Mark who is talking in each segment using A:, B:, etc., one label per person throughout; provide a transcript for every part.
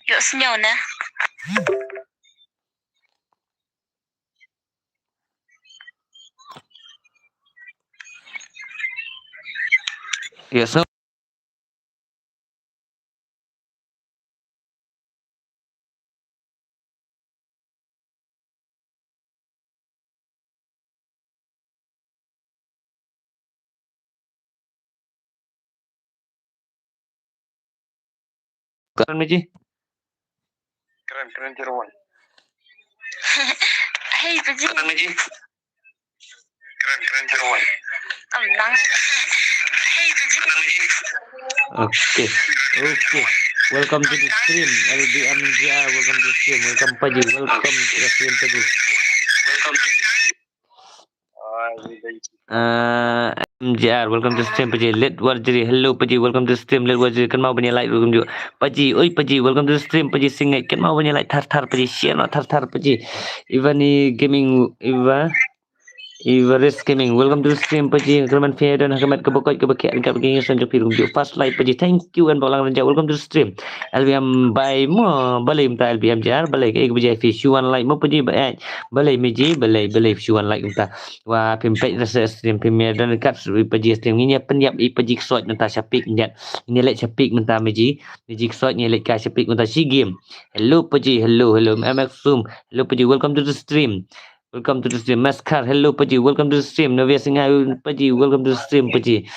A: Yuk senyum na.
B: Yes, no. Keren Miji.
C: Keren Jeroen.
A: Hey Paji.
B: Keren Miji.
C: Keren Jeroen.
A: Tenang. Hey Paji.
B: Okay. Welcome to the stream. LBMGR. Welcome to the stream. Welcome Paji. Welcome to the stream Paji. MGR. Welcome to the stream Paji. Let Warjiri. Hello Paji. Welcome to the stream. Let Warjiri. Kan mau punya like. Welcome to Paji. Oi Paji. Welcome to the stream Paji. Singai. Kan mau punya like. Thar Paji. Share no thar Paji. Ivani Gaming. Ivaris Gaming, welcome to the stream Paji. Kerman Fiadon, Hakamat Kabokot, Kabaki, and Kabaki, and Jopi, first light Paji. Thank you and Bolang Raja. Welcome to the stream. LBM by Mo, Balim, LBM Jar, Balay, Egg Fish, you one like Mopaji, Balay Miji, Balay, if you one like Umta. Wa Pimpet stream, Premier, dan Cuts, Paji stream. Ini penyap Ipajik Sort, Natasha Pick, Net. Ini let Shapik Menta Miji, Magic Sort, ini let Kasha Pick Menta She Game. Hello Paji, hello, MX Zoom. Hello Paji, welcome to the stream. Welcome to the stream. Maskar, hello Paji. Welcome to the stream. Novia Singai Paji. Welcome to the stream Paji.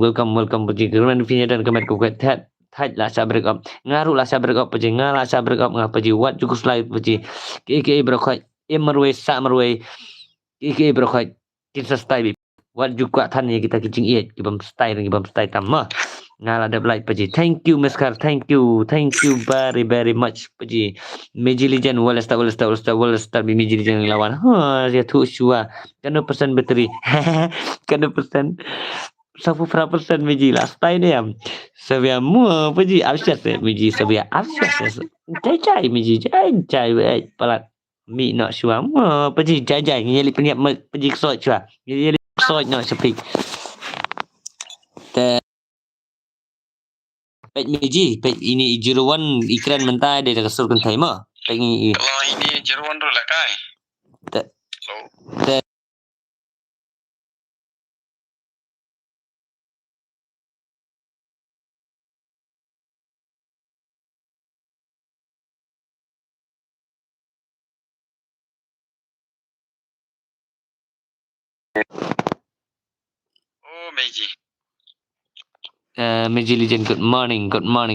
B: Welcome Paji. Kerana punya dan kemat kuat tat lah saya break up. Ngaruh lah saya break up Paji. Ngalah saya break up ngah Paji. What juga slide Paji. KK berkait. Emerway sa merway. KK berkait. Kita style. What juga tan ni kita kicing iat. Gibam style tamah. Ngalah ada like Paji. Thank you Maskar. Thank you very much Paji. Meji Legend wala star Meji Legend lawan. Dia tu syua. Kena persen bateri. Kena persen. 100% Meji last time ni am. Sabia mu Paji absyas Meji sabia absyas. Cai Meji cai palat. Mi nak syua. Paji cai ngeli peniap Paji sot syua. Ngeli sot nak speak. Pet Meji, pet ini Jeroen iklan mentai dia kasur kan timer. Pet ini.
C: Kalau ini Jeroen dulu lah kai. Oh Meji.
B: Meji Legend, good morning. Tama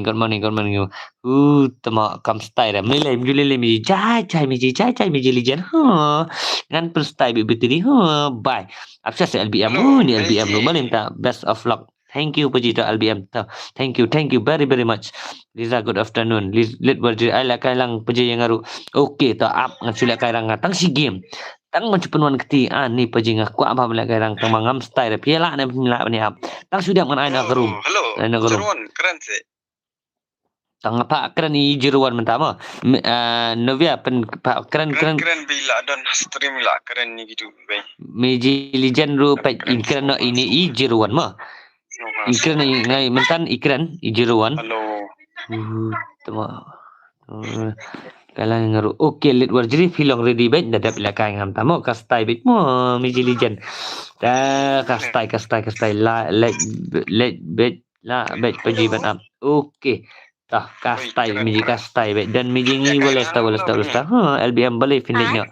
B: kam style. Milai Meji. Jai Meji Legend. Ngan per style bitiri. Bye. Absyas LBM. Ni LBM lu malim ta. Best of luck. Thank you Paji to LBM. Thank you very much. Liza, good afternoon. Let berjaya. I like lang Paji yang ngaru. Okay, ta up ngasulak kairang ngatang si game. Tang mencupenuan keti ni Paji ngah kuat apa melak kairang tang mangam style piala na melak ni ap. Tang sudah mengenai nak room.
C: Hello. Jeroen keren sih.
B: Tang apa keren ni Jeroen mentama. Novia pen keren.
C: Keren bila dan stream lah keren ni gitu.
B: Meji Legend ru pet keren ini Jeroen mah. Ikran ngai mentan ikran Jeroen.
C: Hello.
B: Tama. Kalang ngaru. Okay, let warjiri filong ready bet dah belakang ngam tamo kastai bet mo Meji Legend. Kastai let bet la bet Paji bet up. Okay. Tah kastai Meji kastai bet dan Meji ni boleh sta. LBM boleh finishnya.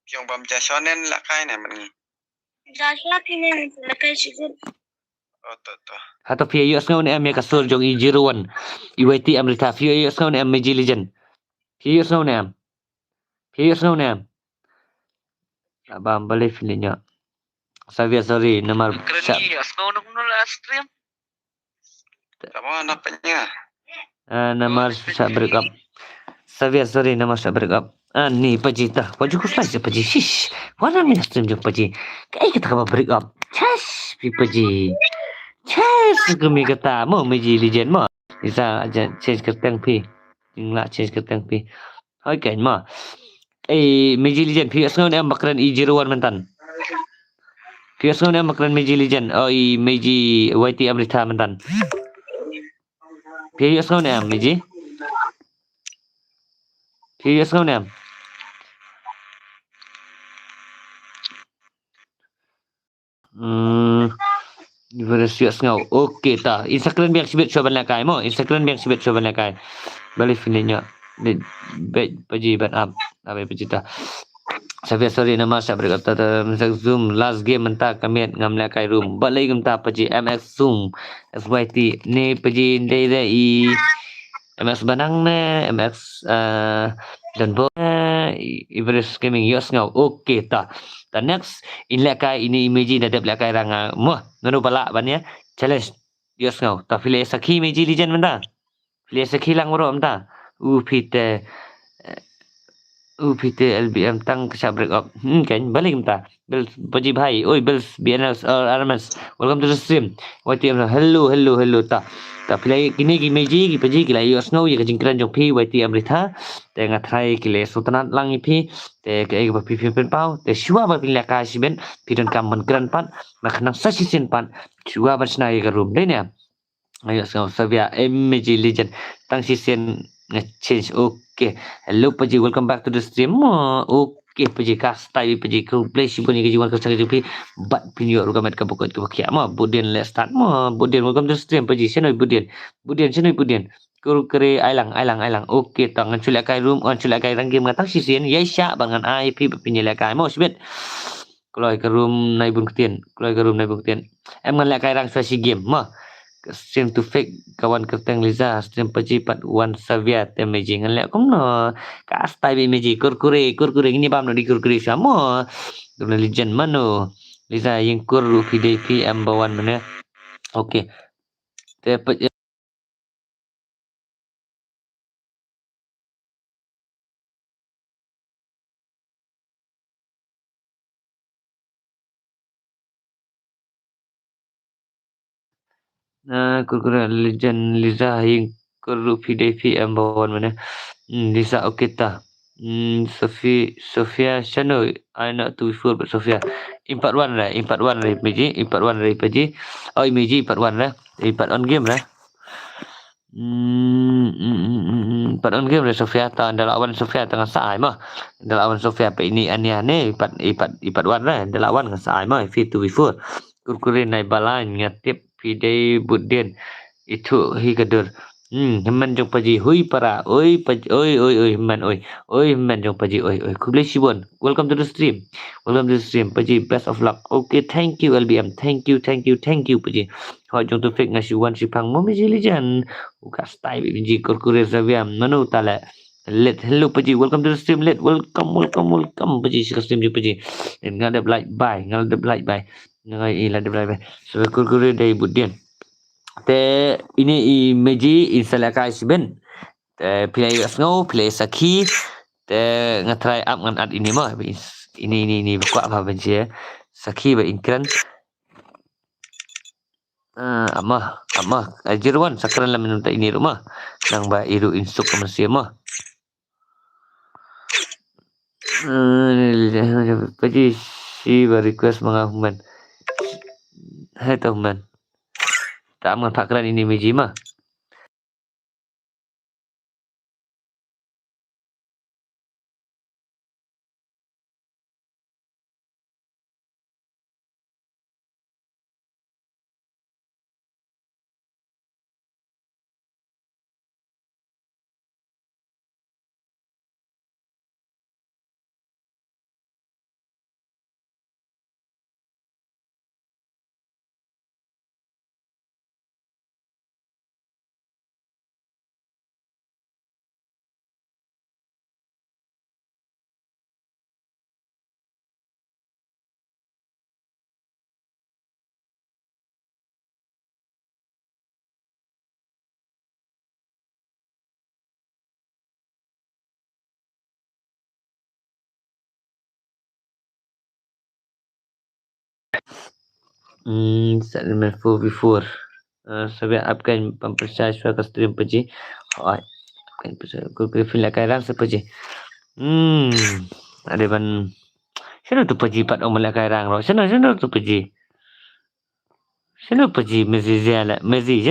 C: Yang bam jasonen lah kai na man.
A: Jasla pinin lakai sigit.
C: Oh to.
B: Hato pia yus ngau ni am ya kasur jong Jeroen. IYT Amrita pia yus ngau ni am Meji Legend. Pia yus ngau ni am. Abang boleh finishnya. Savia sorry nomor
C: Keren ni asal nak nula stream. Sama napanya.
B: Nomor syak break up. Savia sorry nomor syak break up. Ni Paji tah. Paji ku slide Paji. Shish. Warna mina stream jom Paji. Kai kita kau break up. Chas Paji. Chas kami kata mo Meji Legend mo. Isa aja change ke tang pi. Ingla change ke tang pi. Hai kan mo. Meji Legend pi asal ni am bakran Jeroen mentan. Pi asal ni am bakran Meji Legend. Meji YT Amrita mentan. Pi asal ni am Meji. Serius ngau ni. Serius ngau. Okey ta. Instagram biang sibet coba nak kai mo. Instagram biang sibet coba nak kai. Balik finanya. Bet paji bat up. Apa pecita. Saya sorry nama saya berkata Zoom last game mentah kami ngamla kai room. Balai gemta paji MX Zoom SYT ni paji dai MX Banang ne MX dan bo Everest Gaming yos ngau. Okey ta. Dan next inla kai ini image dah ada belakang rang moh ngono balak ban ya. Challenge yos ngau. Ta file sakhi image legend menta. File sakhi lang ro menta. Upite LBM tang kesab break up. Kan balik menta. Bel paji bhai. Oi bel BNS RMS. Welcome to the stream. YTM hello ta. Ta pilai kini image ki paji ki lai yos ngau ya kejingkran jong pi YTM ritha. Te ngathai ki le sultanat lang pi. Te ke ba pi pen pau. Te shua ba pilai ka siben. Pi don kam man kran pan. Makhnang sasisin pan. Shua ba snai ka room dai ne. Ayo ngau sabia image legend tang sisen change. Okay, hello paji, welcome back to the stream. Okay paji kastai paji ku play si bunyi kejiwan ke sangat jupi bat pinyo rugamet ke pokok ke bakia ma Budin let's start ma Budin welcome to the stream paji senoi Budin kur kere ailang okay tangan culak kai room on culak kai ranggim ngatang sisen yaisha bangan IP pinyelak kai mo sibet keloi ke room nai bun ketien em ngan lak kai rang sesi game ma stream to fake kawan kerteng Liza stream paji pat one savia temejing ngan lek kom no ka style imeji kurkure ini bam no di kurkure sama dona legend mano Liza yang kur PDP ambawan mana okey te kurkure legend Liza yang kur PDP ambawan mana Liza okey ta Sofia Shano I not too sure but Sofia Impact 1 lah Meji Impact 1 dari Paji oh Meji Impact 1 lah Impact on game lah Impact on game lah Sofia ta lawan Sofia tengah saai mah lawan Sofia apa ini aneh Impact 1 lah lawan dengan saai mah fit to before kurkure naik balan ngatip pidai budin itu higadur man jong paji hui para oi man jong paji oi kublai sibon welcome to the stream paji best of luck okay thank you LBM thank you paji ho jong tu fake ngasi wan sipang mo meji lijan ukas tai biji kurkure sabiam manu tala let hello paji welcome to the stream let welcome paji stream je paji ngadap like bye ngai ila de bye so kurkure dai budin te ini image installaka siben te play snow play saki te ngatry up ngan ad ini mah ini buka apa benci saki ba inkran amah ajirwan sakran la minta ini rumah nang ba iru insuk komersial mah paji si ba request mengahuman hai teman tak manfaatkan ini meji mah Settlement 4v4 saya upkan pempercayaan suara stream paji kan kurkure feel like kairang sepaji ada ban sino tu paji pat om la kairang ro sino tu paji Messi zala Messi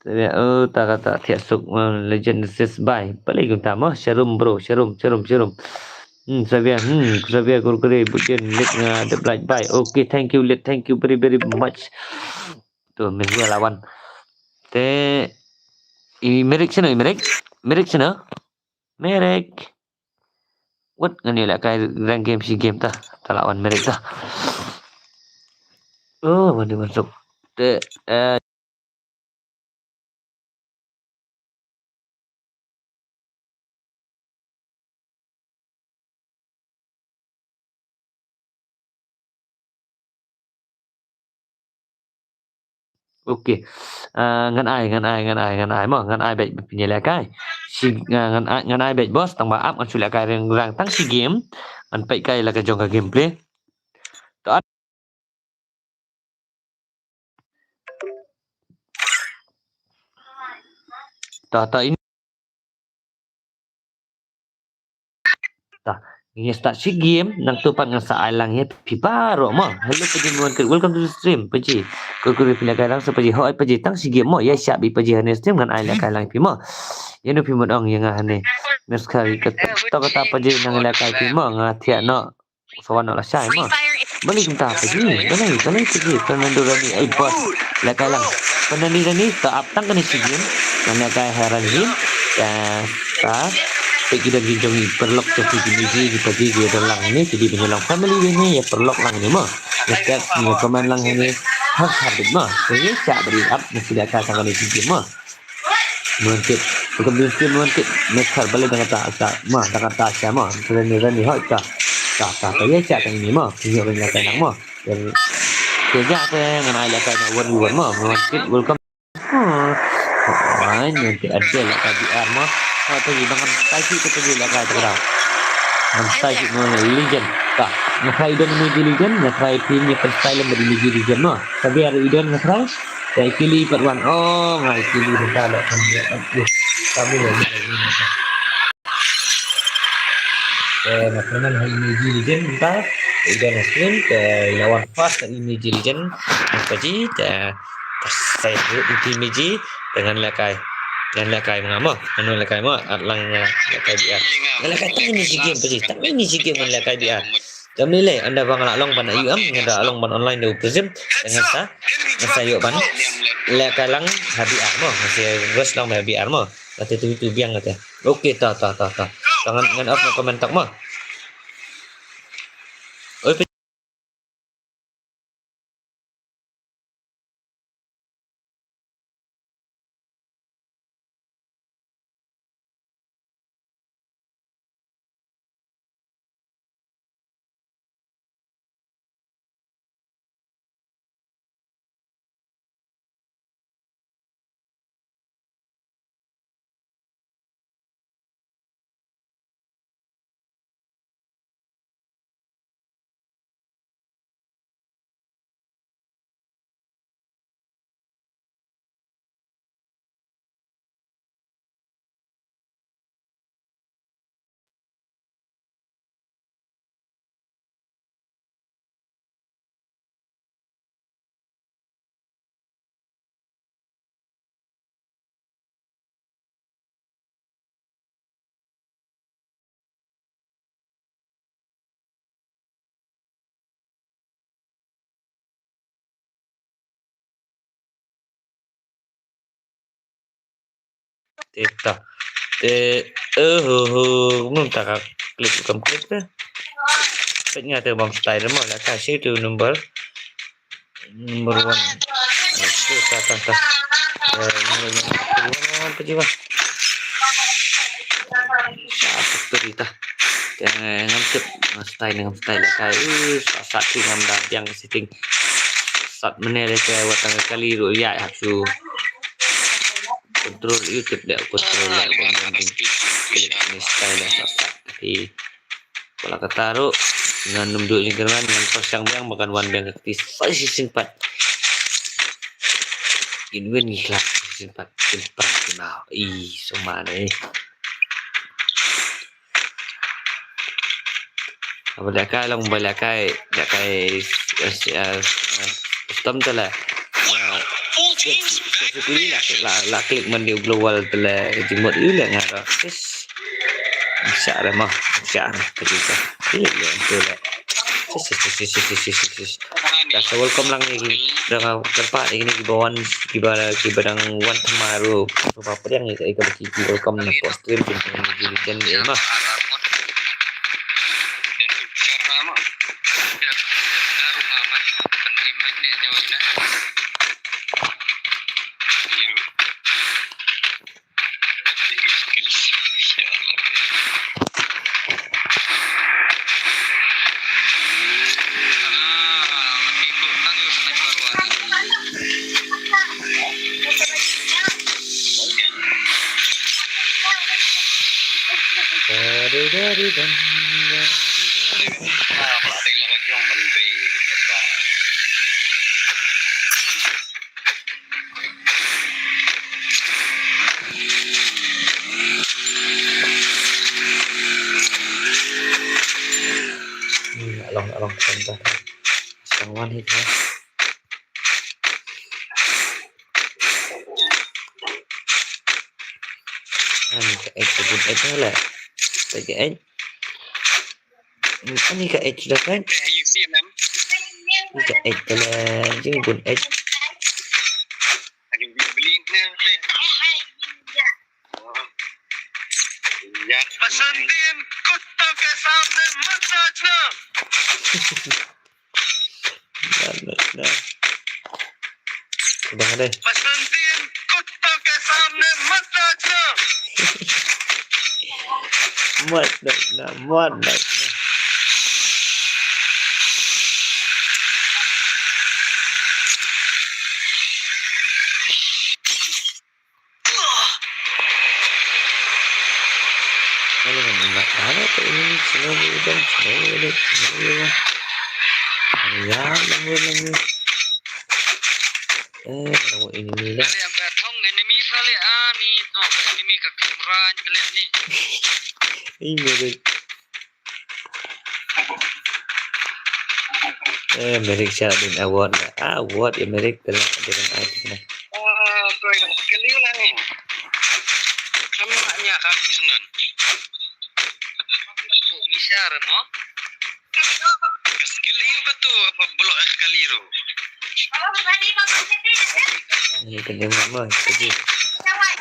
B: Tak kata Tiak Suk Legend says bye. Balik kita mah Sharum bro, Sharum. Xavier Gurgure Bujen Lit the Black Bye. Okay, thank you Lit, thank you very much. Tu Mizwa lawan. Te Merek sana Merek sana. Merek. What ngani lah kai rank game si game ta. Ta lawan Merek ta. Oh, mana masuk. Te okay. Ngan ai mo ngan ai bet pinya kai. Si ngan ai bet bos tang ba up ngan sula kai rang tang si game. An pai kai la ka jong ka gameplay. Ta ini ta ini start si game nang tupan ngan sa ailang ya piparo mo. Hello paji mon welcome to the stream paji. Ko pilih kai lang sa paji hoi paji tang si game mo ya sya bi paji hanes stream ngan ai la kai lang pi mo. Ya no pi mon ong yang hane. Nes kali kata paji nang la kai pi mo ngatia no sawan la syai mo. Balik minta paji. Kanai paji Fernando Rani ai bos la kai lang. Fernando Rani ta up tang kan si game ngan la kai heran hin. Ya ta kita ginjong perlok tapi gini pagi dia dalam ini jadi penyelang family ini ya perlok lang ini mah dekat ni komen lang ini harus habis mah jadi cak beri up mesti dah kata kali ini mah mungkin bukan mesti mungkin mesar balik dengan tak mah dengan tak sama ni hot tak ya cak ini mah punya orang yang mah dan kerja dengan ayah kata war mah mungkin welcome nanti ada lah tadi mah apa ni dengan taji kita juga kat terang. Taji mana legend. Tak. Nakrai idon menuju legend, nakrai timnya freestyle menuju legend mah. Tapi ada idon nakrai. Saya pilih part 1. Oh, ngai pilih bentar lah kan dia. Kami lagi. Makanan hari menuju legend bentar. Idon stream ke lawan fast dari menuju legend. Paji saya di menuju dengan lakai. Dan lakai mengamo anu lakai mo atlang lakai dia lakai tak ni si game pasti tak ni si game lakai dia jam nilai anda bang long ban ayam ngada long ban online do present dengan sa yo ban lakai lang habi mo masih bos long habi mo kata tu biang kata okey ta jangan ngan up komen tak mo oi Teta. Belum tak klik klik tu. Ternyata bang style mah lah kasih tu number 1. Itu kata. Apa je bang? Apa cerita? Jangan ngantep style dengan style kai. Satu dengan dah yang setting. Sat mana dia kai watang kali ya aku. Kontrol YouTube dia kontrol ini style tapi kalau ketaruh dengan nunduk dengan pasang yang makan one bank aktif season 4 inwin ikhlas season 4 kenal semua ni apa dah kai long balik kai dah kai sistem tu lah Sekali lah klik menu global telah jemut ilang ada. Bisa dah mah. Bisa ketika. Iya tu lah. Dah welcome lang ni dengan tempat ini di bawah di badang wan tamaru. Apa yang ika welcome na post stream di mah. Along contoh sangwan itu ini ke itu lah bagi ini ke sudah kan ini ke lah jadi pun
C: बसंतीन कुत्तों के सामने मत नाचना
B: udah deh
C: बसंतीन कुत्तों के सामने मत नाचना
B: muat dah ada tuh ini selalu ya lagi kamu ini lah
C: yang bertong enemy sale ani no enemy ka kamran kalian ni
B: ini merik syadin award merik telah dengan artinya
C: koi kaliu lah ni kami maknya kami senan misar no kaliu betul apa blok kaliu
B: ini kedeng mama tadi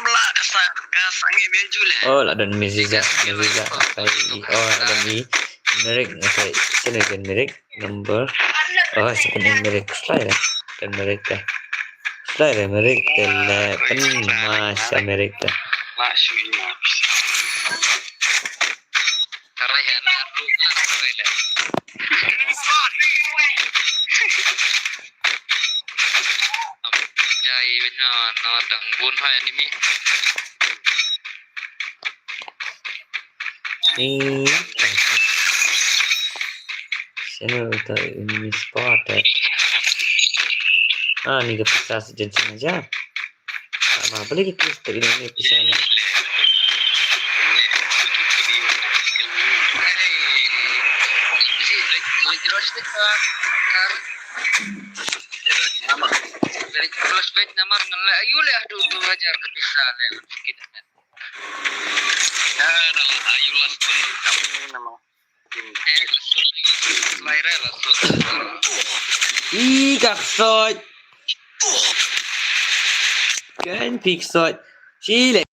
C: melak kasang baju lah
B: oh ada Miziza ada ni merik apa sini merik number sepenuhnya merik slide dan merik telah masa merik
C: masuk ini karayan aku lah jai benar nawatang bun hai anime
B: ini sini untuk ini spot ni ke pisah sejenis aja apa boleh kita ini pisahnya
C: dari kelas baik namar ngelak ayu lah dulu ajar kepisah lah kita ya adalah ayu lah pun kami nama lahirnya langsung
B: kaksot kan piksot sile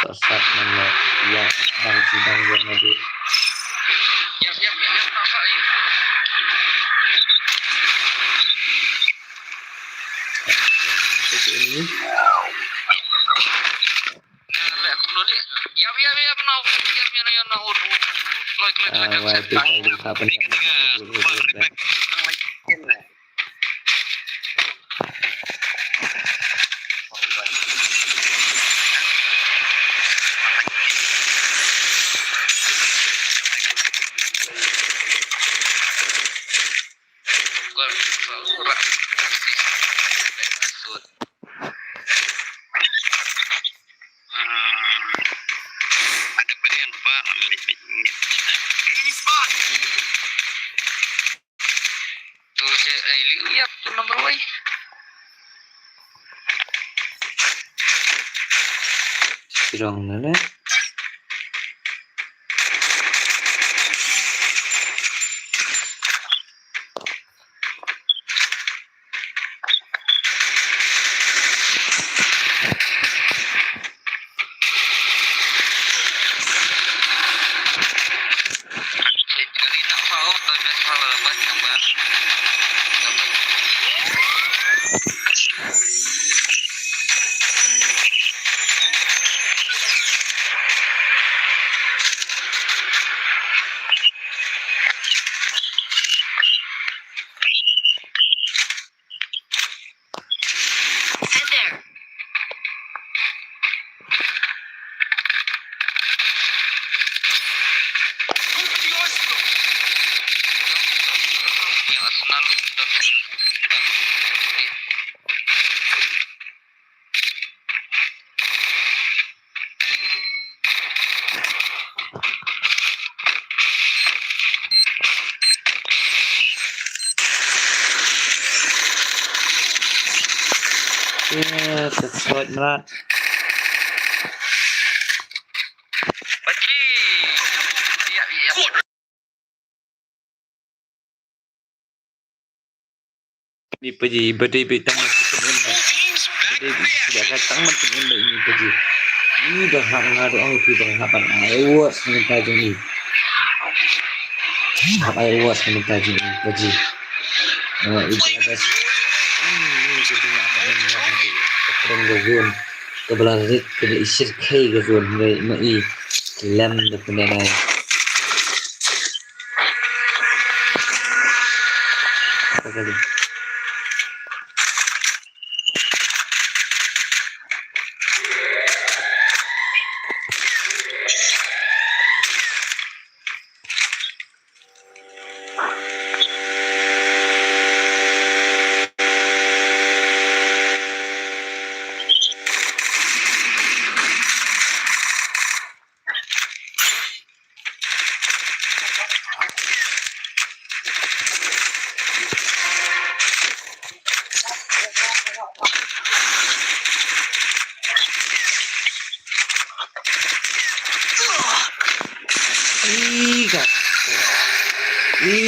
B: sosok mana ya bang sidang yang ada
C: siap tak
B: ini
C: aku dulu ya menau ya nak
B: Pirong na na.
C: Kali nak tahu pada hal lepas gambar. Arsenal
B: Ya, sesuai merat.
C: Paji. Ya.
B: Ni Paji, badai betang masih penyembah. Badai tidak datang masih penyembah ini Paji. Ini berhak-hak aku tidak berhapan awas minta ini. Apa awas minta ini Paji. Itu ada. Ini kita apa yang ada. Kemudian gazon. Kebelah rit kebelah isir kai gazon. Mai lem depan naik. Apa kali?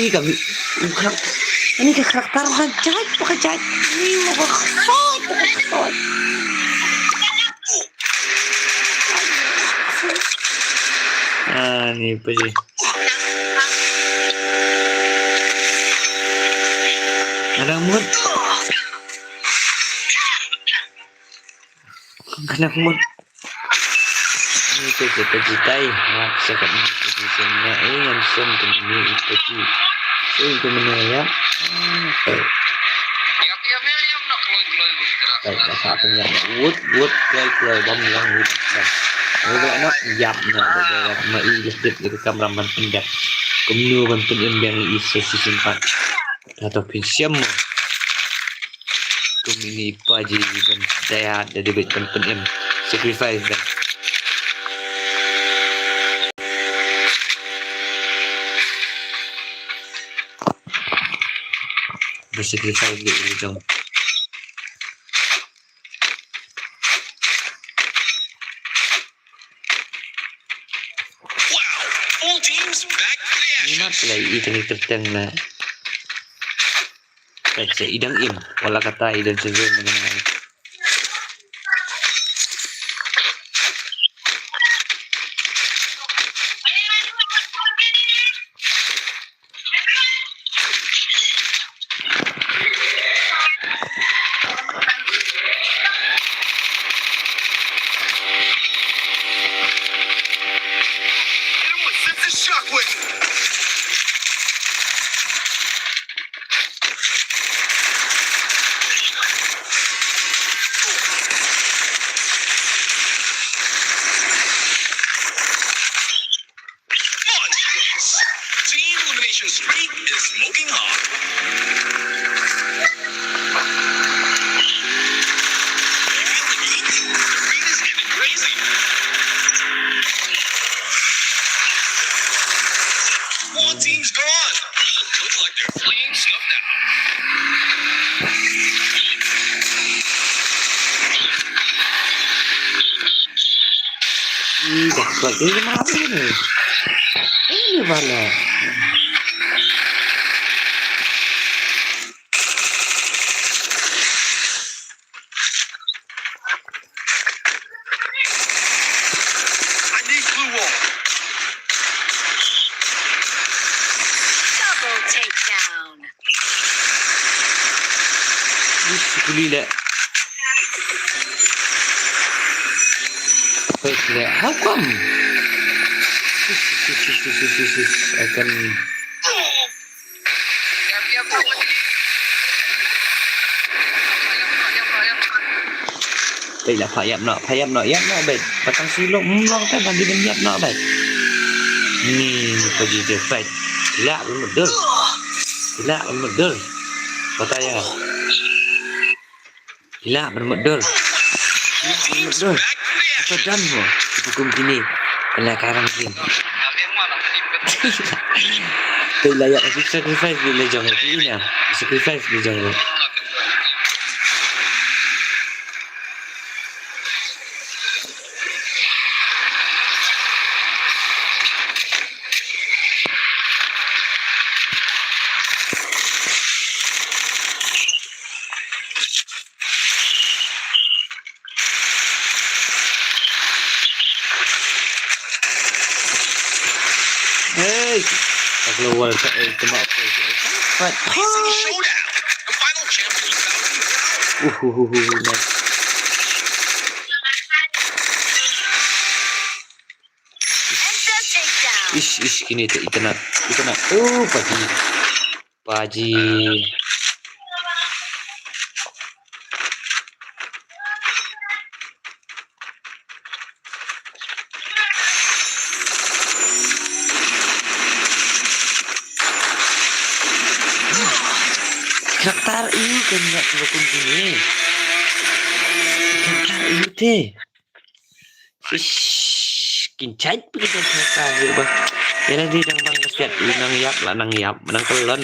B: Kami ini ke karakter hajat ini mau kesot ini Paji ada mood kena mood ini Paji tay sekat ini Paji sana yang som ini Paji itu menaya
C: Ya nak keluar gerak.
B: baik apa yang wood keluar bom yang wood Kalau nak jam nak bergerak mai lebih ke kameraman pendek kumnu ban penembang isu simpan atau pinsiam kumini Paji ban daya dari beton penem sacrifice dan bersacrifice di ujung ini mah play ini terteng na baca idang im wala kata idang sezen mengenai Ih, dapat ini apa ini? Ini mana?
C: I need glue wall.
A: Double takedown.
B: Ih, gila. Baik, gila. How come? Akan
C: Siap-siap Pak Haji.
B: baiklah Pak Yap nak baik. Patang silok long kan bagi ben Yap nak baik. Pergi je baik. Gila betul. Kata ya. Gila betul. Apa dan mo? Hukum kini pelakaran kini.
C: Kami yang mana tadi?
B: Kau layak aku sacrifice di lejong ini ya. Sacrifice di lejong. Hey, tak keluar tembak. But
C: Showdown. The final champion is Thousand Crown.
B: nice.
A: And the takedown.
B: Ish kini kita nak. Paji. Kaktar ini kan nak hukum kini. Kaktar ini teh. Ish, kincai pergi kaktar itu bah. Yana di nang bang kesiat nang yap menang kelon.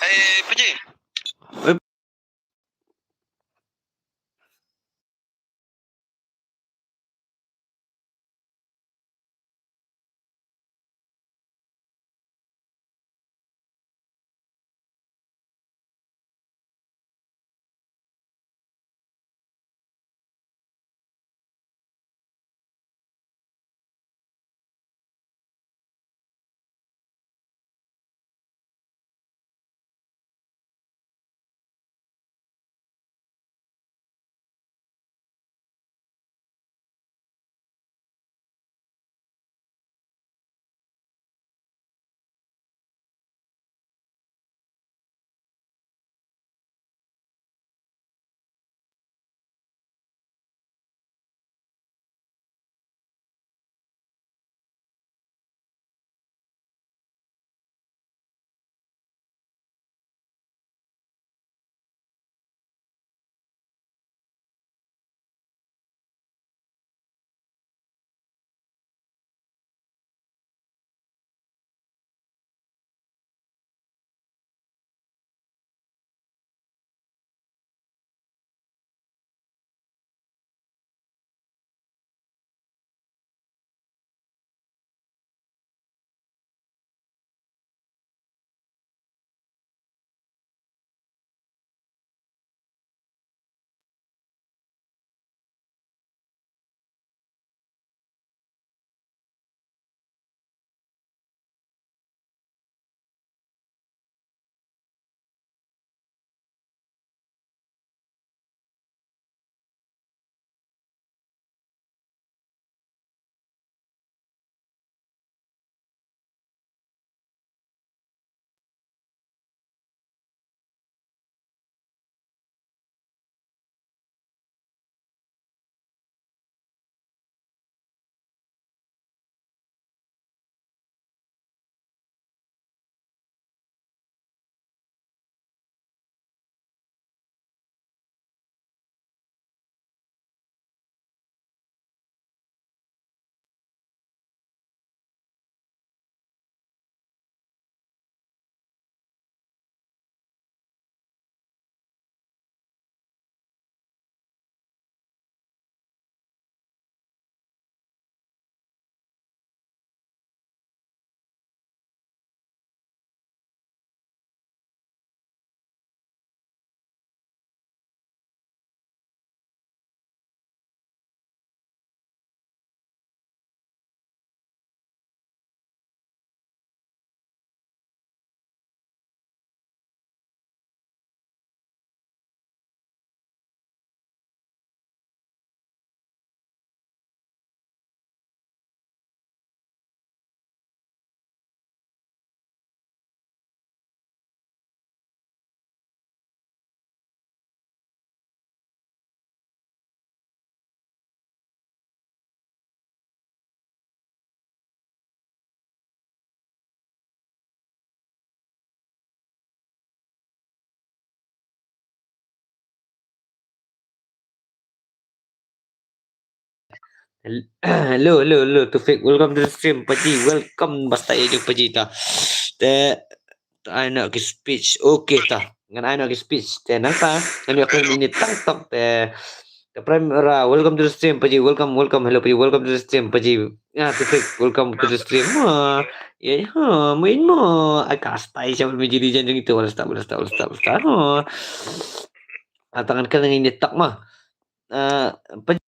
C: Hey, Paji.
B: Hello, Tufik. Welcome to the stream, Paji. Welcome basta je Paji ta. Te I nak ke speech. Okay ta. Ngan I nak ke speech. Te nang ta. Ngan aku ini tang tok te. The prime era. Welcome to the stream, Paji. Welcome. Hello, Paji. Welcome to the stream, Paji. Ya, Tufik. Welcome to the stream. Ya, main mo. I kastai siapa menjadi janjang itu. Walas tak. Tangan kan yang ini tak mah. Paji.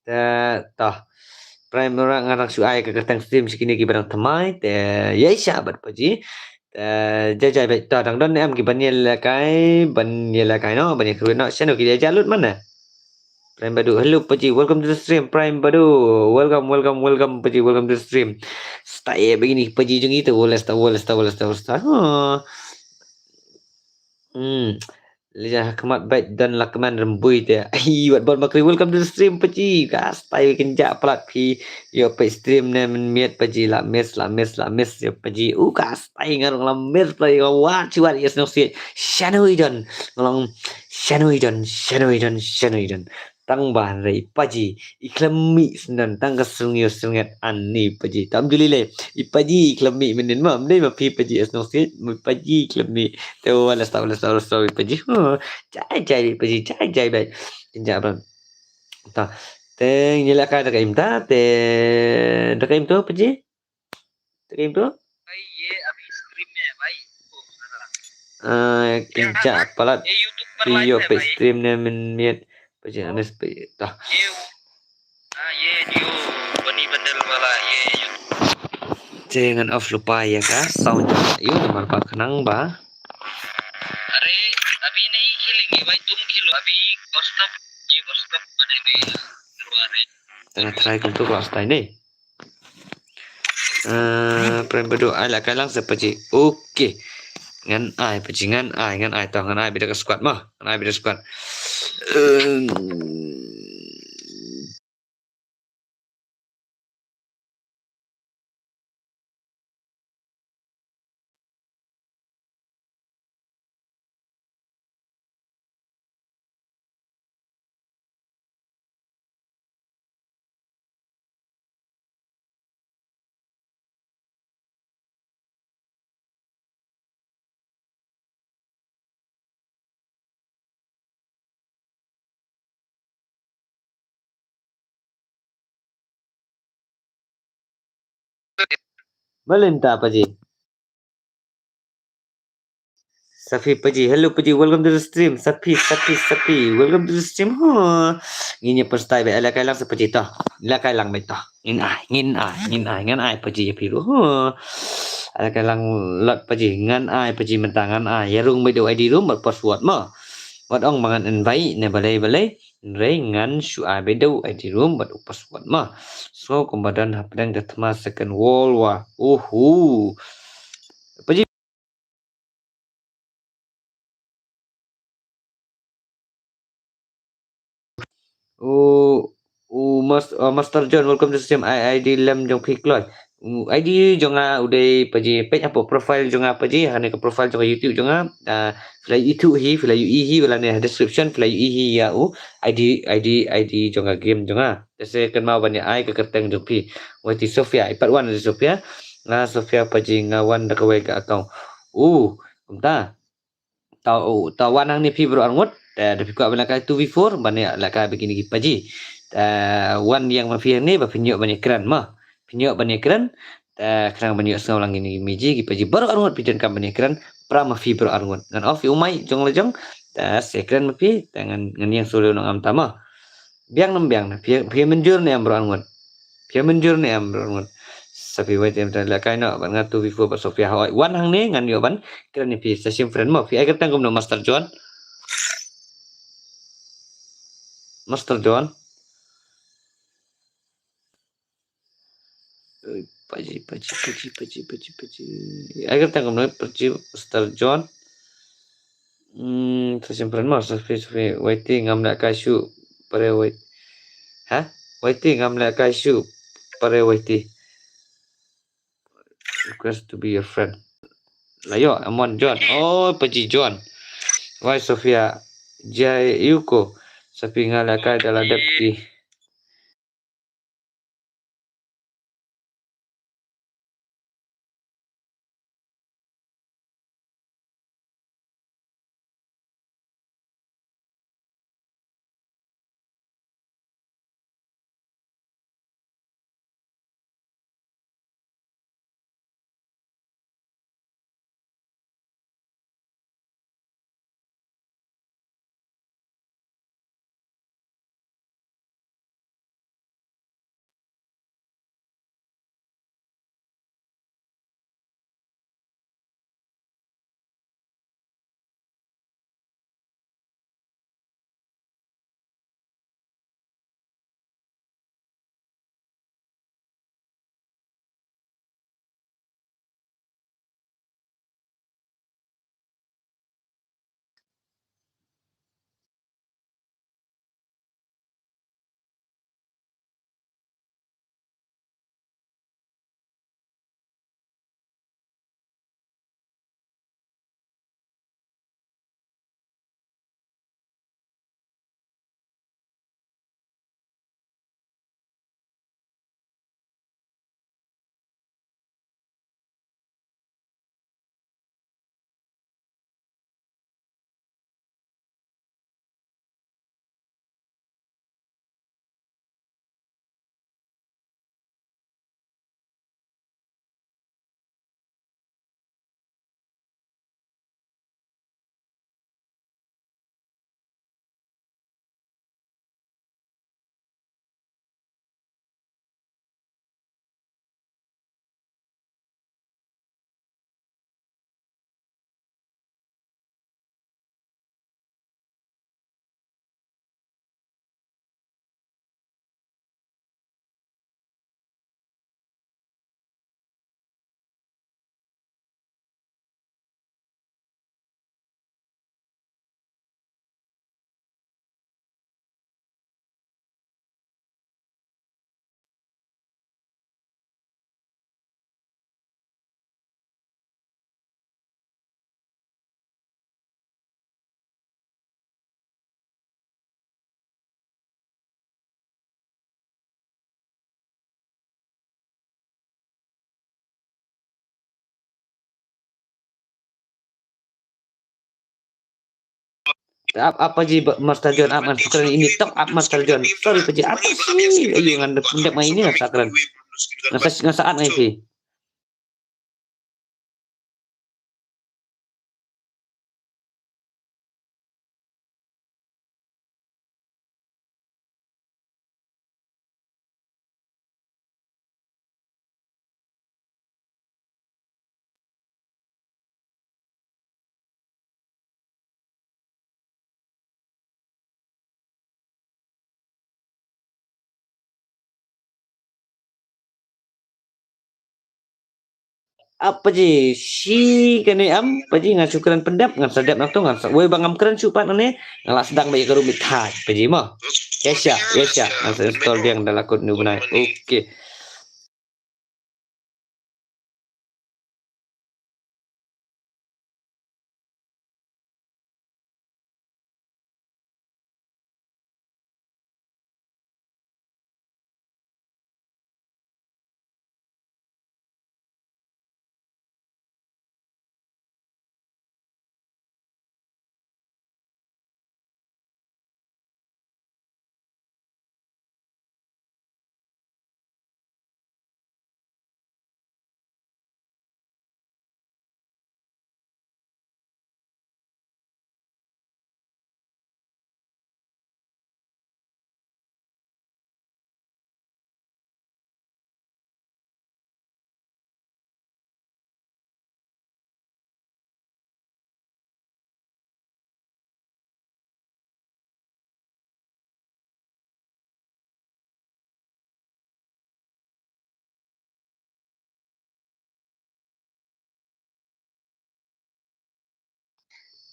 B: Tah. Prime orang ngarang su ai ke ketang stream sekini ki barang temai te ye sahabat Paji. Jajai baik ta dang don em ki banyel la kai no banyel kru no channel ki dia jalut mana. Prime Badu. Hello Paji, welcome to the stream. Prime Badu. Welcome Paji, welcome to the stream. Stay begini Paji jeng itu. Woles ta. Lihat kemat baik dan lakman rembui dia. Buat bot makri welcome to the stream Paji. Kastai kenjak pelat pi. Yo pe stream ne miet Paji la mes yo Paji. Kastai ngarung la mes play wah cuat yes no si. Shanoidon. Ngolong Shanoidon. Tang bahan rai Paji. Iklami senan tang kesungyo sungat ani Paji. Tam julile. Paji iklami menin mam dei ma pi Paji yes no si. Paji iklami. Tahu walas tahu Paji. Jai baik. Tinjak apa? Ta. Te nyela ka da kaim ta. Te da kaim tu Paji. Da kaim tu?
C: भाई ये अभी स्ट्रीम में है भाई
B: Kinjak palat.
C: ये यूट्यूब पर
B: Piyo
C: live है
B: pe
C: भाई
B: stream ne miet. Paji anes pe ta.
C: ये जो बनी बंडल वाला ये
B: Jangan off lupa ya ka. Sound yuk nomor pa kenang ba.
C: अरे अभी नहीं खेलेंगे भाई तुम खेलो अभी कॉस्टअप बनेंगे करवा रहे
B: Tengah try untuk kelas ni. Prime Badu ai lah kalang sepaji. Okey. Ngan ai Paji ngan ai tah ngan ai beda ke squad mah. Ngan ai beda squad. Melinta Paji. Safi Paji, hello Paji, welcome to the stream. Safi, welcome to the stream. Ngin first time ala kai lang sa Paji ta. La kai lang mai ta. Ngin ai Paji ya piru. Ala kai lang lot Paji ngan ai Paji mentangan ai. Ya rung mai do ID room mat password ma. Wat ong mangan invite ne balai. Re ngan su ai bedo ID room mat password ma. So kemudian hapdang datma second wall wa. Paji Master John, welcome to the stream. ID lem jong pikloi. ID jonga uday Paji page apa profile jonga Paji hane ke profile jonga YouTube jonga fly YouTube fly hi wala ne description fly hi ya ID jonga game jonga. Tese kan mau banyak ai ke keteng jong pi. Wati Sofia part 1 di Sofia. Sofia Paji ngawan dak we ka account. Kumta. Tawan hang ni pi bro angot. Da pi ko bana ka 2v4 banyak la ka begini Paji. Wan yang mafia ni bapinyok banyak keren mah. Pinyok banyak keren. Kerang banyak sengau lang ini meji Paji baru arungot pijan kam banyak keren. Pra mafi baru arungot. Ngan off umai jong lejong. Sekeren mafi dengan yang solo nang am tama. Biang na. Pia menjur ni am baru arungot. Sapi wait em la kai no ban ngatu before ba Sofia hawai. Wan hang ni ngan yo ban keren ni pi session friend mo. Pi ai ketang kum no Master John. Paji. Agar tengok menurut Paji Star John. Sempre mas waiting am nak kasu para wait. Ha? Waiting am nak kasu para waiting. Request to be your friend. Layo, Amon John. Oh, Paji John. Why Sofia? Jai Yuko. Sapi ngalakai dalam depki. Apa ji Master John aman sekarang ini top up Master John. Sorry Paji apa sih? Ayo ngandep pendek main ini sekarang. Ngasaan ini. Apa ji si kene am Paji ngan syukuran pendap ngan sadap nak tu ngan we bangam keren supat ne ngalah sedang bayi kerumit hai Paji mah. Yesya ngan install dia dalam akun nu benar. Oke.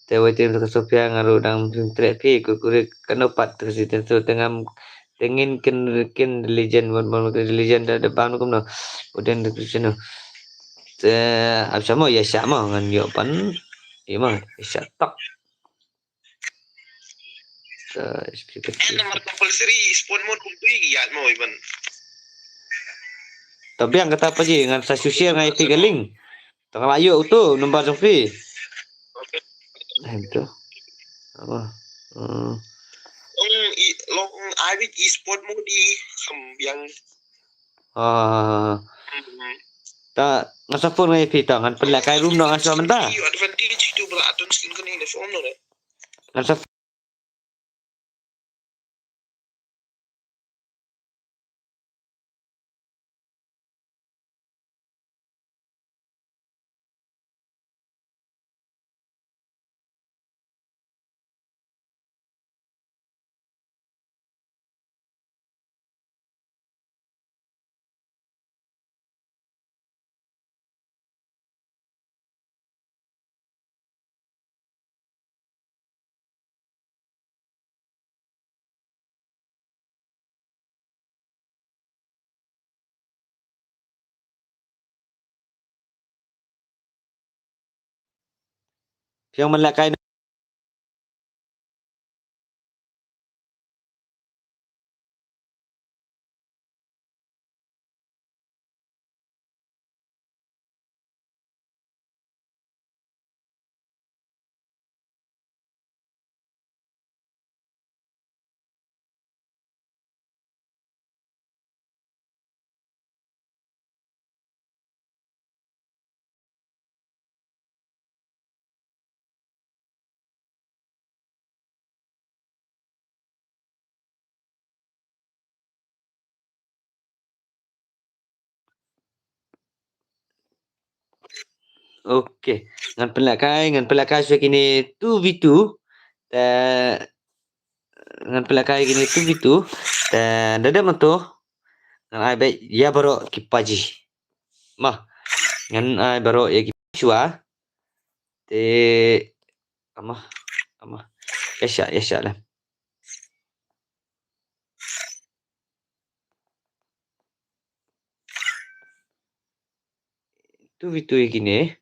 B: Tewa tim ke Sofia ngaru dang trek pi kurik kanopat ke situ tengam tengin kin legend mon legend da depan kum no uden de sino sama ya sama ngan yo pan ima ya tak speaker
D: nomor compulsory spawn mode kumpul ya mau iban.
B: tapi ang kata apa ji ngan sa share ngai pi galing tak layu tu nombor Sofi itu apa
D: Long Ivy e-sport mode di yang
B: ta ngasa phone ngai pi ta ngan pelakai room no ngasa menta
D: advantage itu beratun skin kan ini phone no
B: ngasa yang melakai Okey, ngan pelakai so kini 2v2 ngan pelakai kini 2v2 dan dada mato ngan ai be ya baro kipaji mah ngan ai baro ya kipashua te ama yasha lah 2v2 kini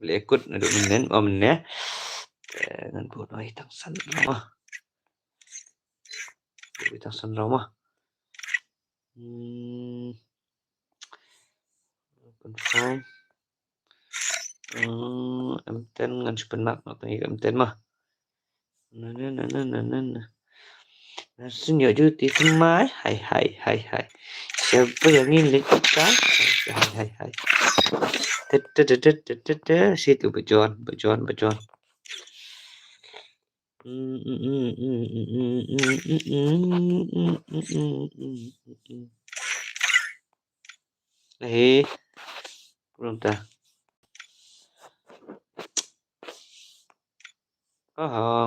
B: boleh ikut naduk menen ya ngan bono hitang san ramah hitang san ramah confirm M10 ngan super map M10 mah Senja cuti semai. Hai. Siapa yang ingin kita? Hai. Situ bejon. Belum dah.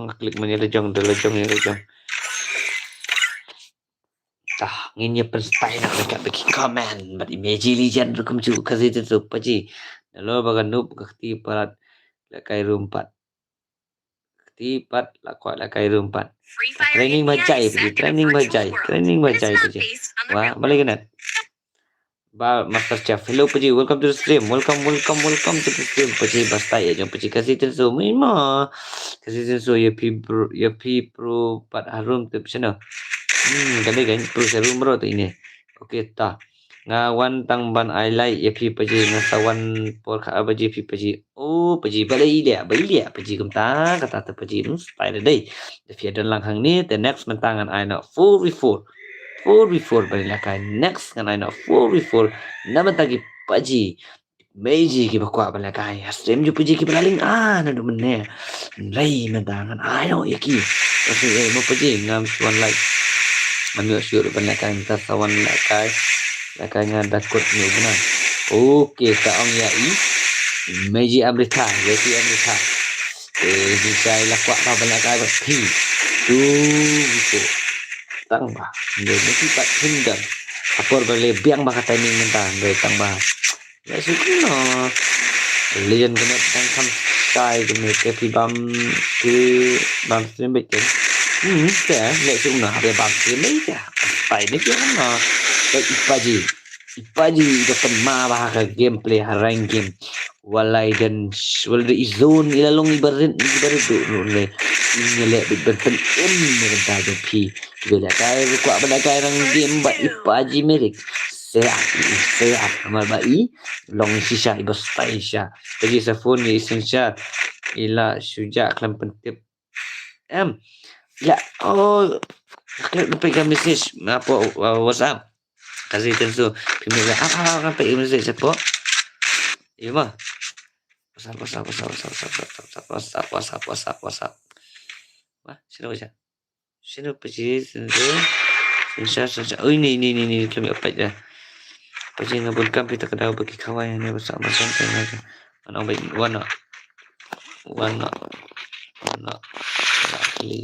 B: Ngeklik mana lejong. Nginnya penstay nak dekat bagi komen. But imagine legend rekam cu kasi tu paji. Lalu bagan noob kakti parat lakai rumpat. Tipat lakai rumpat. Training bajai paji. Wah, balik kan? Master Chef. Hello paji, welcome to the stream. Welcome to the stream paji bastai aja paji kasi tu mima. Kasi tu ya pro pat harum tu sana. Kami kan perusahaan bro tu ini. Okey ta. Ngawan tang ban ai lai ya pi paji ngasawan por kha paji pi paji. Oh paji balai dia paji kum ta kata ta paji nu style dai. Da fi dan lang hang ni the next mentangan ai na 4v4 balik lakai next kan ai na 4v4 nama tagi paji meji ki bakwa balik lakai stream ju paji ki balaling na do menne lai mentangan ai no yaki. Kasi mo paji ngam one like ambil syur banakan kita sawan lakanya dakut ni benar. Okey kaong yai meji Amerika bisa lakwak pa banakai berti tu gitu tang ba dia mesti tak hindar apor balik biang bah timing mentang dari tang bah ya syukur no legend kena tang kam style ke pi bam stream bet ke te le su na be bam stream be style ni ke na ke ipaji dapat ma bah ke gameplay harang game walai dan walai zone ilalong ibarat tu le le berpen mereka je pi bila kai kuat pada kai rang game bat ipaji merik sehat amal bai long sisa ibas taisha jadi sa phone ni essential ila suja kelam pentip ya oh klik pegang message apa WhatsApp kasih tentu pimil apa pegang message apa iya mah WhatsApp wah sini pergi tentu sensasi oh ini kami apa ya pasti ngabun kampi tak ada bagi kawan yang bersama santai lagi mana baik warna klik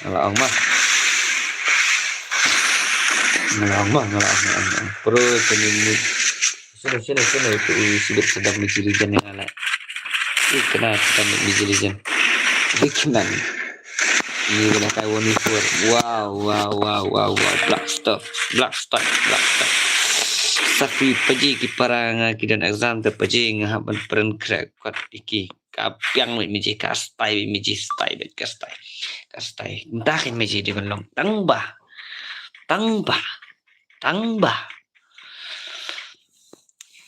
B: ngalang mah pro ini sini itu sudah sedang dijilikan yang ala kena sedang dijilikan Bigman ini kena kawan ni wow black stuff safi paji ki parang ki dan exam te paji ngahaban peren crack kat iki kapiang miji kastai entah kan miji di belong tangbah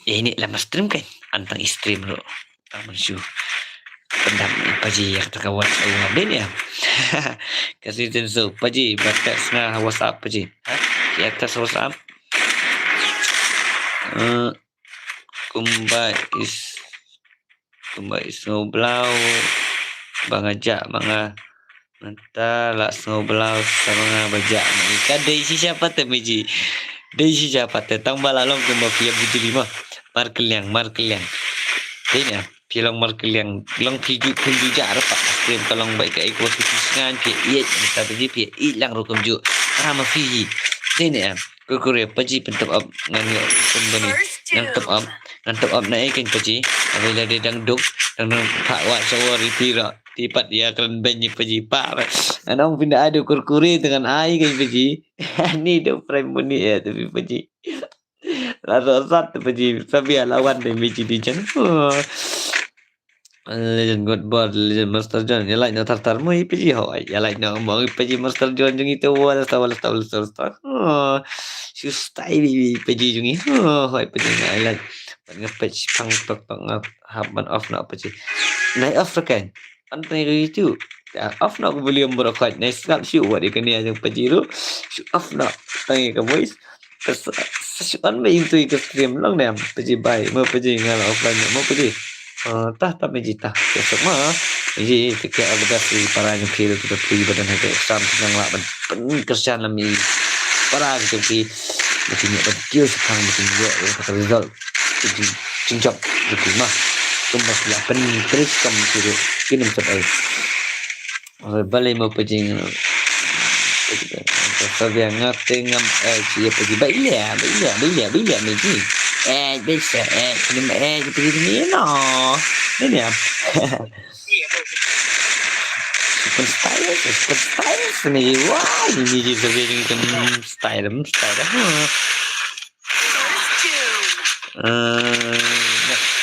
B: ini lama stream kan antang stream lo taman syu pendam paji yang terkawan ben ya kasih tenso paji batas na WhatsApp paji di atas WhatsApp kumbai is ngoblau bangajak manga mentala ngoblau sama bajak mereka dari siapa teh meji dari siapa teh tang balalong kumba pia bujuli mah markeliang ini ya pilong markeliang long kiju kunju jar pak stream tolong baik ke ekosistem ngan ke iya kita tadi pia ilang rokom ju rama fi ini ya kukure paji pentap up ngan kembali nantap up naik kan paji apabila dia dangduk dan pak wak sawari pira tipat dia akan banyak paji pak anong pindah adu kurkure dengan air kan paji ni do frame bunyi ya tapi paji rasa paji sabi lawan deh paji di jan Legend God Board, Legend Master John, ya like na tartar mo paji ho, ya like na mo paji Master John jung itu wala tawal. Sustai paji jung ini, hoi paji na like, ngepatch pang haban off na paji, naik off kan, antai itu, off na aku beli yang berokok, naik skap syu, wadi kini aja paji tu, off na, tangi ke voice, sesuatu main tu ikut stream lang ni, paji buy, mau paji ngalah offline, mau paji. Tah mejita besok mah jadi ketika ada si para yang kira kita pergi badan harga exam yang lah kerjaan lami para gitu ki mungkin ya betul sekarang mungkin juga kata result jadi cincap gitu mah tumbas lah terus kamu kira kini mencapai balai mau pejing tapi yang ngatengam dia pergi baik meji bisa ini begini no ini ya super style ni wah ini juga begini kan style next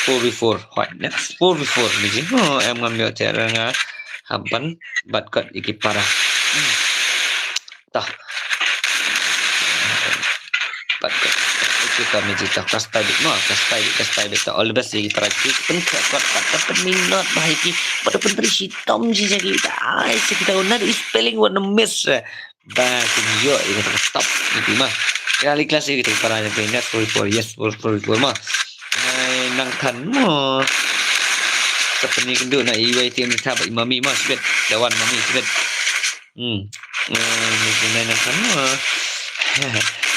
B: 4v4 hot next 4v4 meji em ngambil cara hampan bat kat iki parah tah bat kat kita menjita kastai beta all the best di praktik penkat minat bahiki pada penteri hitam ji jadi ai kita unar spelling warna miss baik yo ini stop ini mah kali kelas kita para yang pindah for yes for mah nang kan mo seperti kendu na IYT ni tab imami mah sebet lawan mami sebet nang kan mo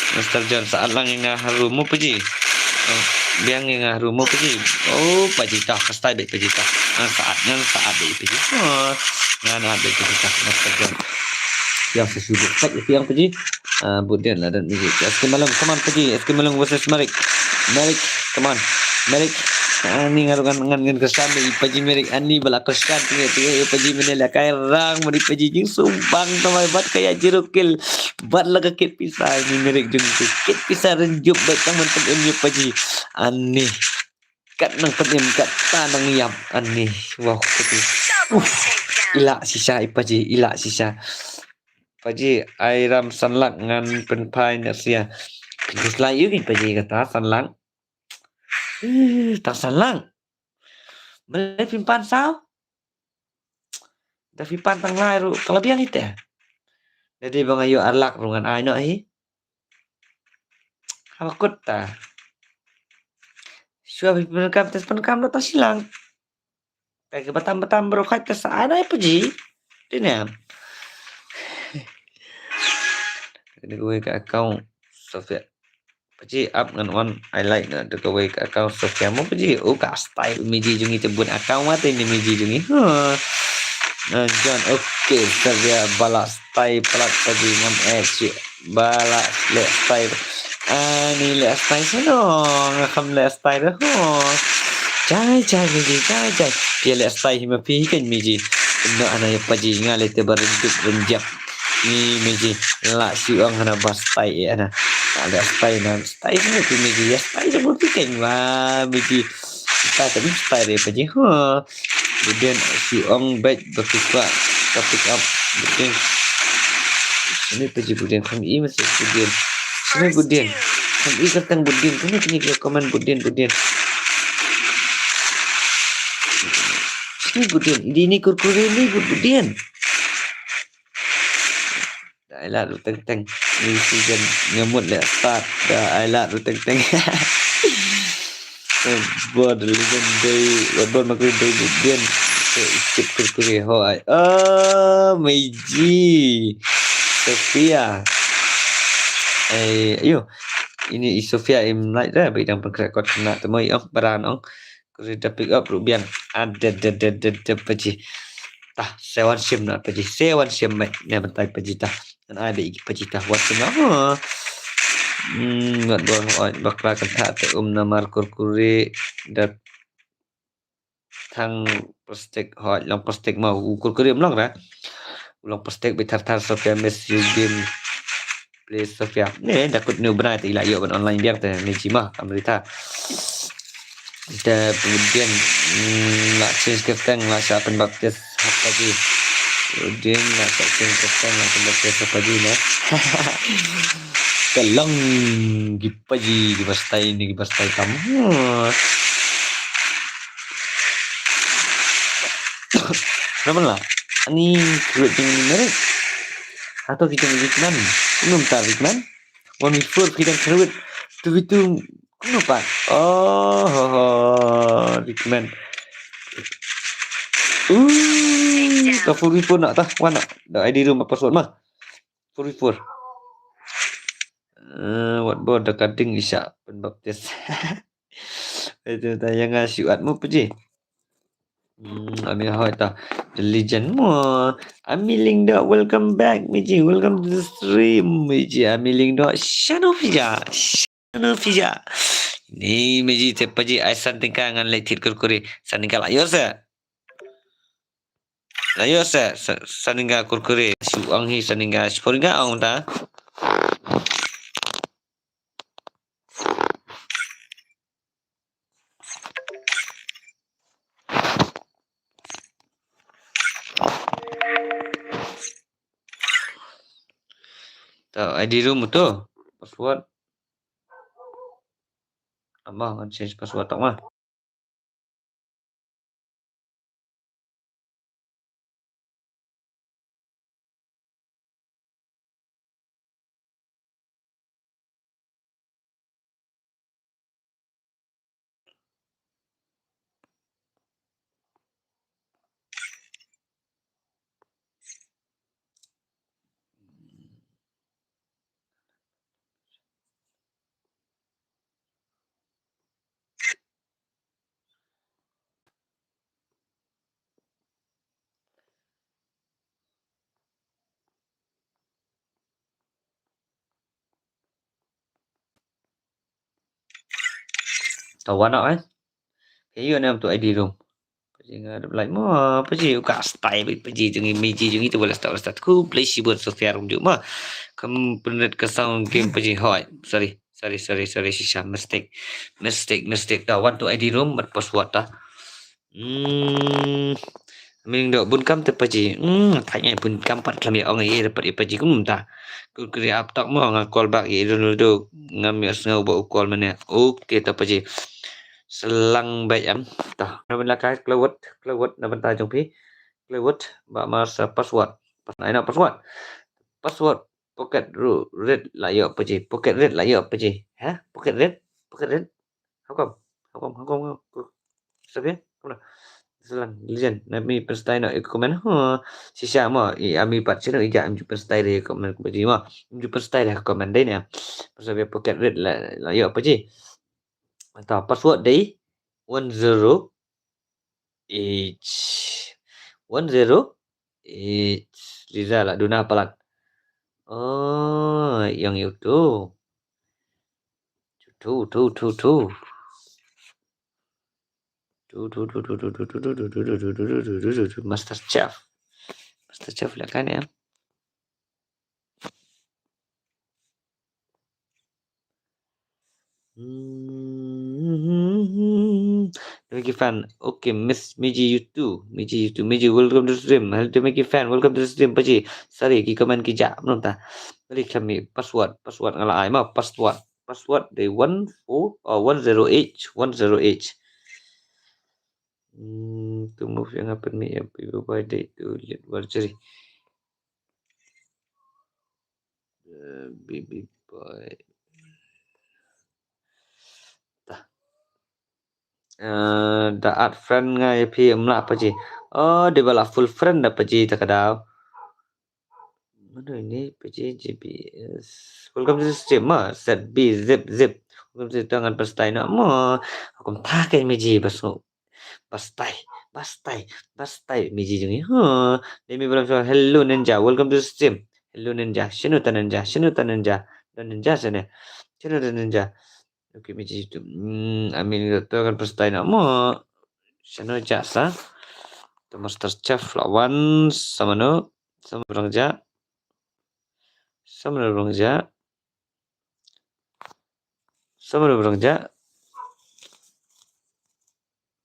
B: Master John saat lang yang haru mo pergi. Biang yang haru mo pergi. Oh, paji tah kastai baik paji tah. Saat baik pergi. Ngan ada pergi tah Master John. Yang sesudut tak yang pergi. Budian lah dan music. SK Malung, come on pergi. SK Malung versus Merik. Merik, come on. Merik. Ani ngarukan ngan kesan ni paji Merik ani bala kesan tinggal paji menela kai rang mari paji jing sumbang tamai bat kaya jerukil bat laga kit pisah ni Merik jung kit pisah renjup baik tang mantep ini paji ani kat nang pedim kat tanang yap ani wah keti
A: Double takedown.
B: ila sisa paji ila sisa paji airam sanlak ngan penpai nasia Terus layu ni paji kata sanlang tak sanlang boleh pimpan sao tapi pantang lai ru kelebihan itu jadi bang ayo arlak rungan ai no hi hakut ta Syua penekam tes penekam lo silang kayak batam-batam bro kai tes ada paji ini ini gue ke account Sofia paji up ngan on I like na de gue ke account Sofia mo paji o ka style miji jungi tebun account mate ni miji jungi John okay Sofia balas style pelat paji ngam balas le style ni le style sino ngam le style ho chai miji chai dia le style hima pi kan miji no ana ya paji ngale te berjuk renjap ni miji la si ang hana bastai ana ada style na style ni tu miji ya style je buti kan wah miji kita tapi style dia paji ho kemudian si ong baik berfikra pick up kemudian ini paji kemudian kami masih kemudian ini
A: First
B: kemudian
A: two.
B: kami kata kemudian kini komen kemudian ini kemudian ini kurkure ini kemudian ai la ru teng ni season ngemut le start dah ai la ru teng bod legend day bod makin day kemudian ikut kurkure ho ai Meiji Sofia ayo ini Sofia im like dah bidang pengrekod kena temui baran kerja pick up rubian ada paji tah sewan sim na paji sewan sim mai ne bentai paji tah dan ada iki paji tah wat tengah ngat doang bakla kata te namar kurkure dat thang plastik hot long plastik mau kurkure mlong ra long plastik betar Sofia mes game play Sofia ni dakut new benar ila yo online biar te ni cima amerita dan kemudian nak change captain nak siapkan baptis apa lagi kemudian nak change captain nak baptis apa lagi nah kelang gipaji gibastai kamu kenapa lah ini kulit tinggi merek atau kita Rickman belum tahu Rickman one before kita kulit itu kenapa Rickman tak full report nak tah mana dah ID room apa password mah full report what board dah cutting isya penbaptis itu tayangan syuatmu peji Ami hoi ta the legend mo Ami Ling dok welcome back Miji welcome to the stream Miji Ami Ling dok Shano Fija ni Miji te paji ai santingka ngan letit kurkuri saningka layo sa saningka kurkuri suang hi saningka sporinga ong ta ID room tu password abang kan change password tak mah Tawan nak kan. Kayu nam tu ID room. Paji ngadap lain mah. Paji uka style paji jungi meji jungi tu boleh start ku play sibut Sofia room juga mah. Kamu benar ke sound game paji hoi. Sorry shisha mistake. Tawan tu ID room mat password dah. Mình độ bún cam từ paji. Thay ngày bún cam pat kami orang ye dapat paji kum ta. Ku kiri aptak mo nga call back ye Ronaldo ngami asngau ba call mana. Okey ta paji. Selang baik am. Ta. Namun lakai kelawat na bentar jong pi. Kelawat ba masa password. Pasal nak password. Password pocket red la yo paji. Pocket red la yo paji. Ha? Pocket red? How come? Sabi? Kamu Selang legend Nabi perstai nak ikut komen sisa mo ami pat sino ija am perstai dia komen ku ji mo am perstai dah komen dai ne pasal dia pocket red la yo apa ji atau password dai 10 h 10 h Liza lah duna palat oh yang itu tu Master Chef lah kan ya. Make fan. Okay, Miss Miji YouTube. Miji, welcome to the stream. Hello to make fan. Welcome to the stream. Paji. Sorry, ki komen ki ja. Belum ta. Balik kami password ngala ai mah password day 108. To move yang apa ni ya people by day to lead warjari. Baby boy. Daat friend ngai pi amla apa ji? Oh, dia bala full friend apa ji tak kadau. Mana ini PJ GPS. Welcome to the stream mah. Set B zip. Welcome to tangan pastai nak mah. Aku tak kayak meji basu. Pastai meji jungi. Demi belum soal hello ninja. Welcome to the stream. Hello ninja. Shinu ta ninja. Dan ninja sana. Shinu ta ninja. Okay, meji itu. Amin tangan pastai nak mah. Shinu jasa. Master Chef lawan sama orang ja. Sama orang ja.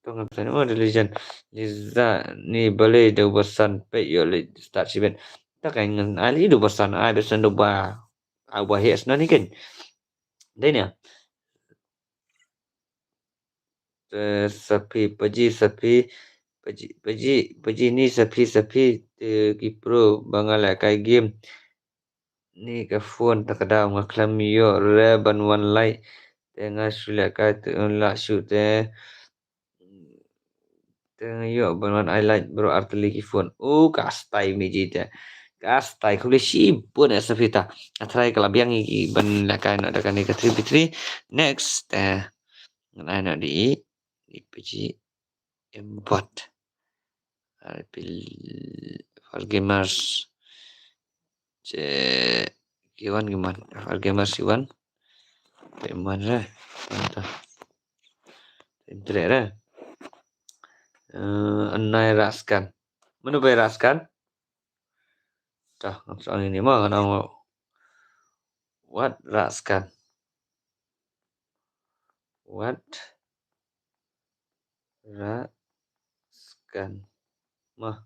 B: Tengah pesan ada legend. Liza ni boleh dah bosan pe yo start event. Tak kan dengan ali dah bosan ai besan dah ba hes ni kan. Dai ni. Sapi ni sapi ki pro bangala kai game. Ni ka phone tak ada ngaklam yo reban one light tengah sulit kata la shoot tengah yo ban highlight bro artili ki phone kastai meji ta kastai kule sibun asafita atrai kala biang iki ban la kan ada kan ka 3 next ngana di PG import for gamers Iwan gimana? Gamers Iwan. Gimana? Entah. Internet. Anai raskan. Mana boleh raskan? Dah, soal ini mah nama. What raskan? Mah.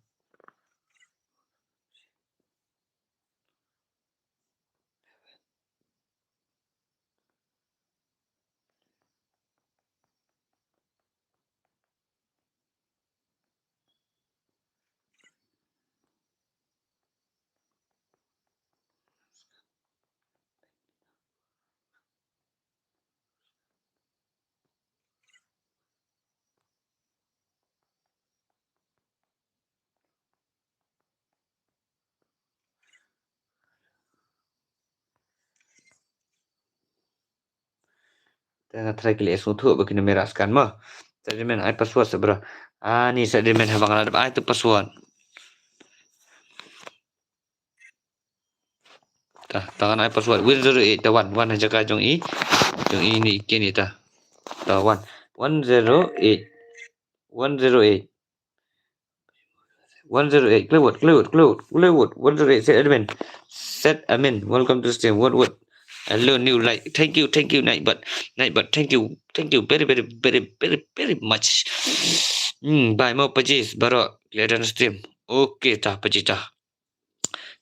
B: Tengah try klik suntuk bagi meraskan mah. Sediment ai password seberapa. Ni sediment habang ada itu password. Tangan ai password 108 tawan aja ka jong i ni iken ita. Tawan. 108. 108. 108. Clearwood. 108. Set admin. Welcome to stream. What? Hello, new like. Thank you, Nightbot. Thank you, very much. Buy more pages, baro. Kelihatan stream. Okay, tah paji tah.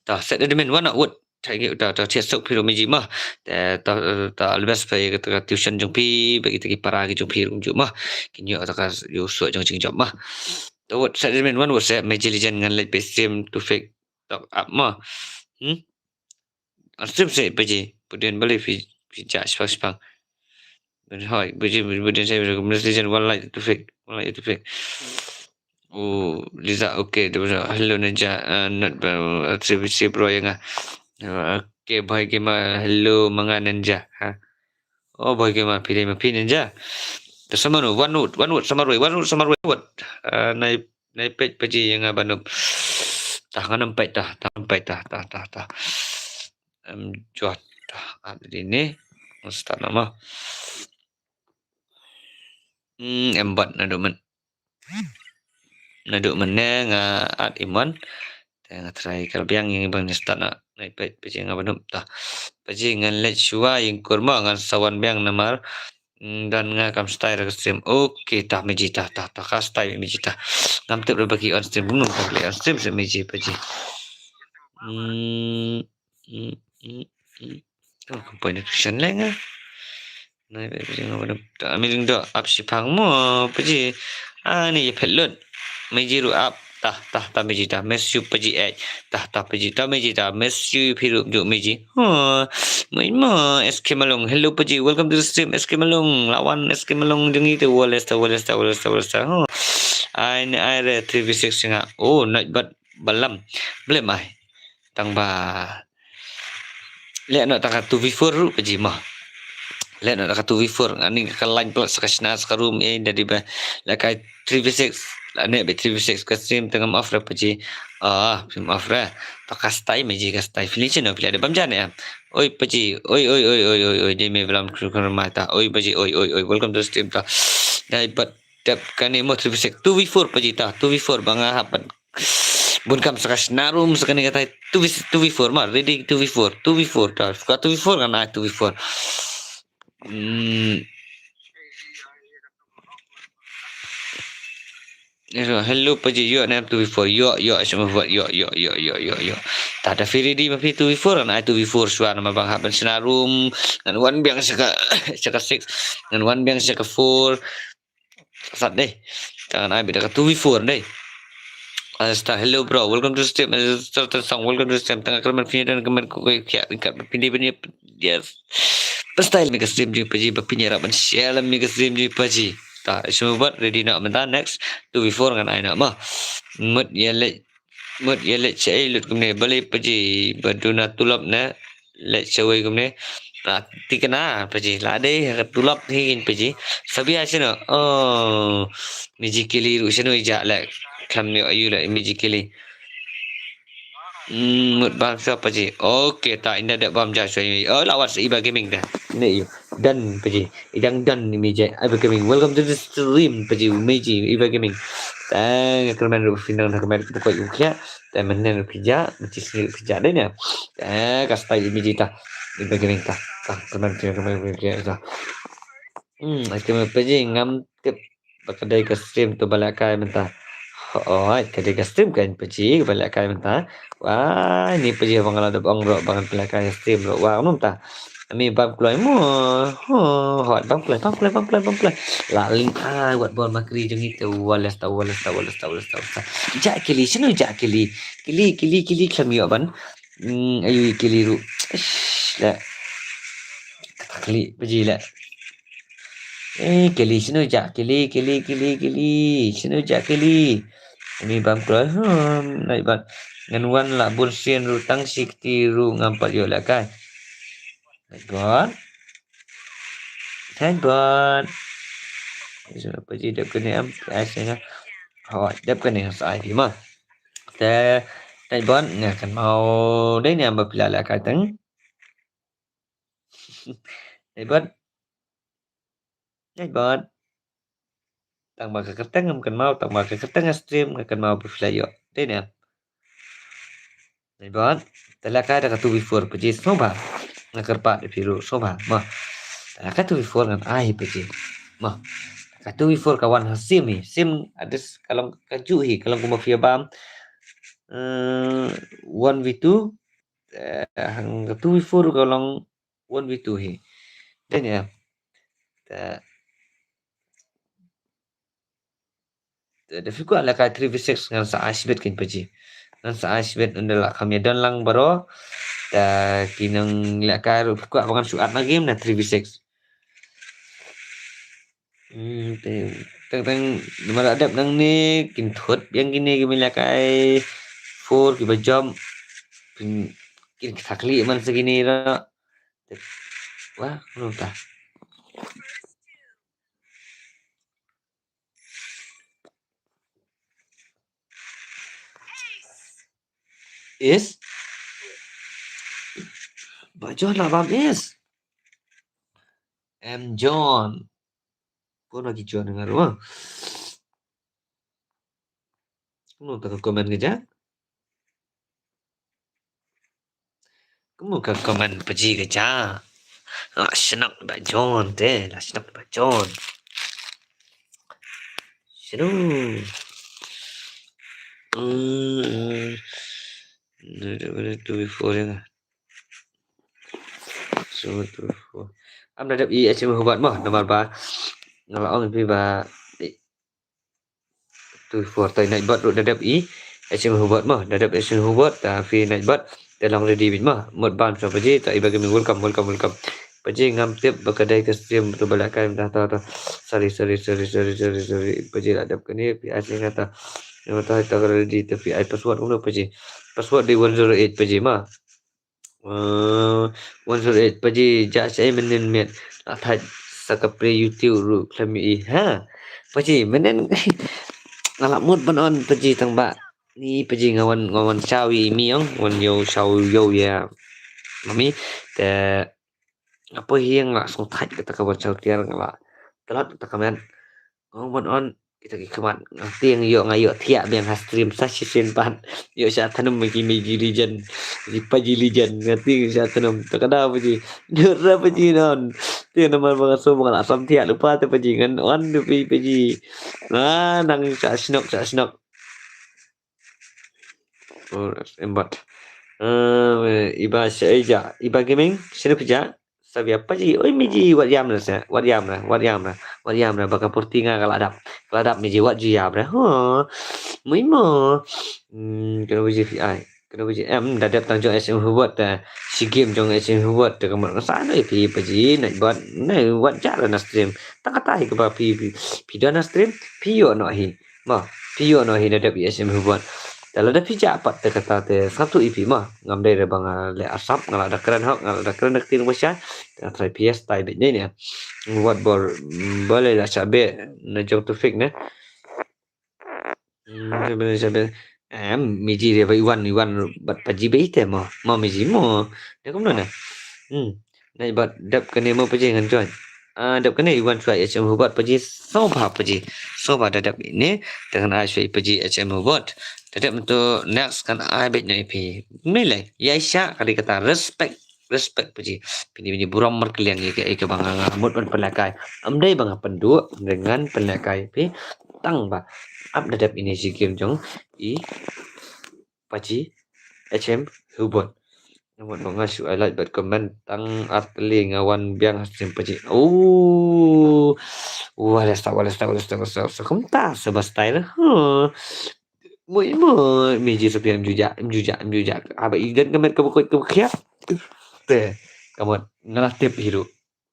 B: Tah set admin. What? Thank you. Tah thiệt sốc phi meji mah. Tah lebas pai kata tuition jong pi bagi tagi para ki jong pi jong mah. Kinyo ta yo so jong jing job mah. What set admin one was meji legend ngan like stream to fake talk up mah. Stream sẽ paji. Kemudian balik pijak sepang. Hỏi bây giờ cũng legend one light to fake. Oh, Liza, okay. Hello Ninja, not CVC bro yang okay, boy game hello mga ninja ha. Oh boy game pilih ninja. Terus sama no one note sama Roy what. Nai page paji yang banum. Tangan empat dah. Juat dah ada ini. Start nama. Embat naduk meneng at iman. Tengah try kalau yang bang start nak naik paji yang banum dah. Paji ngan let shua yang kurma ngan sawan biang namar. Dan ngakam style ke stream. Okay, tah meji tah ka style meji tah. Ngam tip bagi on stream bunung tak on stream se meji paji. Komponen action lang Nai paji ngam tak ambil dah up si pang mo paji. Ni pelun meji ru up tah meji tah mesu paji tah paji tah meji tah mesu piru juk meji. Main ma SK Malong. Hello paji, welcome to the stream SK Malong. Lawan SK Malong jeng itu Wallace. I ada 3v6 nga. Oh, not but balam. Belum ai. Tang ba. Lihat nak tang 2v4 ru paji mah. Lihat nak 2v4 ani ka line plus ka sna ka room dari ba. Lakai 3v6. Ane be 3v6 ka stream tengah maaf ra paji. Maaf ra. Pakastai meji kastai finish no pilih ada bamjan ya. Oi paji, oi dia me belum keluar mata. Oi paji, oi welcome to the stream ta. Dapat tap kan emo 3v6 2v4 paji ta. 2v4 banga hapan. Bun kam sakas narum sakani kata 2v4 mah ready 2v4 ta. Suka 2v4 kan 2v4. Hello paji yo na 2v4 yo semua buat yo tak ada free di mapi 2v4 kan 2v4 suara nama bang haban senarum dan one biang saka 6 dan one biang saka 4 sat deh jangan ai beda 2v4 deh. Hello bro, welcome to the stream. Welcome to the stream. Tengah kemen punya dan kemen kayak pindah yes. Style mega stream je paji bapinya rapan share mega stream je paji. Ta semua buat ready nak mentan next 2v4 kan ai nak mah. Mut ya let cai lut kumne balik paji baduna tulap na let cawai kumne. Tikana paji lade tulap hin paji. Sabi asino. Oh, miji kili ru sino ija lek. Kami ayu lah imiji kili. Mut bang siapa je? Okay, tak ini ada bam jas ini. Oh, lawan Iba Gaming dah. Ini you dan paji. Idang dan imiji Iba Gaming. Welcome to the stream paji imiji Iba Gaming. Tang kemen ru final nak kemen pokok ukia. Dan menen pija, mesti sendiri pija deh ni. Kastai imiji ta. Iba Gaming ta. Kemen ukia ta. Kemen paji ngam tip kedai ke stream tu balakai mentah. Kedai stream kan paji balik kai mentah. Wah, ini paji abang ada bang rok bang balik kai stream rok. Wah, nom ta. Ami bang keluar mo. Hot bang keluar. Laling buat bol makri jeng itu. Walas ta. Jak kili sino jak kili. Kili kami aban. Ayu kili ru. Lah. Kili paji lah. Kili sino jak kili. Sino jak kili. Ini bam keluar naik ban ngan lah bursian ru tang sikti ru ngampat yo lah kan naik ban so apa je dap kena am asalnya dap kena sai di mah te naik ban akan mau dai ni am pilala katang naik ban tang ba ka keteng kan mau tang ba ka keteng stream kan mau berflyer deh ni bot telaka ada ka tu before paji soba ngakar pa de piru soba mah telaka tu before kan ai paji mah ka tu before kawan hasim ni sim ada kalau kaju hi kalau kuma mafia bam 1v2 hang ka tu before kalau 1v2 hi deh ni da fi ko ala ka 3v6 ngan sa ashbet kin paji ngan sa ashbet undala kami dan lang baro ta kinang la ka ru ko abangan suat na game na 3v6 te tang tang mara adap nang ni kin thot yang gini gimila kai 4 ki bajam kin thakli man segini ra wah no ta is bajon lah bam is John kau lagi John dengar wah no ta komen kerja kamu ka komen paji kerja senang ba John te lah senang ba John seru tu before ya so tu before am dadap I HM hubat mah nomor ba ngala ong pi ba tu before tai naik bat dadap I HM hubat mah dadap HM hubat ta fi naik bat dalam ready bit mah mod ban so paji ta ibagi welcome paji ngam tip berkedai ke stream betul balakan dah tahu sorry paji adap kini pi asing kata yang tahu tak ready tapi I password uno paji password di 108 paji mah 108 paji ja saya menen met athai sakapre YouTube ru klami ha paji menen ngalak mood banon paji tang ba ni paji ngawan sawi miong wan yo saw yo ya mami te apa yang langsung thai kata kawan saw tiar ngala telat ta kamen ngomong on kita ki kaman tiang yo ngayo thia beng ha stream sa sisin pan yo sa tanam magi region di paji lijan ngati sa tanam takada paji dura paji non tiang nama bang so bang asam thia lupa te paji ngan on du paji nang sa snok or embat iba saja iba gaming sini kerja sabi apa ji oi miji wat yam na baka portinga kaladap miji wat ju yam na mới mà cái gì thì ai cái gì em đã đẹp tăng cho SM Hubert si game trong SM Hubert từ kamar sana thì paji nak buat wajar na stream tak kata hi ke pi dana stream pio no hi na đẹp SM Hubert kalau ada pijak apa kata te satu IP mah ngam dai bang le asap ngala ada keren hok ngala ada keren nak tin masya try PS tai bet ni buat boleh lah cabe na jong tu fake ne boleh cabe miji dia iwan bat paji be te mo miji mo dia kom na nai bat dap kene mo paji ngan join dap kene iwan suai HM hubat paji soba dadap ini dengan ai suai paji HM hubat dadap untuk next kan ai bet na IP nilai ya isya kali kata respect paji pini buram merkelian ke bang ngamut pelakai amdai bang pendu dengan pelakai pi tang ba up dadap ini si game jong I paji HM hubot namun mengasu I like but comment tang artli ngawan biang hasim paji wala sta komta sebastai mo miji sopian juja aba igan kamet kabukot kabukya te kamat nalatip hiru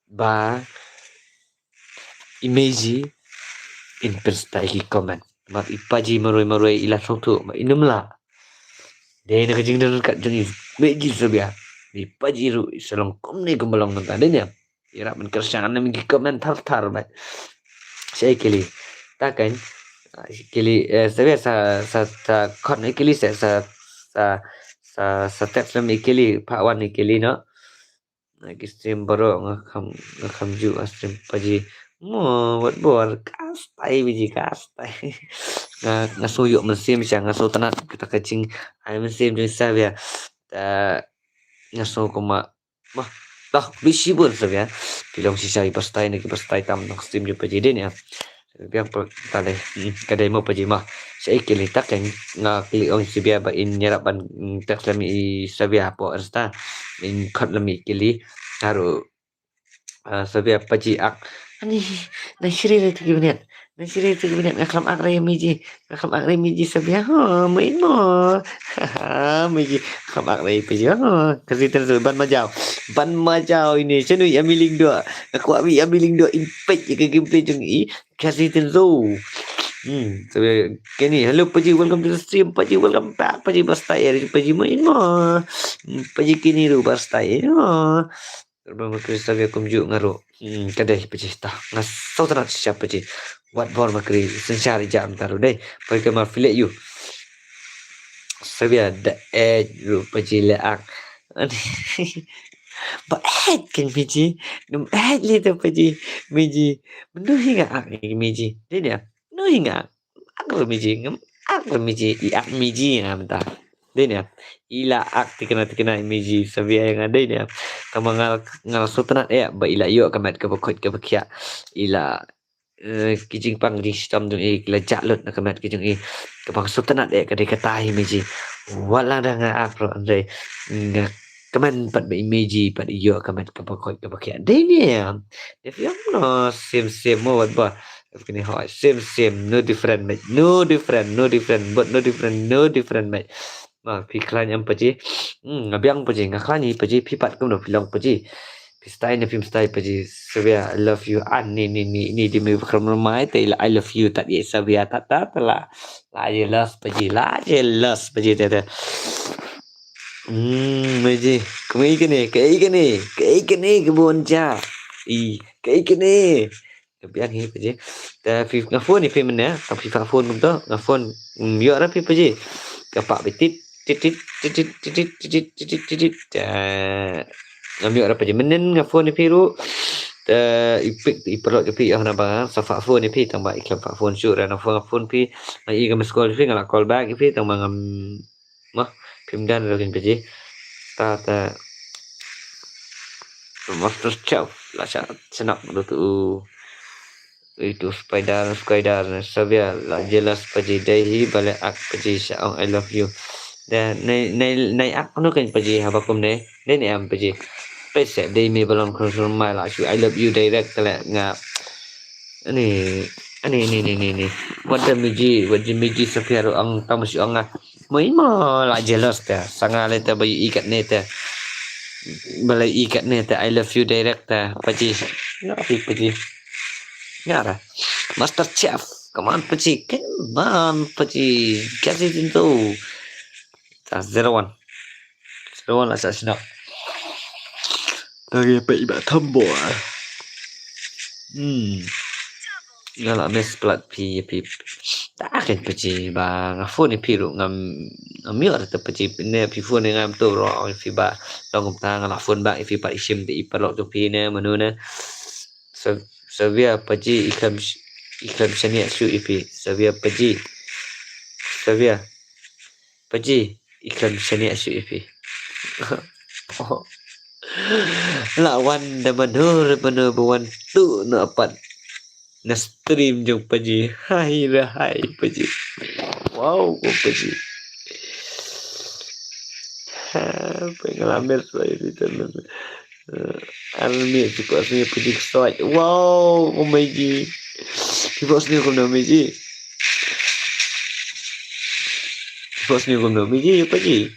B: ba image in perspective comment mat ipaji maroi ila sotu ma inumla dai na kajing dan kat jeni meji sabia ipaji ru salong komne gembalong nanta denya ira men kersangan mi comment tar ba saya kili takan kili sabia sa kon kili sa text lam kili pak wan kili no stream baru ngakam ju stream paji Buat bor kastai biji kastai. Ngasuyuk mesim siang ngaso tanat kita kecing ai mesim jeung sabia. Ta ngaso koma mah dah bisi pun sabia. Pilong sisai pastai ni pastai tam nak steam je pejiden ya. Biang tale kadai mo paji mah. Saya kili tak yang ngakli ong sibia ba in nyerapan tak lami sabia po arsta. In kat lami kili haru sabia paji ak ani nasiri tu gimana nasiri tu gimana ngaklam akre miji sabia ha main mo ha miji ngaklam akre paji ha kasi terus ban majau ini cenu amiling dua aku amiling dua impact ke gameplay jeng i kasi terus so kini hello paji welcome to the stream paji welcome back paji bastai paji main mo paji kini ru bastai ha Terbang Kristawi kumju ngaro kadai pecista ngas sautanat siapa je buat bor makri sencari jam taru deh pergi ma filet you sabia da ru pecile ak ba kan miji num le tu peci miji menu hinga ak miji dia no hinga aku miji ngam aku miji i ak miji ngam ta dia ila ak tikena miji sabia yang ada dia kamangal ngal sutanat ya ba ila yo kamat ka bakot ka bakya ila kijing pang di sistem tu ila jalot na kamat kijing kapang sutanat ya kadai katai miji wala da nga afro andre nga kaman pat ba imiji pat yo kamat ka bakot ka bakya dia dia no same mo wat ba kini ha same no different mate no different but no different mate piklan yang paji ngabiang paji ngaklani paji pipat kum no pilong paji pistai na film style paji sabia I love you ni di me bakram mai te I love you tak ye sabia tak la jelas paji te paji kumai kene kebon ja kai kene ngabiang hi paji ta fi ngafon ni fi mana tapi phone kum to ngafon yo ra fi paji kapak betit titit ambil apa je menen ngafon ni piru ipik iperot pi yang naba safa phone ni pi tambah iklan pak phone syur dan phone pi mai ga meskol pi ngala call back pi tambah ngam mah pimdan login pi ta master chef lah senap tu itu spider sabia lah jelas paji dahi balik ak paji syaong I love you dan nay ak no kan paji habakum ne ni am paji pese dai me balon kontrol mai la I love you direct la ngap ni wada miji sabia ro ang tamus ang mai ma la jelas ta sangale ta bayi ikat ne ta balai ikat ne ta I love you direct ta paji no paji Ngara, Master Chef, come on, Pachi, kasih pintu. 01 lah saya senang. Lagi apa ibat tambo. Ngala mes plat pi. Tak akan Pachi bang. Phone ni piru ngamil atau Pachi ne pi phone ngam tu ro fi ba dong tang ngala phone ba fi pa isim ti ipalok tu pi ne manuna. Sabia paji ikam seni asu ipi sabia paji ikam seni asu ipi lawan da manur bawan tu no apat na stream jong paji hai paji wow paji pengalaman saya di sana almi juga asli pergi strike wow meji people asli kum meji paji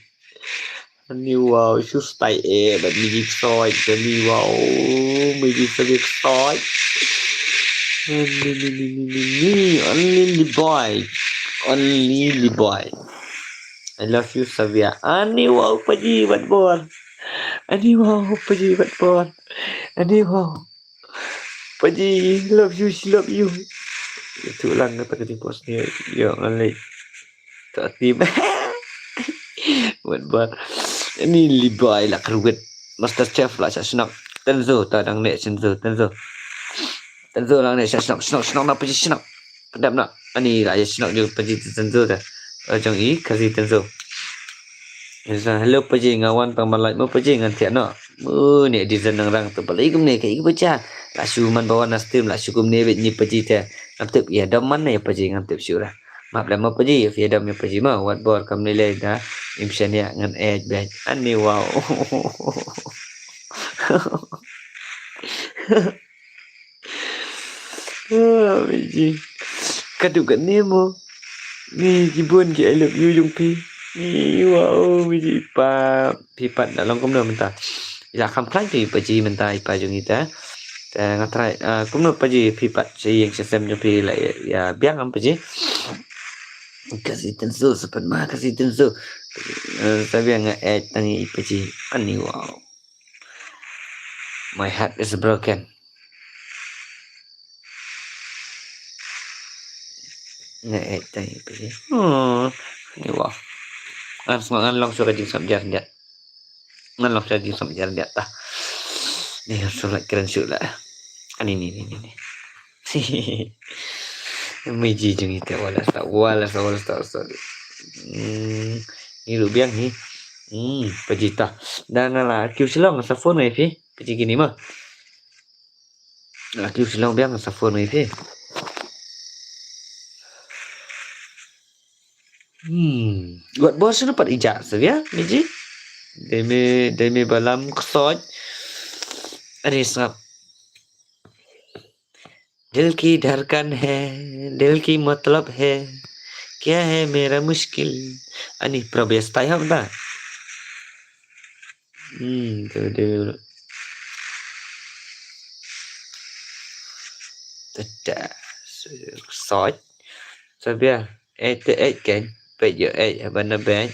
B: ani wow shoot style but meji strike ani wow meji strike only boy I love you Savia ani wow paji buat bor Ani wow, Paji buat pon. Ani wow, Paji love you, she love you. Itu lang kata keting post ni, yang alay. Tak tim. Buat. Ini libay lah keruget. Master Chef lah saya senang. Tenzo, tak dang net Tenzo. tentu lang ni snok nak pergi snok. Kedap nak. Ani raya snok juga pergi tentu dah. Jong i kasih tentu. Hello pergi ngawan pamalai mau pergi ngan tiak nak. Ni di senang rang tu balik ni kai baca. La syuman bawa nastim la syukum ni bet ni pergi te. Ngap ya dam mana ya pergi ngap tip syurah. Maaf lah mau pergi ya dam ya pergi mah wat bor kam nilai dah. Imsan ya ngan bet. Ani wow. Biji. Kadukan ni mo. Ni jibun ke I love you jung pi. Ni wow biji pa pi pat dalam kom mentah. Ya kam klai pi paji mentah ipa jung ita. Ta ngatrai kom no paji pi pat si yang sistem jung pi la ya biang am paji. Kasih tensu sepat mah kasih tensu. Tapi yang tangi paji ani wow. My heart is broken. Tangi paji. Ni wow. Ngan long suara jing sam jar dia. Ngan long suara jing sam jar dia tah. Ni surat keren sulah. Ani ni. Miji jung itu wala sorry. Ni lu biang ni. Pejita. Dan lah kiu silong sa phone ni pi. Peji gini mah. Lah kiu silong biang sa phone ni pi. Buat bos dapat ijazah ya, Miji. Demi balam kesoj. Ada sab. दिल की धड़कन है, दिल की मतलब है, क्या है मेरा मुश्किल. Ani probes tayo ba? Tuh. Tidak. Soj. Sabia. Kan. Bây bên nó bé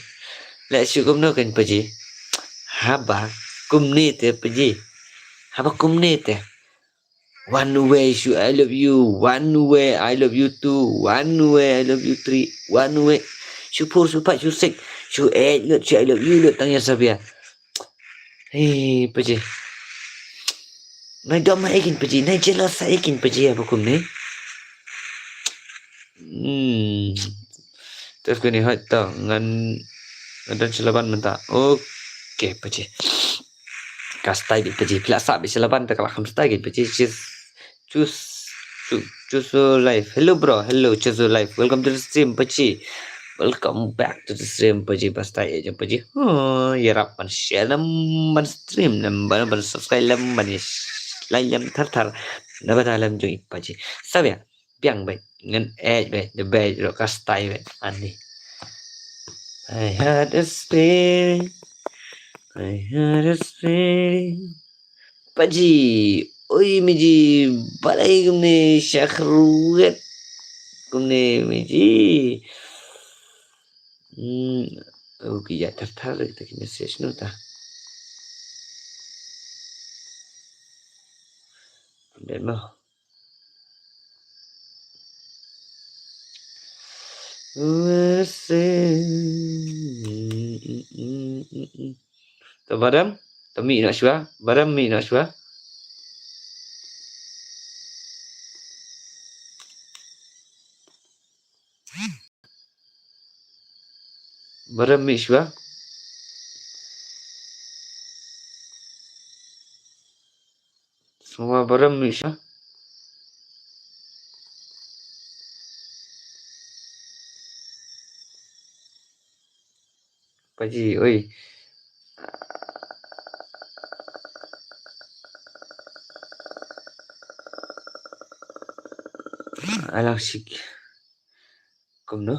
B: lại sự cũng nó cần phải gì haba cùng nè thế phải gì haba cùng nè thế one way should I love you, one way I love you too, one way I love you three, one way should four should five should six should eight should I love you look tanya sabia phải gì này đó mà ikin phải gì này jelas saya ikin phải gì haba cùng nè Terus kini hot tau ngan dan selaban mentah. Okey paci. Kastai bi paci. Pelaksa bi selaban tak kalah kamstai gitu paci. Choose life. Hello bro. Hello choose life. Welcome to the stream paci. Welcome back to the stream paci. Pastai aja paci. Ya rap ban share ban stream ban subscribe ban like thar. Dapat dalam jui paci. Sabia. Biang baik. Ngan the bed ro kastai bet ani I had a spirit paji oi miji balai gumne syakruet gumne miji ya tertarik tak message nu ta dan mah Baram, mi nak syua, baram mi nak syua. Baram mi syua. Semua baram mi syua. Paji, oi. Alang sik. Kom no.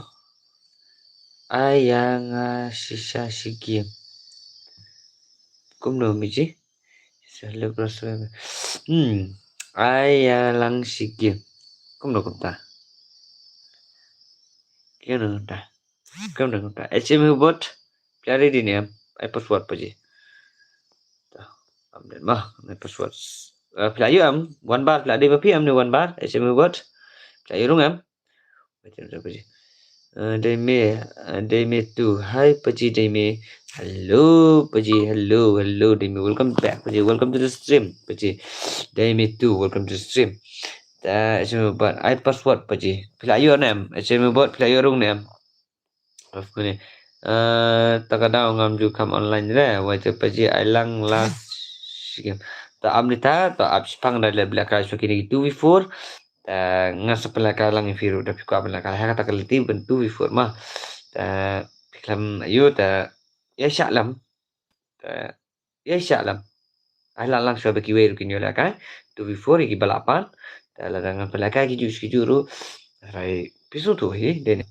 B: Ayang sisa sikim. Kom no miji. Selalu proses. Ayalang sikim. Kom no kom ta. Kya no ta. Kom no kom ta. HM bot. Cari di ni password paji. Amden mah password. Pelayu one bar peladi papi ni one bar HM bot. Pelayu rung Macam tu paji. Demi tu. Hi paji Demi. Hello paji. Hello Demi. Welcome back paji. Welcome to the stream paji. Demi tu. Welcome to the stream. HM buat I password paji. Pila ayo nem. HM buat pila ayo rung nem. Of ni. Takadau ngam ju kam online re. Wai te paji I lang last game. Ta amrita ta apspang dah le belakang so kini 2v4. Ngan sepelaka lang ifiru tapi ko belaka ha kata kaliti ben 2v4 mah. Piklam ayo ta ya syalam. Ya syalam. Ahlan lang so baki weru kinyo la kai 2v4 iki balapan. Dengan pelakar kiju-kiju rai pisu tu den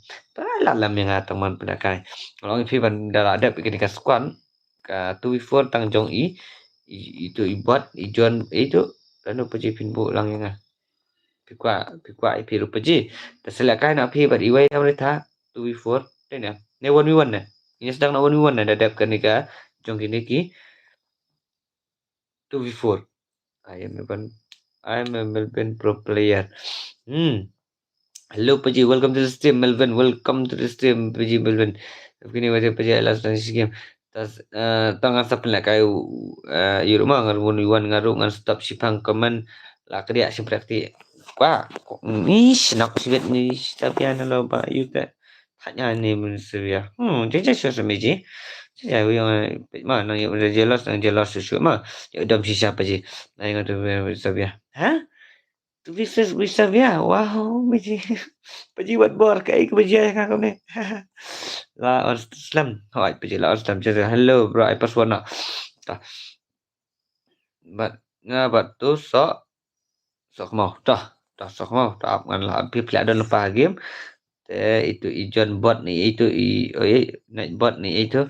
B: lalam yang teman pelakar kalau ifi ban dara ada bikin kaskuan ka 2v4 tang jong itu ibuat ijon itu dan peji pinbu lang yang pikwa ipi ru peji tersilakan nak pi bad iwai amrita 2v4 den ya ne 1v1 ne ini sedang nak 1v1 ne dadap kan nika jong kini ki 2v4 I am a Melbourne pro player. Hello Paji, welcome to the stream Melvin. Welcome to the stream Paji Melvin. Begini wajah Paji last game. Tas tangan sapna kayu rumah ngarun wan ngaru ngan stop sipang komen la kerja si praktik. Wah, ni nak sibet ni tapi ana lo ba you tak hanya ni menseria. Jadi saya semeji. Saya yang mana yang jelas susu mah. Ya dam sisa Paji. Nah yang tu sabia. Ha? Tu bisa ya. Wow, Paji buat bor kai ke Paji yang kau ni. La Islam. Hai Paji la Islam. Jadi hello bro, I pas warna. Tah. But tu sok mau. Dah sok mau. Tak ngan lah pi pelak dan lepas game. Itu ijon bot ni itu night bot ni itu.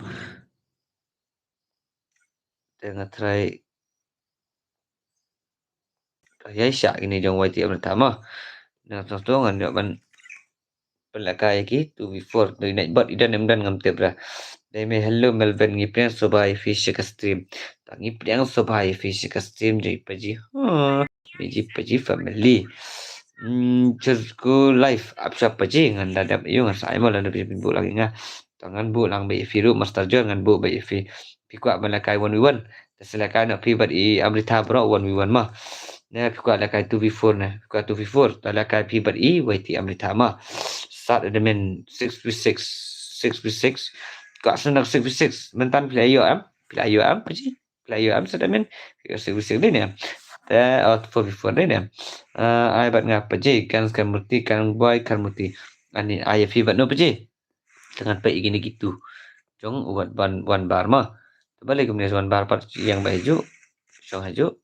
B: Tengah try ya syak ini jong YT pertama. Nah, contoh ngan ban pelakai ki 2v4 dari night bot idan emdan ngam tebra. Dai me hello Melvin ngipriang sobai fish ka stream. Tak ngipriang sobai fish ka stream jai paji. Paji family. Cerku live apsa paji ngan dadap iyo ngan sai mo lan bi bu lagi nga. Tangan bu lang bi firu master jon ngan bu bi fi. Pikwa pelakai 1v1. Silakan nak pi bad i amrita bro 1v1 mah. Nah, pikwa lakai 2v4 nah. Pikwa 2v4 lakai pi bad i YT amrita mah. Start at the min 6v6 6v6 kau senang 6v6 mentan player am paji player am sudah min 6v6 ni ni out 4v4 ni ni ai bat ngap paji kan murti kan boy kan murti ani ai fi bat no paji dengan baik gini gitu jong buat one bar mah balik kemudian one bar part yang baju song haju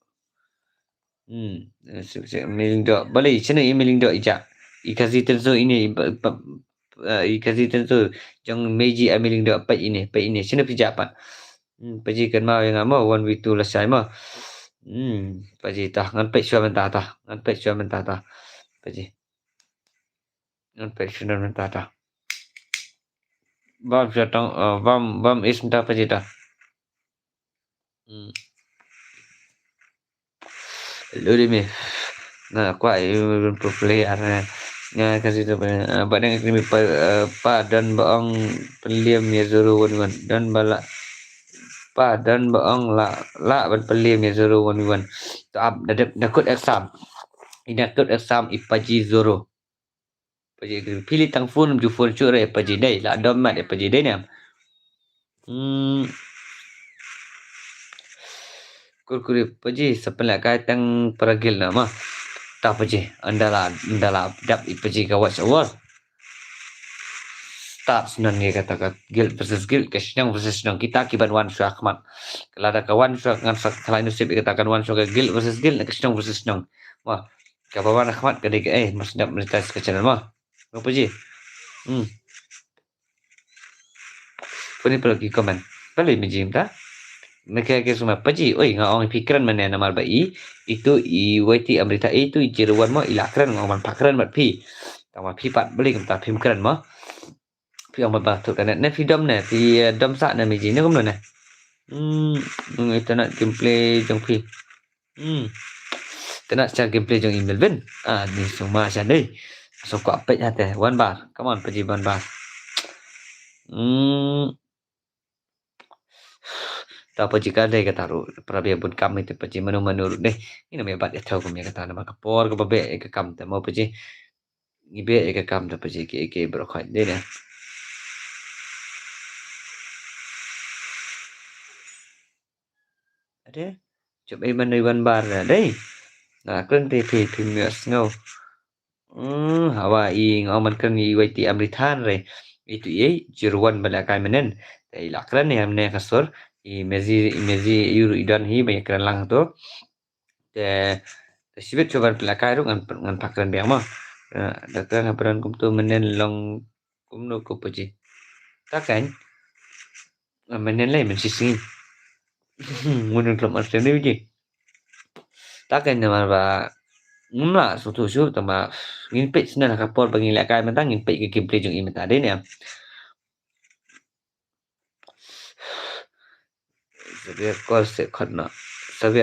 B: miling dok balik sini miling dok ijak ikazi tentu ini ikazi tentu jong meji amiling dok pat ini sini pijak pat paji kan mau yang mau 1v2 lesai mah paji tah ngan pet sua mentah tah paji ngan pet sua mentah tah bam jatang bam is mentah paji tah lu demi nah kuai pro player nga kasi tu badang krimi pa dan baong peliam ya zuru wan dan bala pa dan baong la ban peliam ya zuru wan tab dakut exam inakut exam ipaji zuru paji pilih tang phone ju phone cure paji dai la domat paji dai nam kurkuri paji sepelak kai tang peragil nama tak paji andala dap ipaji kawas awal start senang dia kata guild versus guild kesenang versus senang kita kiban one shot mat kalau ada kawan shot ngan kalau ini sip katakan one shot guild versus guild kesenang versus senang wah kawan akhmat kedai mas dap monetize ke channel mah apa ji Puni pergi komen balik mijim ta mereka semua paji oi ngaong pikiran mana nama bai itu YT amrita itu jeruan mo ilakran ngomong pakran mat pi tama pi pat beli kita pi kran mo pi ang batu kan ne freedom ne pi dom sa ne miji ne komno ne itu nak gameplay jong pi nak cara gameplay jong email ben ni semua aja deh so ko apet hate one bar come on paji one bar tak apa jika ada kata ru perabia bun kam itu paji manu deh ini namanya bat ya tahu kami kata nama kapor ke babe ke kam tak mau paji ibe ke kam tak paji ke berokhat deh ya ada coba iman iwan bar deh nah kan TV mias ngau Hawaii ngau man kan iwaiti amritan re itu ye jirwan balakai menen tai lakran ya mene kasur imezi yuru idan hi banyak kran lang tu te sibet coba balakai ru ngan pakran biang mah dakran haparan kum tu menen long kum no ko puji takan menen lai men sisi mun klub master ni uji takan nama ba ngumla sutu su tama ngin page na kapor bagi lakai mentang ngin page ke gameplay jung imita de ne Sabia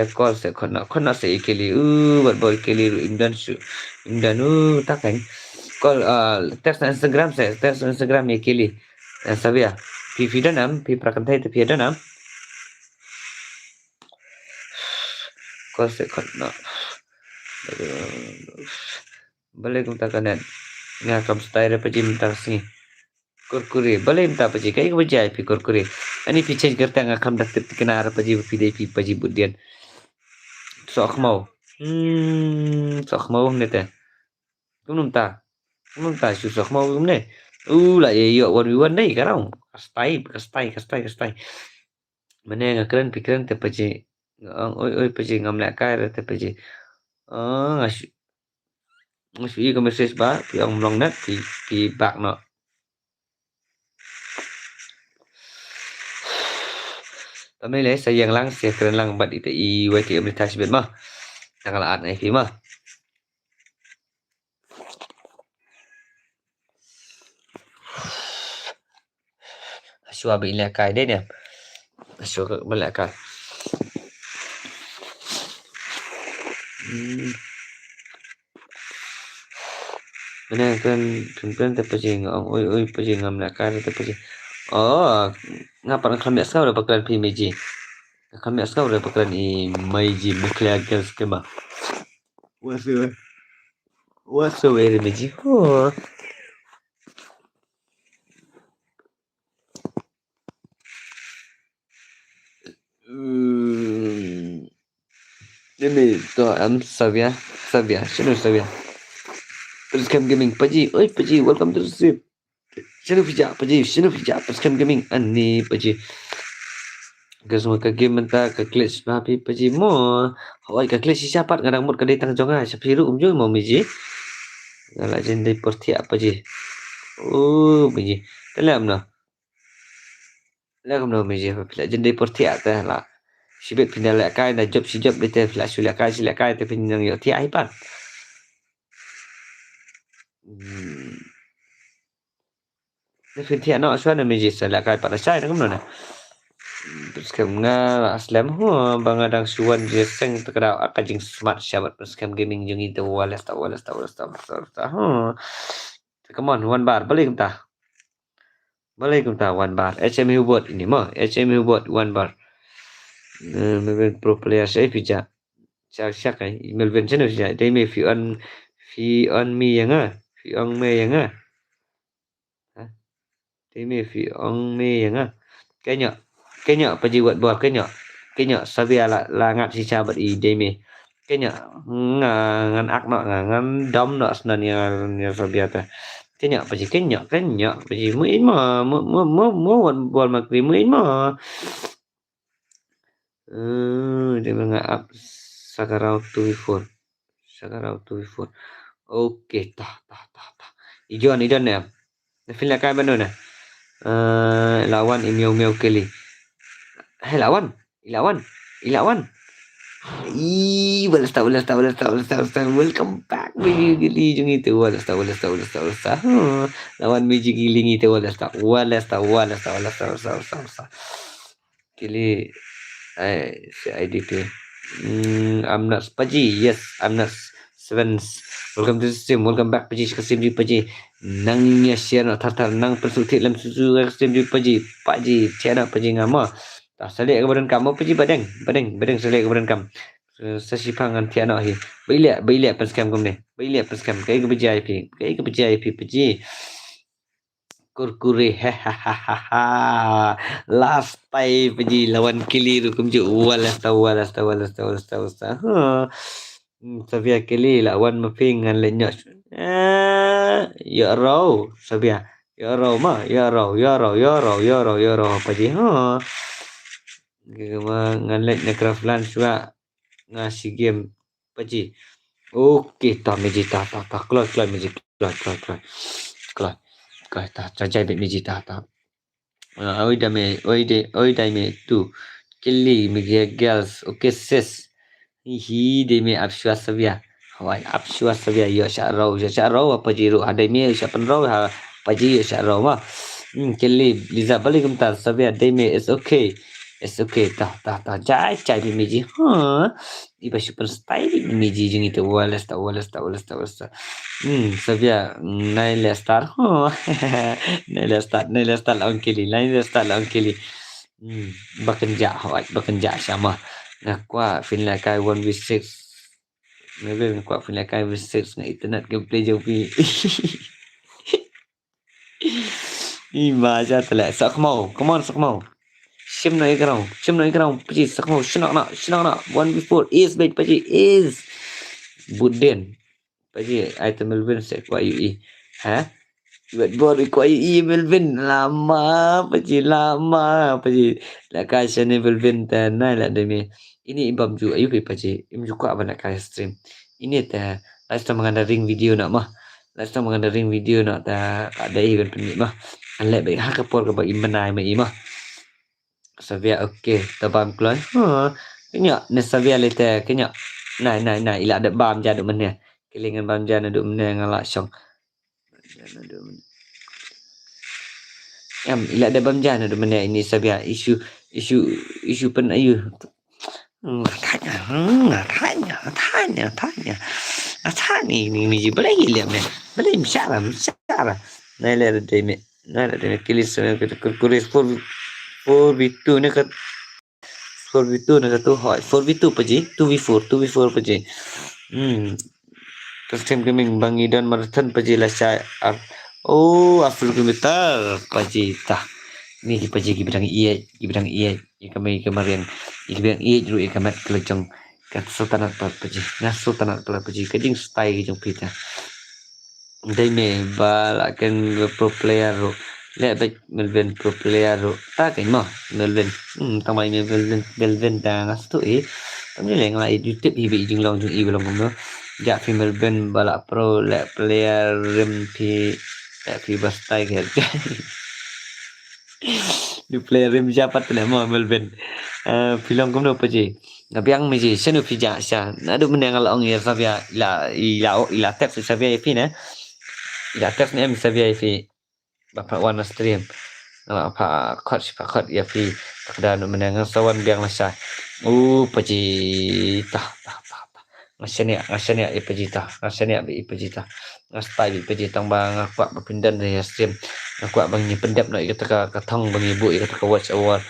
B: call se khona se ikeli bat boy keli ru imdan takan call text Instagram ikeli sabia pi fidanam pi prakantai te fidanam call se khona balik minta kanan ngakam style pa jim ta sini kurkure balik minta pa ji kai ko jai pi kurkure ani pi change करते ngakam dak tit kinar pa ji pi dei pi pa ji budian sok mau ne te kunum ta su sok mau ne lại yo wan dei karau kastai mane ngakran pikiran te pa ji oi pa ji ngam la kai te pa ji ngasih ke message ba pi ong long net pi bak no Tami le sayang lang sia keren lang bat ite I wa ti amrita sibet mah tanggal at na fi mah Aswa bi la kai de ne aswa ba la kai Mana kan te paji ngong oi paji ngam la kai te paji ngapain kami asal udah bakalan pi meji kami asal udah bakalan I meji nuclear gas ke mah what's the meji ini to am Savia sino Savia terus cam gaming paji oi paji welcome to the stream sino pija terus cam gaming ani paji Gasma ka game menta ka glitch ba pi paji mo hawai ka glitch siapa ngadang mut ka datang jonga sapiru umjo mo miji ngala jende porti apa ji miji telam no miji pila jende porti ata la sibet pindah la kai na job si job bete flash sila kai te pinang yo ti ai pan ne finti ano aswa na miji sala kai para sai na kumno na terus nga aslam bangadang suwan je seng tekra akajing smart shabat scam gaming jung itu walas ta come on one bar balik ta one bar HMU bot ini mah HMU bot one bar Melvin pro player saya pija syak kai Melvin channel pija dai me fi on me yang fi on me yang dai me fi on me yang kenya paji buat buat kenya sabia la ngat si sabat I deme kenya ngan ak no ngan dom no sebenarnya sabia ta kenya paji muin ma buat makri muin ma dia mengap sakarau 24 oke tah ijon ya feel like kai bano na lawan imiau keli lawan balas ta welcome back baby gili jung itu balas ta lawan miji giling itu balas ta kili si ID tu I'm not Paji yes I'm not Sevens welcome to the stream welcome back Paji ke stream di Paji nangnya share nak tartar nang persuti dalam susu stream di Paji channel Paji ngama Tah selit ke badan kamu pergi badeng selit ke badan kamu. Sesipangan tiada hi. Bailat pas kam ni. Bailat pas kam kai ke berjaya pi. Kai ke berjaya pi pergi. Kurkure hahaha. Last time pergi lawan Kili tu kumju walas. Ha. Sabia Kili lawan maping ngan lenyok. Ya rau sabia. Ya rau pergi ha. Ngan lek nak lunch juga ngasih game pergi. Okey tak meji tak keluar meji keluar tak cajai bet meji tak oi dah me tu Kili meji girls okey sis de me abshwa sabia hawai abshwa sabia ya syarau apa jiru ada me syapan rau ha paji syarau ma Kili liza balik kumtar sabia de me is okay. It's okay tak cai meji ha iba super style meji jeng itu walas tak sabia naila star ha naila star lawan Kili bakenja sama ngakwa finla kai 1v6 maybe ngakwa finla kai v6 na internet gameplay jopi Imaja tala sakmau come on sakmau Sim na ikrang pergi sakmau sinak nak 1v4 is baik pergi is Buden pergi item Melvin set kwa UE ha buat board kwa UE Melvin lama pergi la kai channel Melvin tanai la demi ini ibam ju ayu pergi im juga apa nak kai stream ini ta last time menganda ring video nak mah ta ada event penik mah anlek baik hak kapor ke bagi menai mai mah Savia okey tabam keluar kenya ne Savia lete kenya nai ila ada bam ja duk meneh kelingan bam ja duk meneh ngalak syong ila ada bam ja duk meneh ini Savia isu pen ayu tanya ini je boleh lihat ni boleh syara nai le de kilis kuris 4v2 ni kat 4v2 ni kat tu hoi 4v2 pergi 2v4 pergi terus tim gaming Bang Idan Marathon pergi lah saya Aful kilometer pergi tah ni pergi bidang iya kami kemarin bidang iya dulu kami kelejong kat sultanat pergi sultanat pergi kejing style kejong pita dai me balakan pro player le baik Melvin pro player ta kan mo Melvin tamai me Melvin dah ngas tu tamni leng lai YouTube hi jing long jing i long mo ja fi Melvin bala pro le player fi bastai ke di player rim japat le mo Melvin film kom no paji ngabiang meji senu fi ja sha adu menang long ya sabia ila tap sabia fi na ila tap ni em sabia fi Bapak warna stream Pak kot ya fi dan menang sawan biang masa paji tah ngasania ya paji tah ngasania bi paji tah ngastai bi paji tang bang kuat berpindan dari stream kuat bang ni pendap nak kata katong bang ibu kata watch awal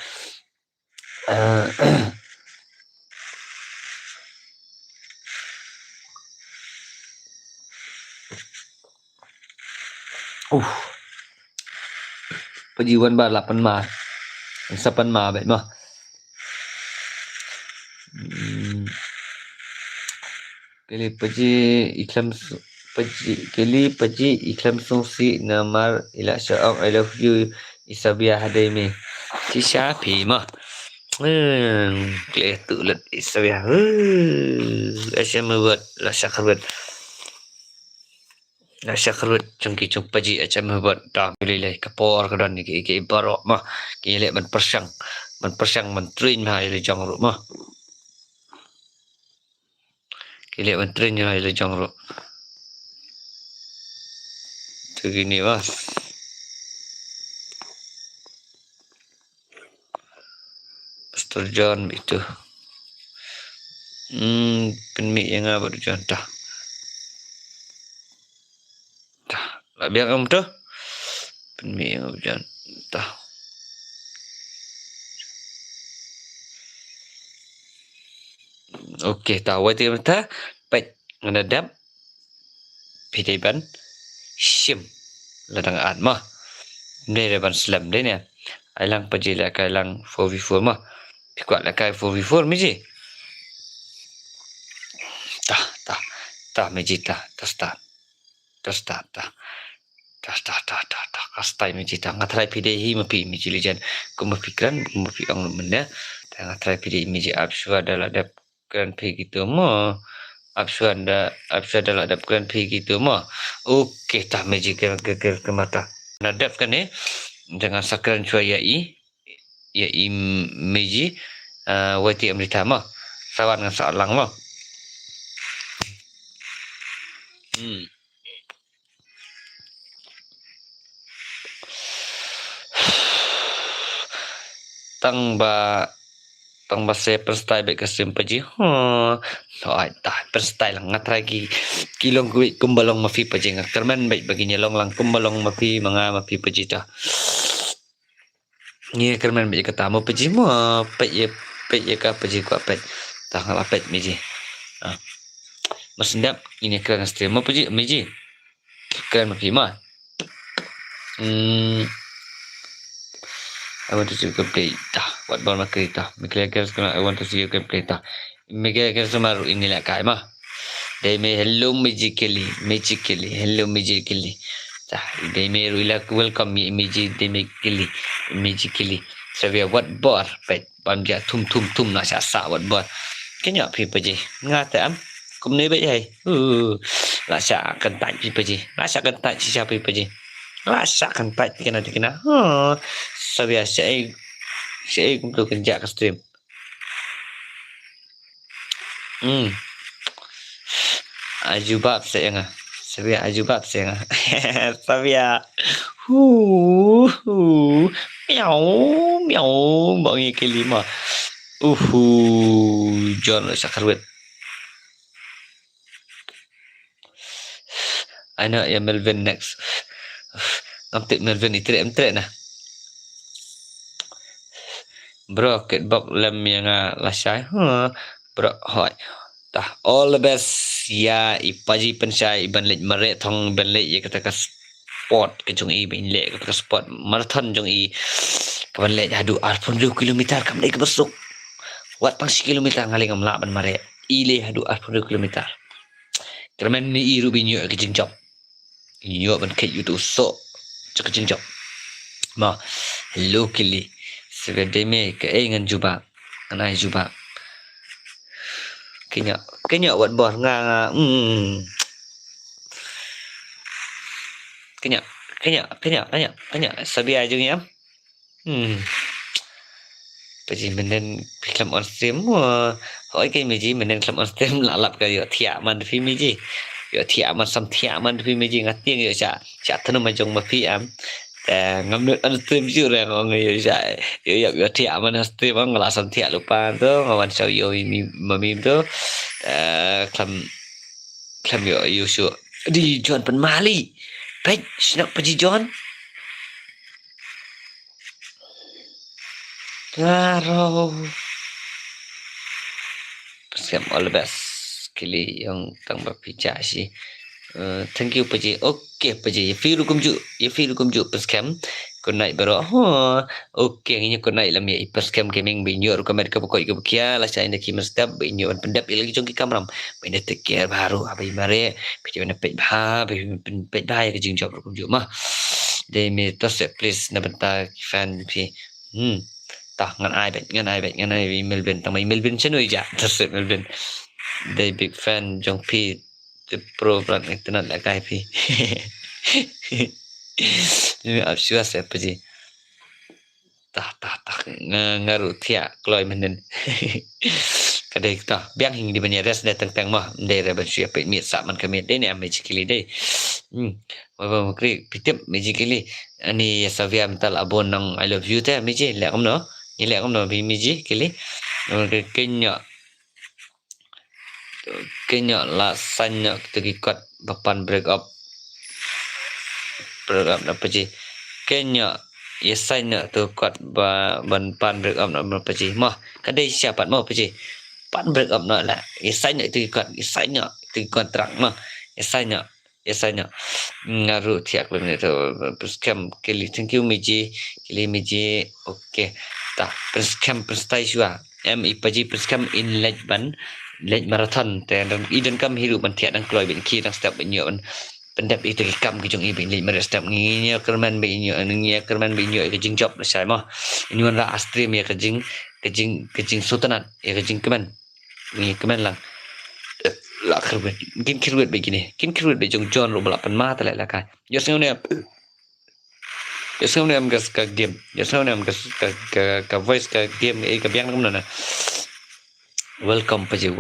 B: Perjiwan bar 8 ma 8 ma bet mah Kili pergi iklam sungsi namar ila sya'am I love you Isabia hadai si syafi mah klik tu lat Isabia asyam buat la syakrat cungki cung paji asyam buat dah pilih kapor kedan ni ke barok mah ke lek man persang man train mah ile jang ru mah Kili menterinya ile jang ro. Tu gini wah. Pastor John itu. Penmik yang apa tu John dah. Lah biar kamu tu. Penmik yang apa John dah. Okey, tahu itu kita baik ngadap pideban shim ladang at mah. Đây là bạn slam đấy nè. Ai lang pa là cái lang 4v4 mà. Thì gọi là cái 4v4 mấy gì? Ta mấy gì ta start. Ta. Kastai mấy gì ta. Ngatrai pide hi mapi mấy gì lijan. Kau mapikiran, kau mapi ang benda. Ta ngatrai pide mấy gì absua adalah dap grand prix gitu mah. Absua adalah dap grand prix gitu mah. Okey, ta mấy gì ke mata. Nadap kan dengan sakran chua yai meji wati amrita mah sawan dengan seorang mah tang ba se perstai baik kesim paji thôi ta perstai lang ngatrai kilong kuit kumbalong mafi paji ngakerman baik baginya long lang kumbalong mafi manga mafi paji ta ni kerman baik kata mau paji mo pet ye ka paji ko pet ta ngala pet meji masendap ini kerana stream mau paji meji keren mafi mah I want to see you gameplay. What ball maker ita? Mikir I want to see you gameplay ita. Mikir semaru inilah kai mah. Dai me hello magically. Hello magically. Dai me ruila welcome me magically. So we what ball pet bam ja tum nak sa what ball. Kenya pi paji. Ngata am. Kum ni bet hai. Rasa kentai pi paji. Rasa kentai siapa pi paji. Rasakan pat kena. So biasa saya untuk kerja ke stream. Ajubab saya ngah. Sabia ajubab saya ngah. Sabia. Miau bangi kelima. John sakarwet. Anak yang Melvin next. Ngamtik Melvin itu M3 nah. Bro, kitbok lem yang lasai. Bro, hoi. Tah, all the best. Ya, ipaji pensai iban lek mare thong ban lek ya kata ka sport ke jong i ban lek kata sport marathon jong i kaban lek adu 80 kilometer kam lek besok. Wat pang 10 kilometer ngali ngam la ban mare. Ile adu 80 kilometer. Kermen ni i rubinyo ke jengjop. Yo ban ke YouTube so cak jengjop. Ma, hello kili. Sebedeme ke ngan juba. Ngan ai juba. Kenya buat bor nga Kenya sabi aja ni am paji menen film on stream hỏi cái mày gì menen film on stream lap cái thiạ man phim mày gì thiạ man sam thiạ man phim mày gì ngắt tiếng vậy chả thân mà trong mà phim am ngắm nước on stream chưa rồi mọi người vậy thiạ man stream ang ngala sam thiạ lupa tu ngawan sao yo mà meme tu Klam yo sure di John pen mali pej nak pergi John claro persiap all the best kili yang tang berbicara sih thank you pergi okay pergi firu kumju persiap kon naik baru okay ini kon naik lam ya persiap gaming binyo rekomend ke pokok ke bekia lah saya nak kimas tab binyo pendap lagi jong ki kamram benda take care baru abai mare pergi benda pet bah ke jing job kumju mah de me tos please na benta fan pi tah ngan ai bet Melvin tang Melvin chenoi ja tos Melvin de big fan jong pi the pro brand internet la kai pi ni absua saya pergi tah ngaru thia kloi menen kadai ta biang hing di banya res datang tang mah de ra ban sia pe mi sa man kamet de ni am magically de wa kri pitip magically ani savia mental abon nang I love you te miji le kom no ni le kom no bi miji kili kenya la sanya tegikot bapan break up apa je kenya yesanya tu kot ban pan break up apa je mah kadai siapa mau apa je pan break up nak lah. Isanya itu kontrak mah. Isanya ngaruh tiak lebih tu. Scam kili thank you Miji. Okay. Tak scam perstai shua. Ipaji scam in lej marathon dan idan kam hidup ban tiak dan kloy bin ki dan step binyo pendap itu kam ki jong i bin lej mar step nginya kerman binyo ke jing job sai mah. Ini wan ra astrim ya ke jing sultanat ya ke jing keman. Ni keman lang. La kerwet kin kerwet begini. Kin kerwet be jong John ro balapan ma ta la kai. Yo seng ne am gas ka game. Yo seng ne am gas ka voice ka game ka biang kam na. Welcome paji.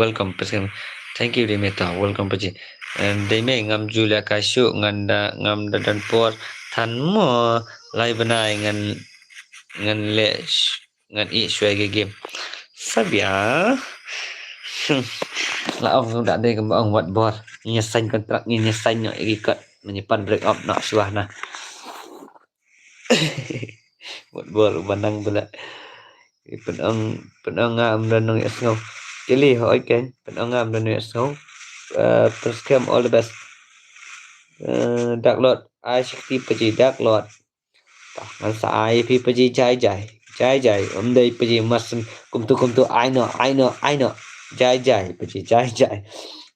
B: Thank you Dimeta. Welcome paji. And Dime ngam Julia Kasyu nganda ngam dan por than mo lai benai ngan le ngan i shwe game. Sabia. Lah ông đã đây cái ông vật bor. Nya sign kontrak nya sign nya ikat menyimpan break up nak suah nah. Vật bor bandang pula. Penong ngam dan nong esngau. Jadi hỏi keng penong ngam dan nong esngau. Prescam all the best. Dark Lord I60 paji Dark Lord. Ngan sa I pi paji jai. Đây paji mas kum tu I know. Jai paji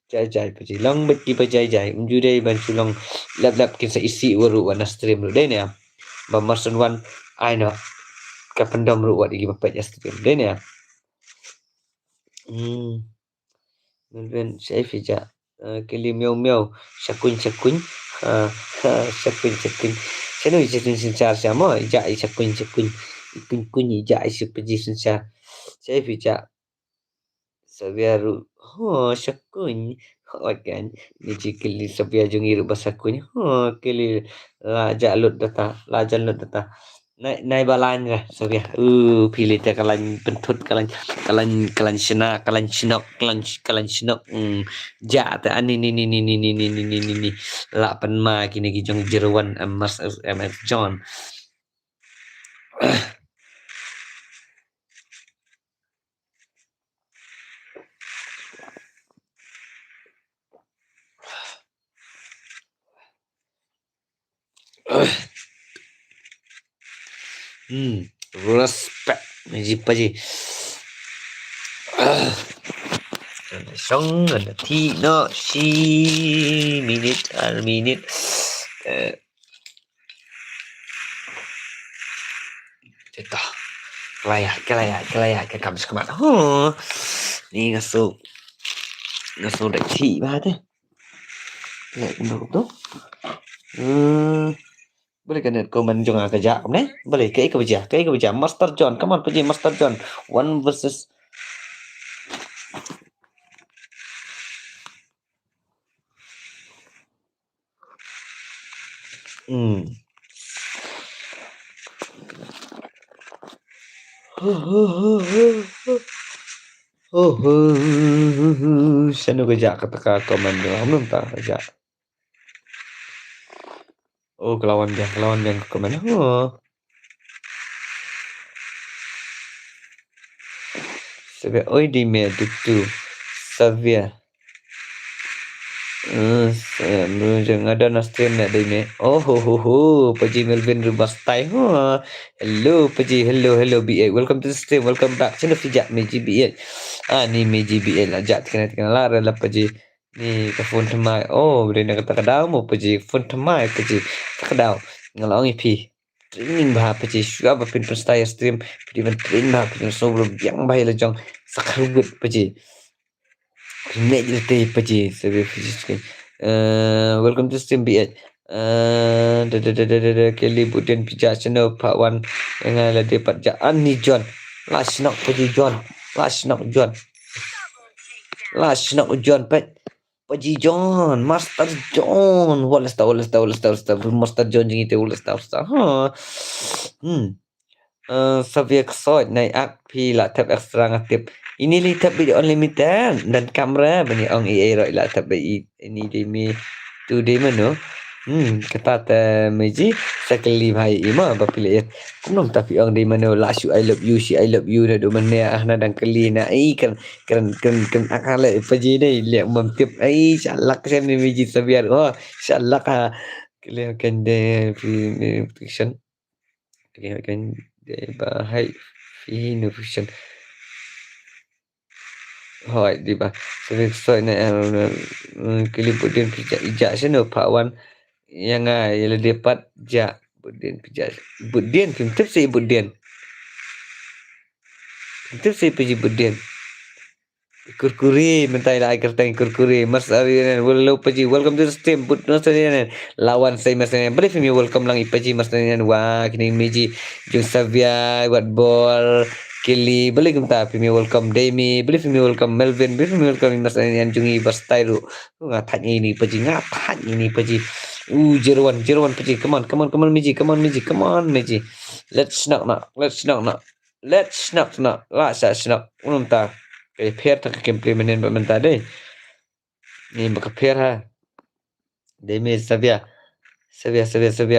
B: paji long bet ki paji jude ban sulong lap kin sa isi waru wana stream ru dai ne ba masan wan I know ka pendom ru wat gi bapak ya stream dai ne men sai fija kili miau sakun sakun senoi sin char sama ja sakun kun ja isi paji sin char sai fija Sabiaru sakun kan ni jikili sabia jungi ru basakunya kili la lut data nai balan lah sabia pilih ta kalan pentut kalan sinok ja ta ani ni la pan ma kini ki jong jeruan mas ms John respect Meji paji song and ti no si minute Teta kelaya ke kam sekemat ni ngaso dak ti ba te lek betul boleh kan komen jong kerja ne boleh ke kerja Master John come on pergi Master John 1 versus Sanu kerja kata komen belum tak kerja kelawan yang komen Sabia oi di me tu Sabia jangan ada stream nak di me Paji Melvin Rubastai hello Paji hello BA welcome to the stream welcome back channel Fijak Meji BA ni Meji BA ajak kena lara lah Paji ni ke phone themai benda kata kadau mo Paji phone themai Paji kadau ngalong ipi training bah Paji syua ba pin style stream pidi ban train bah pin so yang bahai la jong sakrugut Paji Medite Paji sabi Paji welcome to stream BH Kelly Buden Pijak channel part 1 dengan la dapat jaan ni John last knock Paji John last knock pet Paji John Master John walas tahu Master John jing itu walas tahu Savia Soy naik api lah tab ekstra aktif ini li tab video unlimited dan kamera bani ong EA roi lah tab ini demi tu demi no kata meji sekali bhai ima bapilih kunum tapi orang di mana lasu I love you si I love you na do mana ah na dang kali na kan akale paji dai liak mamtip ai salak sen ni meji sabiar salak kalian kan de fiction kalian kan de bahai fi nutrition hỏi đi bà việc sợi này kemudian pijak ijak sana Pak Wan yang ialah dapat jak budin film si budin pergi budin kurkuri mentai lah kertang kurkuri mas ari walau pergi welcome to the stream but no lawan saya mas boleh film welcome lang ipaji mas wah kini meji jung Savia buat ball Kelly boleh kita film welcome Demi boleh film welcome Melvin boleh film welcome mas jungi Bastairu ngapain ini paji Jerwan paji come on meji let's knock rasa knock unum ta kayak pair tak implementen benda deh ni baka pair ha Demi Savia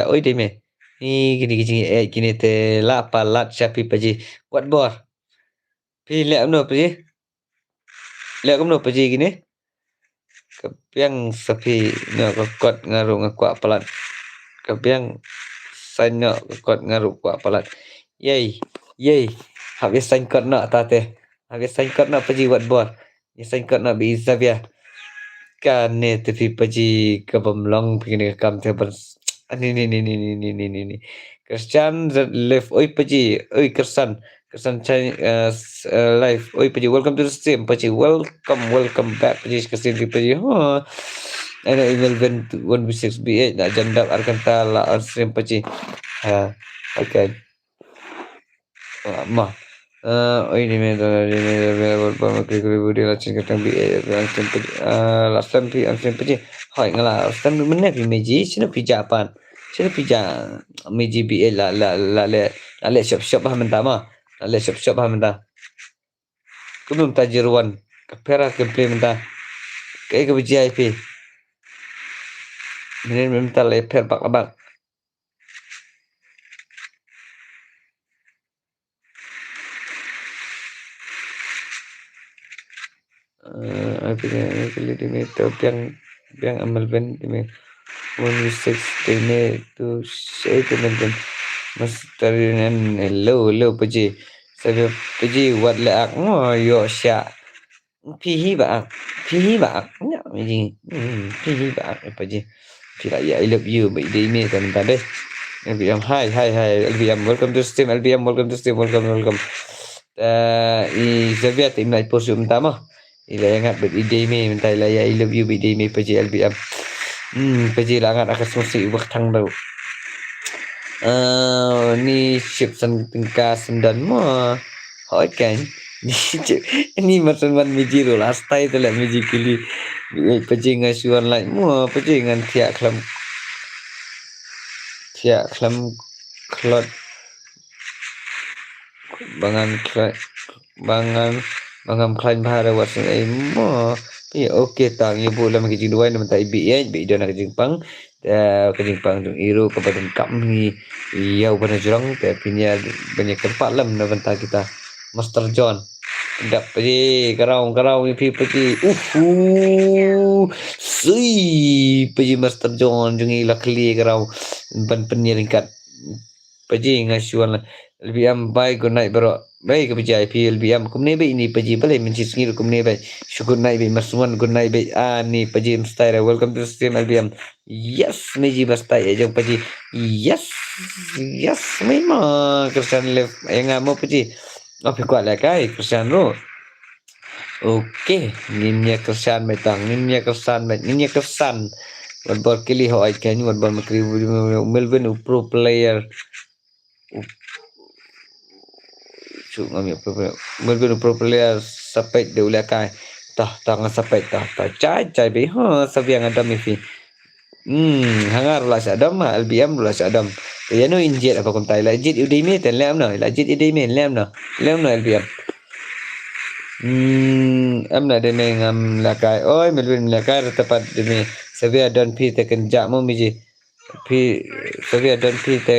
B: oi Demi ni gini te la palat siapi paji what bor pi lek no paji gini kepiang sapi no kot ngaruh ngakwa palat kepiang sanyo kot ngaruh kwa palat yey habis sain kot nak tate habis sain kot nak paji what bor ni sain kot nak bi Savia kan ne tapi paji kabamlong begini kam te ni Christian live oi paji oi Christian live oi paji welcome to the stream paji welcome back paji Christian paji ana email 1b6b8 nak jandap arkanta la stream paji okay mah oi ni me video la chin katang bi last time paji hai ngala last time mana pi meji sino pi Japan sino pi meji bi la shop bah mentah mah la shop bah mentah kunum tajirwan kapera komplain mentah kai ke VIP menen mentah le per bak abang kali dimi to biang amal ben dimi 1 dimi to say teman mas tarinan hello paji saya paji wat la ak yo sya pihi ba nya meji pihi ba paji pila ya I love you by dimi teman deh LBM hi LBM welcome to stream welcome Xavier tim lại post utama ila yang bet ide me mentai la ya I love you ide me paji LBM paji la ngat akas musi waktang dau ni ship san tingka sendan mo hỏi kan ni masan man miji ro last time tu la miji kili paji ngasuan lai mo paji ngan thia khlam klot bangan klain bahara wasan ai mo okey tang ibu lam ke jing duai nam tai bi do nak jingpang dung iru ke badan kam ni yau bana jurang te pinya banyak tempat lam na banta kita Master John dak pergi karau ni pergi pergi Master John jungi lakli karau ban penyeringkat pergi ngasuan LBM bye good night bro baik ke PJIP LBM kumne be ini pergi boleh mencingir kumne be syukur night be masuan good night be ni pergi mstai welcome to stream LBM yes meji bastai jong pergi yes memang Christian live yang mau pergi apa kuat lah kai Christian ro okey ninnya Christian betang ninnya Christian buat kili ho ai kan buat makri Melvin pro player Melvin pro player sampai dia ulakai tangan sampai cai be sabiang adam ifi hangar la sadam LBM la sadam ya no injet apa kon tai la jet udimi ten lam no la jet udimi lam no LBM amna dene ngam lakai oi Melvin lakai tepat demi sabia don pi teken jak mo miji Phi Xavier dan Phi te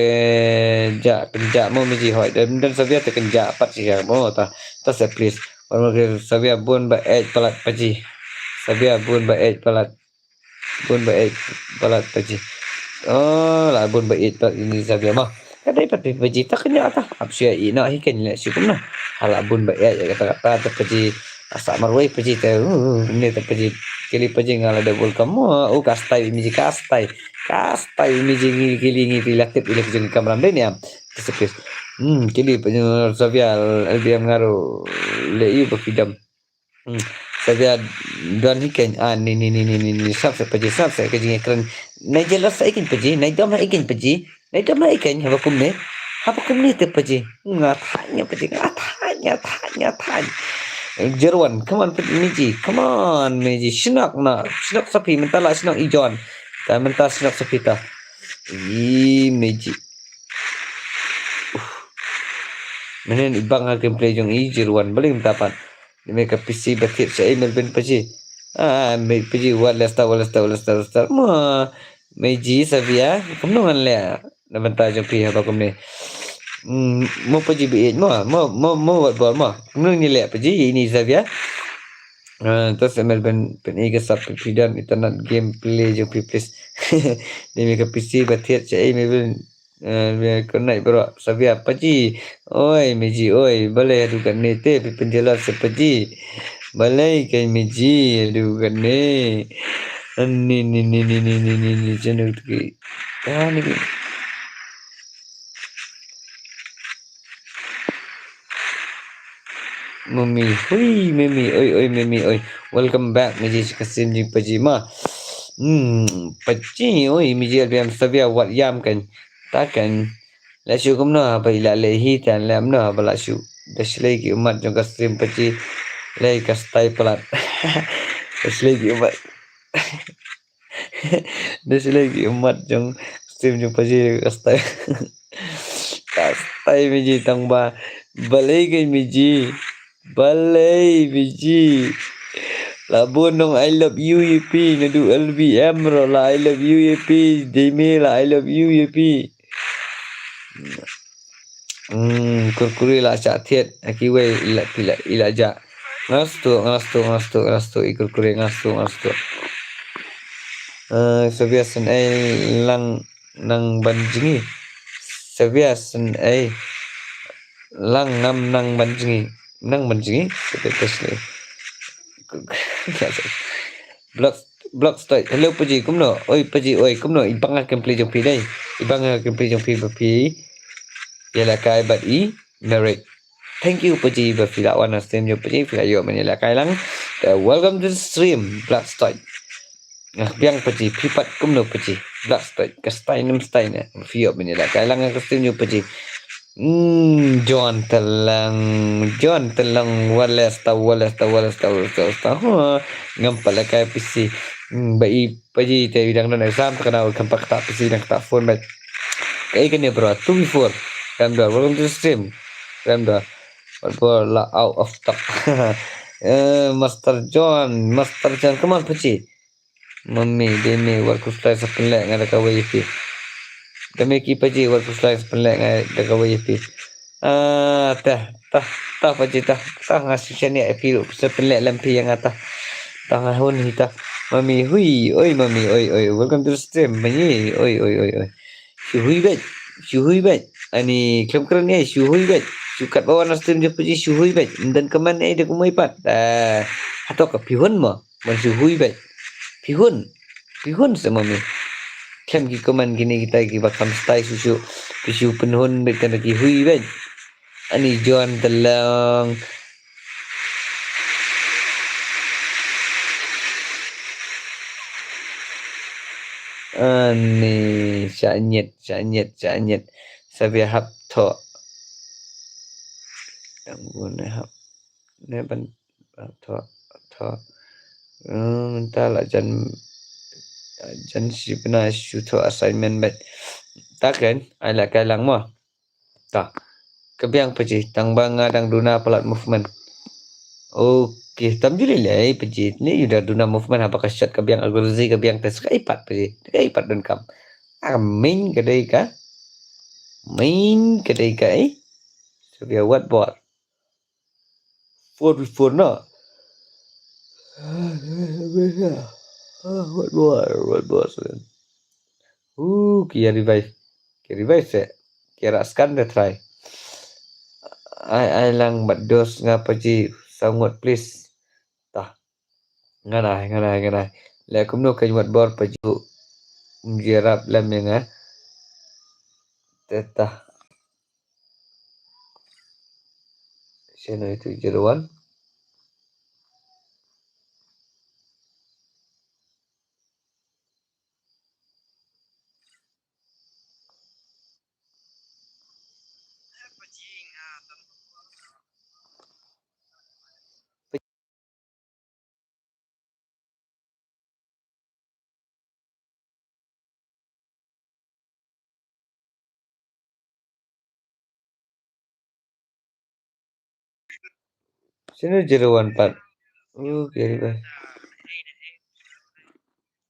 B: ja kenja mo mi ji hoi dan Xavier te kenja pat si mo ta se please or Xavier bun ba palat paji Xavier bun ba palat paji oh la bun ba palat ini Xavier mah kadai pat paji ta kenya ta apsia ina hi ken le si kumna hala bun ba kata ta paji asa marwai paji te ni ta paji kili paji ngala de bol kamu kastai mi ji kastai ini jingi gilingi relatif ilek jeng kamram den ya tesepis kili penyu Xavier LBM ngaro le yu bafidam Xavier don hiken ni sab se ke jing ekran nai jelas sa ikin paji nai dom ikin paji nai dom ikin haba kumne te paji ngatanya Jerwan, come on, Miji, Shinak sapi, mentala Shinak ijon, tak mentala Shinak sapita, Miji, menen ibang akan play jong Jerwan, balik mentapan, mereka PC batik saya melben paji, paji walesta, Miji Xavier, kamu nongan le, mentala jong pi apa kamu mau paji biit mau buat mau ni le paji ini Xavier terus Melbourne peniga sap pidan internet gameplay jo please ni mereka PC batet cai Melbourne kena bro Xavier paji oi Meji oi balai adu kan ni te penjelas sepaji balai kan Meji adu kan ni channel ki ni Mami, oi, welcome back, Miji Kasim Jing Pajima. Paji, oi, Miji Albiam Xavier wat yam kan, takkan. Lasu kumna apa ila lehi tan lam na balasu. Daslai ki umat jong Kasim Paji, lei kastai pelat. Daslai ki umat. Daslai ki umat jong Kasim jong Paji kastai. Kastai Miji tangba, balai kan Miji. Balai biji labun dong I love you EP nadu LBM ro la I love you EP Demi la I love you EP kurkuri la cha thiet aki we ila ja ngastu kurkuri ngastu Xavier sen ai lang nang banjingi Xavier sen ai lang nam nang banjingi nang banjingi seperti blog start hello paji kumno oi paji oi kumno ibang akan play jong pi dai ibang akan play jong pi bapi yala kai bat I merit thank you paji bapi la wana stream jong paji fila yo menela kai lang welcome to the stream blog start biang paji pipat kumno paji blog start kastai nem stai na fio menela kai lang ka stream jong paji John telang walesta ngampala kay PC bai paji te bidang non exam kana kampak ta PC nang ta phone bat kay kanya bro 2 before ramda welcome to the stream ramda for la out of stock Master John come on paji mummy demi work style sa pinla ngada ka wifi kami ki paji war puslai pelek ngai daga wifi tah paji tah ngasih chani api se pelek lampi yang ata tah ngahun hita mami hui oi mami oi welcome to the stream mani oi shuhui bet ani kram ni shuhui bet sukat bawa na stream je paji shuhui bet dan keman ai de kumai pat atau ka pihun ma man shuhui bet pihun se mami Kem ki komen gini kita ki bakam stay susu penhun bekan lagi hui ben ani John telang ani syanyet Xavier hap tho yang guna hap ne ban tho mentala jan si pernah shoot assignment bet takkan ala kalang mo ta kebiang paji tang banga dang duna pelat movement okey tam juli lai paji ni udah duna movement apa shot kebiang algorithm kebiang tes kaipat paji kaipat dan kam main kedai ka? Main kedai ka Sevilla what ball? 4v4 no? What ball? Kia revive. Kia revive se. Kia raskan de try. I lang but dos ngapa ji somewhat please. Tah. Nganai. Le kumno kay what ball pa ju. Girap lam nga. Teta. Sino itu jeruan? Sino jeruan pat? Kiri ba?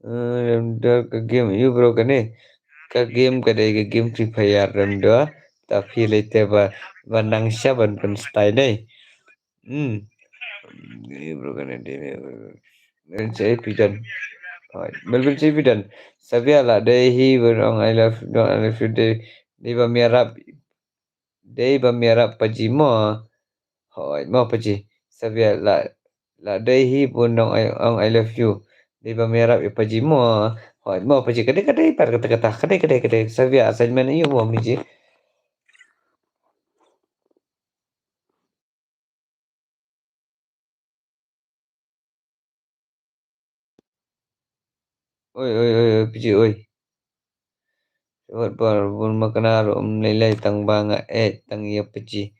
B: Remdo ke game you bro kane. Ka game kadai ke game Free Fire remdo. Tapi lete ba nang saban kun style dai. You bro kane dia. Saya pidan. Melvin saya pidan. Sabia lah dai hi berong I love you dai. Dia ba merap pajimo. Hoi mau paji. Sabia la dai hi bunong I love you. Dia ba merap pajimo. Hoi mau paji kadai par kata kadai. Sabia assignment you mau miji. Oi, piji oi. Wat bar bun makanaro nilai tang banga tang iya piji.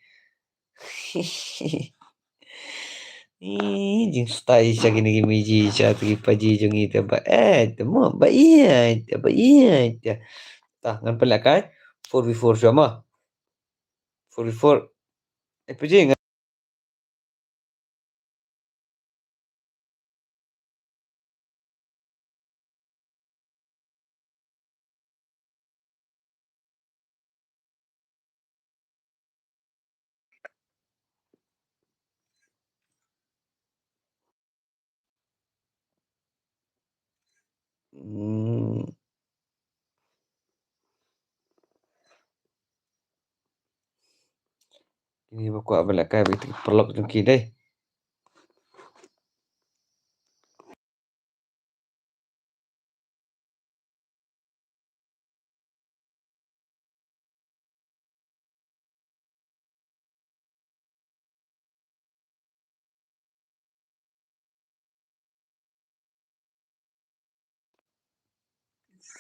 B: Jing stai sa gini miji sa tagi paji jung ita ba temo ba iya. Tah ngan pelakai 4v4 sama. 4v4 piji ngan ini bakwa pelakai begitu perlok jung kidai.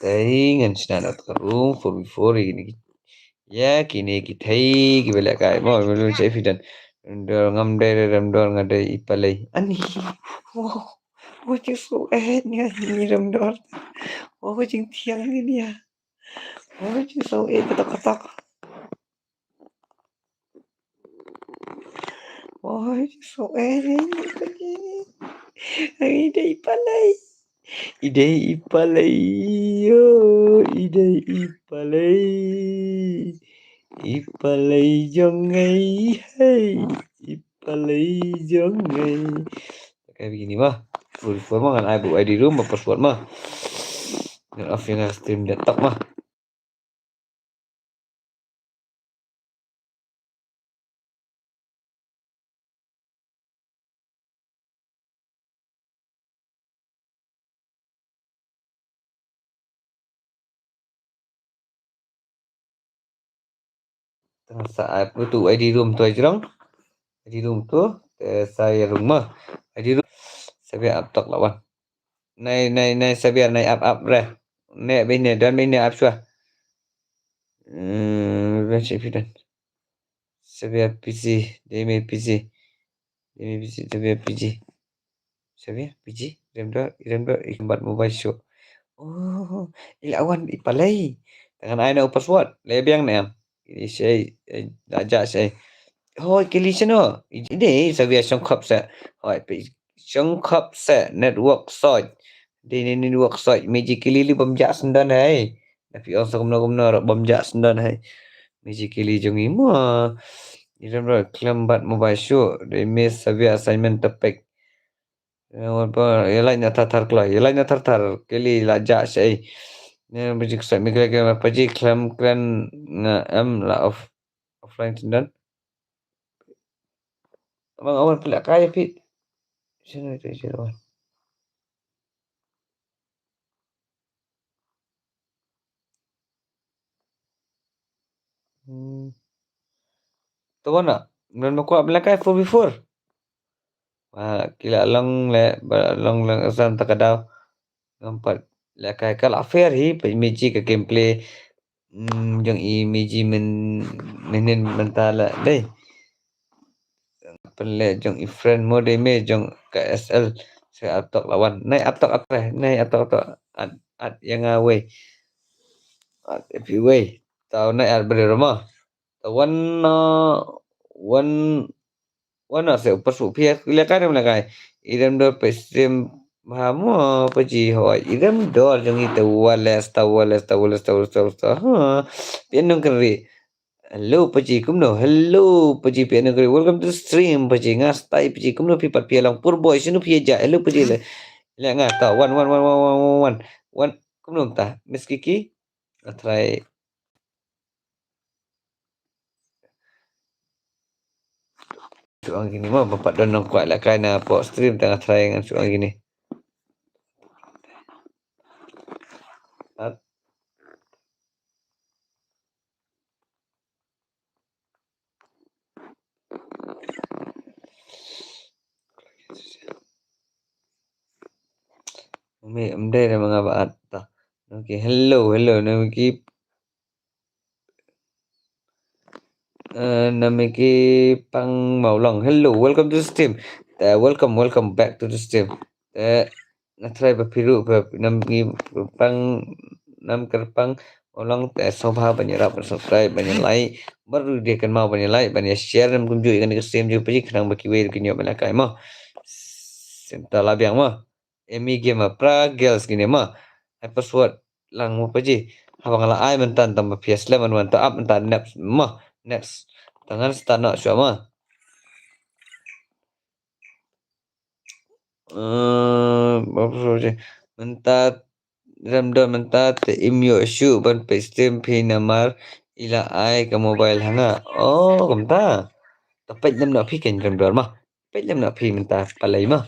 B: Ngan sinanat karung 4v4 ini. Ya kini kita kibelak kai mau belum saya fidan. Dor ngam dai ram dor ngadai ipalai. Ani. Wow. What you so ni ram dor. Oh jing tiang ni dia. Oh you so ketok. Oh you so ni. Ide ipalai. Ipalai jongai hai. Ipalai jongai. Kayak begini mah. Full mah kan ibu di rumah password mah. Dan off yang stream desktop mah. Tengah saat itu ID room tu aja dong. ID room tu saya rumah. ID room saya uptok lawan. Nay saya nay up dah. Nay bini dan bini up suah. Macam fidan. Saya PC, demi PC. Saya PC. Saya PC. Remdo ikambat mobile show. Oh, ilawan ipalay. Tangan ay na password. Lebyang na yan. Ini saya ajak saya. Hoi kilisya no. Ini saya songkap sa. Hoi songkap sa network site. Di network site. Meji kilili pemjak sendan hai. Tapi on sa kumna bom ja sendan hai. Miji kili jongi mo. Iram ro klambat mobile show. They miss severe assignment tepek. Apa yelai na tatar kla. Yelai na tatar kili la ja sei. Ne miji ksai mi kira paji klam klan na la offline sendan. Abang awan pelak kaya pit. Sino itu sino. Tahu nak? Belum aku belak kaya 4v4. Wah, kila long asan takadaw. Nampak la kaya kal affair hi meji ke gameplay jong meji menen mentala deh. Pele jong friend mode me jong KSL saya atok lawan. Nai atok at yang away. At FUA. Tahu nai at beri rumah. Tawan wan se pasu pia kila kan melakai. Idam do pestrim hamo paji ho idam do jong itu wales ha pianong keri. Hello paji kumno. Hello paji pianong keri. Welcome to the stream paji ngas tai paji kumno pipat pialang purboy sinu pia hello paji le. Le ngata wan kumno ta Miss Kiki. Try soal gini mah bapak donong kuat lah kan pok stream tengah try dengan soal gini. Umi amdai dah mengabat ta. Okay, hello namiki pang maulong. Hello, welcome to the stream. Welcome back to the stream. Na try bapiru namiki pang nam kerpang maulong sobha banyak subscribe banyak like baru dia akan mau banyak like banyak share dan kunjung ikan stream juga pergi kenang baki way kinyo balakai mah. Senta labiang mah. Emi game pra girls gini mah. Password lang mo paji. Habang ala ay mentan tambah PS lemon wan to up mentan next. Tangan start nak syua mah. Mentat ramdon mentat imyo syu ban pestem pin namar ila ay ke mobile hanga. Oh, kamta. Tapet jam nak pi kan ramdon mah. Tapet jam nak pi mentat palai mah.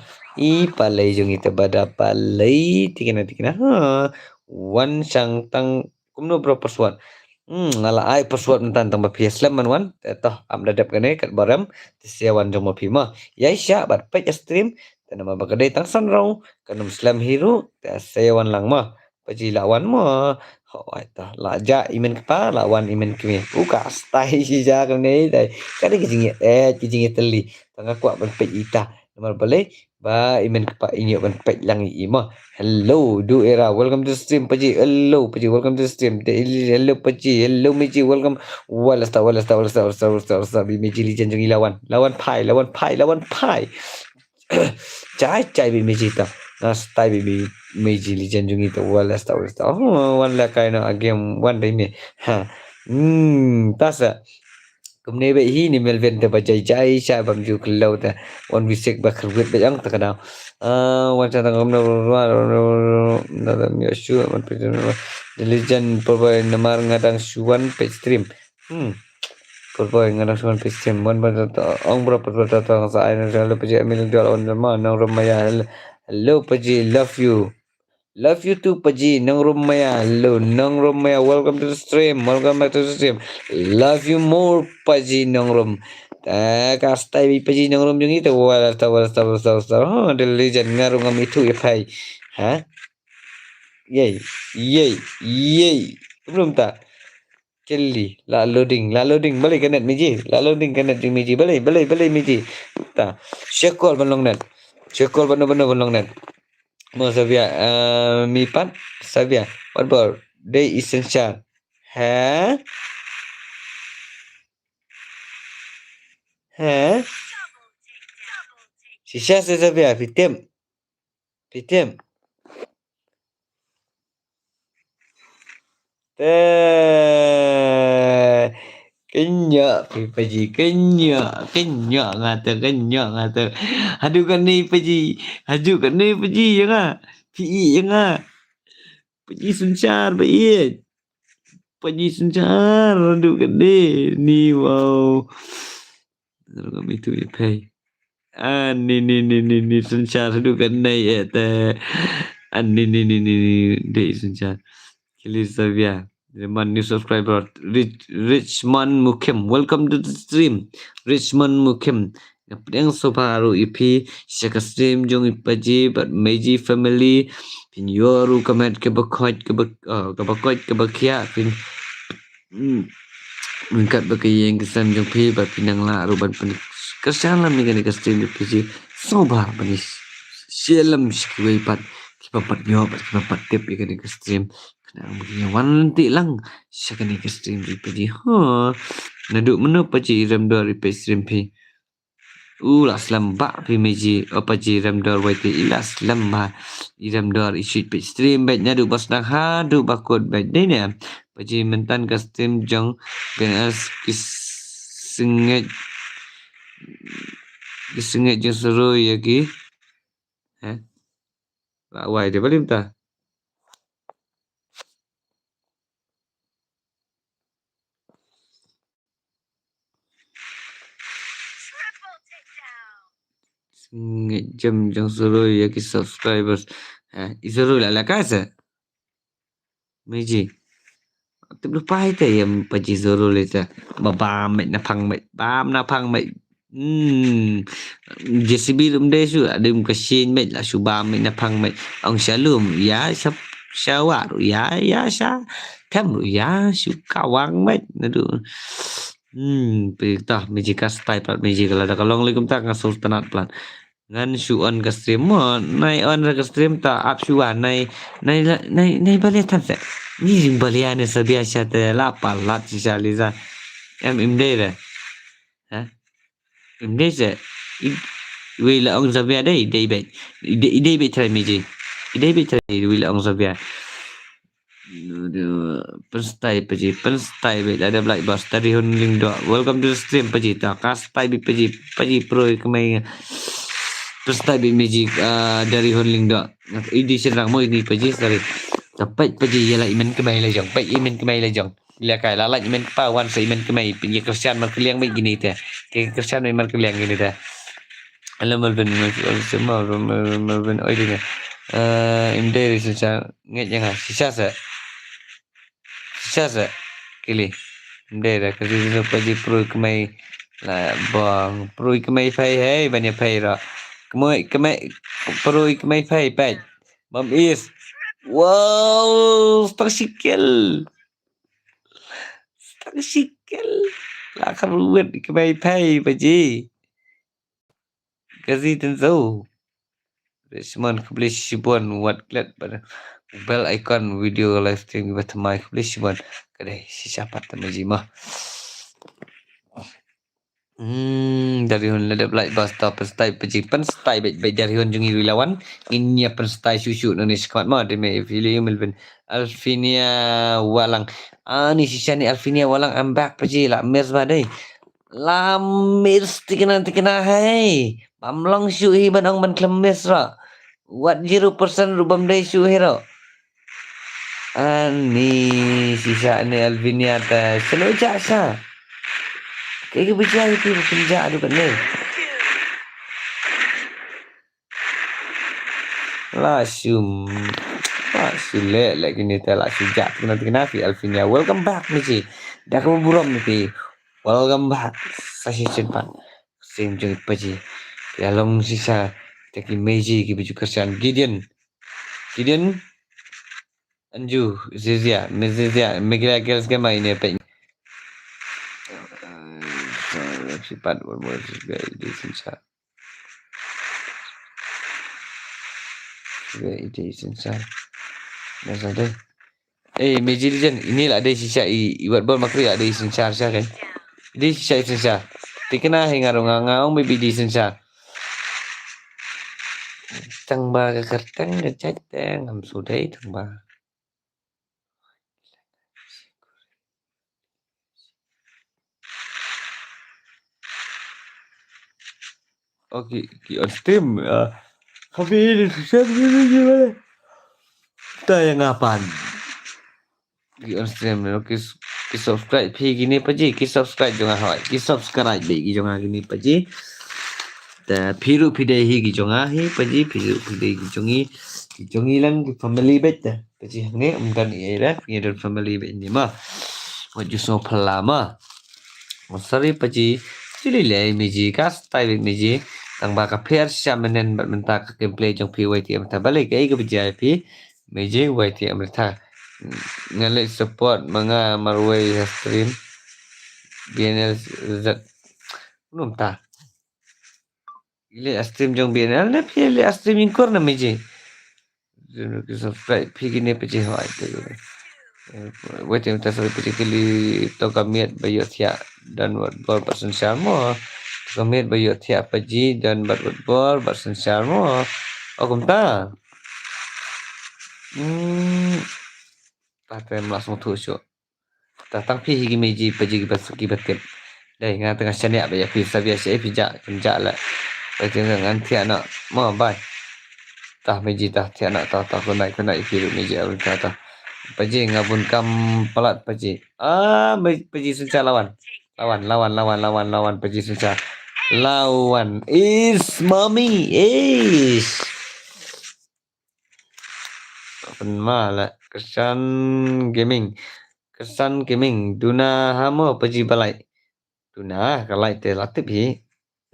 B: Palai jong ita bada palai tikina ha wan sang tang kumno bro password ngala ai password mentan tang bapi slam man wan toh am dadap kane kat baram tisiawan jong mapi ma yai sya bat pet stream tanama bagade tang san rau kanum slam hero tisiawan lang ma paji lawan ma ho ai ta la ja imen kpa lawan imen kme uka stai si ja kane dai kade kijing teli tang aku ban pet ita nomor balai ba imen kapa inyo ban pet lang ima hello do era welcome to the stream paji hello paji welcome to the stream hello paji hello miji welcome walasta bi miji lijan jong lawan pai cai bi miji ta nas tai bi miji lijan jong itu walasta oh wan la kaina game one day me ha tasa kumne be hi ni melven te bajai jai sha bam ju klau ta on bisek ba khurwet be yang ta kana wan cha tang kumne na da mi shu man pe the legend purboy namar ngadang suwan pe stream purboy ngadang suwan pe stream wan ba ta ong bro purboy ta sa ai na le pe emil dol on ma na romaya hello paji love you Love you too, Paji. Nang Romaya. Hello, Nang Romaya. Welcome to the stream. Welcome back to the stream. Love you more, Paji Nang Rom. Kastai bi Paji Nang Rom yung ito. Wala. Oh, the legend nga ngam itu ifay. Ha? Yay. Belum tak? Kelly. La loading. Balik kanet Miji. La loading kanet di Miji. Balik Miji. Ta. Syekol banlong net. Syekol banlong net. Mo Savia, Mipat, Savia. What about day essential? Ha? Sisha se Savia, Pitem. Teh. Kenyak Paji, kenyak ngata. Aduh kan ni Paji. Aduh kan ni Paji yang ah. PE yang ah. Paji suncar baik. Paji suncar. Aduh kan ni wow. Terus kami tu ya pay. Ni suncar aduh kan ni ya teh. Ni deh suncar. Kilisavia. Zaman new subscriber Richmond Mukim, welcome to the stream Richmond Mukim. Yang separuh IP siapa stream jong ipaji but Meiji family pin yoru kamet ke bakot ke bakia pin mengkat bagi yang kesam jong pi but pinang la ruban pen kesan lam ni kan ke stream ipaji sobar panis sialam sikwe pat kipapat nyo pat kipapat tip ikan ke stream. Begini wanti lang siya kani ka stream replay naduk menu paji ram dor replay stream pi las lamba pi meji paji ram dor waiti ilas lamba iram dor isit pi stream baik naduk bos nak hadu bakut baik deh ni paji mentan ka stream jong benas kisenget jong seru ya ki lawai dia boleh tak. Jam jang suruh ya ki subscribers isuruh la casa Meiji tu lupa itu yang paji suruh leta babam na pang bam na pang JCB dum de su ada kasin met la su bam na pang ong shalom ya syawar ya sha kam ya su kawang met nadu perintah Meiji ka style plat Meiji kalau ada kalong likum tak ngasul tenat plat ngan suan ke stream mo nai on ke stream ta up suan nai balik tan se ni balian se biasa te la palat si liza imde re ha imde se we la ong zabia dai dei be try meji dei be try we la ong zabia penstai be ada black boss dari hunling do welcome to the stream paji ta kastai be paji pro kemai Terus magic dari Honling dok. Edition rang mo ini paji sorry. Dapat paji ialah iman kemai la jong. Pai iman kemai la jong. Bila kai la iman pawan sa iman kemai pinggir Kristian mar keliang baik gini teh. Ke Kristian mar keliang gini teh. Alam Melvin semua Melvin oi dia. Imde sisa nget yang sisa kili. Imde dah kasi paji pro kemai la bang pro kemai fai hey banyak fai ra. Kemai perui kemai fai pet mam is wow starsikil la karuat kemai fai paji kasi tenso Resman publish shibon what klet pada bell icon video live stream with my publish shibon kadai siapa tamaji mah dari hun ladap light bus stop stay pejipan stay baik dari hun jungi wilawan ini apa stay susu nani squad mah demi video Melvin Alfinia Walang ni sisa ni Alfinia Walang I'm back peji lah mirs badai la mirs tikena hai pamlong syuhi banang ban klemis ra what 0% rubam dai syuhi ra ni sisa ni Alfinia ta selo jasa Kayak berjaya itu kerja aduh kan ni. Langsung le lagi ni telah sejak kena fi Alfinia. Welcome back Michi. Dah kamu buram ni. Welcome back. Saya cepat. Sim jeng paji. Dalam sisa teki Meiji ki baju kerjaan Gideon. Anju Zizia Megila Girls ke main ni apa sifat berbuat sebagai sensar. Masa deh. Meiji Legend inilah ada sisa iwat bol makri ada sensar kan. Ini sisa sensar. Tikena hingga ngangong baby di sensar. Tang ba kerteng ngecek teng am sudai tang ba. Ki on stream. Kami ini susah gimana? Tayangan Ki on stream ki subscribe phi gini paji ki subscribe jonga hoi ki subscribe be ki jonga gini paji. Ta phiru phide hi ki jonga hi paji phiru phide ki jongi lang ki family bet ta paji nge umdan era ni dan family bet ni ma. Wajud so pelama. Sorry paji chili le miji ka style miji tang ba ka pair shamenen badminton ka gameplay jong pi wait am ta balik ai ka bijai pi miji wait am ta ngale support mga marway stream BNL zat belum ta ile stream jong BNL na pi ile streaming kor na miji subscribe pi gini paji hoi tu wait am ta sorry particularly to kamiat bayot ya dan ball person syamo kamiat bayot ya paji dan ball person syamo okum ta Patem langsung tusuk. Tatang pi higi meji paji ki basuki batem. Dai nga tengah sania ba ya pi sabia se pija kenja la. Paji ngan tia na mo bai. Tah meji tah tia na tah kunai pi meji awal ta. Paji ngabun kam pelat paji. Paji senca lawan paji senca. Lawan is mommy is. Penmala kesan gaming duna hamo paji balai duna kalai te latip hi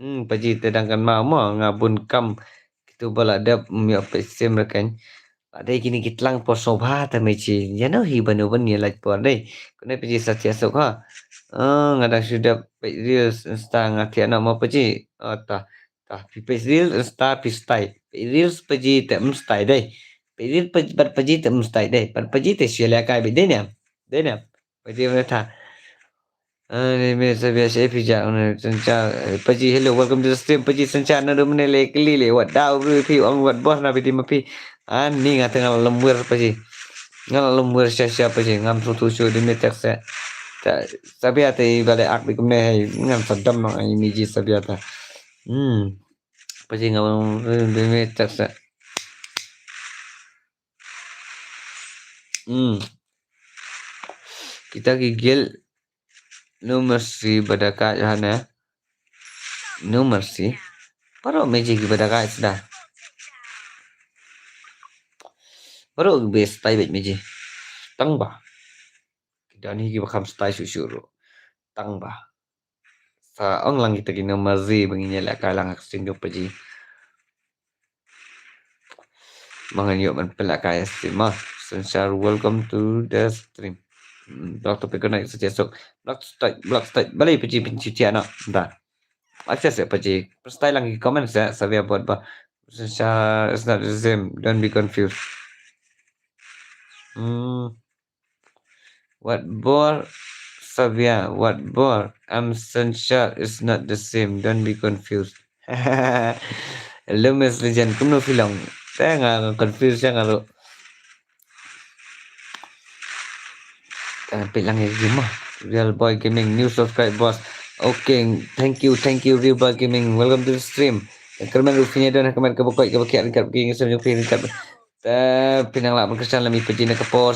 B: paji tedangkan mau ngabun kam kitu bala dap mi apesem rekan ada gini kitlang por sobha ta meji jano hi banu ban ni lait por dei kone paji satya sok ha ngada sudah reels insta ngatiana mau paji ta pi reels insta pi style reels paji te mstai dei Pedit paji te mustai deh, paji te siala kai be denya. Paji mana tha. Ni me sabia se pija una sancha paji hello welcome to the stream paji sancha na rumne le kli le wat dau ru pi on wat bos na bi mapi. Ni ngata ngal lembur paji. Ngal lembur sia paji ngam su di me tek se. Ta sabia te bale ak bi kumne hai ngam sadam nang ai miji sabia ta. Paji ngam di me tek se. Kita gigil no mercy badaka jahana no mercy paro meji ki badaka sudah paro best tai bet meji tang ba dan hi ki bakam style susuru tang ba sa ong lang kita ki no mercy banginya la kalang aksing do paji manganyo man pelakaya stream Sensar, welcome to the stream. Block topik kena sejak block start balik paji pencuci anak dah. Akses ya paji. Style lagi komen saya buat apa. Sensar is not the same. Don't be confused. What bore Savia? What bore? Sensar is not the same. Don't be confused. Hello Miss Legend, kamu film? Saya nggak confused ya kalau. Pilang game Real Boy Gaming new subscribe boss. Okay, thank you Real Boy Gaming. Welcome to the stream. Kerman rufinya dan kerman kebokoi kebakian kat begini sampai kat. Pinang lah berkesan lami pejina kepor.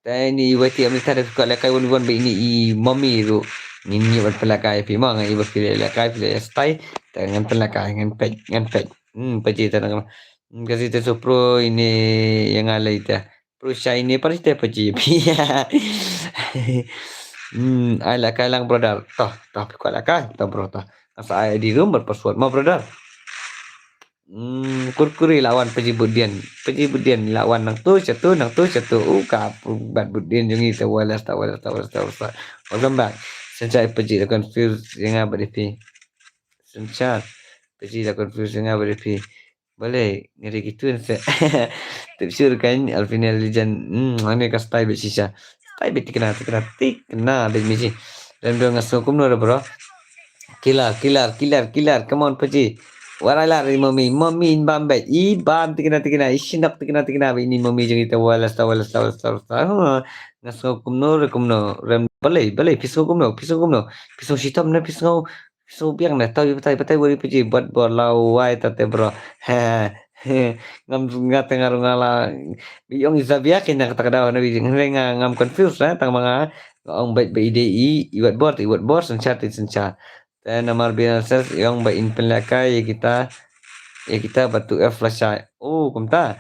B: Tani wati amni tada kat lakai wan be ini I mommy ru. Ini wan pelakai pi mang I berpilih lakai pilih style dengan pelakai dengan pet. Peji tanah kasih tu pro ini yang alai dah. Perusahaan ini pasti paji. I lakai lang brother. Tah kuat lakai. Tah bro tah. Asa di room berpasword mau brother. Kurkuri lawan paji budian lawan nang tu satu. Kap bat budian jungi tawalas. Welcome back. Sencai paji dah confuse yang apa depi. Sencai paji dah confuse yang apa depi. Boleh ngeri gitu saya. Tafsir kan Alvina Legend. Ini ka style bet sisa. Style bet kena bet miji. Dan dua ngasukum no bro. Killer. Come on paji. Warala ri mommy bam bet. I bam tikena isinak tikena ini mommy jeng kita walas. Ngasukum no. Rem boleh pisau kum no. Pisau hitam na pisau Subiang dah tahu betai boleh pergi buat lawai tate bro. Ngam ngata ngaru ngala biyong izabia kena kata kada na bi ngam confused tang mga ong bait ba ide iwat bor sencha. Dan namar biasa yang ba in penlakai kita batu flash. Oh kumta.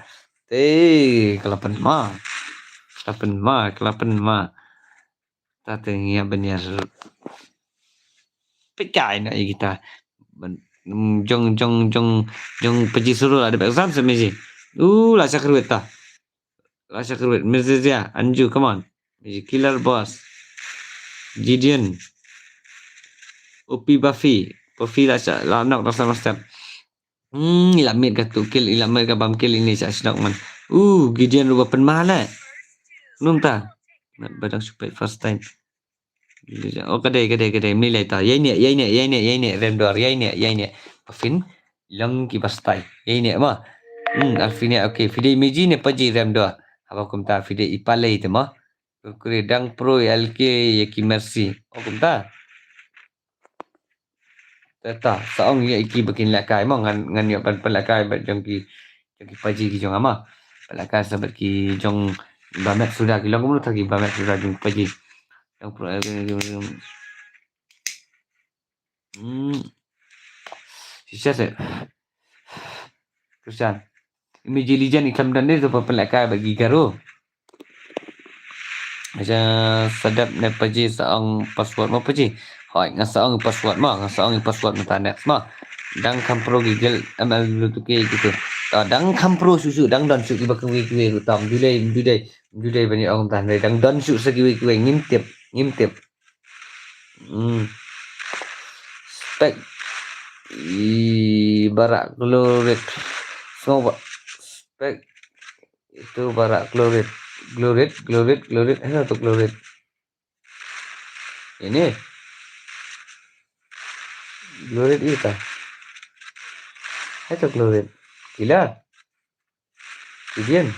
B: Kelapan ma. Tate ngia benyar pekai na kita. Jong pergi suruh ada exam semiji. Lasa keruit ta. Lasa keruit. Mizia, Anju, come on. Killer boss. Gideon. Upi Buffy. Buffy lasa nak rasa step. Ilamit ka tu kill, ilamit ka bam kill ini sa snok man. Gideon rubah penmala. Nung ta. Nak badang supaya first time. Oh kedai milai ta. Yai ni rendor, yai ni. Pafin lang ki bastai. Yai ni ma. Alfinia okay. Fide imiji ne paji rendor. Apa kumta fide ipalai te ma. Kure dang pro LK yaki mercy. Oh kumta. Tata saong ya iki bikin lakai ma ngan yo pan lakai bat jong ki paji ki jong ama. Lakai sabat ki jong bamet sudah ki long kumlu thagi bamet sudah jong paji. Yang pro sisa se Christian imiji lijan ikam dan ni tu pelak bagi garu macam sedap ne paji saong password mo paji hoi ngasaong password mata ma dang kampro gigel amal lu tu ke gitu dang kampro susu dang dan su ba kwe utam dulai bani ong tan dang dan su segi kwe ngintip spek barak klorit semua spek itu barak klorit atau klorit ini klorit itu atau klorit gila Gideon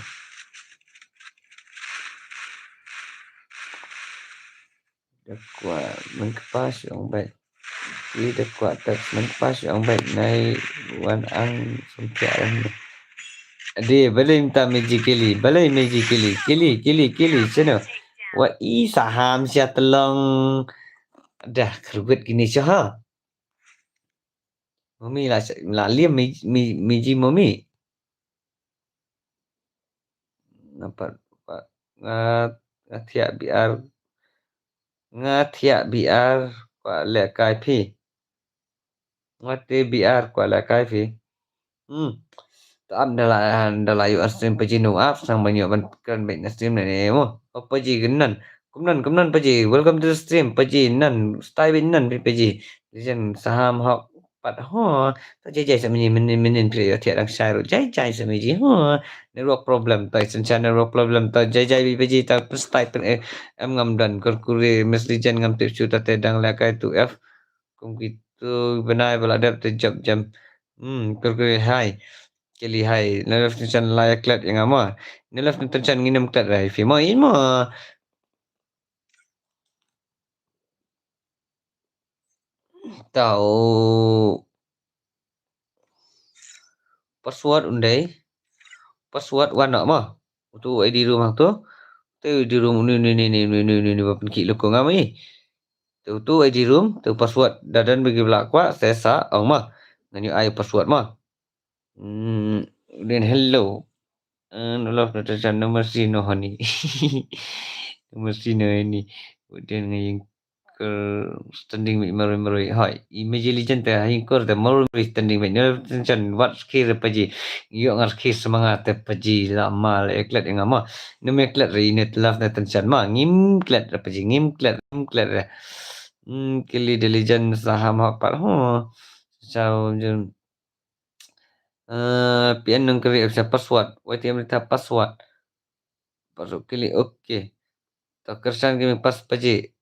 B: dakwa mengkepas yang baik di dakwa teks mengkepas yang baik naik wan ang sumpian ade balai minta magically kili sana wa saham sia telong dah kerugut gini sah mami lah liam miji mami apa ngathia biar kwa le kai phi ngate biar kwa le kai phi am dala yu stream pajinu up sang banyo ban kan baik na stream ne mo paji kumnan paji welcome to the stream paji nan style bin nan paji jen saham hok pat ho ta jai samji minin pre ya tiak shai ro jai samji ho ne rock problem ta sen rock problem ta jai paji ta style pen em ngam dan kurkure mes jen ngam tip chu ta te dang la kai tu f kum gitu benai bala dap te jam kurkure hai Kili hai nalaf tulisan layak klat yang ama nalaf tulisan nginem klat rai fi ma tahu password undai password wana ma tu ID rumah tu di room ni bapen ki loko ngami tu ID room tu password dadan bagi belakwa sesa ong ma ngani ai password ma then hello nalaf tulisan nomor sino hani nomor sino ini kemudian ngayeng standing with memory hai image legend te haing kor te memory standing with tension what skill paji yo ngar skill semangat te paji la mal eklat engama no meklat re net love na tension ma ngim klat paji ngim klat kili the legend saham hak par ho sao jun pn nang kri password ytm ta password kili okay to kersan kami pas paji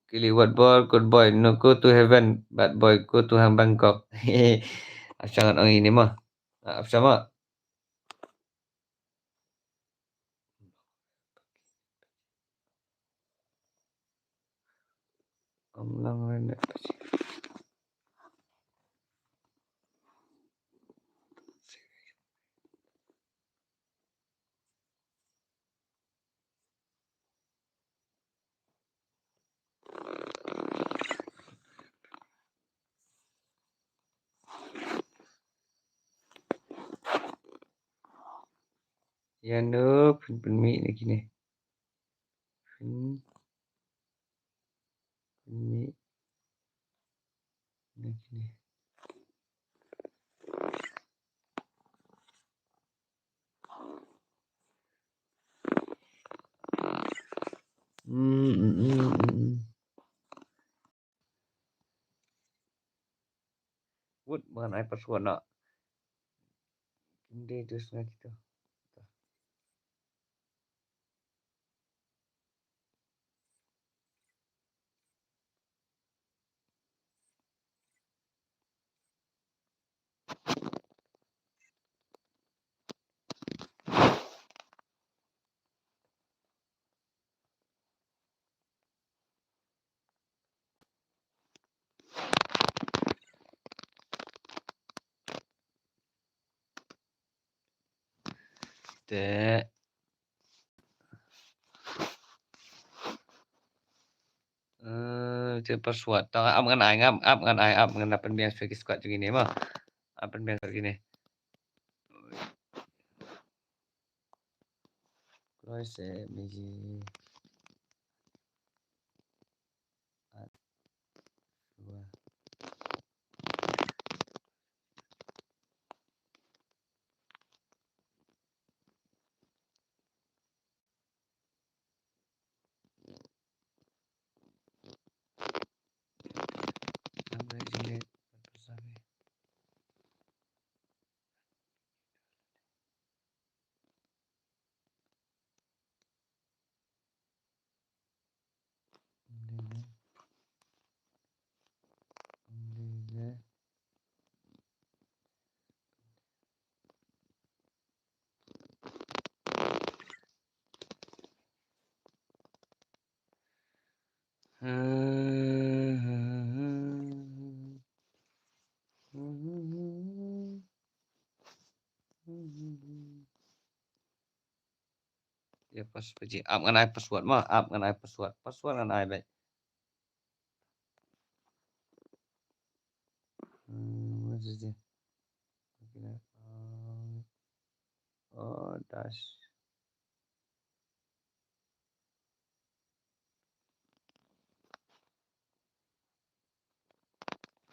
B: Kili what boy, good boy, no go to heaven, bad boy go to Bangkok. Sangat orang ini mah. Apa sama? Omlang Ya no pen mi ni kini. Pen mi ni kini. Wood bukan ai password nak. Hindi terus na kita. Te. Te password. Tao up ngan ai ngam, up ngan ai up ngan apa biang sebagai squad juga ni mah. Apa biang sebagai ni. Rồi sẽ mình gì ya pas pergi up ngan ai password mah, up ngan ai password ngan ai baik. What is it? Oh, dash.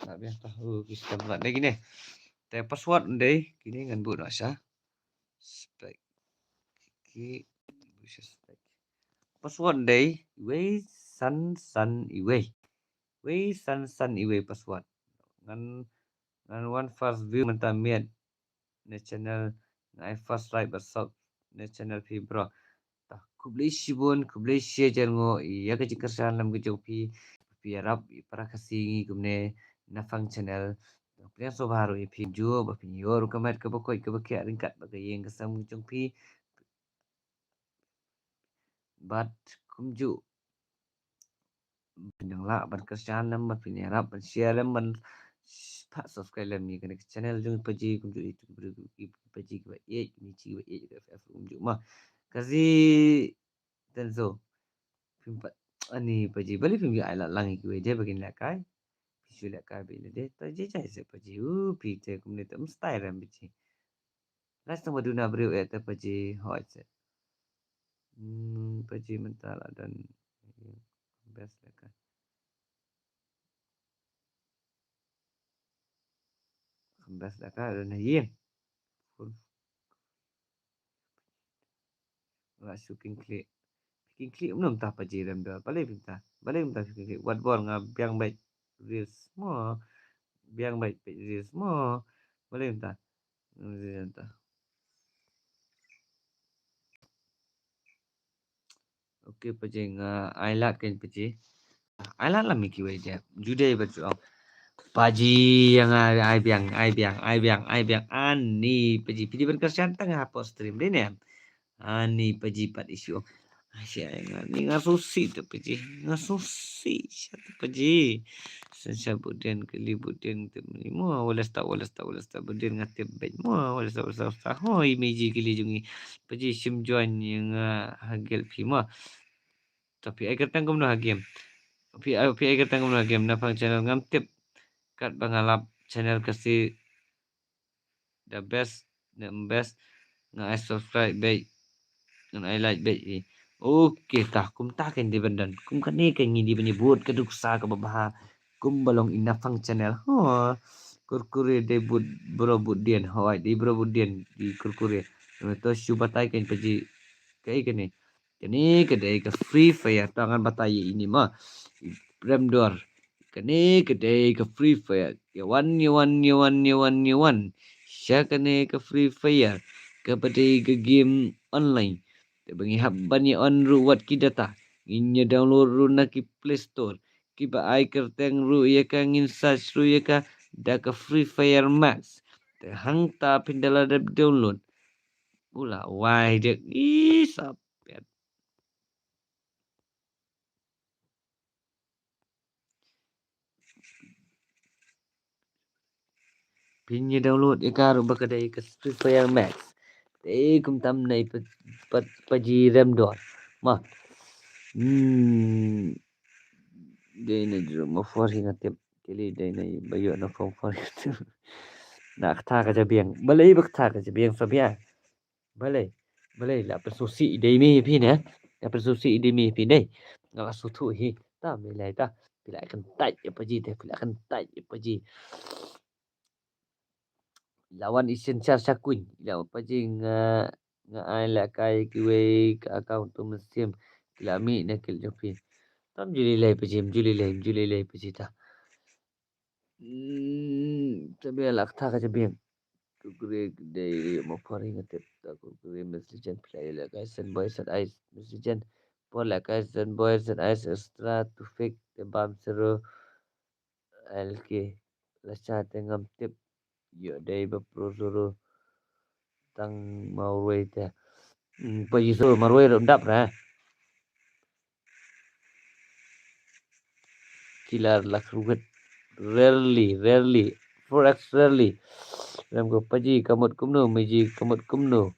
B: Tak biar tahu kita buat lagi ni. Te password ndai, kini ngan buat rasa. Spek. Ki bisa spek. Password ndai, wei san iwei. Wei san iwei password. Ngan one first view mentah miat. Ni channel ngai first like besok. Ni channel pi bro. Tak kublai sibun, kublai share jango. Iya ke jikasan lam ke jopi. Pi arab para kasih kumne nafang channel. Pilihan so baru pi jo bapi yor kamat ke bokoi ke bakia ringkat bagai yang kesam jongpi. But kumju yang lah berkesan lam bapi ni arab share lam man pak subscribe lam ni kena channel jong paji kumju itu paji ke baik ni ci baik ke ff kumju mah kasih tenso pimpat ani paji balik pimpi ai la langi ke dia bagin lakai pisu lakai bila dia tak jejai se paji pi te kumne tam style ram bici last time duna beriu eta paji hot se paji mental dan best lakai best lakai dan yin la shooting clip King clip belum tah paji ram dah balik minta king clip wat bor ngab biang baik reels semua biang baik reels semua balik minta Okey paji ai lat kan paji ai lat lah miki wei dia judai betul paji yang ai biang ani paji berkesan tengah post stream dia ni ani paji pat isu Asyik ni ngasusi tu paji ngasusi satu paji saya budin kali budin tu ni mua walas tak budin ngatip bet mua walas tak hoi meji kali jungi paji sim join yang hagel pima tapi ai katang kum no hagem pi ai katang kum no hagem na pang channel ngam tip kat bangalap channel kasi the best nga subscribe baik I like bet ni. Okay tah kum tah kan di bandan. Kum kan ni kan ngidi bani buat keduk sa ka babaha. Kum balong ina fang channel. Kurkure de bud bro bud dian hawai di bro bud dian di kurkure. To syubatai kan paji kai kan ni. Kani kedai ke free fire tangan batai ini mah. Remdor. Kani kedai ke free fire. Yawan yawan yawan yawan yawan. Syakane ke free fire. Kepada ke game online. Bangi habban ya on ru wat ki data. Inya download ru na ki Play Store. Ki ba ai kerteng ru ya ka ngin search ru ya ka da ka Free Fire Max. Te hang ta pindala da download. Pula wai dek isap. Pinya download ya ka ru ba kadai ka Free Fire Max. Te kum tam nai paji rem dor. Ma. Day na jero ma for hinga tep kili day na bayo na for nak tha ka jabiang balai bak tha ka jabiang sabia balai la persusi day mi pi ne la persusi day mi pi dai ngak su thu hi ta mi lai ta pila akan tai apa ji te pila akan tai apa ji lawan isen char sakuin la apa ji nga ai la kai ki we ka account tu mesim kila mi na kil jopi tam juli lai pa jim juli lai pa ji ta Sabi lak tha ka jabiang Kukure day mo paring atip ta kukure mesijan play la guys and boys and ice mesijan por la guys and boys and ice extra to fake the bam sero LK la chat ngam tip yo day ba pro soro tang mau te pa yiso marwe ro dap ra kilar lak ruget rarely forex rarely ram go paji kamot kumno meji kamot kumno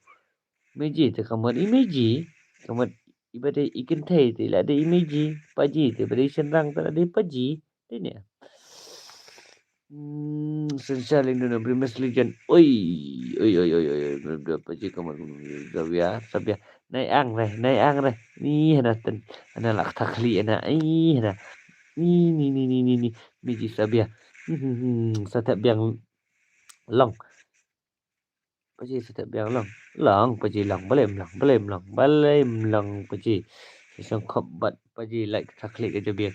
B: meji te kamot imeji kamot ibade ikan thai te la de imeji paji te bade senrang te la de paji ini sensaling dona Primus Legend oi oi paji kamot sabia nai ang re ni hanatan ana lak takli ana hana ni meji sabia satap biang long paji satap biang long paji long balem long paji song khobat paji like takli ke jabiang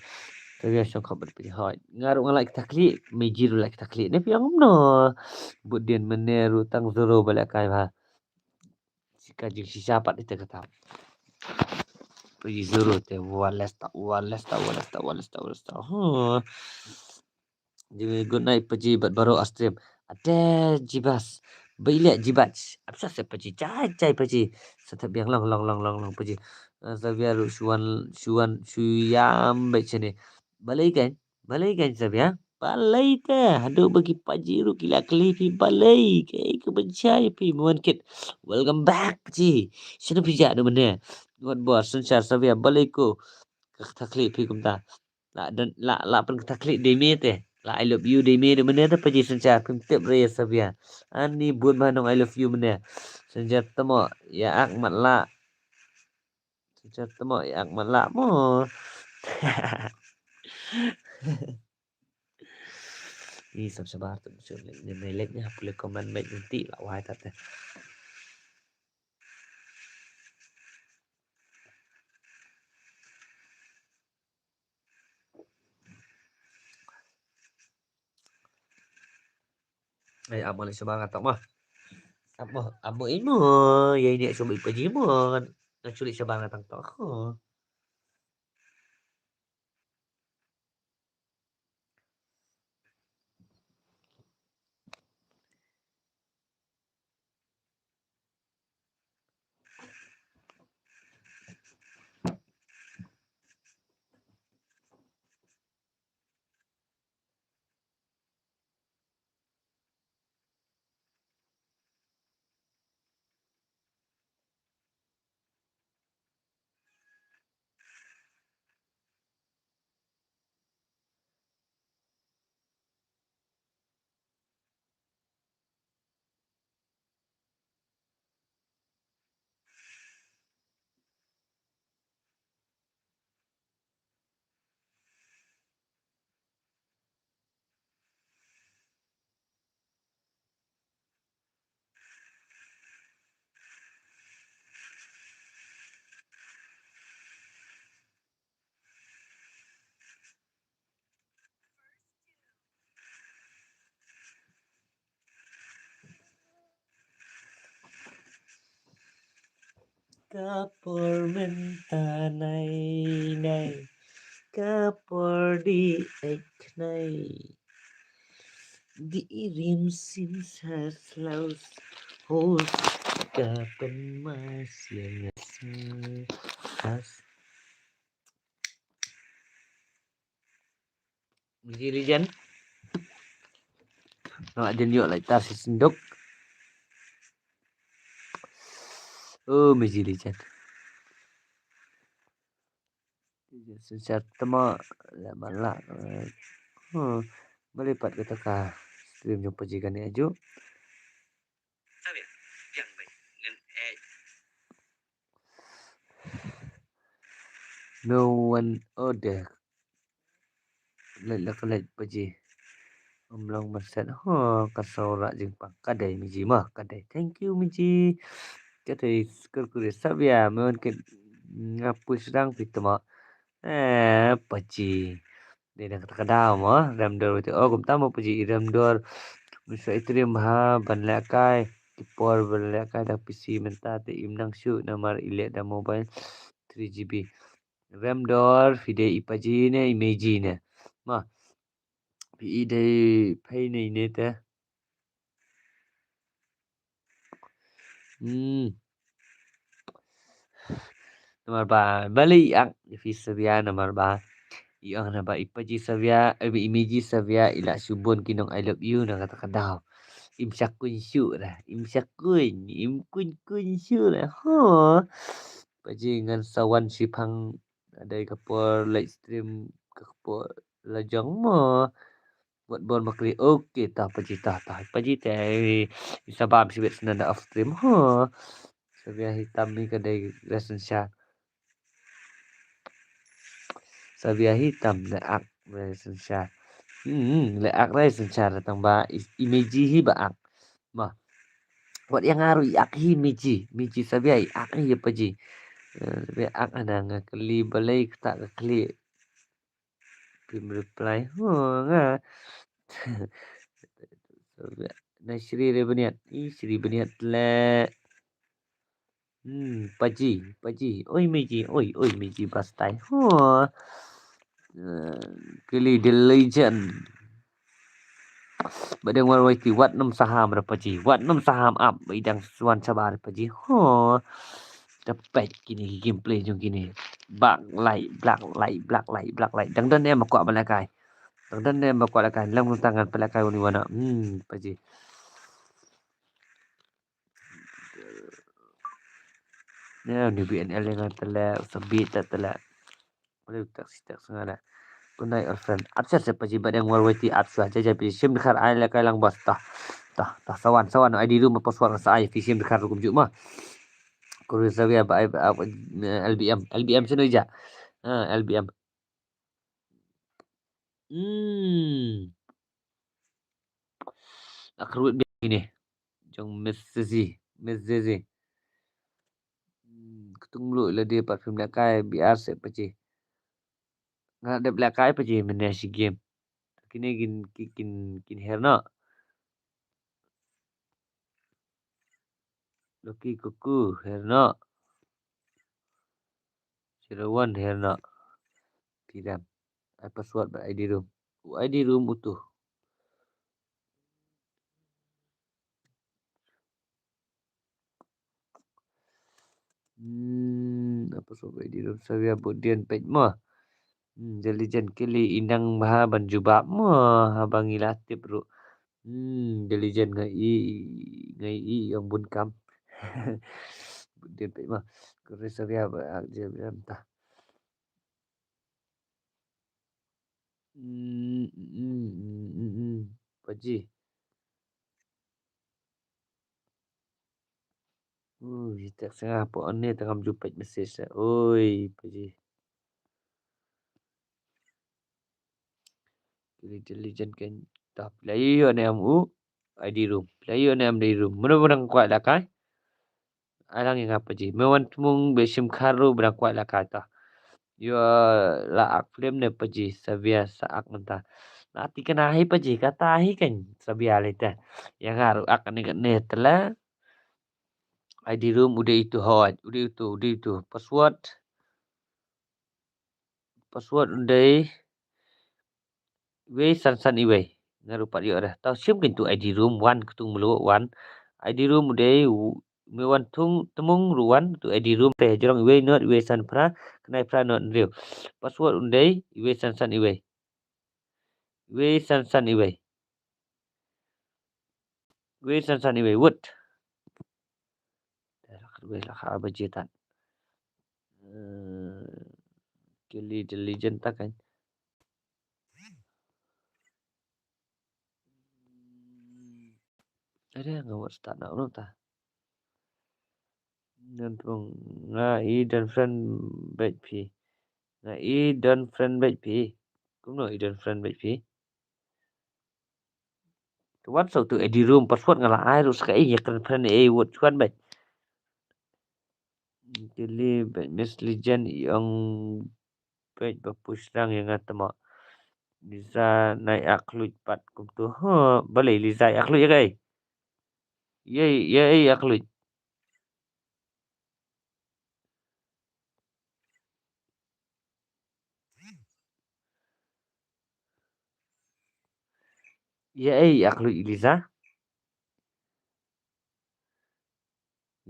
B: tapi song khobat paji hot ngaru like takli meji ru like takli ne piang no budien meneru tang zoro balakai ba sika jing si sapat itu kata paji zoro te walesta Jadi good night paji bat baru astrim. Ada jibas. Bailek jibat. Apa saya paji cai paji. Setap yang long paji. Sabia ru suyam baik sini. Balai kan sabia. Balai teh. Aduh bagi paji ru kila kelipi balai. Kayak kebencai pi mungkin. Welcome back paji. Sini pijak ada benda. Buat bos sensar sabia balai ko. Taklik pi kumta. La pen taklik demi teh. La I love you demi de mana ta paji senja pim tip re sabia. Ani buat manong I love you mana. Senja temo ya ak mat la. Senja temo ya ak mat la mo. Ni sab sabar tu sur ni meleknya boleh komen baik nanti lah wahai tata. Amal semangat tak mah. Amo imo ya ini coba ipaji mo. Naculi semangat tang tak. Kapur minta này này Kapur di ek này diirim sinsa selaus hos kapan masih ngasas Jilijan Nak jenjok lại ta sẽ xin đúc Jilijan Sensat tama Malah melipat ke taka stream jumpa jika ni aju no one order lek paji long maset kasora jing pang kadai miji mah kadai thank you miji kadai kurkure sabya mon ke ngapu sedang pitama paji dia nak kadau mah ramdor itu gum tamu paji ramdor bisa itrim ha ban lakai tipor ban lakai dah PC menta te imnang syu namar ilek da mobile 3GB RAM door fide ipaji ne imeji ne ma pi dei pay nei ne te nomor ba bali ang fi sabia nomor ba yang na ba ipaji sabia imeji sabia ila subon kinong I love you na kata kadao imsakun syu lah imkun syu lah paji ngan sawan sipang ada kapor live stream kapor lajang mo buat bon makri okey tah paji teh sabab sibet senanda off stream sabia hitam ni kadai resensya sabia hitam leak resensya leak resensya datang ba imeji hi baak mah buat yang ngaru iak hi miji sabia iak hi paji sabia ak ada ngakli balai tak ngakli pim reply nga Nasri Rebaniat Sri Baniat le paji oi meji pastai kili the legend badang warwaiti wat nam saham rapaji wat nam saham up bidang suan sabar paji dapat kini gameplay jong kini black light dang dan em makwa balakai dang dan em makwa balakai lam tangan balakai wani wana paji ya ni BNL dengan tela sabit tela boleh tak sengara kunai friend absa sepaji badang warwati absa jaja pi sim khar ai la kai lang bas tah sawan ID room password sa ai fi sim khar kum juma kur sabia ba LBM sino ja LBM akrut ini jong Messi ketung mulu la dia parfum la kai biar sepaji ngada belakang paji menasi game kini kin herna Loki kuku herna Sirawan herna tidak password ber ID room utuh password ber ID room saya budian page mah Jelijan kili indang maha banjubab mah habang ilatip bro Jelijan ngai yang bun kam budian page mah Korea dia entah paji tak sengah po ni tengah jumpa message oi paji Intelligent kan dah player ni amu ID room player ni am di room mudah-mudahan kuat lah kai alang yang apa ji mewan mung besim kharu berang kuat lah kata yo la ak flame ne paji sabia saak mentah nanti kena hi paji kata hi kan sabia lita yang haru akan ni telah ID room udah itu hot, udah itu. Password udah we san iwe. Ngarupat yo dah. Tahu sim kintu ID room 1 ketung melu 1. ID room udah me wan tung temung ruan tu ID room teh jorong iwe not iwe san pra kenai pra not real. Password udah iwe san iwe. Iwe san iwe. Iwe san iwe wood. Dah lah abajetan. Kili diligent tak kan. Ada nggak start nak belum tah? Nantung ngai dan friend baik pi. Ngai dan friend baik pi. Cũng nói dan friend baik pi. Tuan sau tu edi room password ngala ai ru sakai ya kan friend word chuan baik. Kili baik miss legend yang baik bapush rang yang atama. Liza naik aklut pat kum tu. Balai Liza aklut ya kai. Ye aklut. Ye aklut Liza.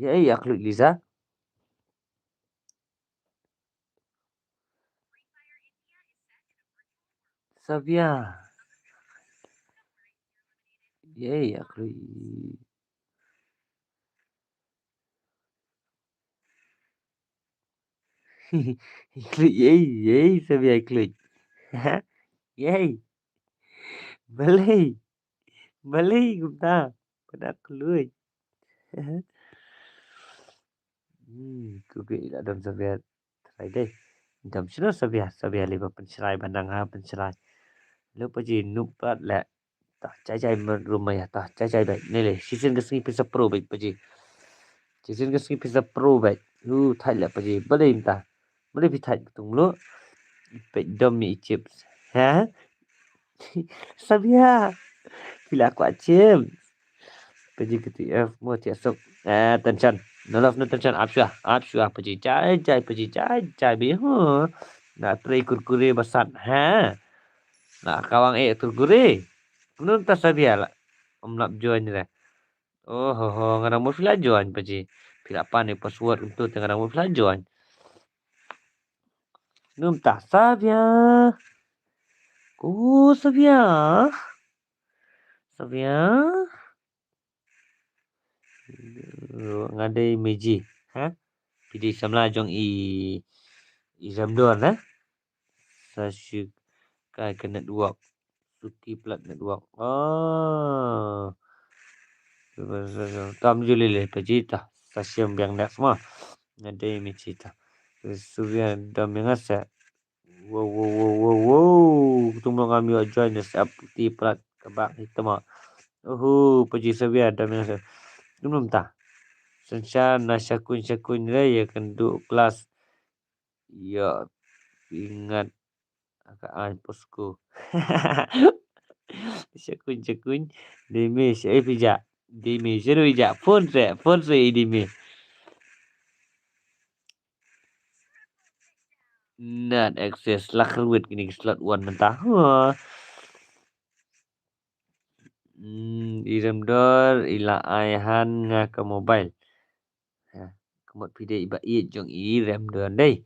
B: Ye aklut Liza. Sabia. Ye aklut. Iklut ye Sabia iklut. Ye. Balai gumta. Pada keluar. Kuki dalam Sabia try deh. Dalam sini Sabia lima pencerai bandang pencerai. Lupa je nupat lah. Tak cai rumah ya tak cai baik. Ni le season ke sini pisa pro baik paji. Season ke sini pisa pro baik. Thai lah paji. Balai minta. Balai thai tung lo. Baik dom mi chips. Ha? Sabia. Bila aku acem. Paji ketika mau tiasuk. Tension. No tension. Up suah paji. Cai paji. Bi nak try kurkure besar. Ha? Nak kawang kurkure. Menurut tak Sabia lah. Nak join ni lah. Ngarang mo fila join paji. Pila pa ni password untuk ngarang mo fila join. Num tak Sabia. Sabia. Ngadai meji. Ha? Jadi samla jong i zamdon ha. Sasyuk kai ke network. Suki plat network. Tam julile pajita. Sasyum biang nak semua. Ngadai meji ta. Suvian dam yang asa. Wow. Tunggu kami join siap putih plat kebak hitam. Paji Sabia dam yang asa. Belum tak. Sensan syakun ya kendu kelas. Ya ingat akaan posku. Syakun demi pija. Demi seru ija phone se demi. Not access lah kerwit kini slot 1 mentah. Iram dor ila ayahan nga ke mobile. Kemot pide iba jong iram dor dai.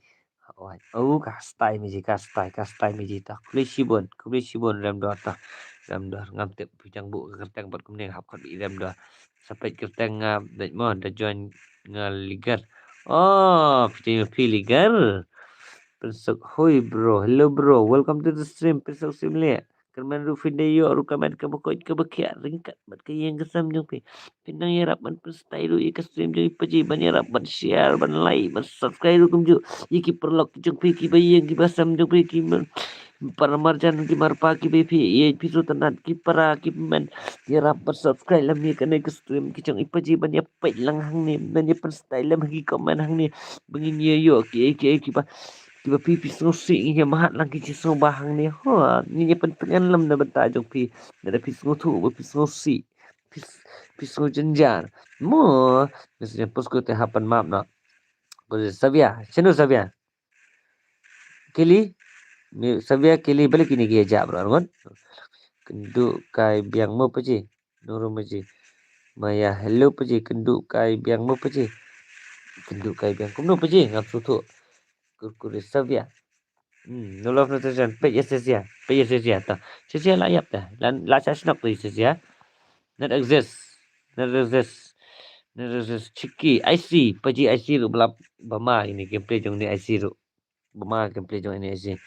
B: Kastai meji tak. Kuli sibon ram dor ta. Ram dor ngam tep pijang bu kerteng pot kumning hap kot iram dor. Sampai kerteng dat mo da join ngaligar. Pide ligar. Pensok hoi bro. Hello bro. Welcome to the stream. Pensok simle. Kerman ru video ru kaman ka bokoi ka bakia ringkat bat ka yang kesam jong pi. Pinang yarap man perstai ru ka stream jong paji ban yarap ban share ban like ban subscribe ru kumju. Iki perlok jong pi ki bayang ki basam jong pi ki para marjan ki marpa ki bepi ye pisu tanat ki para ki men yarap ban subscribe lam ni kanai ka stream ki jong ipaji ban ya pai lang hang ni ban ya perstai lam ki komen hang ni bengin ye yo ki ba tiba pipi sosik ni mahat lagi ciso bahang ni ni pentengan lam na benta jong pi na pis ngotu pis sosik pis pisau jenjar. Mo, misalnya posko teh hapan maaf no. Boleh Savia, chenu Savia. Kili, Savia kili balik ini kia jap bro, Kenduk kai biang mo paji. Nuru maji. Maya hello paji kenduk kai biang mo paji. Kenduk kai biang kumno paji ngap sutu. Kurkure Savia. Nolof na tajan pe yesesia. Pe yesesia ta. Sesia layap ta. La sa snap tu sesia. Not exist. Not exist. Not exist. Chiki IC paji IC ru belap bama ini gameplay jong ni IC ru. Bama gameplay jong ini IC.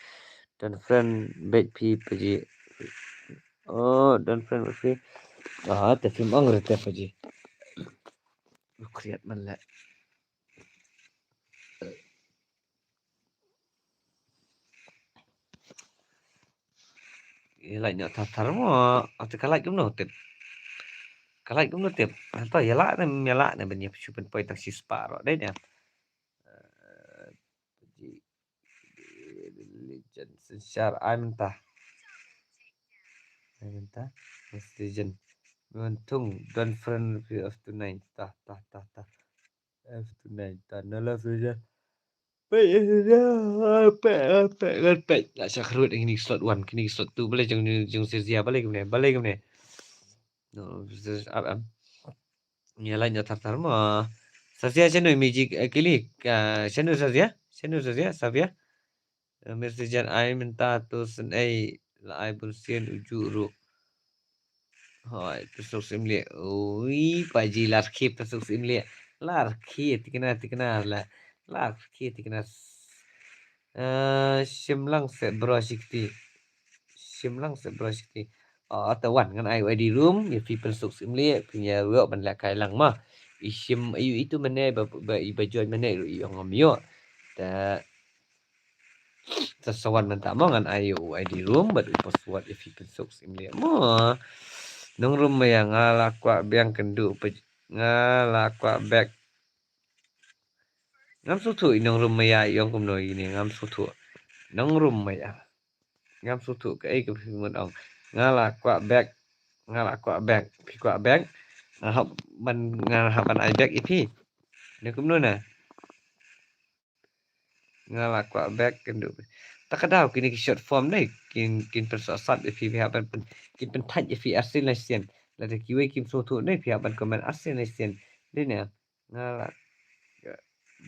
B: Dan friend bad p paji. Oh, dan friend paji. Ah, te film ang rete paji. Kriat man la. Lại nhở thật thật mà thì cái lại cũng nổi tiệp cái lại cũng nổi tiệp tôi ya lạ này bên nhập chụp bên quay taxi spa rồi đấy nè legend secara I'm ta legend untung don't friend of tonight ta F9 ta nó là legend pe lại chắc rồi ini slot 1 kini slot 2 boleh jeng sesia boleh gimana no am nyala tar mo sasia chenu magic kili chenu Savia messagean ai minta tu sen ai la ai bulsien ujuru hoi pesuk simle ui paji larki pesuk simle larki tikna larki tikna shimlang se broshikti tawan ngan ai di room ya fi pesuk simle punya ro ban la kai lang ma ishim ayu itu mene ba ibajuan mene yang ngomyo ta sasawan menta mo ngan ayo ID room but password if you pensok simle mo nong room maya ngala kwa biang kendu ngala kwa back ngam sutu inong room maya yong kum noi ini ngam sutu nong room maya ngam sutu ke ai ke mon ong ngala kwa back pi kwa back hop man ngala ban ai back ipi ne kum no na ngala kwa back kendu takadaw kini short form nei kin persasat ifi pihak ban kin pentaj ifi asin lesian la de kiwe kim sotu nei pihak ban komen asin lesian dene ngala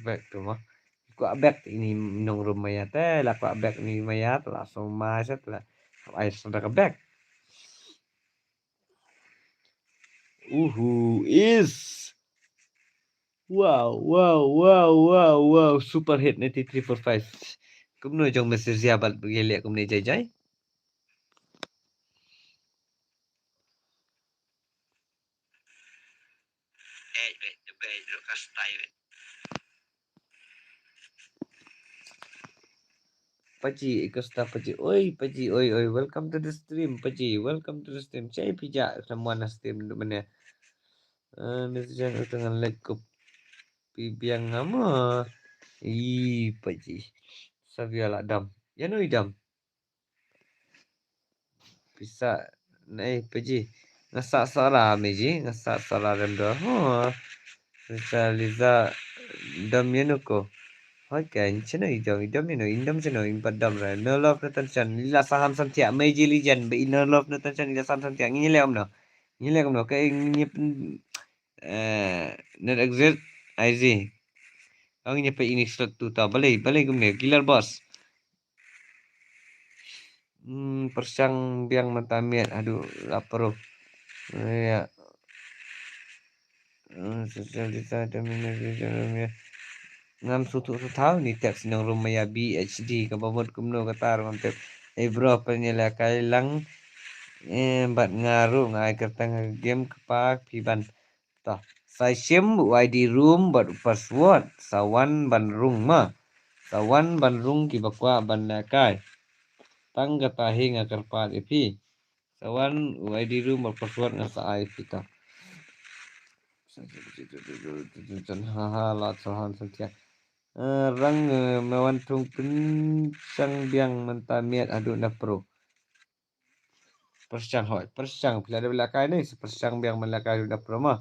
B: back tu mah kwa back ini nong rumaya te la kwa back ni maya la so ma set la ai sadaka back is wow super hit 9345 kumno jong mesir ziabat begele kumne jai Paji Ikosta Paji oi welcome to the stream Paji welcome to the stream cai pija semua na stream mana mesian dengan like pibiang ama Paji Savia lah dam ya no idam bisa Paji ngasak sara meji ngasak sara rem dah bisa liza dam ya no ko Okay, chino idom ni no indom chino impadam ra no love na tanshan lila saham santia meji lijan be no love na tanshan lila saham santia ngile om no kay ngip net exit IZ ang niya pa ini slot tuta balay gumne killer boss persang biang matamiat aduh lapar ya social data domination ngam sutu tahu ni tiap sinang rumaya BHD kababot kumno katar kontep bro penyela kailang bat ngaru ngai kertang game kepak piban ta sai sim ID room bat password sawan ban rung ki bakwa ban nakai tang kata hinga kerpat ipi sawan ID room bat password ngasa ai kita haha lat sahan santia rang mewan tung pencang biang mentamiat aduk na pro sepersiang hoi persiang pila ada belakang ni sepersiang biang belakang sudah promo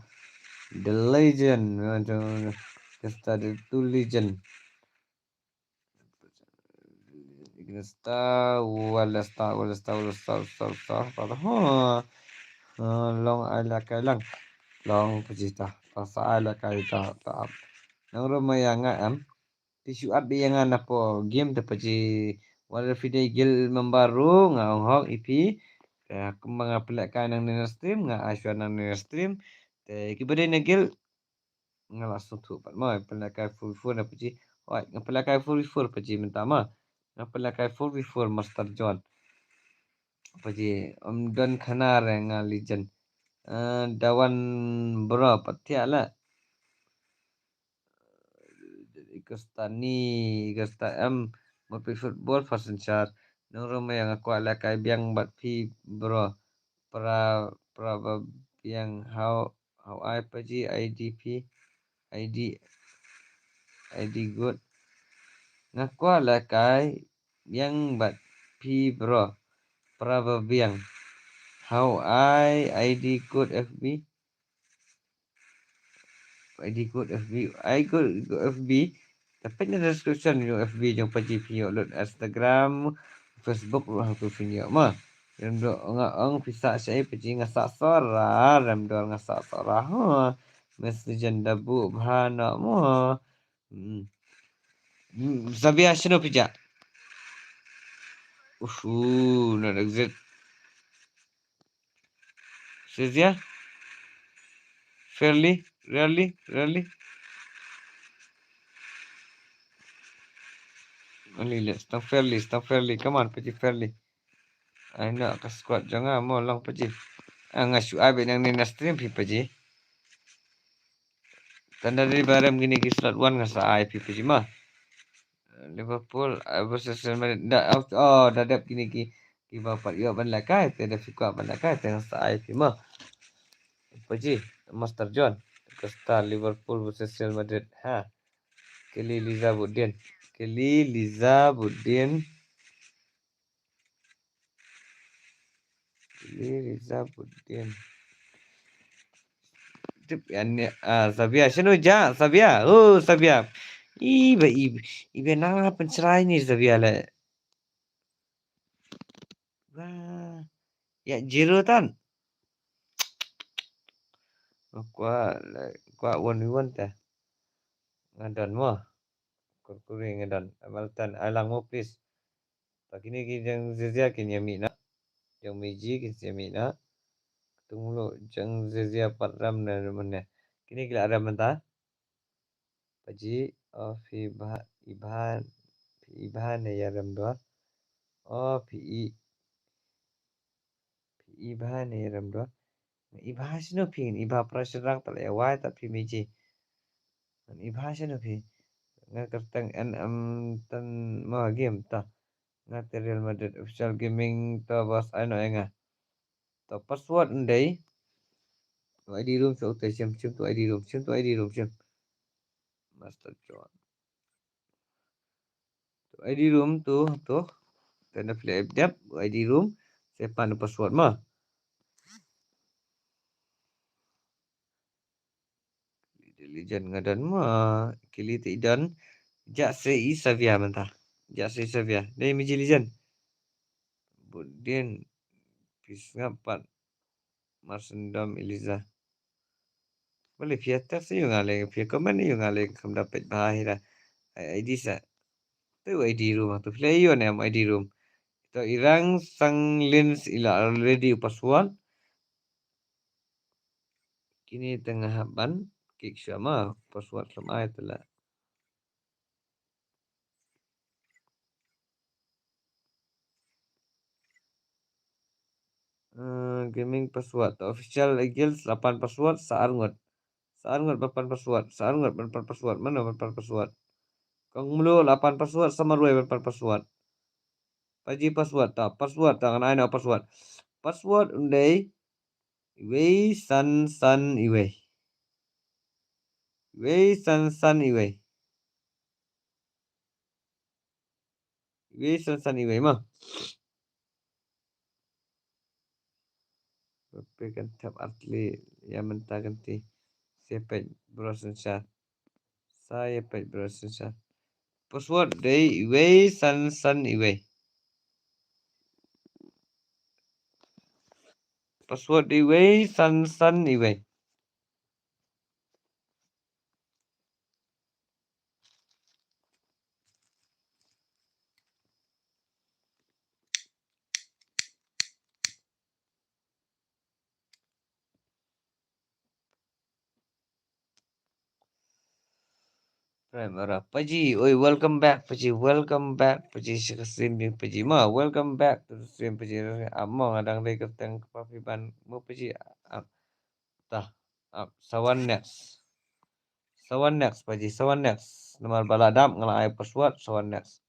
B: the legend macam kasta the legend kasta wala pada long ala kailang long pejita pasa ala kaita ta nang romaya nga tisu at yang po game te peji wala video gil membaru nga hok ipi kembang apelak kan nang stream nga aswan nang stream te kibade na gil nga langsung tu pat mai pelak kai full na peji oi nga pelak kai full peji mentama nga pelak kai full master john peji don khanar nga legend dawan bro patiala Ikasta mapi football fasen char nang roma yang aku ala kai biang bat pi bro pra biang how I paji ID good ngaku ala kai biang bat pi bro pra biang how ID good FB ID good FB I good FB tapi na description yung FB yung paji pinyo load Instagram Facebook lah tu pinyo mah remdo nga ang pisa siya paji nga sa sora remdo nga sa sora ha messagean dabu bhana mo sabia sino pija na exit Sizia fairly rarely only stop fairly come on paji fairly I nak ke squad jangan mau lang paji ngasu abe nang ni stream pi paji tanda dari barem gini ki slot 1 ngasa IP paji mah Liverpool versus Real Madrid dadap gini ki bapak yo ban lakai te da fikwa ban lakai te ngasa IP mah paji Master John Costa Liverpool versus Real Madrid ha Kelly Lizabuddin Tip yani Sabia sino ja Sabia Sabia ibe na pencerai ni Sabia le wah ya jiro tan kwa 1v1 ta ngadan mo kurkuri ngadan amaltan alang mo please pagini ki jang zezia ki nyami na jang meji ki nyami na tunglo jang zezia patram na mana kini kila ada menta paji of ibhan ya ramdo ibhan ya ramdo ibha sino pin ibha prasarang tala ya wai tapi meji ibha sino pin ngakartang tan ma game ta ngate Real Madrid official gaming to bos ano nga to password ndai to ID room so te sim to ID room sim Master John to ID room to tanda play dep ID room sepan password mah legend ngadan mah kili tidan jak se Savia mentah jak se Savia dai miji legend Budin pis ngapat Marsendam Eliza boleh fiata se yung ale fia komen yung ale kam dapat bahira ID sa tu ID room tu play yo ne ID room to irang sang lens ila already password kini tengah ban kik sama password sama itulah gaming password official guild 8 password saarngot 8 password mana 8 password kang mulu 8 password sama 8 password paji password tangan aina password undai Wei san iwe Wei san iwe mah berikan tab atlet yang mentah ganti. Saya berusaha saya berusaha. Password day iway san iway. Password iway san iway. Primera Paji, oi welcome back Paji, welcome back Paji stream din Paji ma, welcome back to the stream Paji. Among adang dai kapten papiban mo Paji tah sawan next Paji, sawan next. Nomor baladam ngala ai password sawan next.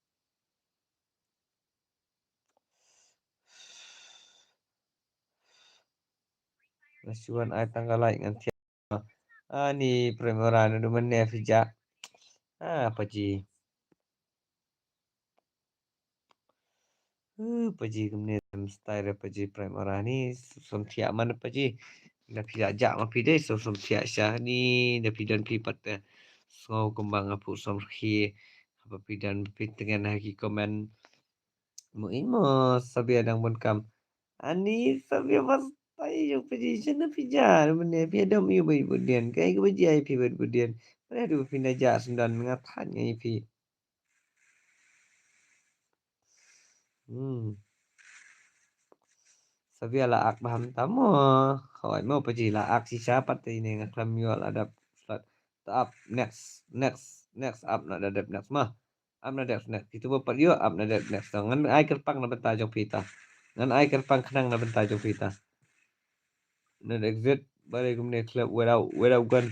B: Nasiwan ai tanggal lain ngan tiap. Ni Primera nu demen ne Fija. Paji. Paji kemudian style Paji Primera ni som tiap mana Paji. Dah pila jak ma pi dai som tiap syah ni dah pidan pi pat ngau kembang apu som khi apa pidan pi dengan haki komen mo imo sabi adang bon kam ani sabi pas tai yo Paji jena pija mene pi adam yu bai budian kai ke baji ai pi budian aduh pindah jak sendan ngatanya pi Sabi ala ak baham tamo. Kawai mo pa jila ak si siapa ini ngaklam yual adap slat. Up next up na dadap next mah. Up na dadap next. Itu bapak yo up na dadap next. Ngan ai kerpang na benta jong pita. Ngan ai kerpang kenang na benta jong pita. Na exit balik kumne club without gun.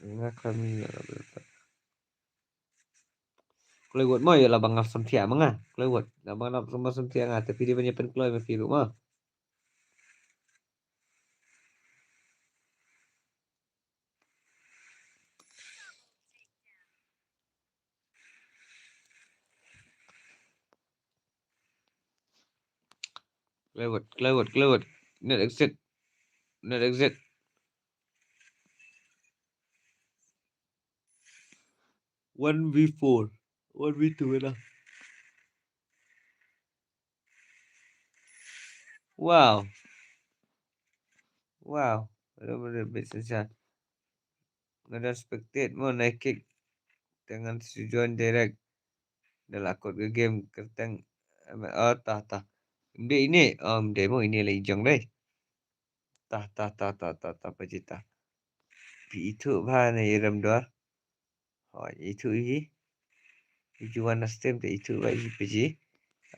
B: Ngaklam yual. Kelewat mo ya labang ngafam tia manga. Kelewat labang ngafam tia nga tapi dia banyak penkeloi mafi rumah. Kelewat. Net exit. 1v4. 1v2 lah. Wow. Benar-benar biasa. Nggak spectate mau naik kick dengan tujuan direct dalam akun ke game kertang tah. Ini demo ini lagi jong deh. Tah pacita. Pi itu bahan ni ram doa. Itu tujuan nastem tu itu bagi PJ.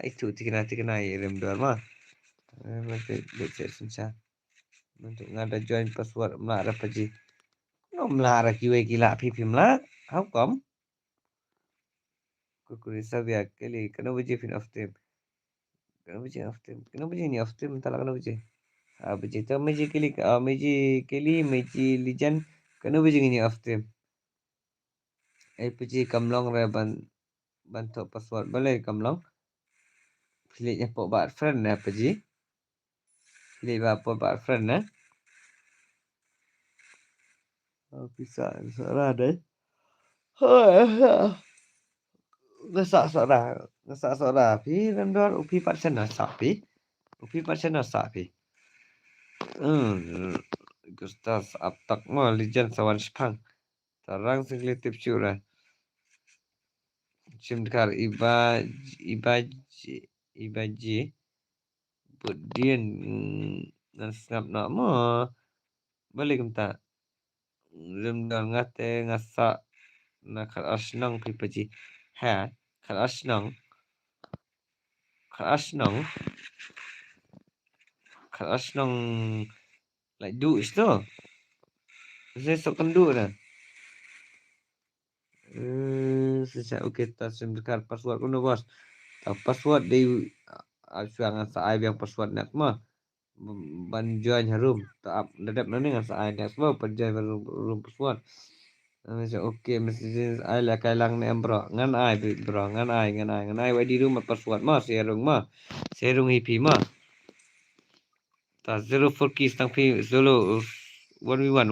B: Itu tikna ram doa mah. Nanti baca susah. Untuk ngada join password melara PJ. No melara kiwe gila pipi melara. How come? Kukurisa biar kali kena baca fin of time. Kena baca ni of time entah kena baca. Baca tu meji kali lijan kena baca ni of time. PJ kamlong reban bantu password boleh kamlong. Pilihnya pok bat friend na PJ. Pilih apa bat friend na. Bisa salah deh. Ngesak salah. Pi rendor upi patsen nasak pi. Gustas aptak mo lijan sawan spang. Tarang senglitif cura. Cimdkar ibaji budian nasab nak mo balik kemta remdal ngate ngasak nakal asnang pipaji kal asnang like do is to saya sok kendu dah sejak kita simdkar password kuno bos password di asuangan sa yang password nak mah ban join harum tak dadap nani ngan sa next mah ban join harum password Macam okey mesti ai lah kai lang ne bro. Ngan ai bro, ngan ai wai di room password ma serung ma. Serung hipi ma. Ta 04 keys tang pi solo 1v1.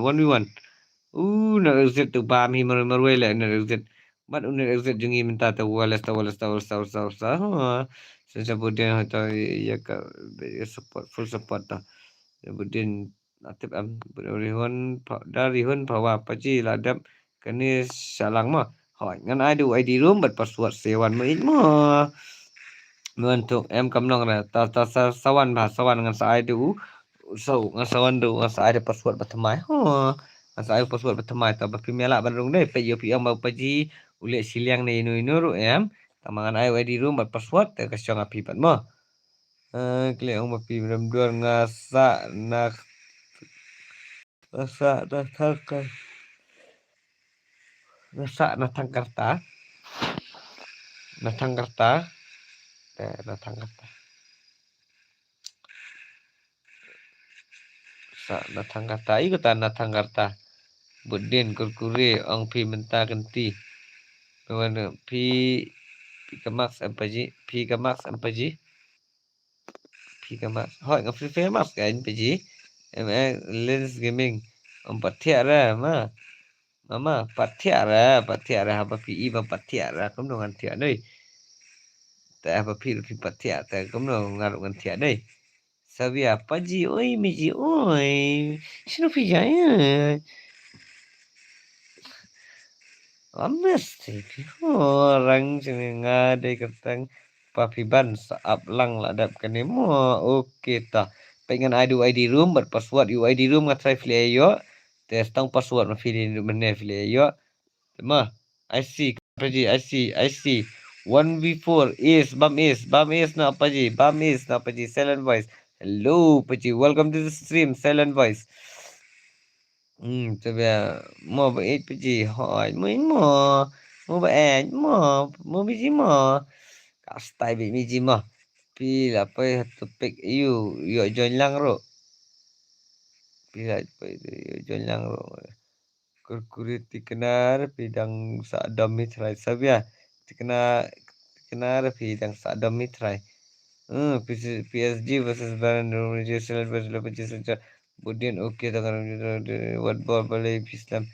B: Na exit tu bam hi marwai la na exit. Mat un exit jungi minta ta walas. Ha. Saya kemudian ta ya ka support full support ta. Kemudian natip am dari hun bawa paji ladap kani salang ma. Hỏi ngan ai du ID room but password sewan ma it ma. Untuk em kam nong ra ta sawan ba sawan ngan sa ai du so ngan sawan du ngan sa ai password batamai. Ha. Ngan sa ai password batamai ta ba pimela bandung deh pe yo pi am ba paji ule siliang ne inu ru em. Tamangan ai ID room but password ta ka syong api pat ma. Kle ong mapi ram dua ngasa nak ngasa datangkan ngasa natang karta natang karta sa natang karta ikutan natang karta budin kurkure ong pi menta ganti kawan pi kamax ampaji pi kamax ampaji pi kamax hoi ngap free famous kan paji lens gaming om patiara ma mama patiara haba pi ba patiara kom dengan tia dei ta haba pi patiara ta kom ngar ngan tia dei sabia paji oi miji oi sino pi jaya Honestly, orang jenenga de ketang papiban saap lang ladap kene mo oke ta pengen ID room but password ID room ngatrai file yo test tang password ma file mene file yo ma I see 1v4 is na paji silent voice hello paji welcome to the stream silent voice coba mo ba 8 PG hỏi mới mo ba mo biji mo kastai bi biji mo pila pa topik yo join lang ro pila pa join lang ro kurkurit kenar pidang sa dami try sabia kenar pidang sa dami try PSG versus Bayern versus Budin oke dengan what ball balai Islam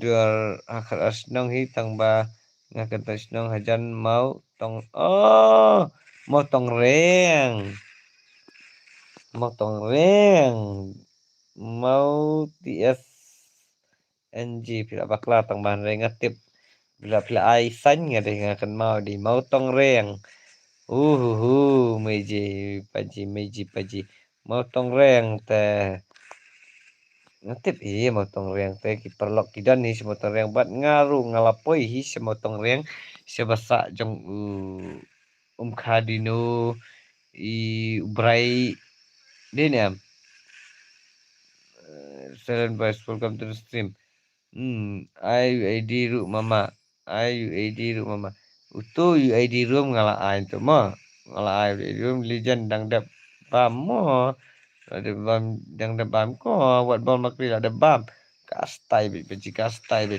B: dua akar asnong hi tang ba ngakan asnong hajan mau tong motong reng mau TS NG pila bakla tang ban reng ngatip pila aisan ngade ngakan mau di mau tong reng meji paji motong reng teh ngatip motong reng teh kiperlok kidan ni motong reng bat ngaru ngalapoi hi motong reng sebasa jong khadino ubrai diniam silent voice welcome to the stream UID ru mama utu UID room ngala ain tu mo ngala ain room legend dang dap bam mo ada bam dang dap bam ko wat bom makri ada bam kastai be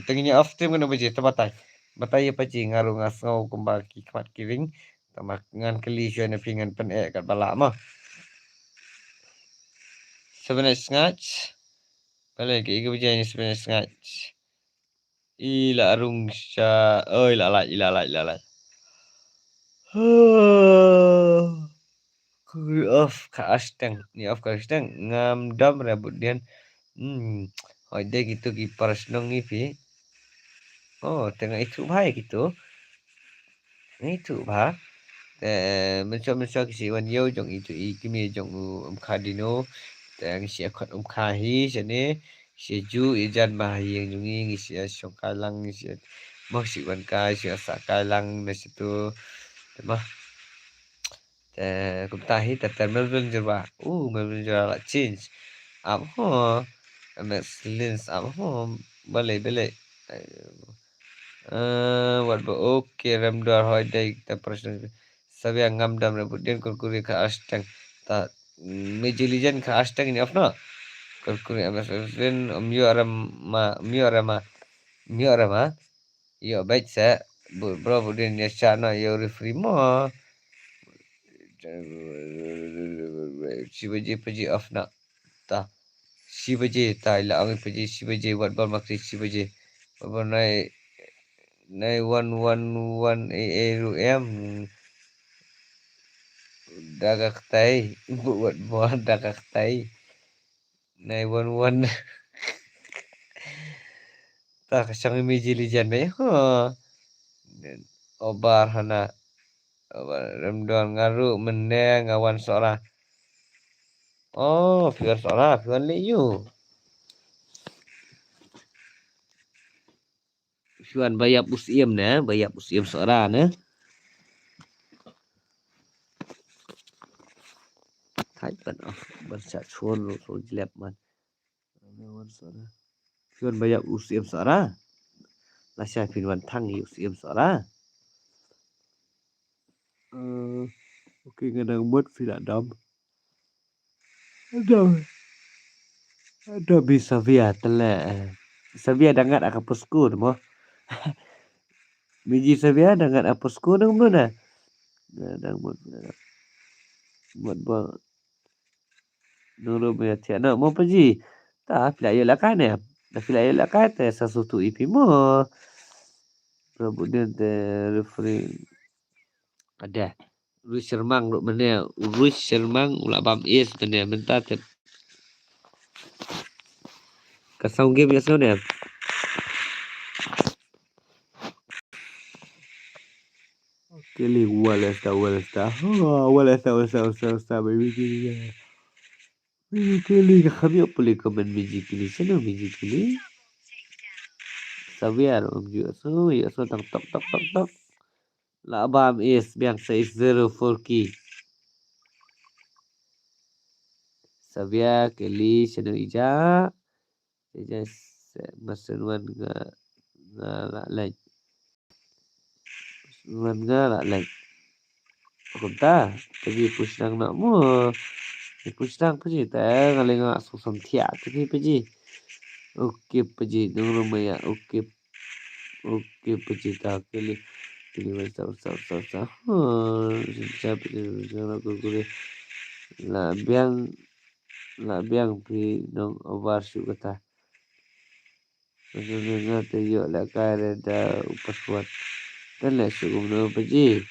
B: tenginya off stream kena beji tabatai batai paci ngaru ngasngau kumbal kikmat kiring tamak ngan keli syane pingan pen kat balak mo sebenarnya ngach balik ke beji sebenarnya ngach ila arung sya ila la off ka asteng ni off ka asteng ngam dam rabut dian hoi gitu ki parsnong ipi tengah itu bahaya gitu itu bah mencoba kisi wan yo jong itu kimi jong khadino teng si akot khahi sene si ju ijan bahaya jungi ngisi songkalang ngisi maksi wan kai si sakalang na situ mah kumtahi tatar melvin jerba melvin jerba la change ab ho ms lens ab ho bale wat ba oke rem dua hoi dai ta prashna sabi angam dam rebut den kurkuri ka astang ta mejilijan ka astang ni afna kurkuri ms ren myo arama Mio Rama. Yo baik saya. Bro budin ya chana yo referee mo. Shibaji off nak ta. Shibaji ta ila ang paji Shibaji wat bal makri Shibaji. Apa nai 111 dagak tai buat dagak tai 911 tak sang miji lijan be ha obar hana obar remdon ngaru meneng ngawan sora oh figur sora figur liu figur bayap usiem na bayap usiem sora na thai ban ban sa chon ro jlep man ngawan sora figur bayap usiem sora Lasya Firman Thang usiem sora Oke ngadang buat tidak dam ada bisa via tele Savia dangat akapusku mo Biji Savia dangat apusku nang mana ngadang buat buat nuru me tiana mo paji ta pila yo lakan ya ta pila yo lakan te sasutu ipi mo kemudian te referee ada Ruiz Shermang duk mana Ruiz Shermang ulah bam is mana bentar te kasau game ya sana Kelly Wallace baby Kelly kami apa lagi komen biji Kelly sana biji Kelly Sabiar om juga so ya so tak la bam is biang 604 ki Sabia Kelly sana ija masenwan nga lain nga lain Kunta pergi pusang nak mo pusang pergi ta ngalenga susam thia pergi pergi oke pergi nang rumaya oke pergi ta kali wasa siapa jangan aku gure la biang pi nang ovar su kata Nggak tayo la kare da upaswat dan la su gumno pergi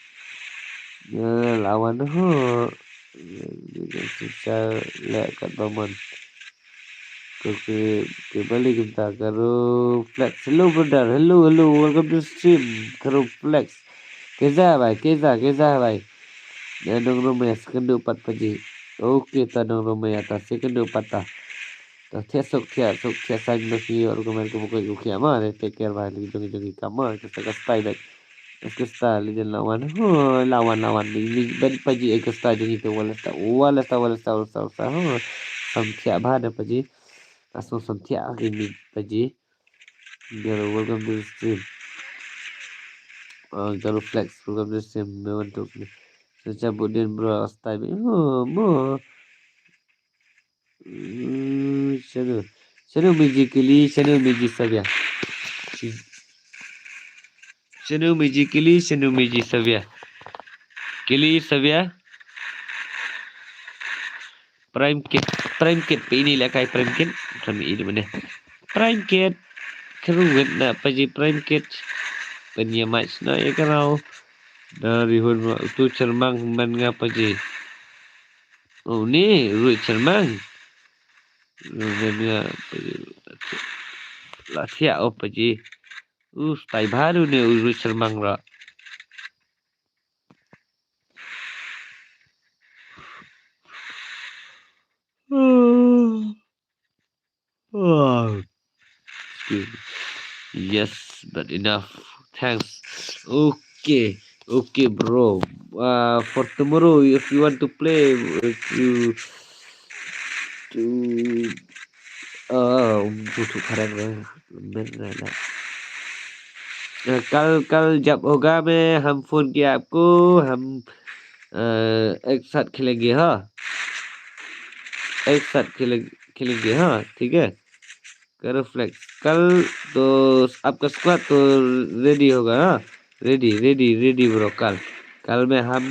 B: lawan ho susah lek kat baman ke balik kita karo flex hello brother hello welcome to stream karo flex keza bhai dan rumah second 4 paji oke tanong rumah atas second 4 ta thesok thia sang nasi argumen ko ko kiama take care bhai jogi kama kita style Esta lijan lawan ni ben paji esta jadi tu wala sta samthia bhada paji aso samthia ini paji biar welcome to the stream jalo flex welcome to the stream untuk seca budin bro style mo channel biji kili channel biji sabya Chenu Miji Savia. Kili Savia. Prime kit ini lah kai prime kit. Kami ini mana? Prime kit. Keruwet nak paji prime kit. Penya match nak ya kalau dari hun tu cermang man ngapa je. Oh ni Rui cermang. Rumahnya lah siap apa je. Style baru ni Rui cermang ra. Yes, but enough. Thanks. Okay, bro. For tomorrow, if you want to play, कल जब होगा मैं हम फोन किया आपको हम एक साथ खेलेंगे हाँ एक साथ खेलेंगे हाँ ठीक है करो फ्लेक्स कल तो आपका स्क्वाड तो रेडी होगा हाँ रेडी ब्रो कल में हम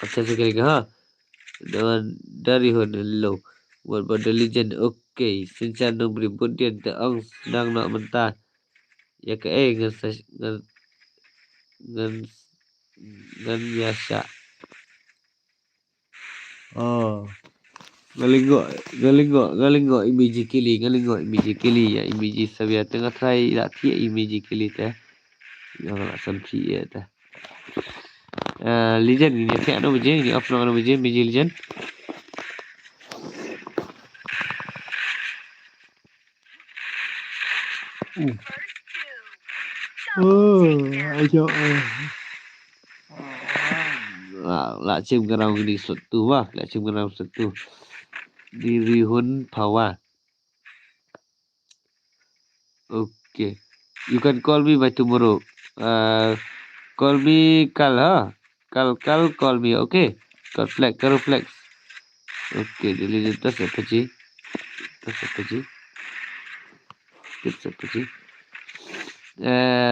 B: अच्छे से खेलेंगे हाँ dari lo buat pada legend okay sinchan nung beri budian te ang sedang nak mentah ya ke ngan biasa oh galingo imiji kili ya imiji sabia tengah try latih imiji kili teh yang nak sampai ya teh legend ni apa anu biji ni offline anu biji legend ayo lạ chim cái nào đi xuất tu wa lạ chim cái nào xuất tu diri hun pawa okay you can call me by tomorrow call me kal ha kal call me okay karo flex okay delete tas apa ji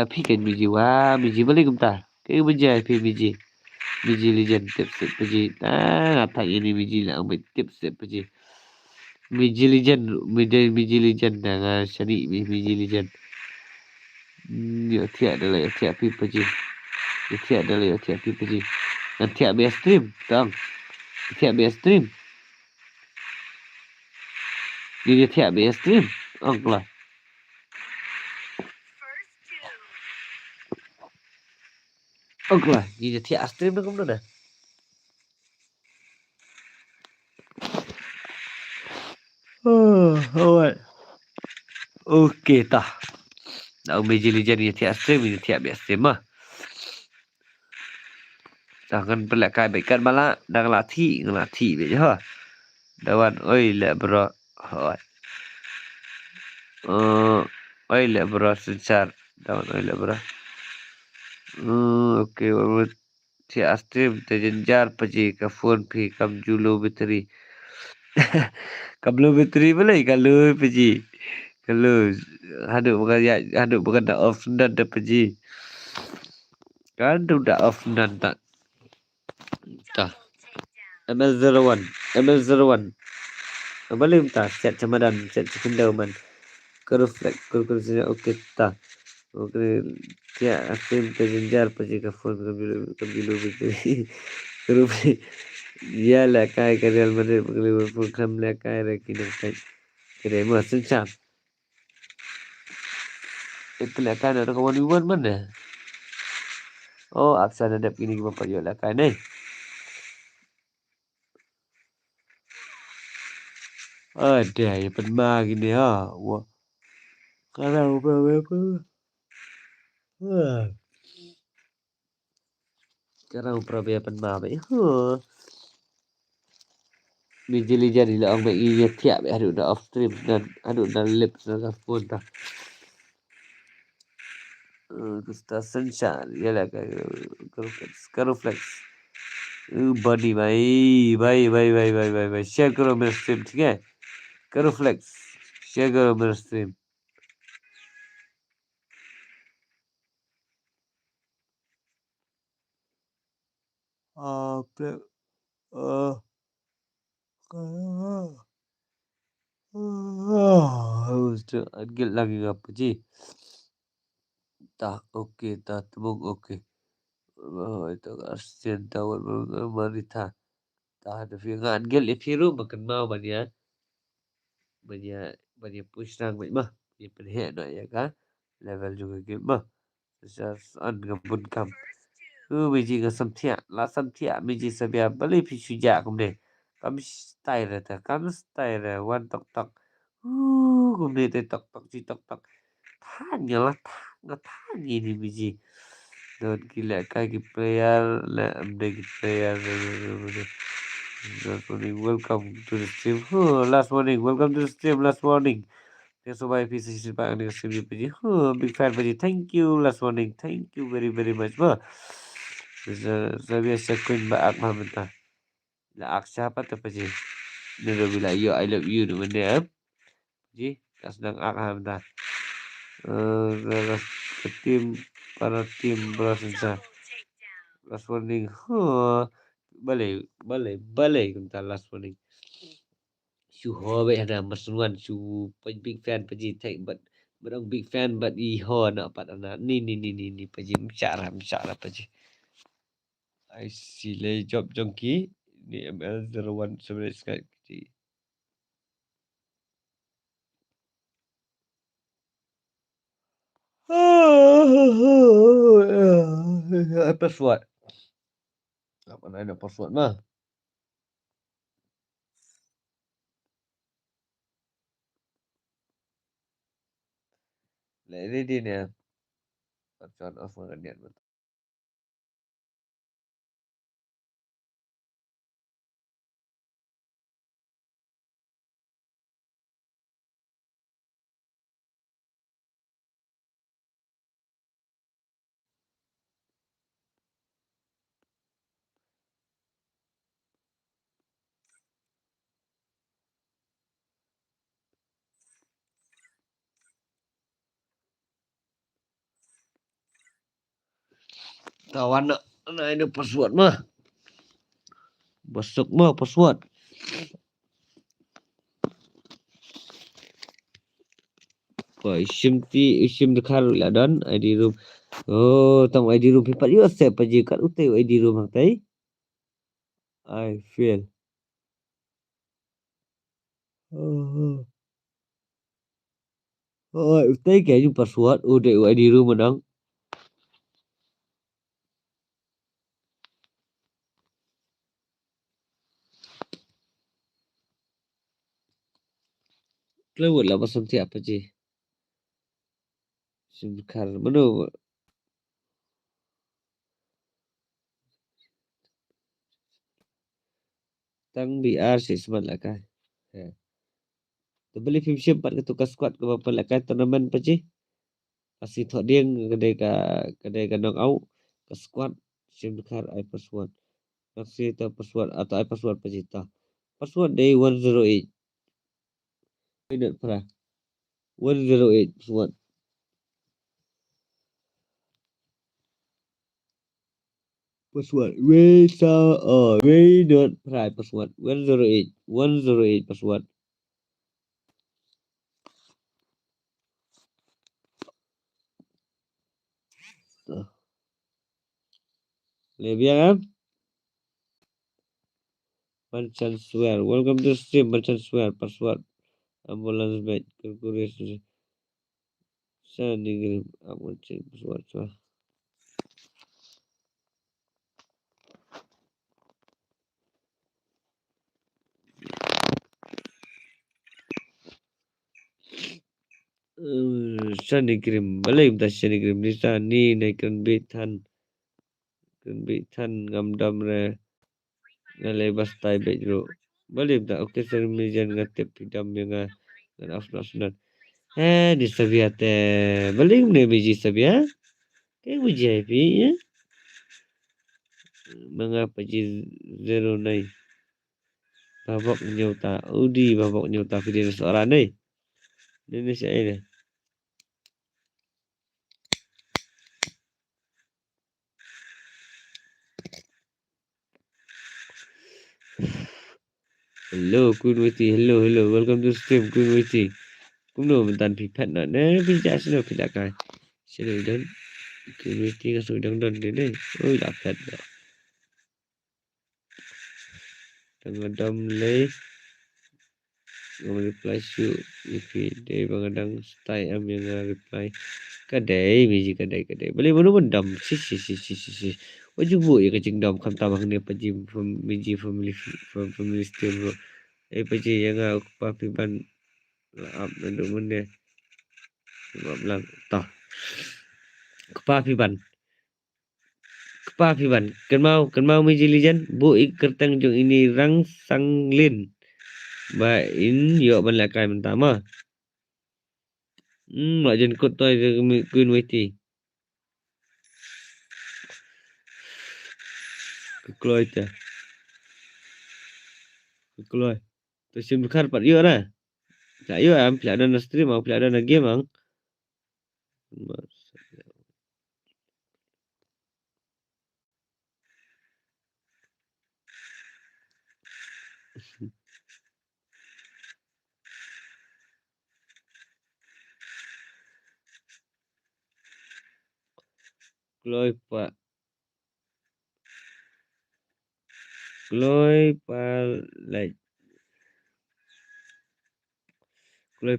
B: phikin biji wa biji balik kumta cái biji phi biji legend tips biji ngata ini biji lah ambil tips biji biji legend dengan shani biji legend ya tiap adalah ya tiap pi biji dan tiap biasa stream tang tiap biasa stream dia tiap biasa stream lah lah dia tiap stream dah kamu dah alright okay tah nak biji legend dia tiap stream dia tiap biasa stream mah jangan pelak baikan malah dah ngelatih beje ha dawan oi le bro hoi oi le bro secar dawan oi le bro okay si astrim terjenjar paji ka phone phi kam julo bateri kablo bateri boleh kalau paji kalau haduk bukan dah off dan dah paji kan tu dah off dan tak dah ML01 boleh tak set camadan set kendauman keruflek kurusnya okey tak okey ya asim terjenjar paji ka phone kam julo bateri keruflek ya lah kai ke Real Madrid Liverpool kam la kai ra kinang kai kire mo sinchan itu la kai na ko wani mana oh aksana dap ini gimana pa yo la kai ni ada ya penma gini ha wah kalau berapa sekarang berapa penma ba Biji jadi lah orang bagi tiap ada dah off stream dan ada dah lip dan phone dah. Kita sunshine ya lah karo flex. Body भाई शेयर करो मेरा स्ट्रीम ठीक है करो flex share करो मेरा stream Gil lagi apa sih tak oke tak tebuk oke itu Arsen tawar marita tak ada fiangan gil ifiru makan mau banyak push nang mah dia penhe no ya kan level juga gil mah an gabun kam biji ga samthia biji sabia bali phi suja kumne kam style ta kam style one tok tok kumne te tok tok tanya ini biji don gila kaki player la big player last warning welcome to the stream last warning welcome to the stream last warning thanks so much PC pak dengan stream biji big fan biji thank you last warning thank you very much ba saya queen ba ak mamenta la ak siapa tu biji dia bilang yo I love you tu benda Ji, tak sedang bentar. Ke tim para tim bersenjata. Last warning. Balai bentar last warning. Su ho ada masnuan su big fan paji take but big fan but ho nak pat ni paji bicara paji. I see lay job jongki ni ML01 sebenarnya Skype paji. Password. Apa nak password mah? Lah ini dia ni. Password off dengan dia. Tawan nak ini password mah. Besok mah password. Isim dekat lah dan ID room. Oh, tang ID room pipat you accept aja kat utai ID room hang tai. I feel. Utai ke you password udah ID room madang. Kelewat lah pasal tiap aja. Isim dekat mana? Tang BR sih semat lah kan. Beli film siap 4 ketukar squad ke berapa lah kan tournament paji. Pasti thok dia kedai ka knock out ke squad sim dekat I password. Pasti ta password atau I password paji ta. Password day 108. Minute pernah. 108 password. Password. We not try password. 108 password. Lebih kan? Merchant swear. Welcome to stream. Merchant swear. Password. Ambulance bed. Calculation. Sending. Aku cek password. Sending kirim. Boleh minta sending kirim. Ni naikkan betan. Betan ngamdam re. Ngalai bas tai bet dulu. Boleh minta. Okey sering mejan ngatip pidam yang dan afnan. Di Sabia teh. Boleh mana biji Sabia? Kayak biji IP ya. Mengapa biji 09? Babak nyota. Udi babak nyota video seorang ni. Ini saya ini. Hello Queen Witty. Hello. Welcome to stream Queen Witty. Kuno mentan pipat nak. Bijak sila pidak kan. Sila dan Queen Witty kan sudah dan ni. Oh dapat dah. Tengah lay. Reply shoot if dia bangadang style am yang reply kadai biji kadai boleh mana pun dam si wajib buat ya kacing dam kam tabang ni paji biji family stream bro paji yang aku papi ban up nanduk mana sebab lang tah kepapi ban kan mau biji lijan bu kertang jong ini rang sang lin ba in yo ban la kai mentama mak jen kot toy Queen Witty. Kekeluar itu. Kekeluar. Tu sim dekat 4 ya dah. Saya am pila ada na stream ang pila ada na game ang. Kloy palat. Kloy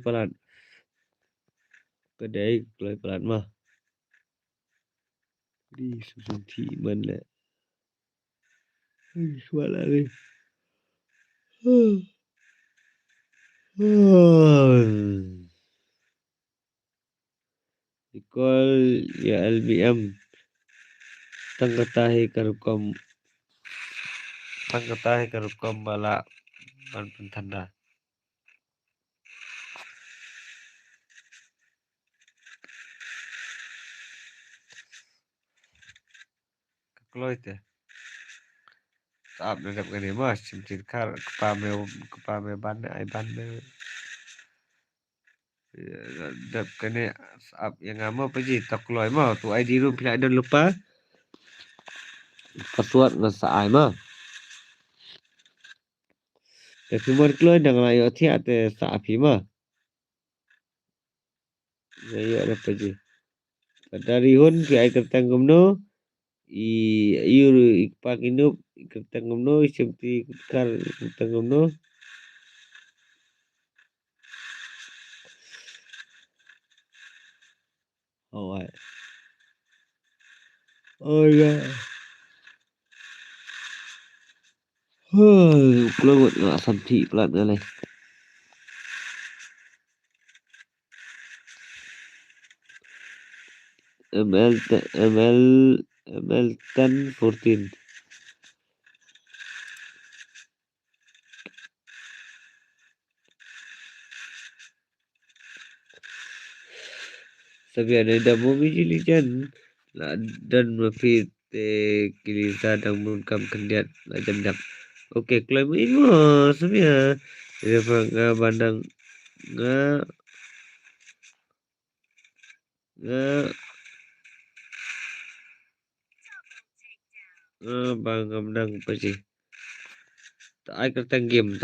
B: palat. Kedai kloy palat mah. Di susun thi mana. Suara ni. Ikol ya LBM. Tangkatahi karukom bala man pentanda. Kloy te. Saab nagap gani mas cimcin kar kepame ban ai ban dap kene saab yang ngamo paji tak kloy mah tu ID room pila ada lupa. Password na sa ai mah. Tapi mon kloy nang layo thi ate sa api mah. Layo ada paji. Dari hun pi ai kertang gumno I ayur ikpak inup kertang gumno isimti kar kertang gumno. Oh ai. Oh ya. Kloy ngot ngak samthi pelat ngalai. ML 10 14. Sabi ada damo biji lijan la dan mafit kilisa dang mun kam kendiat la jam. Okey klaim ini sabi ya. Dia nga bandang nga bangam dang paji. Tak ai kertang game.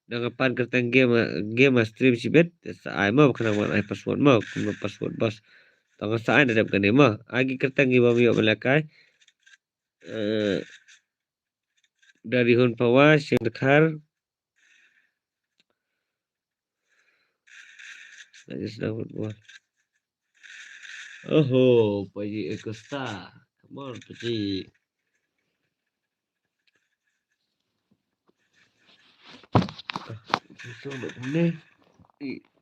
B: Nangapan kertang game stream sibet sa ai mah kena wan ai password mah kuma password bas. Tang sa ai nadap kene mah agi kertang gi bami balakai. Dari hun pawas yang dekhar lagi sedang buat. Oh, paji ekosta. Come on, paji. Itu ni.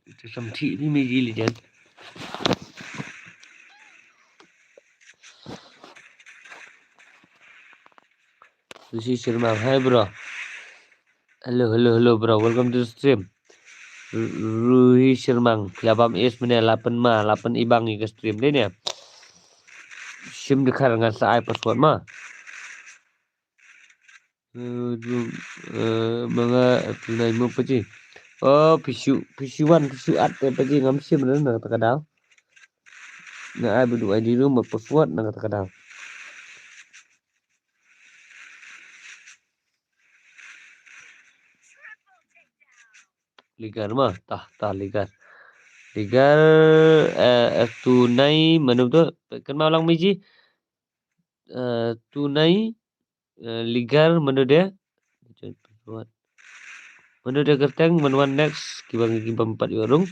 B: Itu samthi ni meji lijan. Sushi Sharma, hi bro. Hello bro. Welcome to the stream. Ruhi Sharmang, Labam es mana 8 ibang ke stream dia ni. Sim dekhar dengan sa ai password mah. Mga tunai mo paji. Oh, pisuan pisuat paji ngam sim na takadaw. Na ai bedu ID room password na takadaw. Ligar mah tah ligar. Ligar tunai mana tu kan malang miji tunai ligar mana dia mana dia kertang mana next kibang 4 warung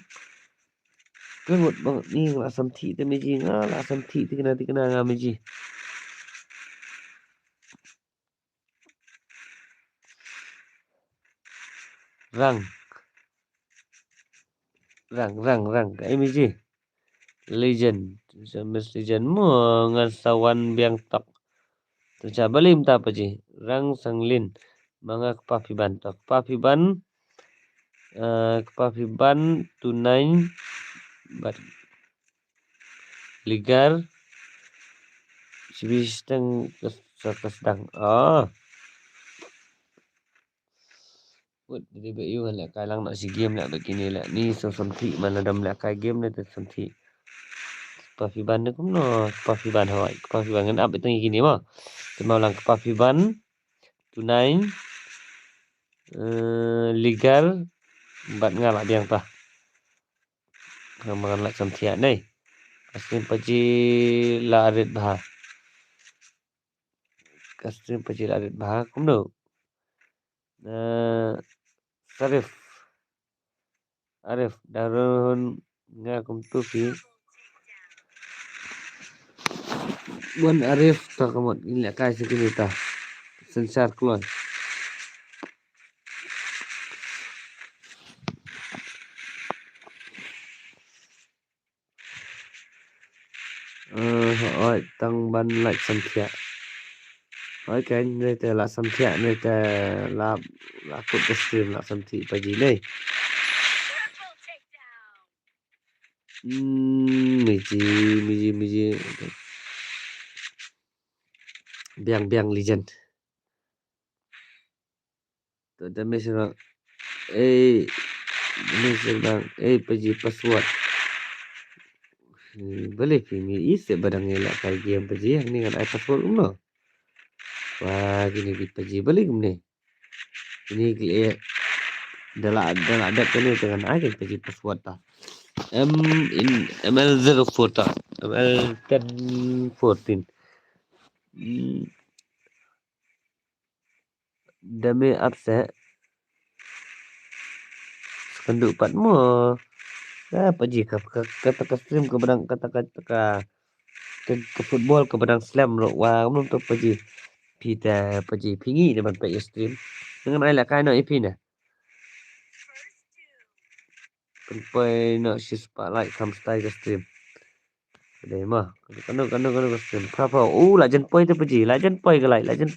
B: kan buat banget ni ngasam thi te miji ngasam thi te kena ngamiji rang kai miji legend SMS legend mo ngasawan biang tok terca balim ta paji rang sanglin mga kepafiban tunai bat ligar sibistang kesedang jadi BU lah kai lang nak si game lah begini lah ni samthi mana dam lah kai game ni tu samthi Pafiban ni kum no Pafiban hoi Pafiban kan up itu gini mah cuma ulang ke Pafiban tunai legal bat ngalak biang tah makan lak samthi ni Kasih paji la arit bah Kasih paji la arit bah kum no Sarif Arif darun ngakum tu fi Wan Arif tak kamu ini kai sekini tah sensar keluar oi tang ban lại samthia oi cái này te la samthia này te la kut ke stream la samthi paji nei
A: Triple takedown.
B: miji biang legend tu demi serang demi serang paji password boleh pilih isi barang elak kai game paji ni kan ai password umno wah gini di paji boleh gumne ini dalam adat kan dengan ai paji password ta ML04 ta ML1014 demi upset kenduk patmu paji kata stream ke bedang kata ke football ke bedang slam ro wah belum tu paji pita paji pingi depan pe stream dengan ai lah kai no ip na penpai no si spotlight come style ke stream để mà cái stream proper legend point tu paji legend point ke legend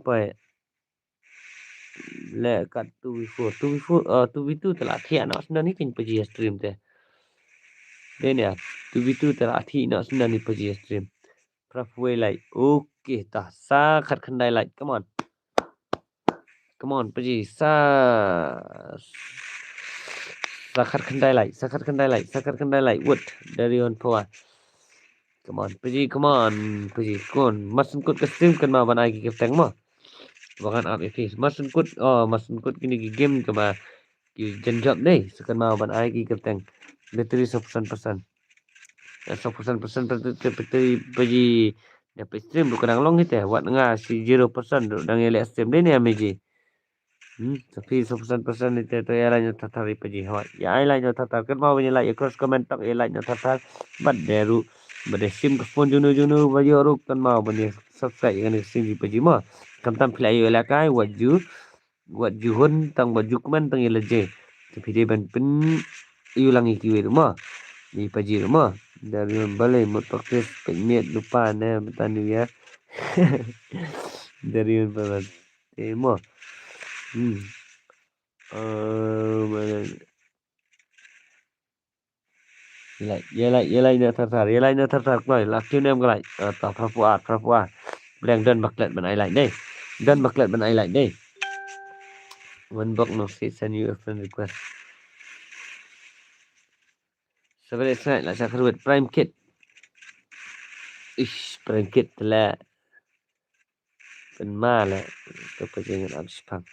B: point le kat 2v2 telah thia no sebenarnya kin paji stream te then ya 2v2 telah thi no sebenarnya paji stream proper like okay tah sa khat khandai like come on paji sa khat khandai like what dari on power come on paji kon masun kut ke stream kan ma banai ki teng ma Bukan up FX masun kut kini game ke ma ki jenjap nei sekan ma ban ai ki keteng battery 100% battery paji dapat stream bukan long hit wat nga si 0% dang ele stream dei ni ameji tapi 100% itu to ya lanyo tatar paji hawat ya ai lanyo tatar kan ma bani like cross comment tak ya lanyo tatar bad deru bade sim ke phone junu bagi oruk kan ma bani subscribe kan sim paji ma kamtam play yo lakai waju hun tang baju kuman tang ilaje tapi dia ban pen ulangi kiwe rumah di paji rumah dari balai mut praktis pemiat lupa ne bertani ya dari barat mo Yelai na tartar kloi la nem kloi ta prapuat bleng dan baklet ban ai like dei one box no send you a friend request sebenarnya saya lah saya keruat prime kit prime kit telah penmal tu perjangan habis pang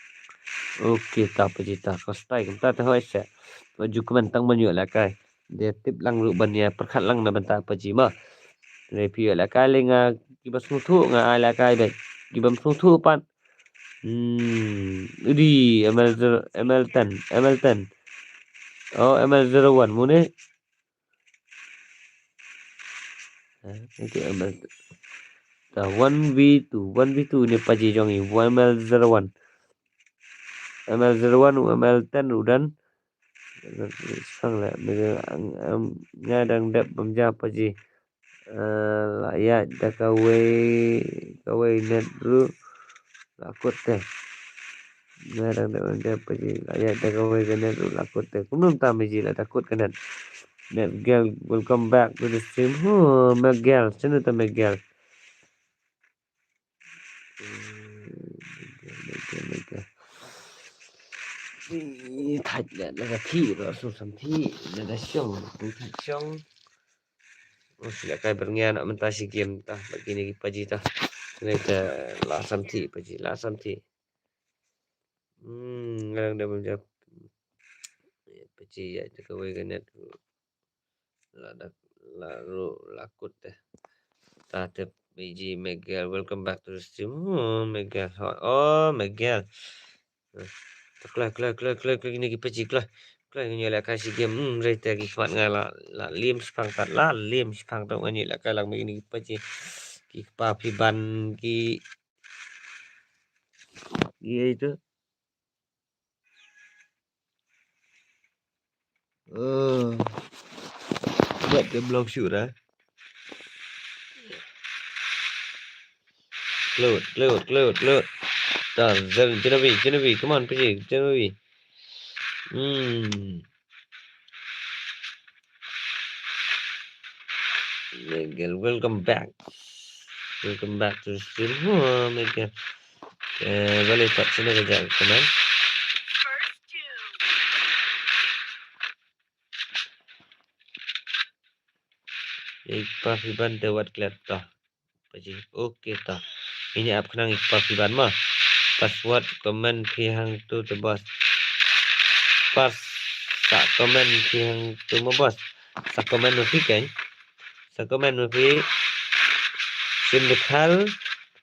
B: okey tak pejita kostai kita tahu saya baju kementang banyak lah kai dia tip lang ru ban ya perkhat lang na banta pejima review lah kai lenga kibas mutu nga ala kai dek kibam mutu pan di ML10 oh ML01 mune okay ML ta 1v2 ni paji jongi ML01 ML10 udan sang la nya dang dep bamja paji layak da kawai net ru lakut teh nya dang dep bamja paji layak da kawai net ru lakut teh kunum ta meji la takut kanan net girl welcome back to the stream Miguel sino ta Miguel Thật là thi rồi xuống sắm thi là xong tu thật xong. Sila kay bernian nak mentasi game tah begini paji tah. Kita lah samti paji lah samti. Ngarang dah menjawab paji ya jaga weganet lah dak lalu lakut teh. Tah teh biji Miguel, welcome back to the stream. Miguel. Oh, Miguel. Kelah ini paji kelah. Kelah ini lah kasih game rete ki khmat ngala la lim spang tat la lim spang tong ini lah kalang begini paji. Ki pa pi ban ki itu buat dia belum shoot dah. Load. Dah, Genevieve, come on, pergi, Genevieve. Miguel, welcome back to the stream. Miguel. Boleh tak sini kejap, teman.
A: First two.
B: Iqbal Fiban lewat kelab tah. Paji. Okey tah. Ini app kenang Iqbal Fiban mah. Password komen ki hang tu tebas. Pas tak komen ki hang tu mebas. Sa komen nu kan? Sa komen nu sim dekhal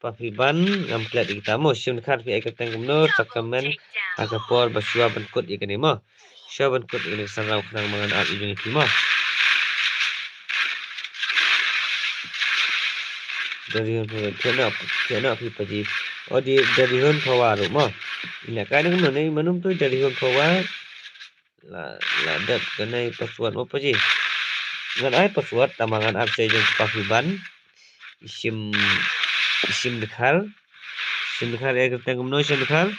B: pa Fiban ngam kelab kita mo sim dekhal fi ikat tang kumno sa komen aga por basua ban kod ikani mo. Sya ban kod ini sarau kenang mangan app ini ki mo. Dari kena pi paji. Oh dari hon pawar mo. Ila kan kumno nei manum tu dari hon pawar la dat kenai password mo paji. Ngan ai password tamangan app saya jeng pa Fiban. Isim dekhal ya kita kumno isim dekhal.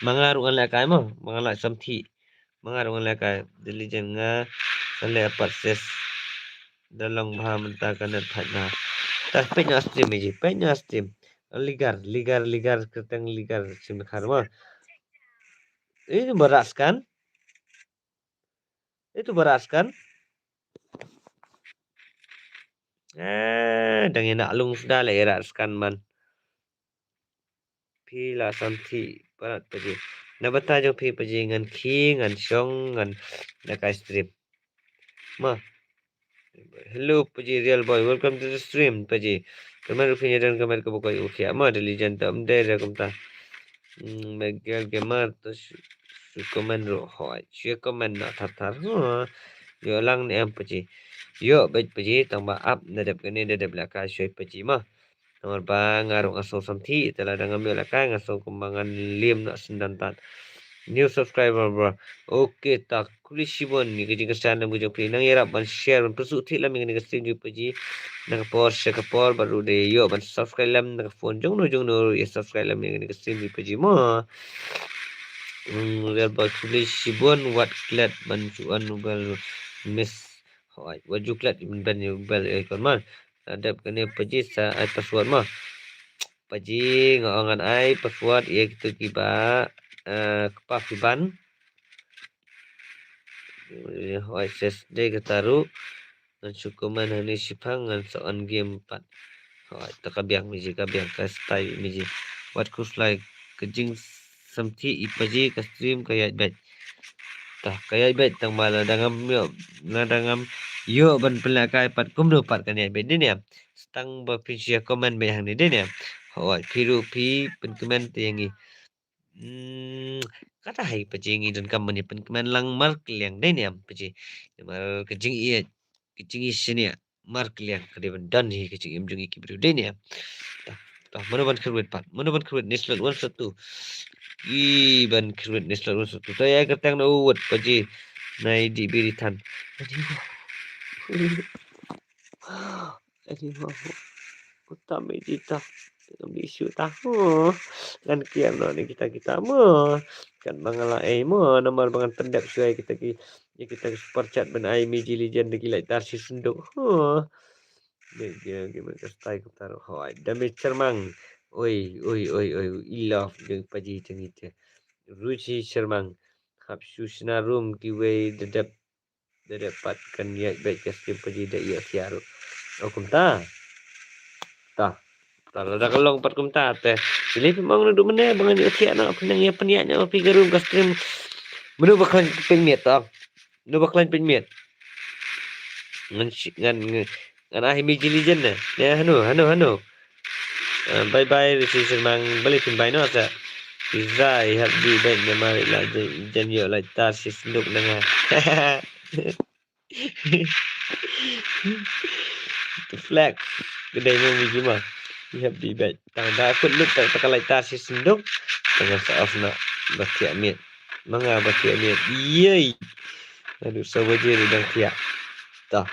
B: Mangaru an lakai mo, mangalak samthi. Mangaru an lakai diligent nga sale apat ses dalam baha mentakan dan thadna. Tah penya stream ji, penya stream. Ligar keteng ligar sim dekhal mo. Ini beras kan? Itu beras kan? Dengan nak lung sudah lah eras kan man. Pila samthi parat paji. Nabata jo pi paji ngan ki ngan syong ngan nakai stream. Ma. Hello paji real boy, welcome to the stream paji. Kamar rupinya dan kamar ke bukai ukia. Ma ada legend tam dere kumta. Miguel gamer tu su komen ro hoi. Su komen nak tatar. Yo lang ni am paji. Yo baik paji tambah up nadap kene nadap belakang syoi paji mah. Nomor bang ngarung asal samthi telah dengan ambil lakai ngasal kembangan lim nak sendantan. New subscriber bro. Okey tak kulishibon ni kerja kesan dan bujang pilih nang yarap ban share ban persuk tik lam dengan stream ju paji. Nang por share por baru de yo ban subscribe lam nang phone jong no ya subscribe lam dengan stream ju paji mo. Real boy kulishibon wat klat ban cuan bal miss. Hoi waju klat ban bal ikon man. Adap kena paji sa password mah. Paji ngongan ai password ia kita kiba kepa Fiban. Hoi ses de kataru ngan syukuman hani sipang ngan soan game 4. Hoi takabiang miji kabiang ka style miji. Wat kuslai kejing samti ipaji ka stream kaya bet. Tah kaya bet tang mala dangam yo ban pelakai pat kumdo pat kan ya bet ni. Stang berfungsi komen bayang ni dia ni. Hoi piru pi penkomen tiangi. Kata hai pacingi dan kamu ni penkomen lang mark liang dia ni paci. Mar kecing sini mark liang kadiban dan hi kecing imjungi kibru dia ni. Tah mana ban kerwet pat. Mana ban kerwet ni slot 1 ban kerwet ni slot 1. Saya ketang na uwat paci. Nai di biritan. Aduh. Utama kita bisu tahu kan kian ni kita mo kan bangala mo nomor bangan pendap suai kita kita super chat ben ai miji legend gila tarsi sunduk dia gimana style kita hoi damage cermang oi I love jeung paji jeung itu ruci cermang Hapshusna room kiwe dapatkan niat baik ke stream pergi dak ia tiaru. Okum ta. Kalau dah kelong 4 kumta teh. Jadi memang duduk mana bangan dia tiak nak penang ia peniaknya pergi ke room ke stream. Menu bakalan penmiet tau. Menu bakalan penmiet. Ngan ahi miji legend ne. Ya hanu. Bye bye decision mang balik tin bai no sa. Izai habdi baik ne mari la jan yo la tar si sinduk nanga. The flag. Kedai mo miji mah. Habdi baik. Tang dah akut look tak pakai tar si sinduk. Tengah saaf nak batik miet. Manga batik miet. Yey. Aduh sawaje dang tiak. Tah.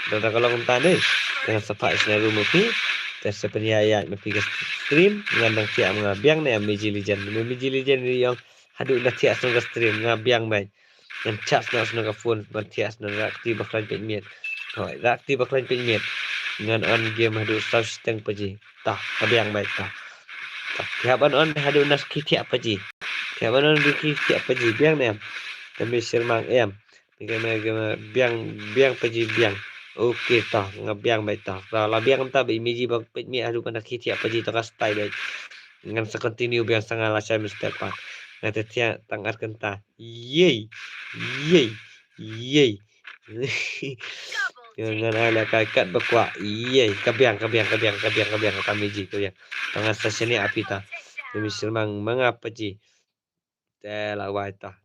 B: Dah kalau kumtan deh. Dengan sepak isna rumah pi. Tes penyayat mepi ke stream ngandang tiak mengabiang ni Miji Legend. Miji Legend ni yang haduk dah tiak ke stream ngabiang baik. Yang chat nak ke phone bertiak nak rakti bakalan pekmiet. Hoi, rakti bakalan pekmiet. Dengan on game haduk south steng paji. Tah, abiang baik tah. Tiap on haduk nas kitiak paji. Tiap on kitiak paji biang ni am. Kami sirmang em. Biang paji biang. Okey tah ngabiang baik tah. Kalau biang entah imiji bak pekmiet haduk nak kitiak paji tah style baik. Dengan sekontinue biang sangat lah saya mesti pak. Nanti tiap tangat kentah. Yey. Dengan ala kakat berkuat. Yey, kabiang kami ji tu ya. Tangan stesen ni api ta. Demi sermang mengapa ji? Telah wai ta.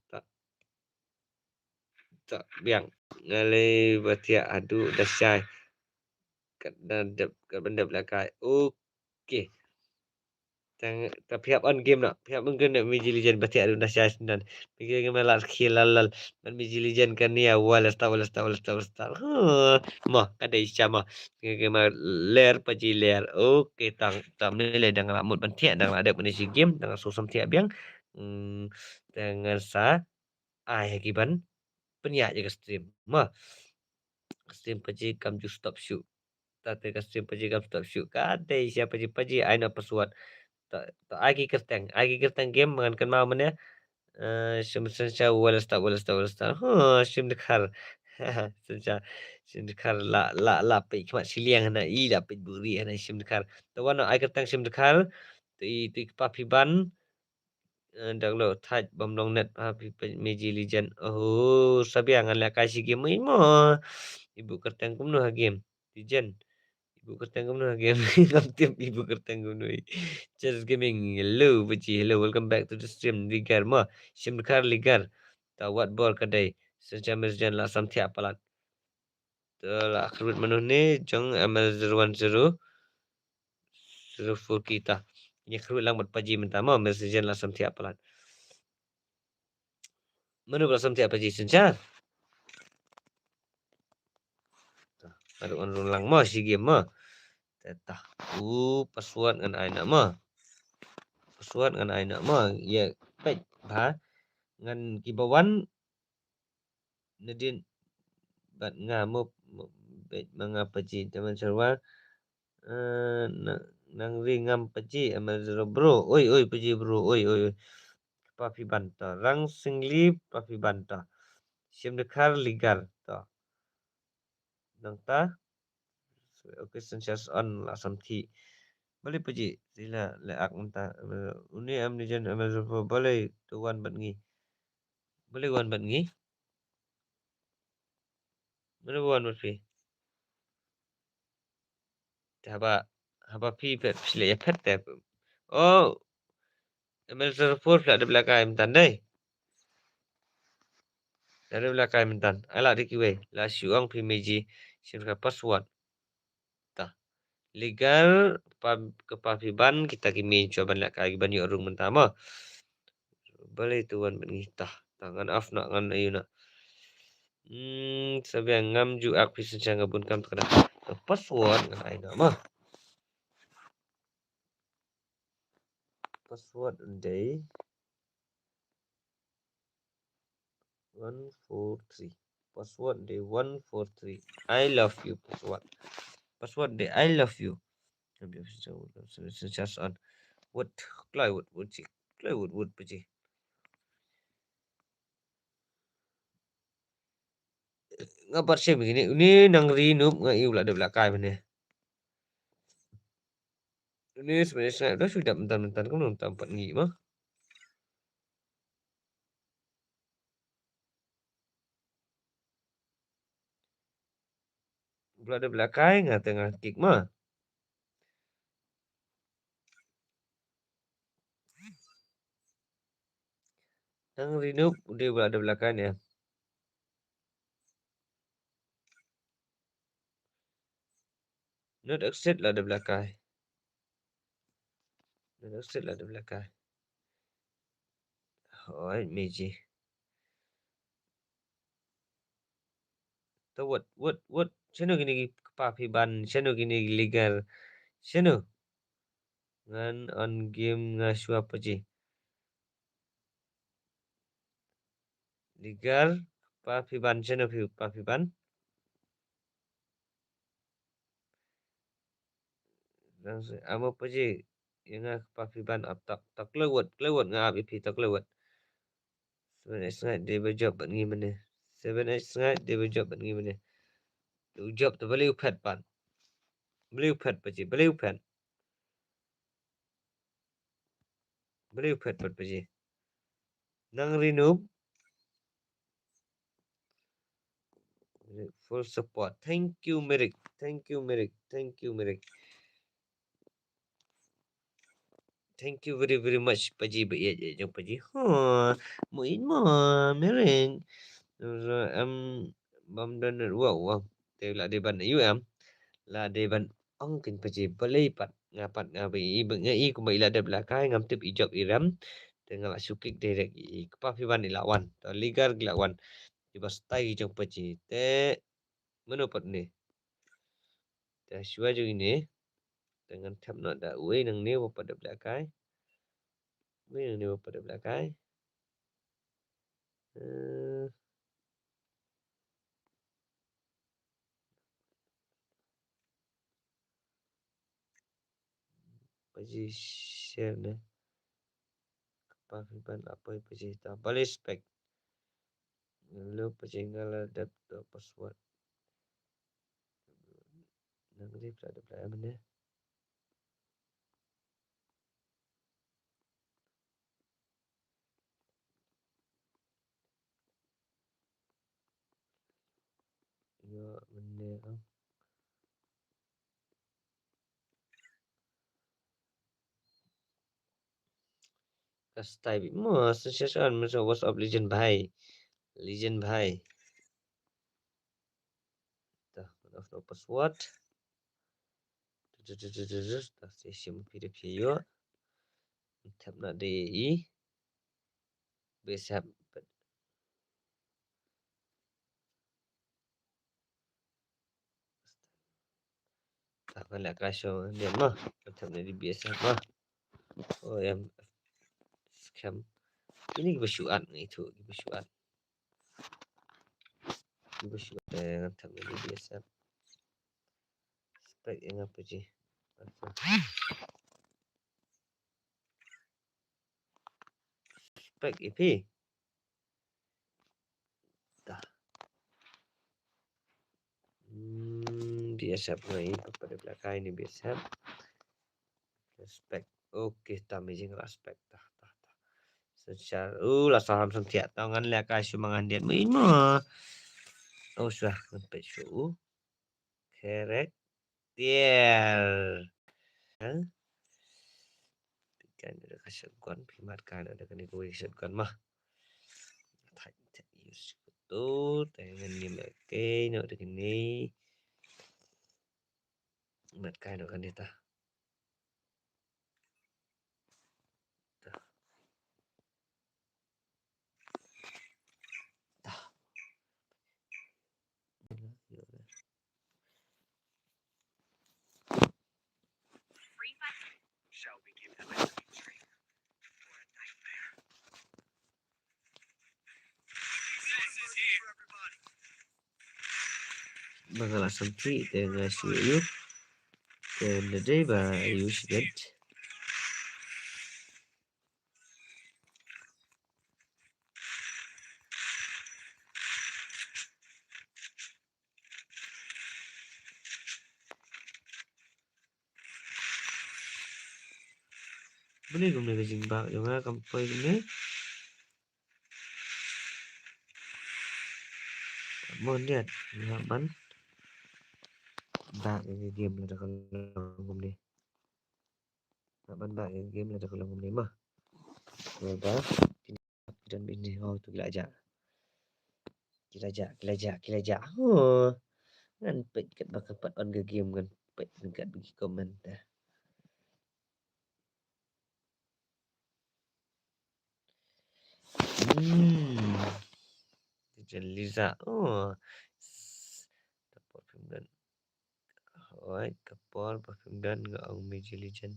B: Tak biang. Ngalai bertiak adu dasyai. Kat benda belakang. Okey. Tapi on game nak. Pihak mungkin nak Miji Legend berarti ada nasihat dan pikir game lal khilal dan Miji Legend kan ni awal start. Mah kada isya mah. Game layer paji layer. Okey tang nilai dengan lamut bantiak dan ada penisi game dengan susam tiap biang. Dengan sa akiban peniak je ke stream. Mah stream paji come to stop shoot. Tak ke stream paji come stop shoot. Kada isya paji I nak persuat. Tak agi kertang game mengenkan mau mana semasa wala start sim dekar sim dekar la pe cuma siliang na I la pe buri na sim dekar tawan ai kertang sim dekar ti papi ban dang lo thaj bom long net papi Miji Legend sabiang la kasih game mo ibu kertang kumno game Legend Ibu kertang gumno game. Tim ibu kertang gumno. Just gaming. Hello, Baji. Hello, welcome back to the stream. Ligar ma. Sim dekar ligar. Tawat bol kedai. Sejam merjan lah sam tiap palat. Telah kerut menu ni. Jong ML010. 04 kita. Ini kerut lang paji minta ma. Merjan lah sam tiap palat. Menu pula sam tiap paji sencar. Ada orang lang ma si game ma. Tetah. Password dengan ai nak mah. Password dengan ai nak mah. Ya, baik. Dengan kibawan nadin bat ngamup baik mengapa ji teman serwa nang ringam paji amal bro. Oi paji bro. Oi. Papi banta. Rang singli papi banta. Sim dekar ligar ta. Nang ta. Okay, sensias on lah samti. Boleh paji sila leak mentah uni am ni jan amal boleh tuan bat ngi boleh wan bat ngi mana wan bat fi haba pi pet sila ya pet tap amal for flat de belakang mentan dari belakang mentan ala dikiwe la syuang pi meji sirka password ta legal ke papiban kita kimi coba nak kagi bani orang mentama boleh tuan bani tah tangan af nak ngan ayu nak sabiang ngam ju ak pisen changa bun kam kada password ngan ai nak mah password day 143 password day 143 I love you password day I love you just on wood plywood wood paji Ngapat sih begini. Ini nang rinup nggak iu lah ada belakang mana. Ini sebenarnya saya sudah bentar-bentar kan belum tampak ni mah. Belum ada belakang nggak tengah kick mah. Nang rinup udah belum ada belakang ya. Not accept lah ada belakang. Not accept lah ada belakang. Oh, meji. Tahu what. Sino gini kepapiban. Sino gini legal. Sino. Ngan on game ngasu apa je. Legal. Kepapiban. Sino kepapiban. Langsung amo apa je. Yang kepapiban tak lewat ngah api tak lewat. Sebenarnya sangat dia berjob buat ni mana. Sebenarnya sangat dia berjob buat ni mana. Job tu boleh upat pan. Boleh upat apa je. Boleh upat. Boleh upat apa je. Nang rinup. Full support. Thank you, Merrick. Thank you, Merrick. Thank you, Merrick. Thank you very, very much, Paji. Iya, jom Paji. Muin mo, Merrick. Bam dan wow. Teo lah deban you lah deban ongkin Paji. Balai pat ngapat ngabai ibu ngai ku mai ada belakang ngam tip ijab iram dengan lah sukik derek i kepafiban ilawan. Ligar gilawan. Dibastai jong Paji. Te menopot ni. Te syua jong ini. Dengan tab nak dah uai nang ni pada belakang. Uai nang ni pada belakang. Paji share ni. Kepafiban apa paji tak boleh spek. Lalu paji ngala data password. Nang ni ada belakang mana. Ya mana. Kastai mas sesiasan masa WhatsApp Legend bhai. Legend bhai. Dah no password. Dah sesi PDF yo. Tab nak DI. Besap. Tak nak crash dia mah. Tab nak biasa mah. Oh yang scam. Ini bersyuat itu bersyuat. Bersyuat dengan tab nak biasa. Spek yang apa je? Spek EP. Dah. Biasa pun pada belakang ini biasa. Spek. Okey, tak amazing respect dah. Secara lah saham sentiak tangan lihat kasih mangandian main mah. Oh sudah sampai show. Karakter. Kan ada shotgun primatkan ada kan itu shotgun mah. Tak use itu dengan ni makai nak dengan ni. Primatkan kan dia.
A: Shall we give them a sweet dream or a nightmare? This is here for everybody.
B: Bagalah sampai dengan siu. Dan ada bayu sedikit. Boleh ke boleh jimbak juga kampai ni. Mon lihat man. Bak ini game lah kalau ni. Nak bak game lah kalau ni mah. Dah. Dan ini tu gila aja. Gila aja. Kan pet kat bakal pat on ke game kan. Pet dekat bagi komen dah. Liza. Perfume dan alright, kapal perfume dan ang Major Legend.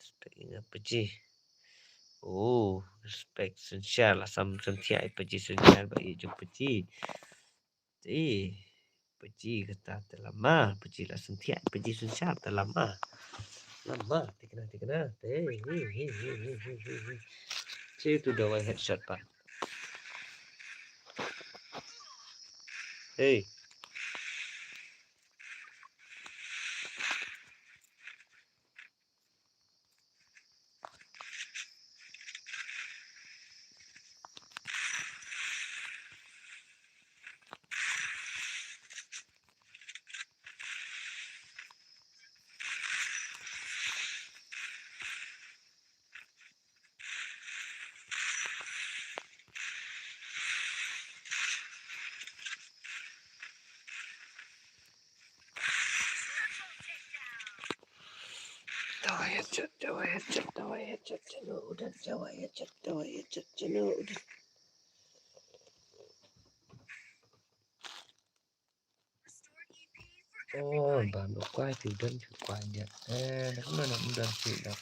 B: Spek apa je? Oh, spek sensial lah sam tiai peji sensial bagi jumpa ji. Peji kata terlama, peji lah sentiai peji sensial terlama. Lama, tikna. Cik tu dah headshot pak. Hey. Jawa headshot. Udah. Oh, baru quay từ đơn thì quay nhận. Nó cũng là một đơn chị đó.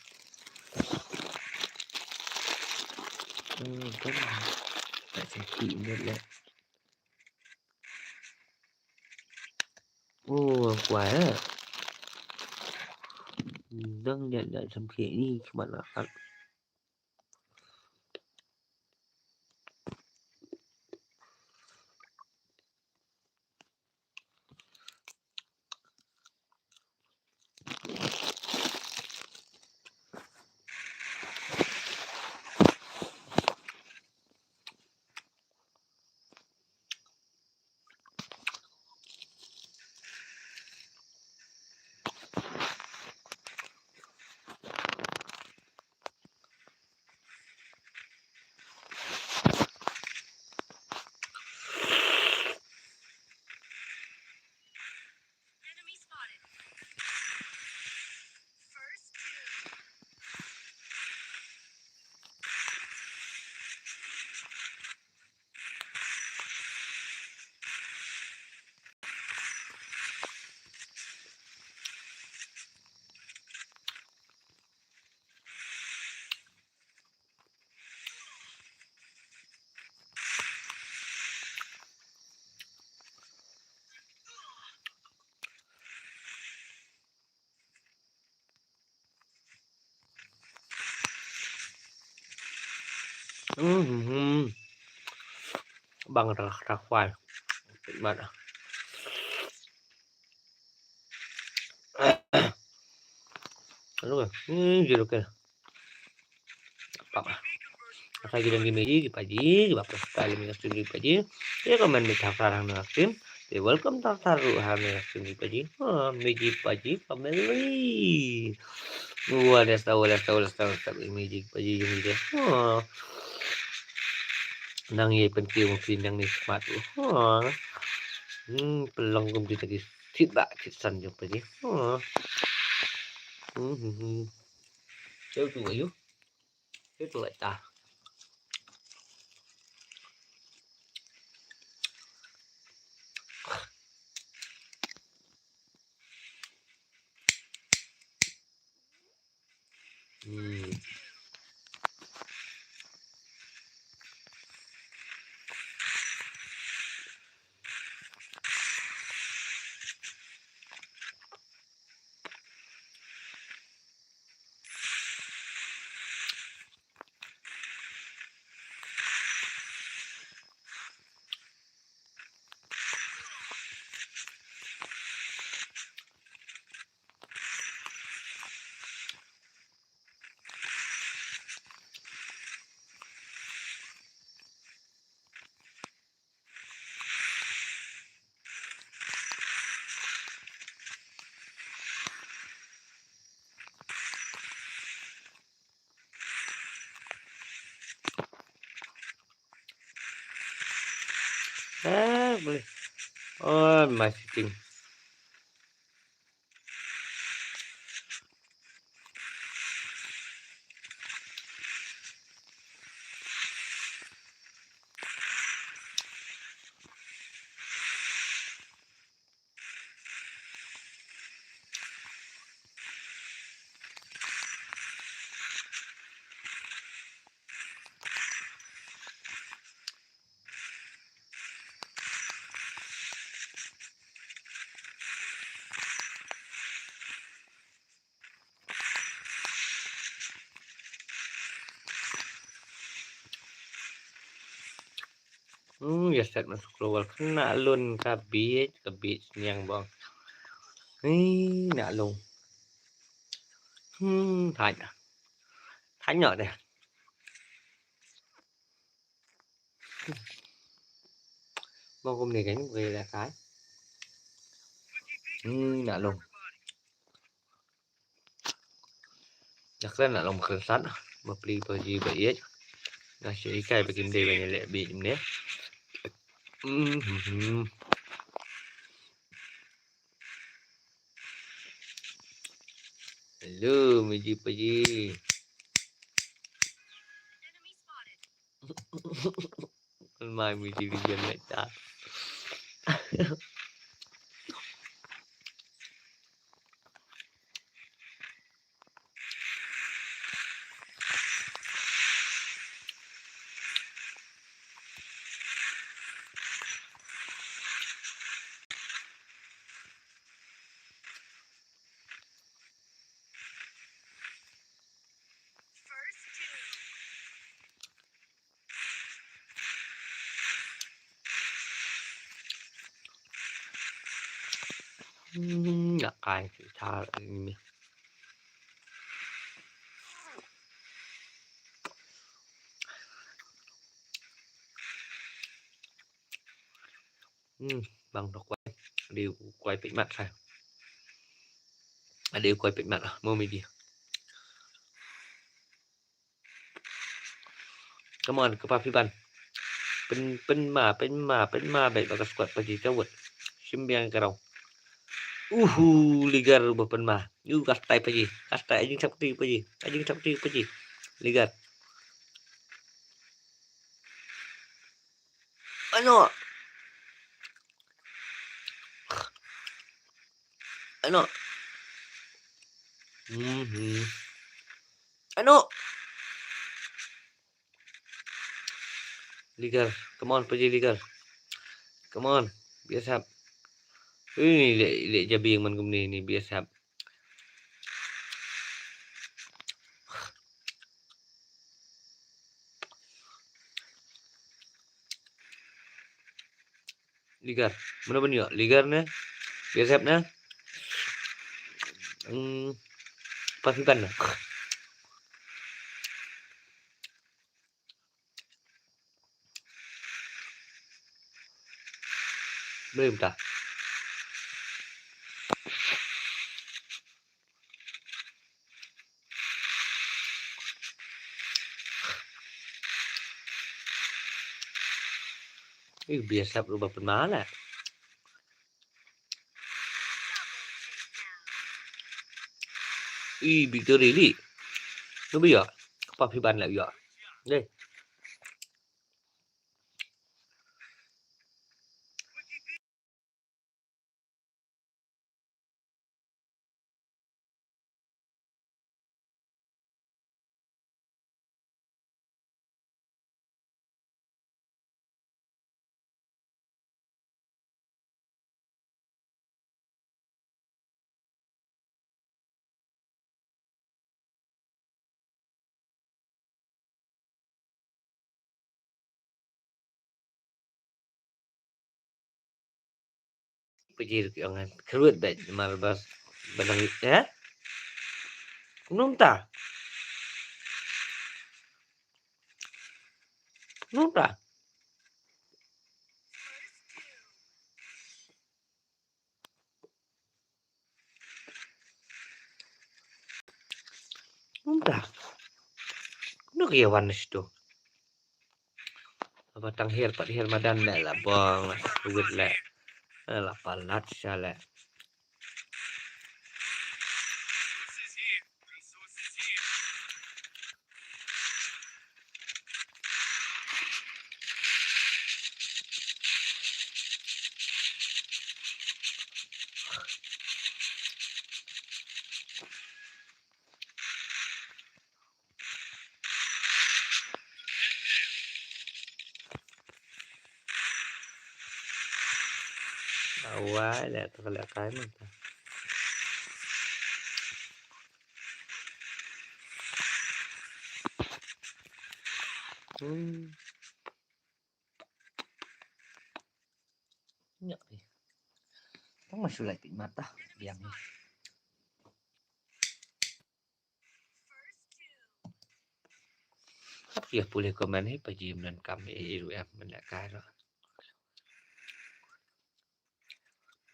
B: Có là tại sẽ kỵ lên lại. Quái à. Đơn nhận lại thầm khỉ đi các bạn ạ. Bằng ra khoai bạn ạ. Đúng rồi, gì được kìa. Lagi dan gimana paji, bapak sekali minyak sendiri paji. Ya komen minta sarang naksim. They welcome taru hamil sendiri paji. Meji paji family. Let's tahu meji paji ini deh. Nang ye penting mungkin yang ni smart tu. Pelang kum kita lagi tidak kisan je paji. Jauh tu ayu. Itu tak. boleh. Oh, masih ting. Ya set masuk keluar kena lun kabit yang bang. Nak lung. Tanya deh. Mau cùng này gánh về là cái. Nak lung. Chắc là nak lung keren sat. Beli baju baik. Nasi ikan bikin dia banyak lebih ni. Hello, Miji Paji. Mai Miji Vision lại ta. Nak kai tha ini. Bằng đọc quay đều quay bị mặt phải. Đều quay bị mặt à, mua mình đi. Come on, ke Papiban. Pen ma baik bagas kuat pagi kawat. Sembiang karau. Ligar bapen ma. You kastai pagi. Kastai ajing sakti pagi. Ligar. Ano? Ano? Ligar, come on pagi ligar. Come on, biasa. Ini lek jabi yang man kumni ni biasa. Ligar, mana pun ya, ligar na. Biasa na. Pasipan na. Belum tak. Biasa berubah penmala. Victory đi. Nó bây giờ Pasipan lại giờ. Đây. Pejir jangan kerut bet malbas benang ya. Nunta. Nunta. Nunta. Nó kia warna situ. Batang hir pat hir madan la bong la duit la la palat sala.
A: Resources here. Resources here.
B: Awai la terla kai man ta. Nhak ni. Tang masuk lagi mata yang ni. Apa dia boleh komen ni pajim dan kami iru yang menakai lah.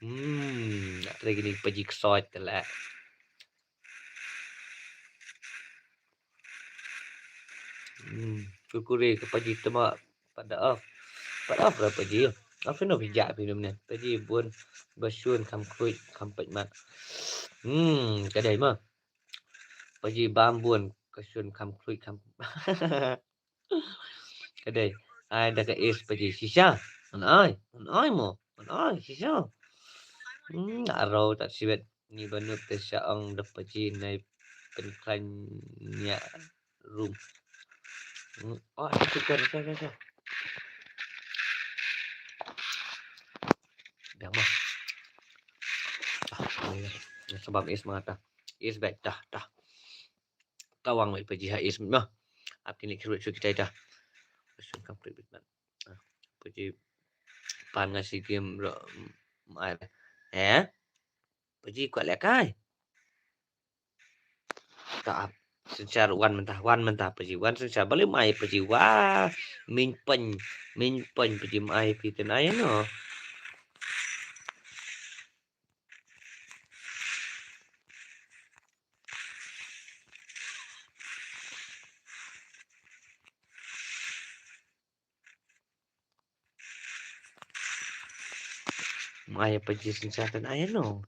B: Nak lagi ni paji kesot telah. Kurkure ke paji temak pada off. Pada off lah paji. Off no bijak minum ni. Paji pun bersyun kam kuit kam mat. Kedai mah. Paji bambun kesyun kam kuit kam. Kedai. Ai dah ke is paji sisa. An ai mo. An ai sisa. Arau tak sibet ni banut te saang da paji nai penklannya room. Itu kan. Dah mah. Sebab is mata. Is baik dah. Tawang mai paji ha is mah. Apti ni kirut kita dah. Pasal complete bit man. Paji pan ngasih game mai. Paji kuat lek kai. Tak secara wan mentah paji wan secara boleh mai paji wah min pen paji mai pi tenai no. Mai paji secara tenai no.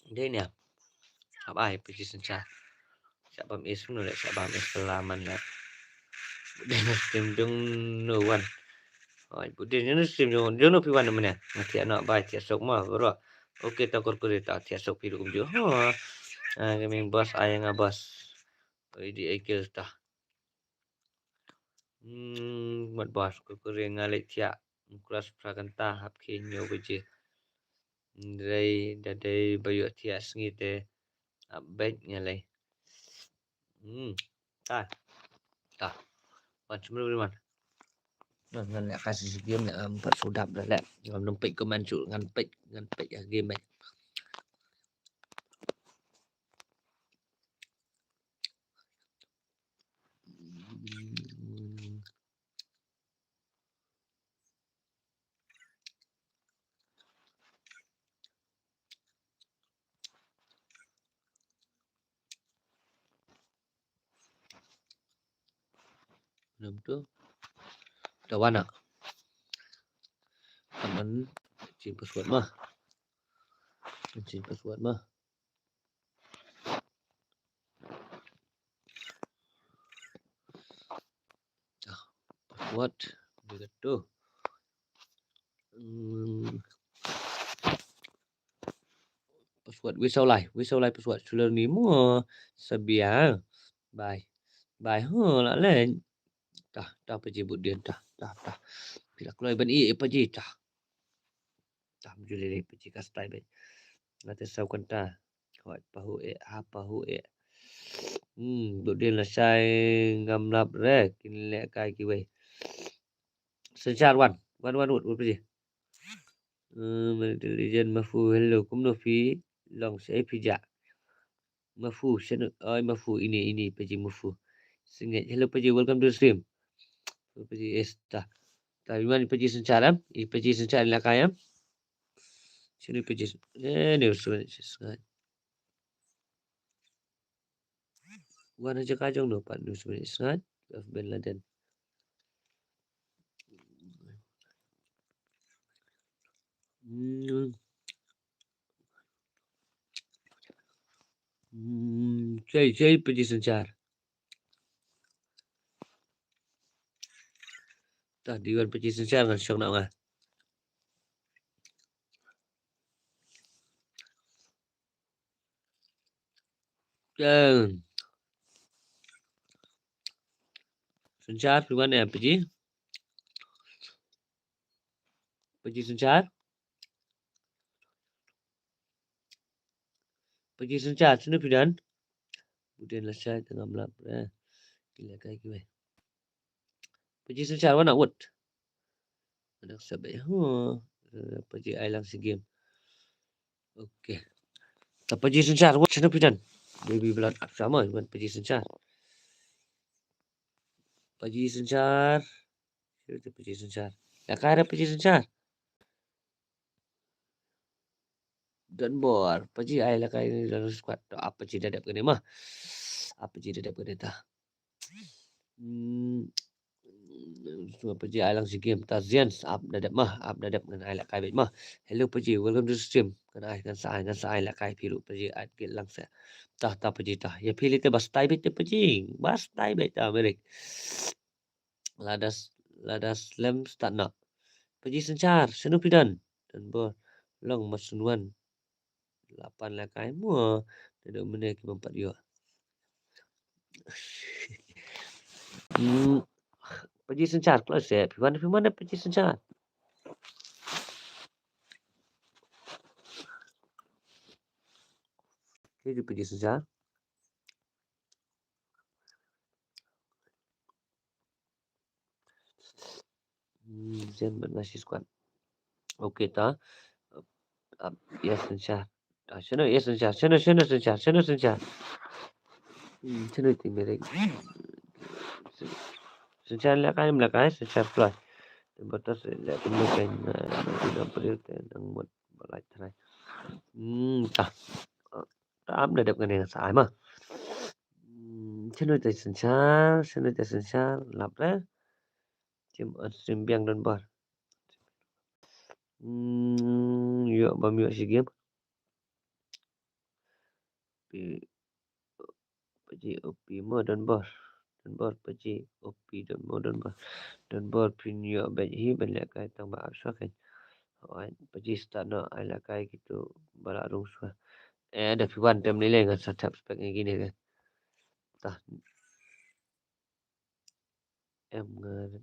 B: Dia ni apa ai paji secara. Sabam is no lek sabam is kelaman lah. Dia stream dong no wan. Oi budin ni stream dong no pi wan mana. Nanti anak bai tiap sok mah bro. Okey takor kuri tak tiap sok pi dum jo. Kami bos ayang bos. Di ekil tah. Mat bos kuri ngalek tiap. Kelas prakan tahap kinyo beje. Dari bayu tiap sengite. Baik ngalai. Tah. Macam mana? Ngan nak kasih game nak empat sudap dah lah. Ngam nempik ke mansuk ngan pek ya game baik. Nam tu. Tawana. Aman cin password mah. Cin password mah. Password begitu. Password wisau lai password sudah ni mu sebiar. Bye la len. Dah pergi but dia dah. Bila keluar ban pergi dah. Dah menjadi pergi kastai baik. Nanti saukan ta. Kau pahu but dia lah sai ngamlap re kin lek kai ki wei. Sejar wan ut pergi. Legend mafu hello kum no fi long sai pija. Mafu sen mafu ini pergi mafu. Singet hello pergi welcome to stream. Pergi esta. Tapi mana pergi secara? Pergi secara lah kaya. Sini pergi. Ni usul sangat. Wan aja kajong no Pak Nus sangat. Bin Laden. Jai position 4. Tadi kan position 4 kan syok nak ngah. Position 4 ពីបានposition 4 position 4 sini pidan kemudian selesai tengah melap gila kayak gue position 4 warna wood anak sabai pergi island si game okey tak position 4 wood sini pidan baby blood sama dengan position 4 position 4 itu position 4 dah kaya position 4 dan bor pergi ai lah kai dalam squad apa je dadap ke ni mah apa je dadap ke dah semua pergi ai lang si game tazian up dadap dengan ai lah kai bet mah hello pergi welcome to the stream kan ai lah kai piru pergi ai ke lang sa tah pergi tah ya pilih te bas tai bet pergi bas tai bet merik ladas lem start nak pergi sencar senupidan dan bor long masunuan 8 lah kai mua duduk benda ke 4 dia pergi sencar close ya mana pergi sencar dia pergi sencar Zen nasi squad okey ta ya sencar sana ya sencar sana sencar sana ti merek sencar lah kai sencar plus batas la temukan tidak perlu nang buat balai terai tah am dah dapat dengan sai mah sana ti sencar lap dah Jim stream biang dan bar yuk bami si game pergi OP modern bar pergi OP dan modern bar dan bar punya bagi banyak kai tambah asal kan pergi start nak ala kai gitu balak ruswa ada piwan tem nilai dengan setup spek gini kan tah ngarep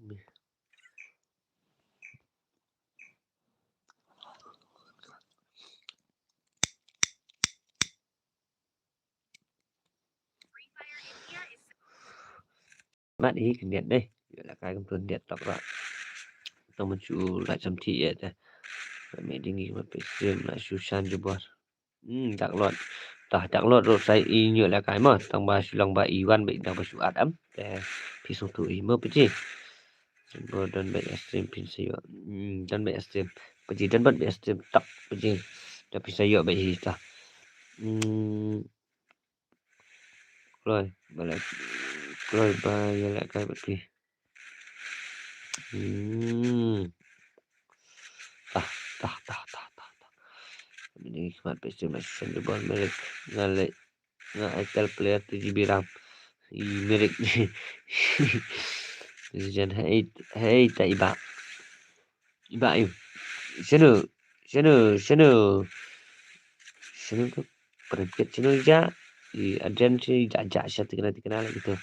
B: mắt ý kinh điện đây gọi là cái công tuần điện đọc lại tao muốn chú lại chăm thị đây mẹ đi nghỉ mà phải xem lại chú san cho bớt đặc luận rồi sai y nhựa là cái mà tầng ba chú lòng ba y văn bị đang bị chú ạt ấm để thì số tuổi mơ bị gì rồi đơn bị stream pin xây đơn bị stream bị gì đơn bận bị stream tập bị gì để pin xây bị gì ta rồi ba lại cái bất kỳ ini smart PC masih sendiri merek ngale Intel player 2GB RAM merek Zen hey tak iba yuk seno tu pergi seno ja di agen si jajak saya kenal gitu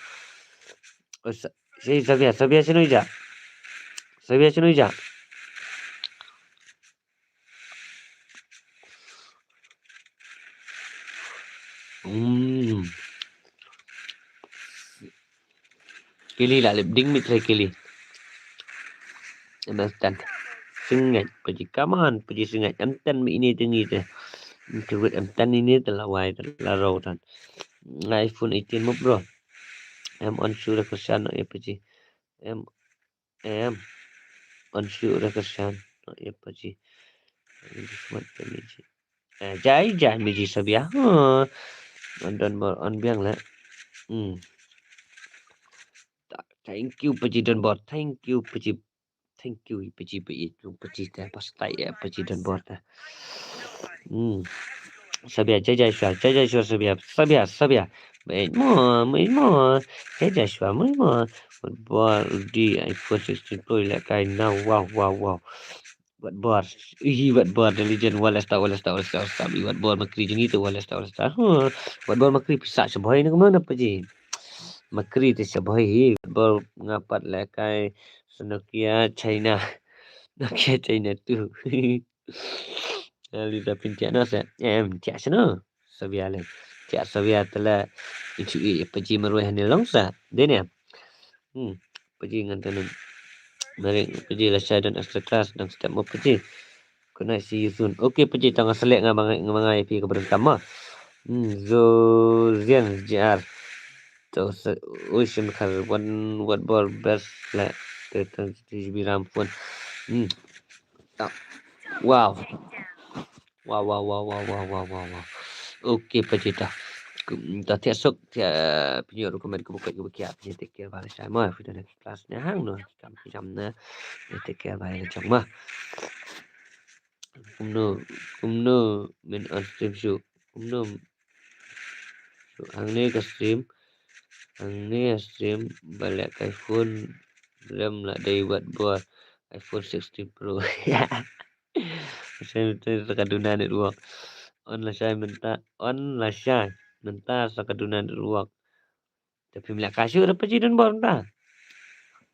B: saya seno ja kili lah lebding mitra kili understand sengat pergi kaman pergi sengat amtan ini tinggi deh turut amtan ini telah wai telah raw dan iPhone 18 mo bro on sure kesan ya pergi on sure kesan ya pergi smart pergi jai miji sabia on biang lah thank you pergi dan bot thank you pergi thank you Paji Paji dah pas tai Paji dan bor dah. Sabia Jajashwa Sabia Mo Jajashwa Mo bor di iPhone 16 Pro like I now wow buat bor the legend walas ta buat bor makri jeng itu walas ta buat bor makri pisak seboy ni kemana Paji makri tu seboy bor ngapat like I Nokia China tu Lidah pintiak no set tiak sana Sabia le tiak Sabia telah incui Paji meruih ni longsa dia ni Paji dengan tanam mari Paji lah syah dan extra class dan step mau Paji kena see you soon okay Paji tengah selek ngamang IP kepada kamu Zian JR to ocean khar one ball best like the GB RAM phone wow okay Paji dah tiap sok tiap punya dokumen kebuka punya take care balik sama video next class ni hang no jam na take care balik jam mah kumno min on stream show kumno hang ni ke stream balik iPhone RAM lah dari buat iPhone 16 Pro saya sakadunan di ruang online saya minta sakadunan di ruang tapi melihat kasih dah Paji dan bor dah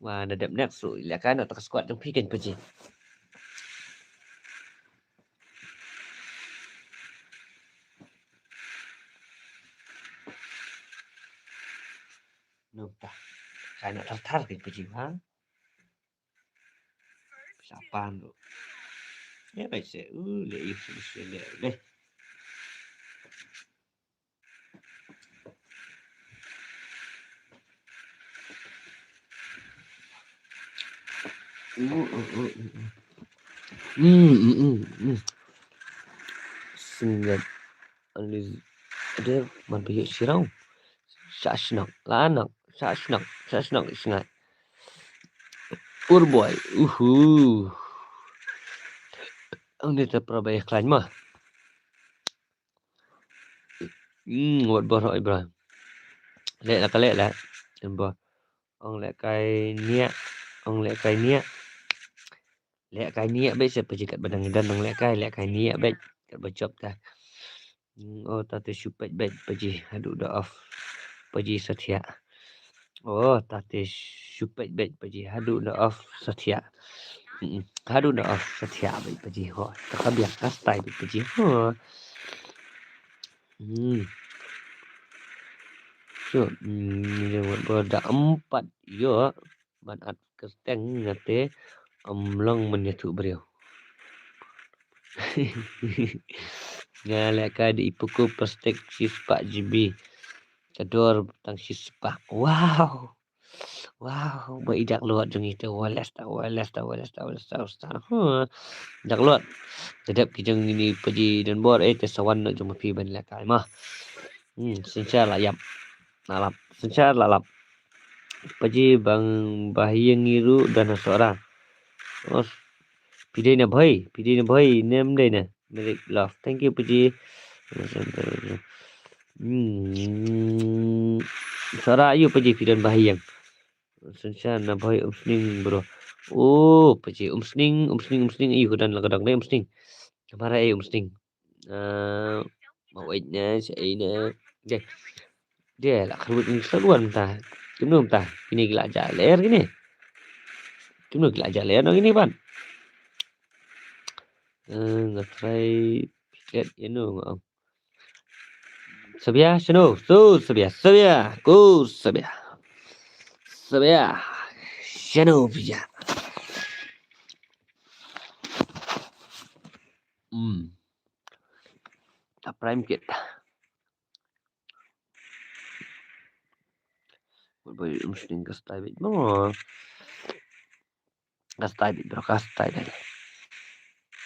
B: wah dah nak so lihat kan tak squad jom pikin Paji nampak saya nak tertar ke Paji siapa tu ya baik saya le Singat alis ada man bayar sirau sasnak lanak sasnak singat boy ang ni terperabaya klan mah buat bor Ibrahim lek lah bor ong lek kai niat baik siapa jikat badang dan ong lek kai niat baik kat bacop dah oh tata syupat baik Paji aduh dah off Paji Satya oh tata syupat baik Paji aduh dah off Satya aduh dah off Satya baik Paji tak biar kastai baik Paji so buat 4 yo banat kesteng ngate long menyatu beliau ngalek ka di ipuku plastik sis 4 GB kedor tang sis pak wow berijak luat jeng itu walas ta jak luat sedap kijeng ini Paji dan bor tesawan nak jom pi ban lek kai mah sencar layap lalap Paji bang bahiyang ngiru dan seorang oh pidai na bhai name dai na Merik love thank you Paji Sara ayu Paji pidan bahiyang sencan na bhai umsning bro oh Paji umsning ayu dan kadang dai umsning kamara ayu umsning mau nya saya dia lah kerut ni seluan tah Cuma tah ini gila jaler gini. Cuma gila jaler dong ini ban. Nggak try lihat ini nggak. Sabia seno sabia ku sabia seno bija. Prime kit. Boleh mesti kastai bit. No. Kastai bit bro kastai dah.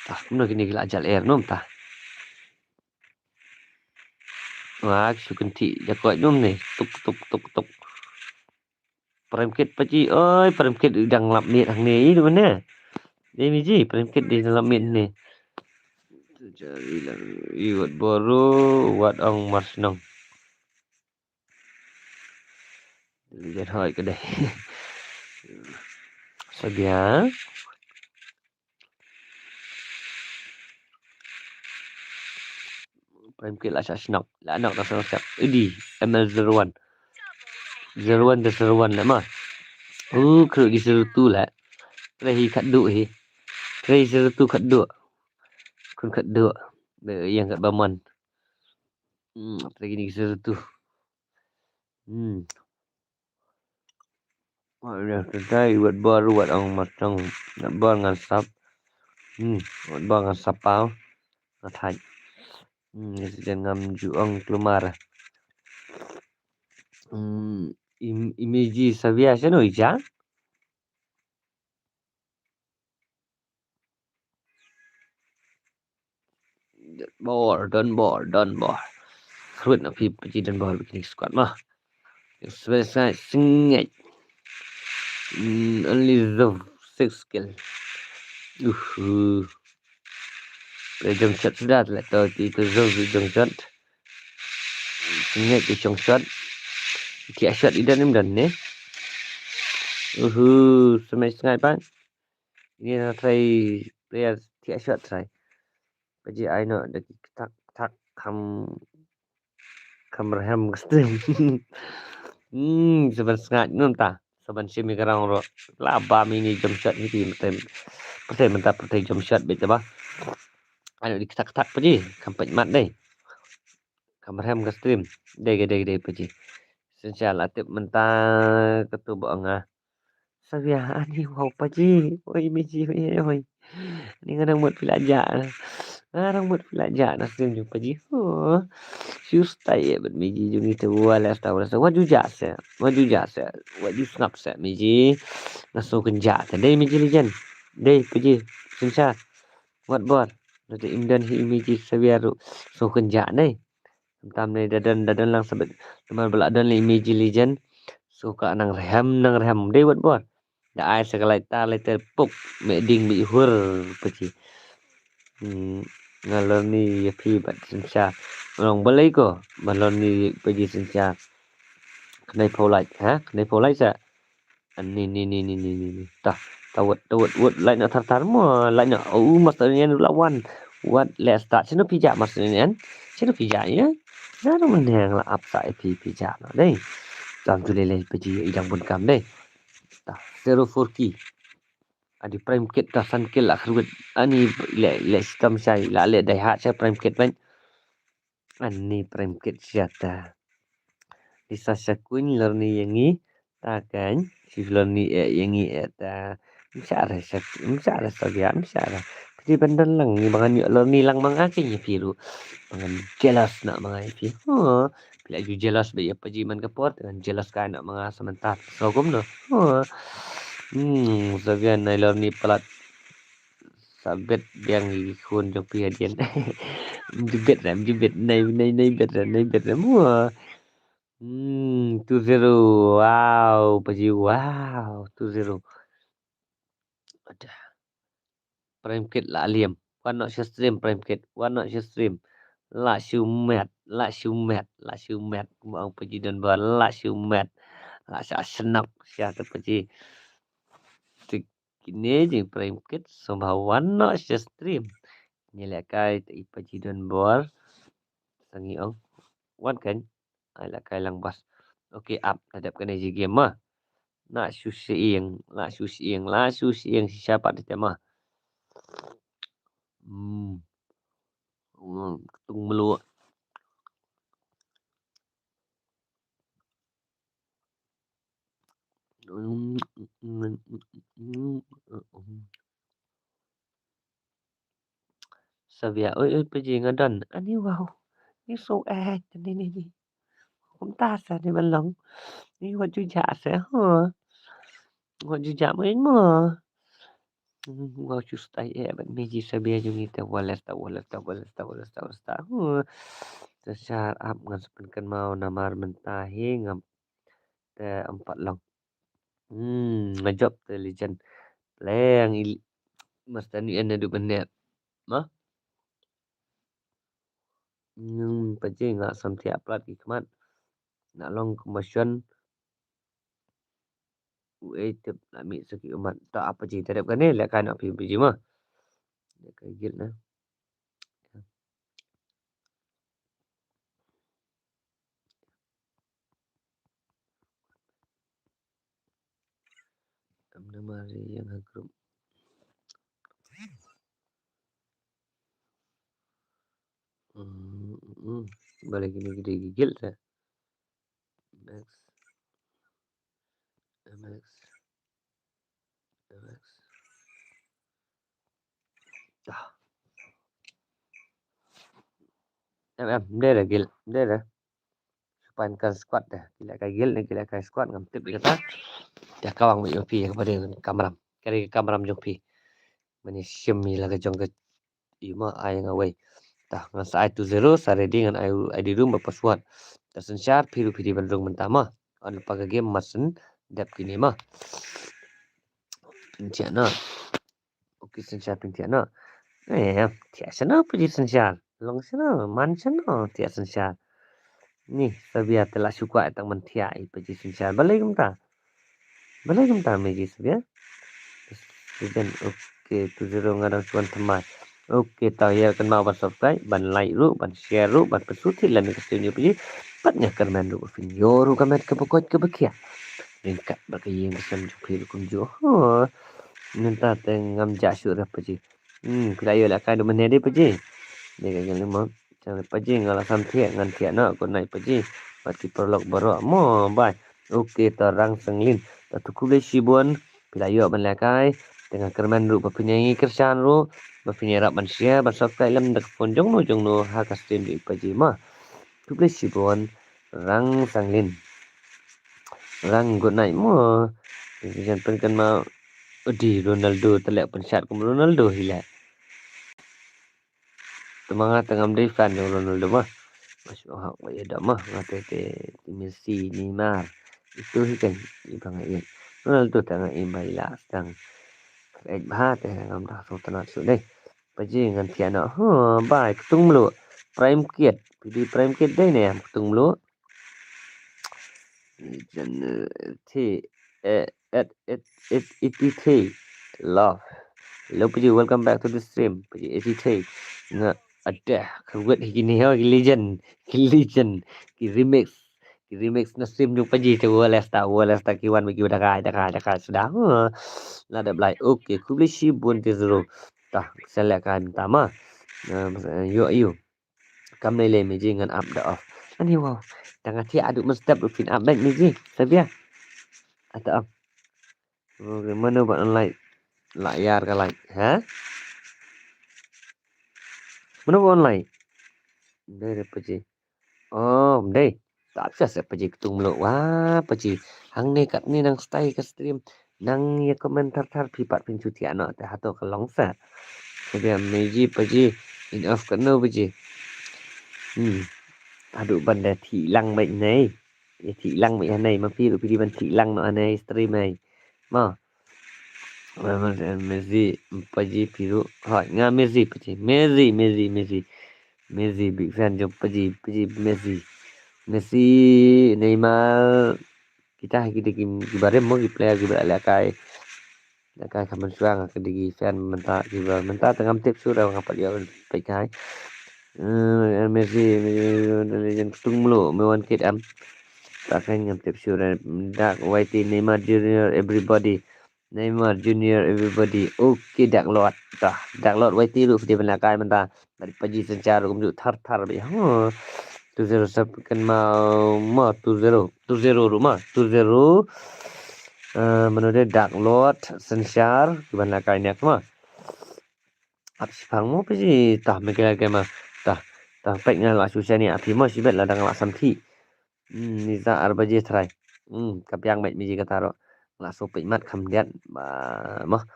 B: Tah kuno gini gila ajal air nom tah. Wah, sukunti jakot nom ni. Tuk. Prime kit paji. Oi, prime kit đang làm miệt hàng này đúng nè. Đây mi ji, prime kit di dalam miệt ni. Cari lagi buat baru, buat ong mas nong. Lihat hoi ke deh. Sabia. Prime kit lah snok. Lah nak tak snok. Idi, ML01. 01 dah 01 lah mah. Keruk di serutu lah. Terahi kat duk hi. Terahi serutu kat duk. Kun kat duk. Yang kat Baman. Terahi ni serutu. Dah selesai buat baru buat orang macam nak bar dengan sap. Buat bar dengan sapau. Nak hai. Dengan juang kelumar. Imagi Savia siya no ija? Don bor. Kerut nak pergi pergi dan bor begini squad mah. Sebenarnya sengit. Only the 6 skill. Jump shot sudah lah tahu itu jump shot. Sengit ke jump shot. Kia shot idan ni. Semai sengai pan. Ini nak try player kia shot try. Paji I nak dah tak kam berham stream. Seban sengat nun ta. Seban simi karang ro. Laba mini jump shot ni mentah jump shot betul bah. Anu diketak-ketak paji. Kampat mat deh. Kam berham stream. Deh paji. Sensial atip mentah ketubuh angah. Sabia ani wow paji. Oi miji oi. Ni kadang buat pelajar. Kadang buat pelajar nak stream jumpa paji. Sustai bet miji jung itu wala tahu waju jasa. Waju snap sa miji. Naso kenja deh miji legend. Deh paji. Sensial. Buat bor. Nanti imdan hi miji sabia ru. So kenja deh. Tam ni dadan lang sebet. Teman belak dan miji legend. Suka nang reham deh buat bor. Dah ai sekalai ta letter puk meding bi hur paji. Ngalor ni yapi bat sensa. Orang balai ko balon ni paji sensa. Kenai polite kenai polite sa. Ni. Tah tawat wot lai nak tar mo lai nak masternya lawan. What let's start sino pijak masternya. Sino pijak ya. Dah menang lah up sa pijak no deh. Jam tu lele paji idang pun kam deh. 04 key. Adi prime kit dah san kill lah kerut. Ani le sistem saya lah le dai hat saya prime kit ban. Ani prime kit siata. Lisa Queen lerni yangi takan si lerni yangi eta. Misyara sabian misyara. Jadi bandan lang ni bangan lerni lang mangaking ya piru. Bangan jealous nak mangai pi. Bila ju jealous be ya pajiman kapot dengan jealous kan nak manga sementar. Sogom no. Sabian nai lerni pelat sabet yang ikun jong pi adian. Jibet nai bet mua. 2-0. Wow, paji wow, 2-0. Ada. Prime kit lah liam. One not stream prime kit. One not stream. La shumet. Mau paji dan bar la shumet. La senap sia tu paji. Kini je prime kit somehow one not stream. Nyelekai paji dan bar. Sangi ong. One kan. Ala kai lang bas. Okey up hadapkan aja game mah. Nak susiing siapa di tema. Ketung melu. Sabia oi paji ngadan. Ani wow. Ni so ni. Không ta sa ni balong. Ni waju jasa Waju jamin mo. Wow sustai ban meji sabia jung ita walas ta. Tersar up ngan sepenkan mau namar mentahi ngam te 4 long. Ngejawab the legend. Playang Mas Tani ana du benet. Mah? Paje ngak sam tiap plat ki kemat. Nak long kemotion tep nak mi sakit umat. Tak apa je terap kan ni lek kan nak pergi mah. Lek kagil nah. Nama yang grup. Balik ini gigil saya. Max. Dah. Dia dah gil. Dia dah. Supankan squad dah. Gila gil ni gila squad ngam tip kata. Dah kawang mai yopi kepada kameram. Kari kameram yopi. Mani syemi lah ke jong ke ima ai ngawai. Tah ngan sa 2-0 sa ready ngan ID room berpaswad. Tasen syar piru pidi bandung mentama. An paga game masen dap kini mah. Pinciana. Okey sen syar pinciana. Tiada sana pergi sen syar. Long sana man sana tiada sen syar. Ni sabia telah syukur tang mentiai pergi sen syar. Balai gemta meji sabia. Dan okey 2-0 ngadang cuan teman. Okey tahu ya kan mau subscribe, ban like ru, ban share ru, ban pesuti lan ke studio pergi. Patnya kerman ru video ru kamet ke pokok ke bekia. Ringkat bagi yang kesan jupil kunjo. Minta tengam jasur apa pergi. Pelayo lah kan mana dia pergi. Dia kan lima. Jangan pergi ngalah sampai ngan tiak nak kau naik pergi. Mati prolog baru mo bye. Okey terang senglin. Tatu boleh sibuan pelayo melakai dengan kerman ru berpenyanyi kersan ru berpenyanyi rap manusia bersabda dalam dak ponjong no hak stream di pergi mah. Tu boleh sibuan rang senglin. Rang good night mo. Jangan penkan mau di Ronaldo telak pensyat ke Ronaldo hilang. Semangat tengah menjadi fan yang Ronaldo mah. Masuk hak ya dak mah ngata Messi, Neymar. Itu kan ibang ayat. Ronaldo tengah imbaila sedang kerja bahat ngam dah so tanah su deh. Paji ngan tiana. Bye ketung melu. Prime kid. Pilih prime kid deh ni ketung melu. Jan ET love. Hello Paji, welcome back to the stream. Paji ET nga ada kewet gini legend ki remix na stream jung Paji tu lesta kiwan bagi dah sudah lah ada belai okey kublishi bun tizro tah selekan tama yo kam le meji ngan up the off ani wow tengah ti aduk mestap fin up back meji sabia atau mana buat online layar ke like mana buat online dari Paji đây tak bisa Paji ketung melu wah Paji hang ni kat ni nang stay ke stream nang ya komentar tar pipat pincuti anak teh atau ke longsa sabia meji Paji in off kat no Paji aduh benda thị lăng bệnh này thị lăng bệnh này mà phi được đi bên thị lăng nó này stream này mà Messi Paji Piru hỏi nga Messi Paji Messi big fan cho Paji Messi Neymar kita barem mo player kita lakai kaman suang ke fan menta tengam tip sudah ngapa dia pai kai Messi legend tung mulu mewan kid am takkan ngam tip sudah dak YT Neymar Junior everybody okay dak lot YT lu dia lakai menta dari Paji secara kumju thar be 2-0 kan mau 2-0 rumah 2-0 menurut dak lot sensyar gimana kainya mah abis pangmu pasti tah mekela ke mah tah pek ngala susah ni api mah sibet ladang la samthi niza arbaje trai kapiang met miji kataro la so pek mat kham diat mah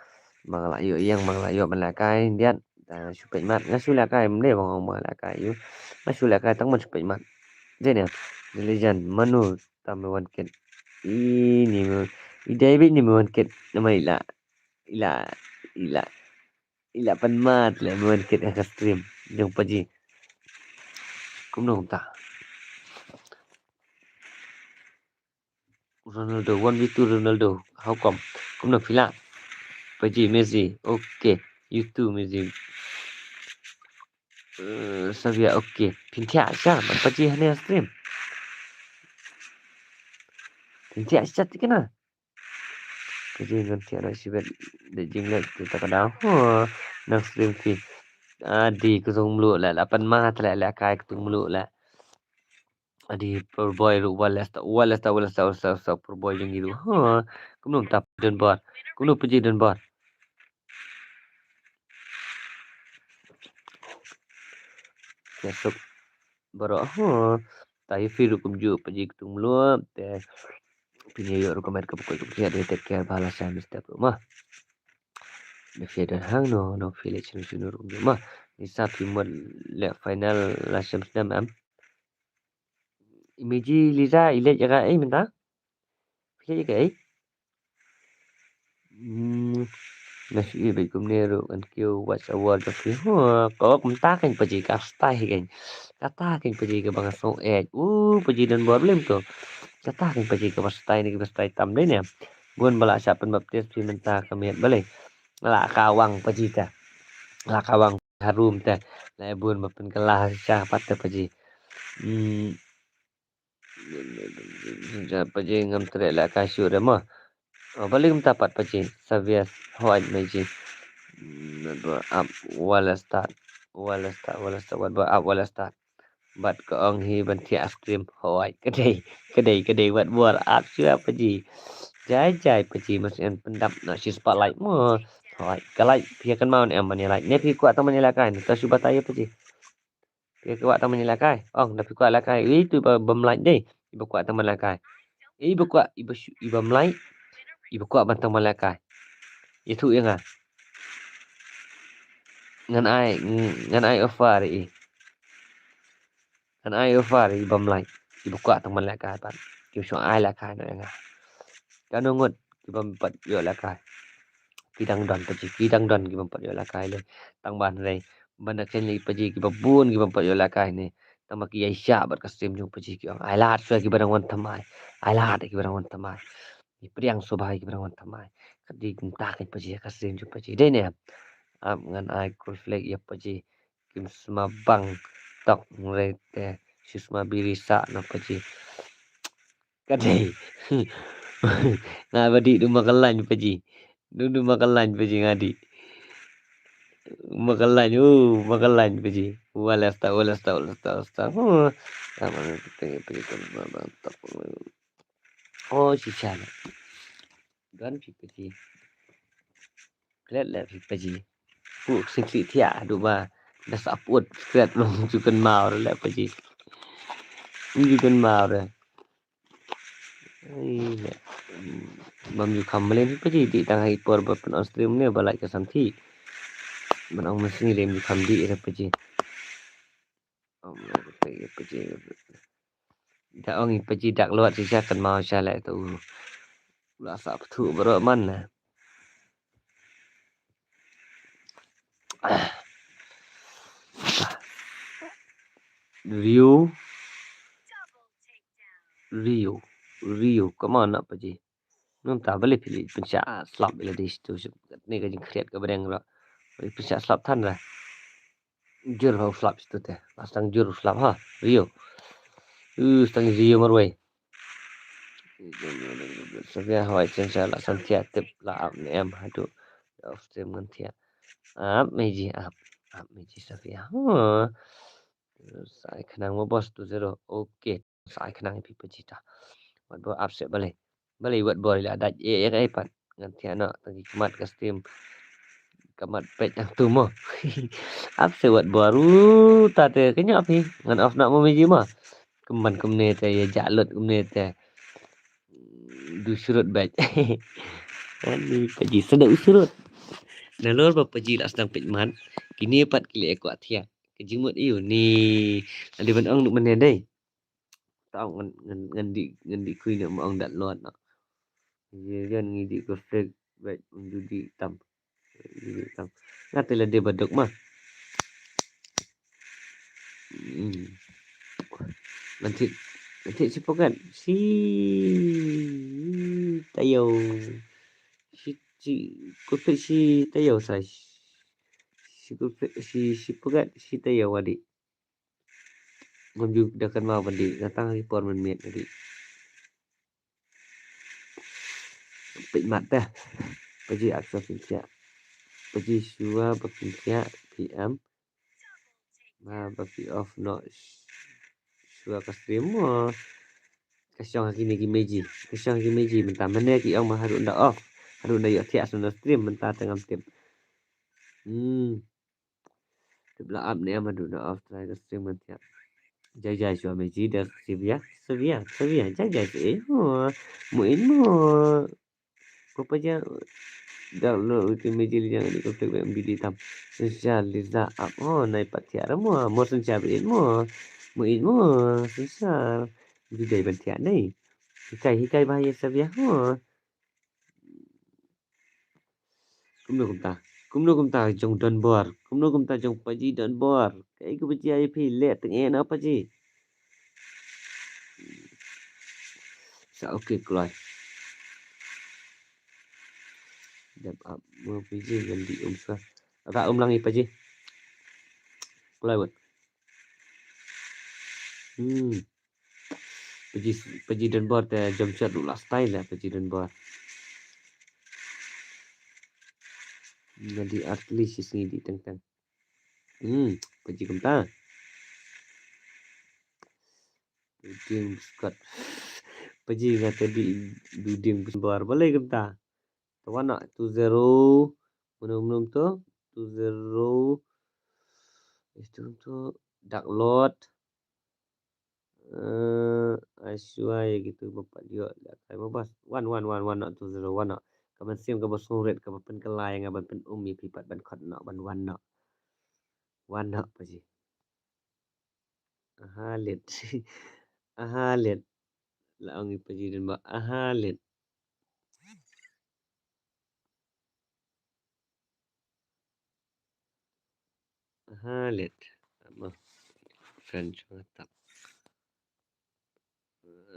B: mangla yo yang mangla yo melakai diat supek mat ngasu lakai mle bang melakai yo ngasu lakai tang man supek mat je ni legend manu tamewan ken ini David ni mungkin nama ila panmat le mungkin ka stream yung paji. Cũng ta. Ronaldo 1v2 Ronaldo. How come? Cũng được phila. Paji Messi. Okay. You too Messi. Savia okay. Pintia siya. Paji hanya stream. Pintia siya tikana. Paji nanti ada sibet de jinglet kita kadang. Nak stream fi. Di kusung mulu lah. 8 mat lah kai kusung mulu lah. Adi per boy ru walasta per boy yang gitu. Cũng tập đơn bot. Cũng paji đơn bot. Besok baru tayo firu kumju paji kutung mulu te pinyo ru kamet kapukoi kumsia de take care bala sa Mr. Rumah. De fiada hang no village no sunu rumah. Isa pimot le final la Samsdam am. Imiji Liza ile jaga minta. Ile jaga Nasi bị cũng nè rồi anh kêu what's a word of phía có cũng tác anh paji ka style kan kata kan paji ka bang so paji dan buat belum tu kata kan paji ka style ni ka style tam deh nè bukan bala siapan baptis fi menta kami balik la kawang paji ta la kawang harum ta la bukan bapen kelah siapa ta paji paji ngam tere la kasur mah balik mendapat paji savias hoat paji up wala start but ko ang hi ban thi ice cream hoai kedai buat up chưa paji jai paji masih pendap na si spotlight mo hoai kalai pia kan mau em mani like ne pi kuat teman ni lakai ta subat ayo paji pia kuat teman ni lakai ong dah pi kuat lakai itu bam like deh ibu kuat teman lakai ibu kuat ibu like ibu kuat bantang malakai itu yang ngan ai offer bam lai ibu kuat teman lakai pan kiu so ai lakai no yang kan ngot ki bam pat yo lakai kidang don paji kidang don ki bam pat yo lakai le tang ban rei ban ken li paji ki babun ki bam pat yo lakai ne tama ki aisha bat kasim jung paji ki ai lat so ki barang wan tamai ai lat ki barang wan tamai ni priang so bai ki barang wan tamai kadi ta ki paji kasim jung paji dei ne ngan ai kurflek ya paji kim sma bang tok rete sisma birisa na paji kadai ngabadi du makalan paji du makalan paji ngadi makalan paji walasta sama paji si chala dan paji let paji phụ sinh sĩ thẻ đủ mà đã sắp uất phết luôn chú cần màu rồi lại phải gì chú cần màu rồi mà mình không lên cái gì thì đang hay por bật on stream này và lại cái sản thị mình ông mình xin lên không đi rồi phải gì ông phải gì đã ông phải gì đặc luật thì chắc cần màu xa lại tụ là sắp thụ bờ man nè Rio come on apa ji nung ta balik pilih pensya slap bila di situ ni ka jing kreat ka badang ra pensya slap than ra jur ho slap situ teh pasang jur slap ha Rio stang Rio marwai Savia hoi chen sa la san tia tip la am ni em hadu of stream ngan tia meji Savia sai khanang mo boss tu zero okay sai khanang pi pajita buat bo upset balik buat boy la dat ai pat ngan tia na tagi kemat ka stream kemat pet yang tu mo upset buat baru ta te kenya api ngan off nak mo meji mah keman kemne te ya jalut kemne te du surut baik ani paji sedap surut nalor ba paji la sedang pitman kini pat kili aku atia kejimut iu ni ada ban ong men dei tao ngan di kui nak ong dat lot Dia kan ngidi ko fake baik judi tam. Judi tam. Ngatilah dia baduk mah. Nanti si pokan si tayo si tayo sa si pokan si tayo wadi ngamju dakan mau bandi datang report men miet tadi pit mat dah paji aksa pinja paji sua berpinja PM ma bapi off no sua kasrimo kasyong kini meji kasyong meji mentah mana ki ong mah harus ndak off harus ndak yok tiak sana stream mentah tengah tim sebelah up ni ama duduk off try stream mentah jajai sua meji dah sevia jajai se muin mo ko paja download itu meji jangan di konflik MBD tam sensya liza up naik patiara mo sensya bin mo muin mo sensya judai bantian ni hikai bahaya sevia kumno kumta jong don bor kumno kumta jong paji don bor kai ku paji ai phi le teng en apa ji sa okay kloi dap up mo paji ganti sa ra lang paji kloi buat paji don bor te jom chat du last time lah paji don bor jadi atlis sini di teng paji kumta duding skat paji ngata di duding bor boleh kumta tawana 20 menum tu 20 itu tu download Asyua gitu bapak dia kai mabas 1 nak 201 nak kaban sim ka basuret ka pen kelai ngaban pen umi pipat ban khot nak ban wan nak paji ahalit ahalit la ongi paji dan ba ahalit ama French mantap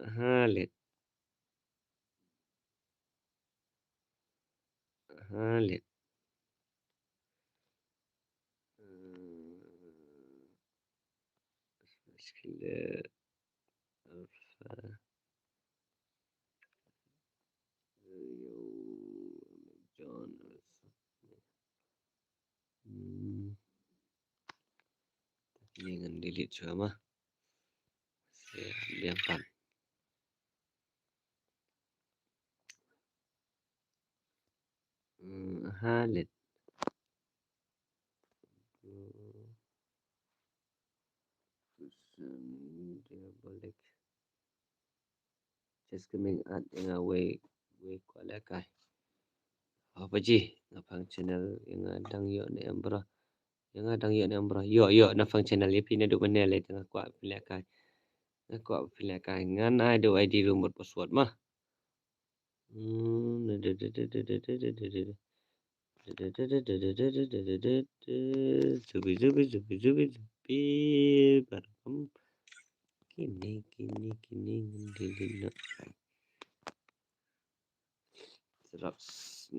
B: ahalit Skiller Alpha John jangan delete juga mah saya diamkan halit dia boleh just coming out yang away kuala kai apa ji napang channel yang adang yo ni ambra yo napang channel ye pina duk mana le tengah kuat pilih kai ngan ai do ID remote password mah kini ngelilin Drops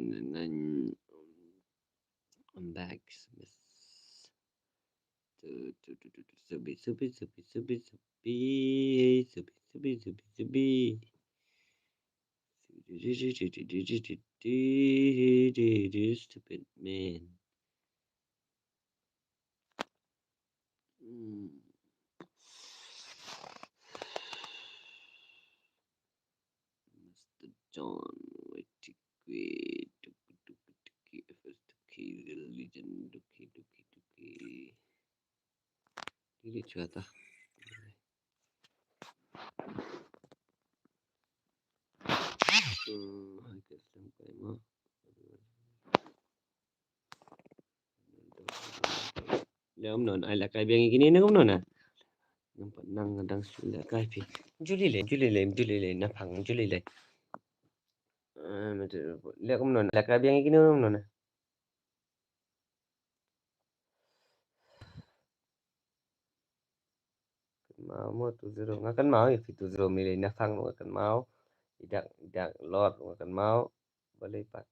B: I'm back stupid man Mr. John wait religion duki ini cerita Leom non ai là cái biang gini nó cũng non à nampak nang adang sula kai pi juli le na phang juli le lihat kamu nona lihat kabiang gini nona mau tu zero ngakan mau ya itu zero milih nafang ngakan mau tidak lot ngakan mau boleh pak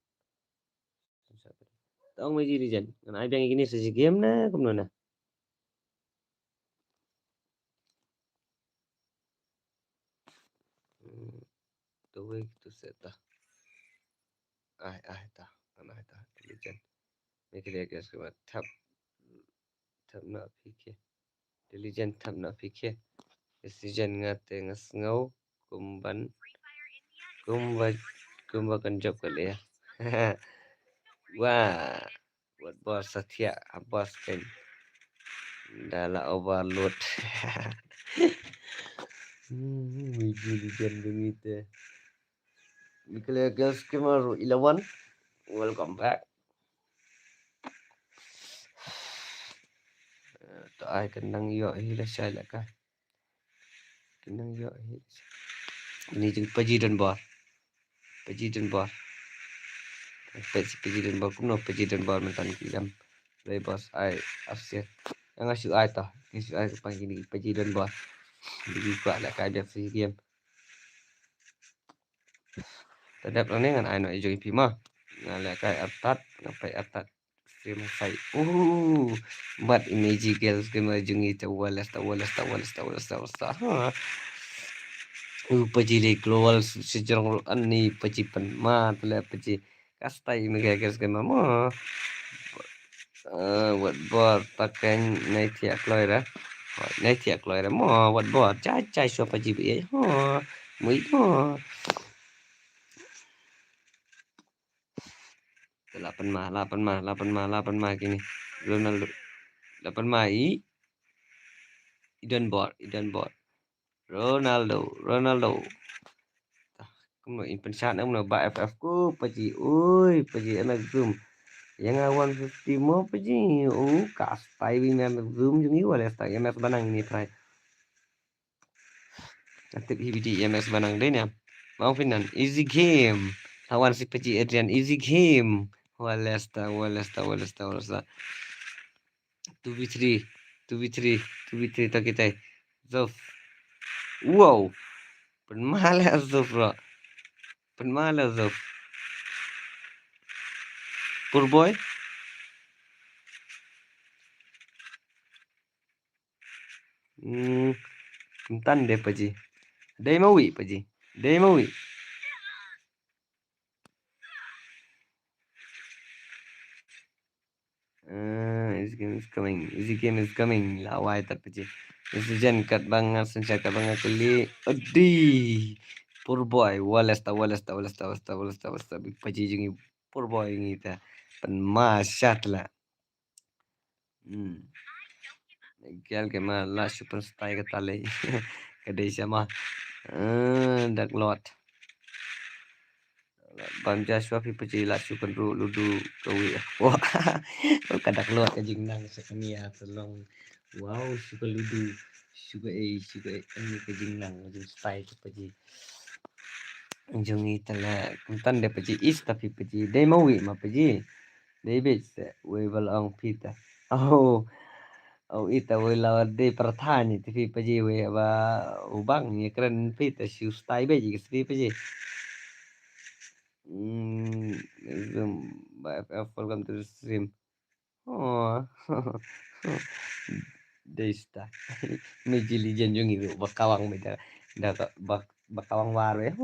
B: tong mai jiri jan kan ai biang gini sesi game na kamu nona tu wei tu seta ta kan ai ta jan mikir guys ke tap na fikir diligent tap na fikir decision ngate ngau kumbakan job kali ya wah buat bos setia bos kan dalam overload diligent begitu Mikir guys kemaru 11 welcome back to ai kenang yo hila shala ka kenang yo ini jeng paji dan bor paji dan bor kuno paji dan bor mentan kiam dari bos ai asyik yang asyik ai tah asyik ai pagi ni paji dan bor jadi kuat lah kaja free game tadap ni kan ai nak join pima ngalah kai atat ngapai atat stream sai buat image girls ke majungi tawalas ha paji global sejarah ani paji pen ma tele paji kastai mega guys ke mama buat buat pakai naik loira naik loira mo buat buat cai so paji bi ha mui ha 8 mah gini Ronaldo 8 mah Idan bot Ronaldo kamu impensan kamu ba FF ku paji oi paji anak zoom yang awan 50 mo paji kastai wi mem zoom jungi wala sta MS banang ini try aktif HBD MS banang deh ya mau finan easy game lawan si paji Adrian easy game wala sta 2v3 tak kita Zof wow penmalah Zof bro Zof Purboy Kentan deh paji Dai mawi easy game is coming lawai paji Decision kat banget senjata banget kali adi Purboy walas ta paji jungi Purboy ini ta penmasyat lah Gal ke malah super style ke tali kedai sama dak lot Bang Joshua pi pecila super ludu kawi wah kadak lot ke jingnang sekenia selong wow super ludu suka ini ke jingnang jing style ke peji jungi tala kuntan de peji is tapi peji dai mawi ma peji dai bet we balong pita ita we lawan de pertani tivi peji we ba ubang ni keren pita siu style beji ke peji Zoom by FF welcome to the stream Desta meji lijan jungi bakawang beda bakawang waru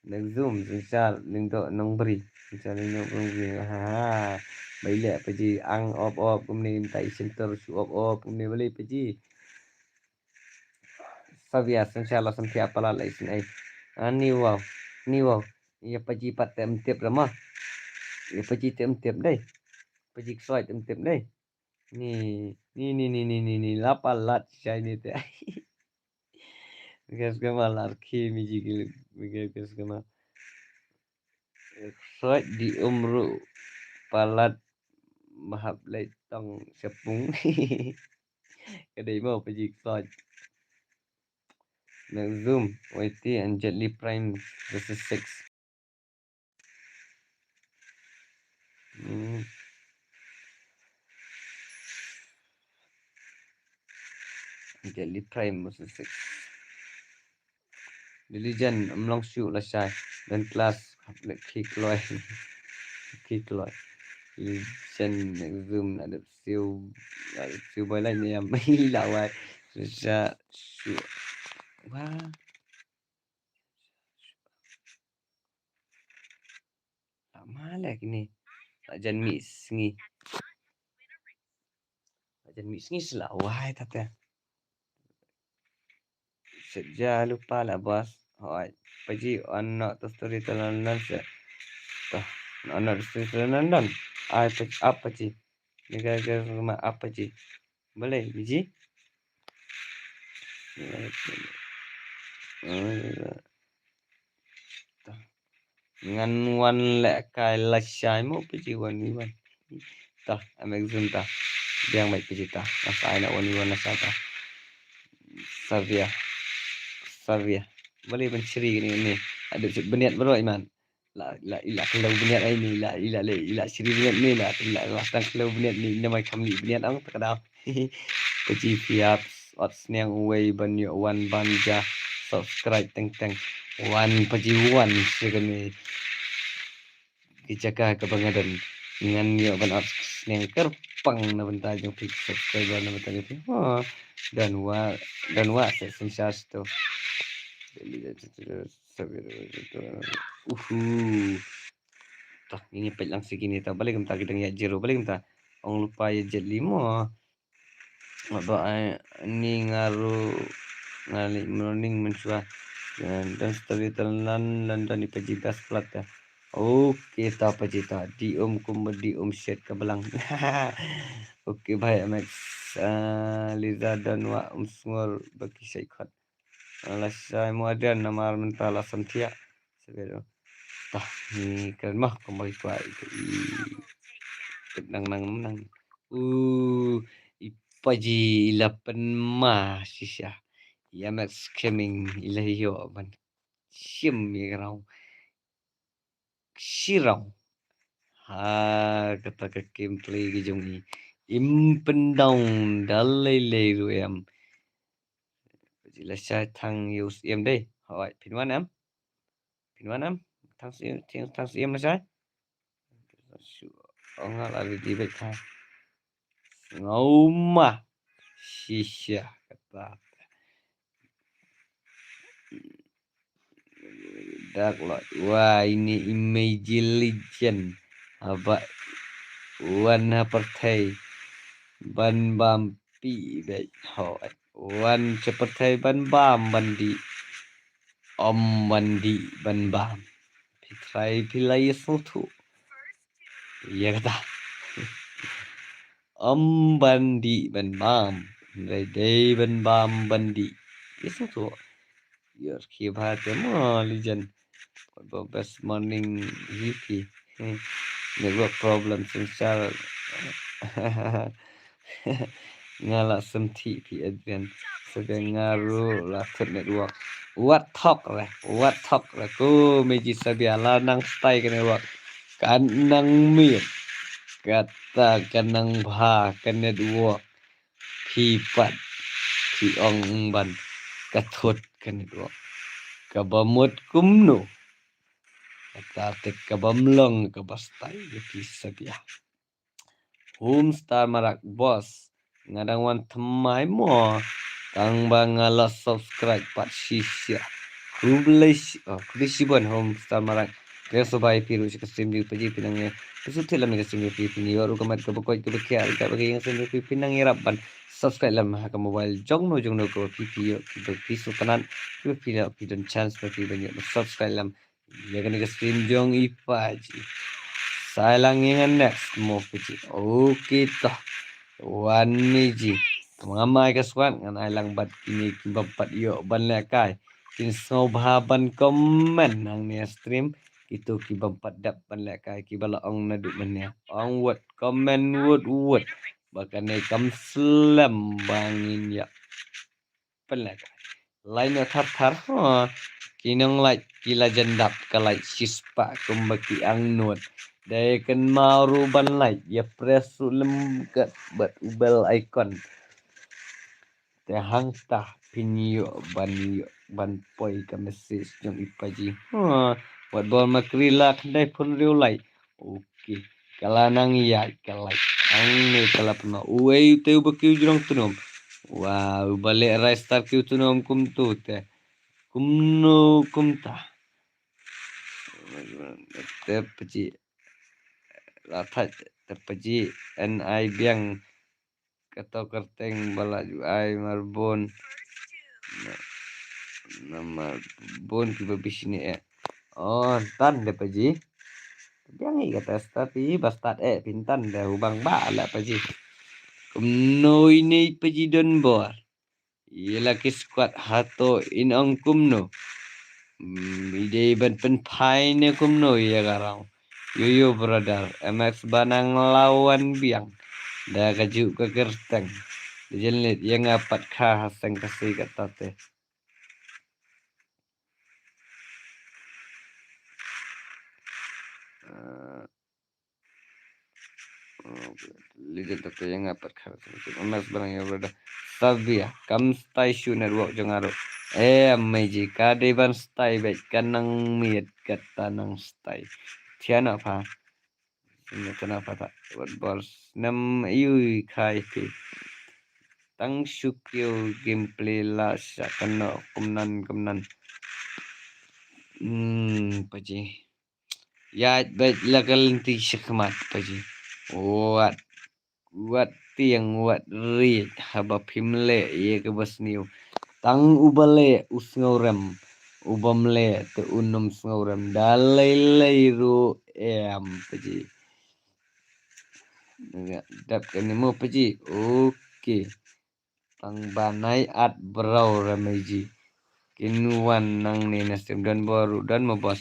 B: nang zoom misal ning to nang beri misal ning beri bây lẹ paji ang op kumni tai center su op kumni beli paji Savia inshallah sampai apalah laisin ai ni wow ya paji pat tem ramah ya paji tem dai paji soi tem dai ni lapalat saya ni teh guys kemal arki miji guys kemal soi di umru palat mahab lai tong sepung kedai mau paji soi Zoom, YT and Jet Li Prime versus 6. Jet Li Prime versus 6. Diligent, long shoot là sai. Then class, kick loi. Kick loi. Legend, Zoom là được siêu bởi lại nha mấy lão ai. Ra, shoot. Wow. Lama lah gini. Ajan mix ni. Ajan mix ni selawai tata. Sejak lupa lah bos. Hoi. Paji on not the story telan se. Tah. On not the story telan. Apa ji? Negara rumah apa ji? Boleh biji? Ngan wan lek kai la shai mo paji wan ni wan. Tah, amek zoom tah. Biang baik paji tah. Asai nak wan ni wan asai tah. Savia. Boleh menceri ni. Ada beniat baru iman. La kalau beniat ini la ciri beniat ni la rasa kalau beniat ni nama kamli beniat ang terkadang. Paji fiap odds niang way banyo wan banja subscribe teng wan paji wan segini dijaga kebangadan dengan yo ban odds niang kerpang na benta jong pik subscribe na benta jong oh dan wa sensas tu. Tak ini pet lang segini tak balik kita kita ya jero balik kita orang lupa ya jet 5 apa ni ngaru ngali morning mensua dan story telan London di pejitas plat ya. Oke ta pejita di komedi set ke belang. Oke baik Max Liza dan wa semua bagi syaikat. Alasai modern nama mental asam tiak sebero. Tah ni keren mah kembali kuat nang. Ipaji ilapan mah sisya. Ya Max Keming ilahi yo ban. Sim ya rau. Sirau. Kata ke gameplay ke jong ni. Impendong dalai leru em. Là sai thằng yêu em đây hỏi phiền quan em thằng em là sai ông là gì vậy thằng ngầu mà shisha kata dark lord wah ini image legend apa warna partai ban bampi baik hỏi wan seperti ban bam bandi om bandi ban bam pitrai pilai sutu iya kata om bandi ban bam day ban bam bandi itu tuh ya kibat mo legend best morning hippie network problem sensor ngala semti pi advent sedang ngaru latar network what talk lah ko meji sabiala nang stay ke network kanang mir kata kanang bha kan network pipat pi ong ban kathot kan network kabamut kumno kata tek kabamlong kabastai pi sabia Homestar marak bos ngadang wan temai mo kang bangala subscribe pat shisha kublisibon Homestar marak reso bai piru sikastim di paji pinangnya kesutil lam kastim di pini waru kamat kabakoi kabakia ka bagi yang sem di pinang iraban subscribe lam ha ka mobile jongno ko pipi yo pisu tanan pidon chance pa banyak subscribe lam ya kan kastim jong ipaji Sailang ingan next mo pici. Oke toh. Wan ji. Mengamai kaswan ngan ailang bat kini kibapat yo ban lekai. Kin sobhaban komen nang ni stream itu kibapat dap ban lekai kibala ong nadu menya. Ong word komen word. Bahkan ne kam slam bangin ya. Ban lekai.
E: Lain thar kinong like kila jendap kalai sispa kumbaki ang nuat dai kan maru ban like ya press lem kat bat ubel icon te hang tah pinyo ban poi ka message jong ipaji wat bol makrila kdai pun riu lai oke kala nang ya kalai ang ne kala pna uei te ubaki jrong tunom wow balik rice tar kiu tunom kum tu te kumno kumta terpeji latat terpeji en ai biang kato kerteng balaju ai marbon nama bon ki babis ni oh tan de peji biang i kata tapi bastat pintan de ubang ba la peji kumno ini peji don bor Ila kisquat hato in ang kumno ide ban pen pai ne kumno ya garang yo brother MX banang lawan biang da kaju ke kerteng jelit yang apat kha haseng kasih kata te lihat te yang apat kha MX banang ya brother Savia kam station network jongaro meji kade ban stay bet kanang miet kata nang stay tiana pa kenapa tak buat bos nam yui kai pi tang syukyo gameplay la sya kena kumnan paji ya bet la kalinti syakmat paji wat tiang wat ri haba pimle ye ke basniu tang ubale usngorem ubamle te unum sngorem dalai ru paji dap kene mo paji oke tang banai at brau rameji kinuan nang ne nasem dan baru dan mabos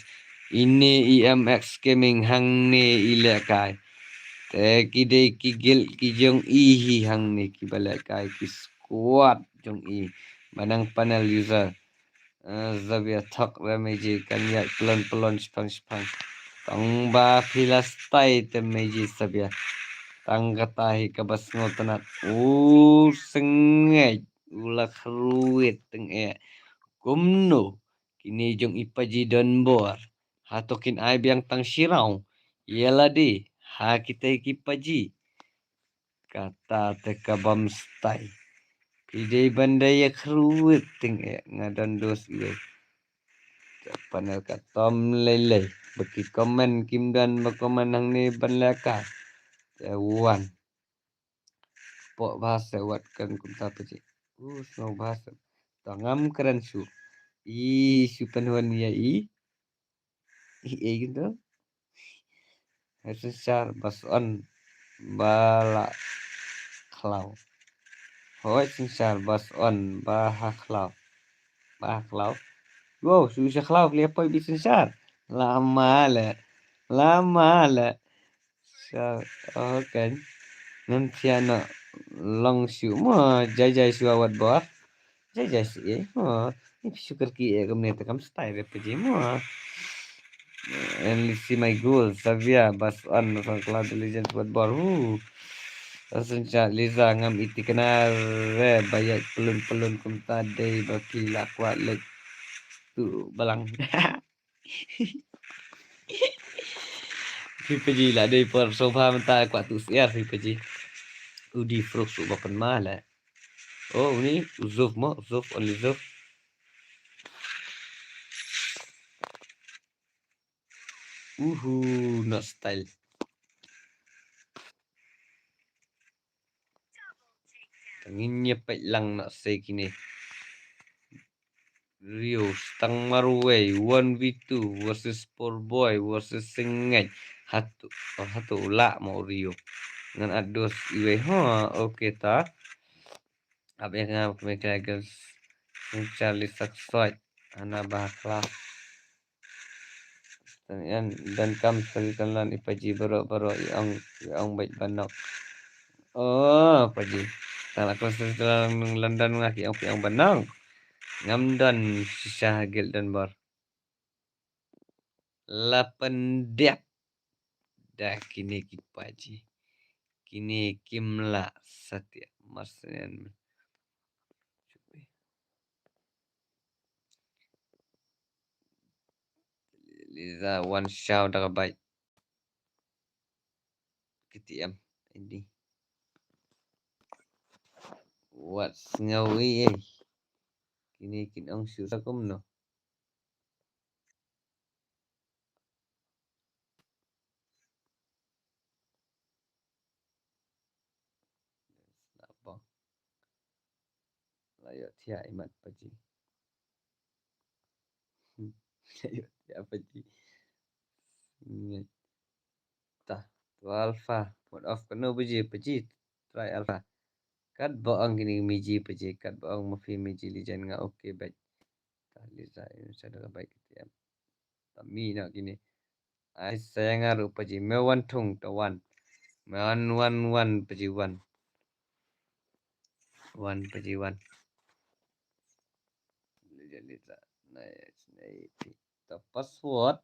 E: ini IMX gaming hang ne ilekai te kide kigil kijong ihi hang ne kibalekai ki squad jong i manang panel user Zavia thak rameji kanyak pelon spang tang ba filastai te meji sabia tangkatahi kabas ngotenat sengej ula kruit teng kumno kini jong ipaji don bor hatokin ai biang tang sirau yela di ha kita ikipaji kata te kabam stai pide bandaya kruit teng ngadan dos iwe panel katom lele beki komen kim dan bakoman hang ni banlaka wan pok bahasa wat kan kumta peji snow bahasa tangam keren su supan ya gitu sesar bas on bala klau hoi sesar bas on bahaklau wow susah klau lepo bisa sesar lama la oh kan nanti anak long siu mo jai siu awat bor jai si ini syukur ki kemne tekam style peji mo and see my goal Savia bas on from Cloud Legends buat bor Asenca Liza ngam iti kenal re bayat pelun kumta day baki lakwat lek tu balang Fipaji lah day por sofa menta kwat tu siar Fipaji udi fruk su bapan mala oh ni Zuf only Zuf not style tanginnya pek lang nak say kini Rio stang marway 1v2 versus Poor Boy versus Sengej hatu ula mau Rio dengan ados iwe oke ta apa yang ngam mereka guys Charlie Saxoid ana bahaklah dan kam selitan ipaji baro yang baik banok paji tak aku selitan London ngaki yang banok Ngamdon susah hagil don bor. 8 diap. Dah kini kipaji. Kini kimla satya marsen. Liza one show dah baik. KTM ini. What's ngawi eh. Kini kinong susah kumno. Apa? Layak tia imat paji. Layak tia paji. Tah. Tu alpha. What off kena paji. Try alpha. Kat boang kini miji paji. Kat boang mafi miji lijan nga okey baik. Tah liza ini sadar baik KTM. Tapi nak kini. Ai saya ngaruh paji. Mewan tung tawan. Mewan paji wan. Wan paji wan. Liza. Naik. The password.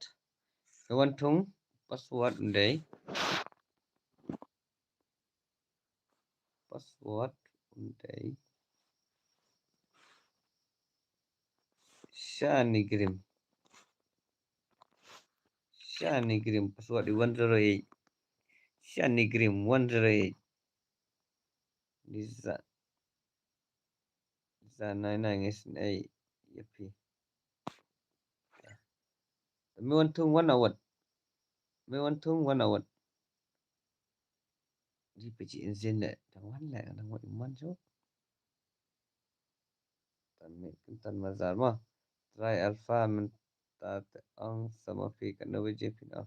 E: Mewan tung. Password undai. Password undai. Shanigrim. Password di 108. Shanigrim 108. Liza 99 SNA. Yapi. Mewan tung 1 awat. Di paji enzin le. Tawan le. Nang wat iman so. Tan mazar mah. Try alpha mentat ang sama fi kan wajib pin off.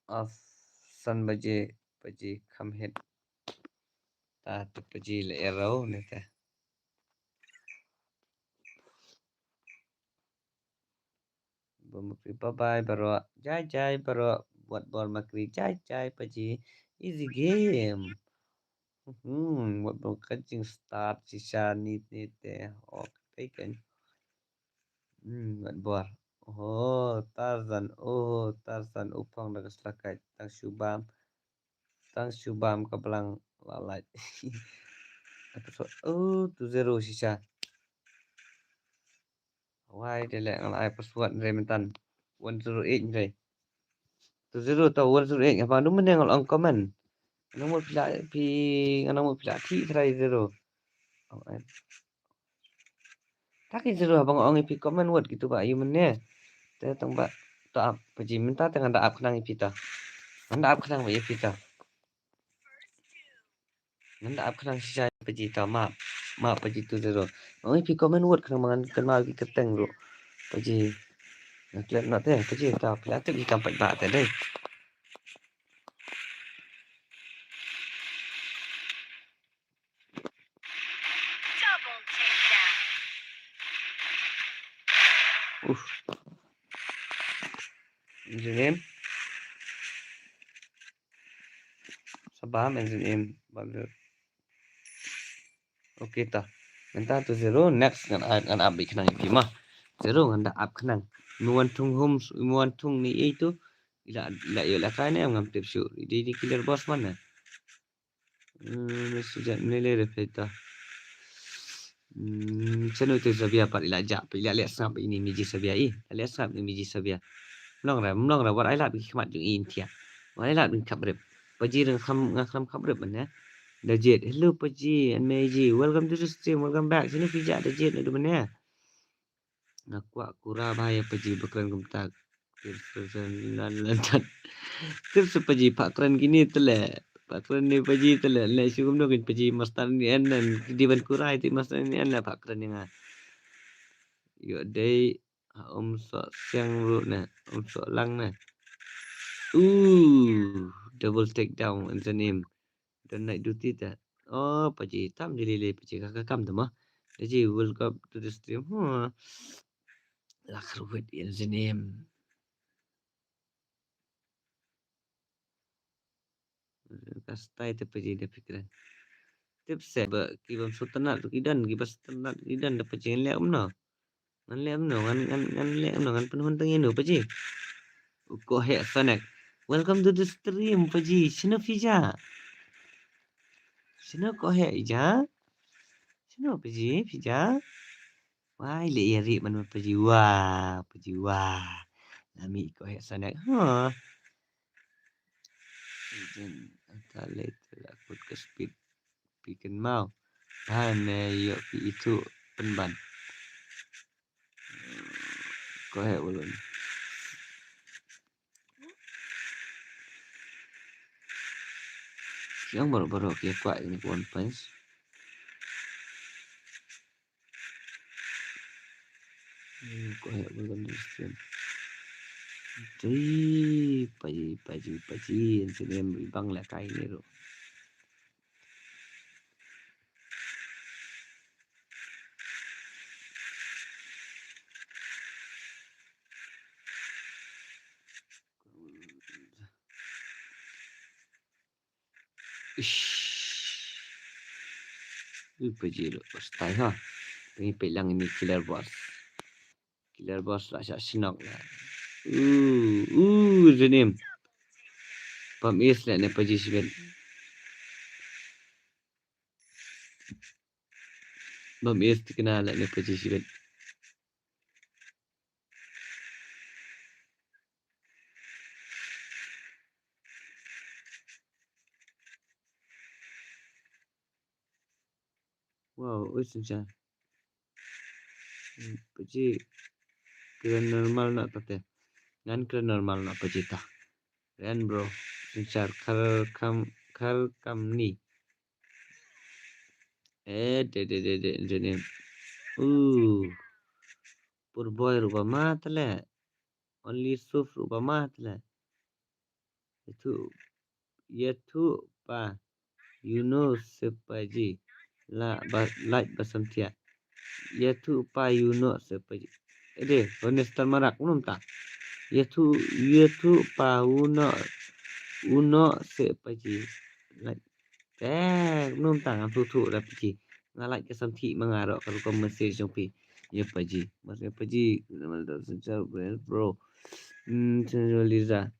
E: Off san baje come head. Ta tu paji le arrow ne ta. Bumukri bye baro. Jai baro. Buat ball makri jai paji. Easy game. Buat ball kancing start sisa ni te. Okay kan. Buat ball. Oh Tarzan upang dah selakat. Tang Shubham kebelang lalai. Oh 2-0 sisa. Why dia lek ngalai password rementan 108 ni. 2-0 tau 108 apa nu meneng ngal comment. Nombor pila nombor pila ti try 0. Tak ke 0 abang ong pi comment word gitu ba you meneh. Te tong ba tak paji minta tengah dak kenang ipita. Anda ap kenang ba ipita. Anda ap kenang sisa paji ta maaf paji 2-0. Ong pi comment word kenang mangan kenal ki keteng ro. Paji nak nak teh paji ta pila tu ikan pat ba teh dei.
A: Double takedown.
E: Username Sabah username bagus. Okey ta. Minta tu 0 next ngan up kenang pi mah. 0 ngan dak up kenang. Muan tung ni itu ila yo kan ngam tip show. Di killer boss mana? Sudah nilai repeta. Chanu tu sabia pat ila ja ila lihat sap ini miji sabia lihat sap ni miji sabia. Mlong ra war ai la bi khmat jung in tia. War ai la bin khabrep. Paji reng kham khabrep mana? Dajit. Hello Paji and Meiji. Welcome to the stream. Welcome back. Sini pijak Dajit ada mana? Nakwa kura bahaya Paji bakaran gemtak. Lantan. Tips Paji pak keren gini tele. Pak keren ni Paji tele. Lai syukum no kan Paji mastan ni an di ban kura itu mastan ni an lah pak keren yang ah. Yo day so siang ru na so lang na. Double takedown and the name. Dan naik duty dah. Oh, Paji tam dililih Paji kakak kam tu mah. Paji welcome to the stream. Lakruit in the name. Kastai te paji da pikiran. Tips ba kibam sultanat kidan gibas sultanat kidan da paji le umno. Ngan le umno ngan le umno ngan penuh tang inu paji. Uko he sanak. Welcome to the stream paji. Sino Fija? Sino ko he ija? Sino paji Fija? Wah, ile iri man paji wah, paji wah. Lami ko he sanak. Ha. Then ata later aku ke speed pikin mau. Ban yo pi itu penban. Ko he ulun. Yang baru-baru kia kuat ini One Punch. Ko he ulun di stream. Jadi paji sini bang lah kai ni ro. Paji lo style ha. Pengi pelang ini killer boss. Killer boss lah syak senok lah. The name. Pam is lah ni paji sibet. Pam is dikenal lah ni paji sibet. Wow, macam paji kira normal nak tak? Ngan kira normal nak paji tak? Ren bro, sencar kal kam ni. De ni. Poor boy rupa mat lah. Only suf rupa mat lah. Itu pa. You know sepaji. Like basantia. Itu pa you know sepaji. Honest marak unum tak. Itu pa uno sepaji. Like unum tak tu dah paji. Ngalak ke samti mengarok kalau kau message yang pi. Ya paji. Maksudnya paji sencar bro. Liza.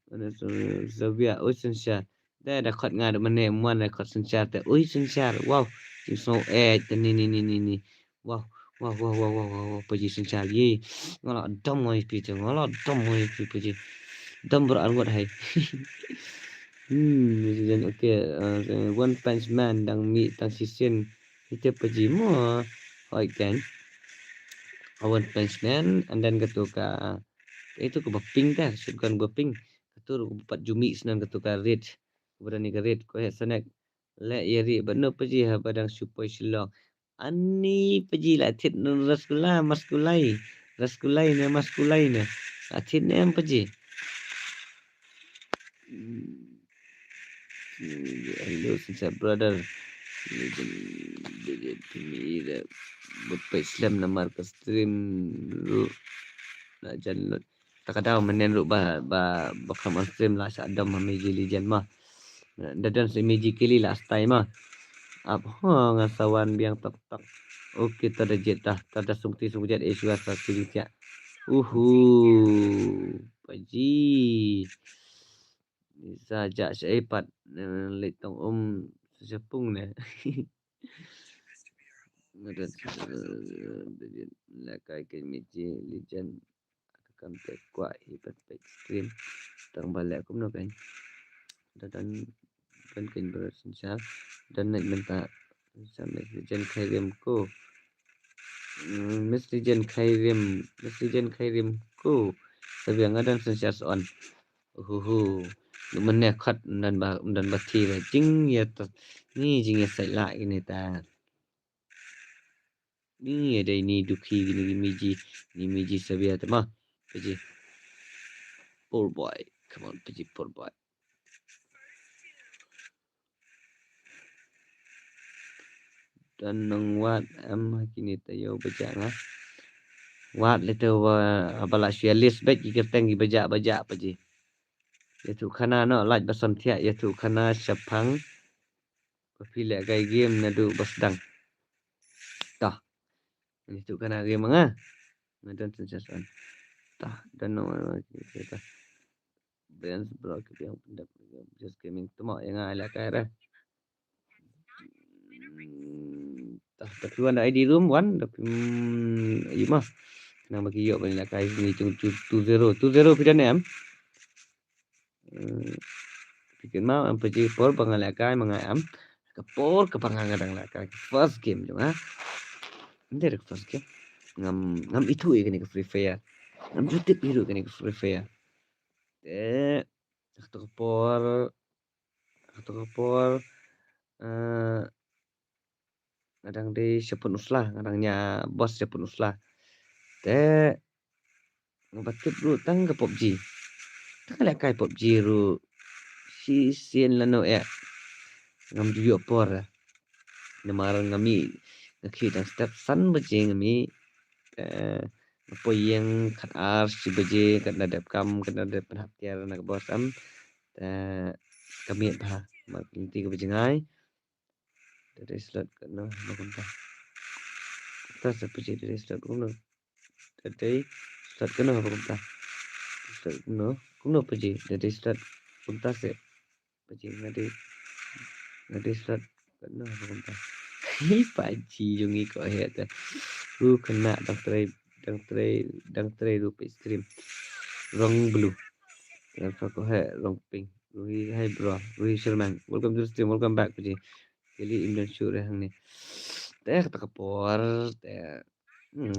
E: Zabia sencar. Dah kot ngad mana muan kot sencar te. Sencar. Wow. So ni. Wow. Paji sencar ye. Ngalak dam oi pi tu. Paji. Dam berangot hai. Okay. One Punch Man dang mi tang season kita paji mo. Hoi kan. One Punch Man and then ketuka itu ke pink dah. Shotgun pink. Ketur 4 jumi senang ketuka red. Berani ke red ko sanak. Le yeri bano paji ha badang super silong. Ani paji la thit maskulai ne. Athit ne am paji. Hello sincere brother. Jadi buat Islam nama ke stream lu nak jalan takadau menen lu bakam stream lah sadam meji lijan mah dadan semeji kili last time mah apa ngasawan biang tak okey tada jet tada sungti sungjet iswa satu dia paji saja seipat letong sepung ne lakai ke meji lijan akan kuat hebat stream tang balik aku nak kan dan bersenjata dan nak minta sampai lijan kairim ko Miss Lijan kairim ko sabi ang adan senjata on menekat dan bati jing ya ni jing ya sai lại ini ta ni ada ini duki gini miji sabia mah paji poor boy come on paji poor boy dan nang wat kini tayo baca ngah wat leto abala syalis bet kita tengi baca paji Yaitu khana no laj bason thia yaitu khana syapang papila kai game na du basdang. Tah. Itu khana game nga. Ngadan sensasan. Tah dan no kita. Bands block yang pendak just gaming tuma yang ala kai ra. Tah tapi wan ID room wan tapi ima. Nang bagi yo bani la kai ni chung 20 pidan em. Bikin mau am pergi por pangalakai mangam ke por ke pangangadang lakai first game tu ah ndek first game ngam itu ke free fire ngam jutip biru ke free fire atau ke por kadang di sepun uslah kadangnya bos sepun uslah ngabatip ru tang ke PUBG tak lakai PUBG ru si sien lano ya ngam juyo por namaran ngami ngaki dan step san baje ngami apa yang kat ars si baje kat nadap kam kat nadap perhatian nak bos am kami bah mak inti ke bajengai dari slot no makan ta ta seperti dari slot kuno dari slot kuno makan ta slot kuno baje dari slot kunta se baje dari slot kuno makan ta Paji jungi ko het kena dang tray rupi stream rong blue dan ko he rong pink Rui hai bro Rui Sherman welcome to the stream welcome back Paji jadi Indonesia hang ni tak kapor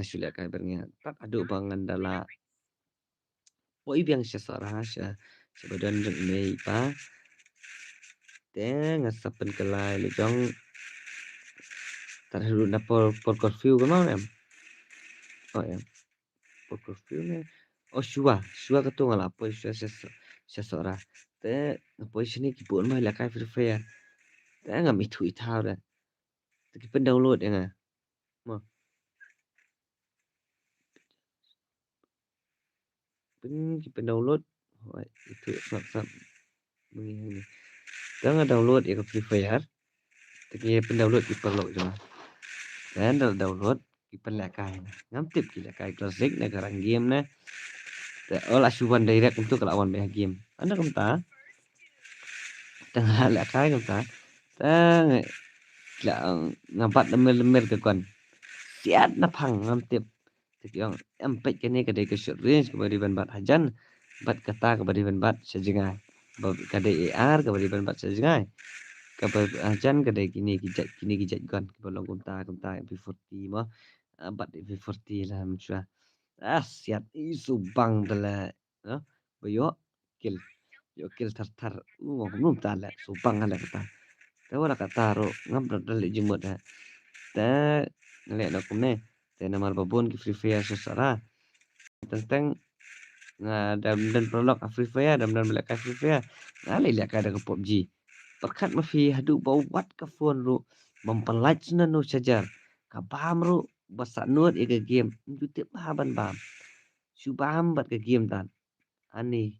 E: sudah kai bernya tak adu bangan dala poi biang sesara sebadan nei pa ngasapen kelai lejong tarhulu na por curfew kan em oh em por curfew ne oh shua ka tu ngala po shua sesora te po sini ki pun mai la kai free fire te ngam itu itau da ki pen download ya nga mo pen download itu sap begini jangan download ya free fire tapi pen download ki perlu cuma dan download ki pen la kai ngam tip ki la kai classic na garang game na all asuhan direct untuk lawan banyak game anda kemta tengah la kai kemta tang la ngabat lemir ke kon siat na phang ngam tip yang empet kene ke de ke short range ke bari ban bat hajan bat kata ke bari ban bat sejengai ke de AR ke bari ban bat sejengai ke hajan ke de kini kijat kon ke bolong kemta MP40 mah bat MP40 lah macam siat isu bang tala bayo kill tar belum tala subang ala kata wala kata ro ngam dal jemut ta ngale nak kumne te namar babon ki free fire sesara tentang dan prolog free fire dan melak free fire ngale lek ada ke PUBG perkat mafi hadu bau wat ke phone ru mempelaj nanu sajar kabam ru basak nuat ke game jutip baban bam subam bat ke game tan ani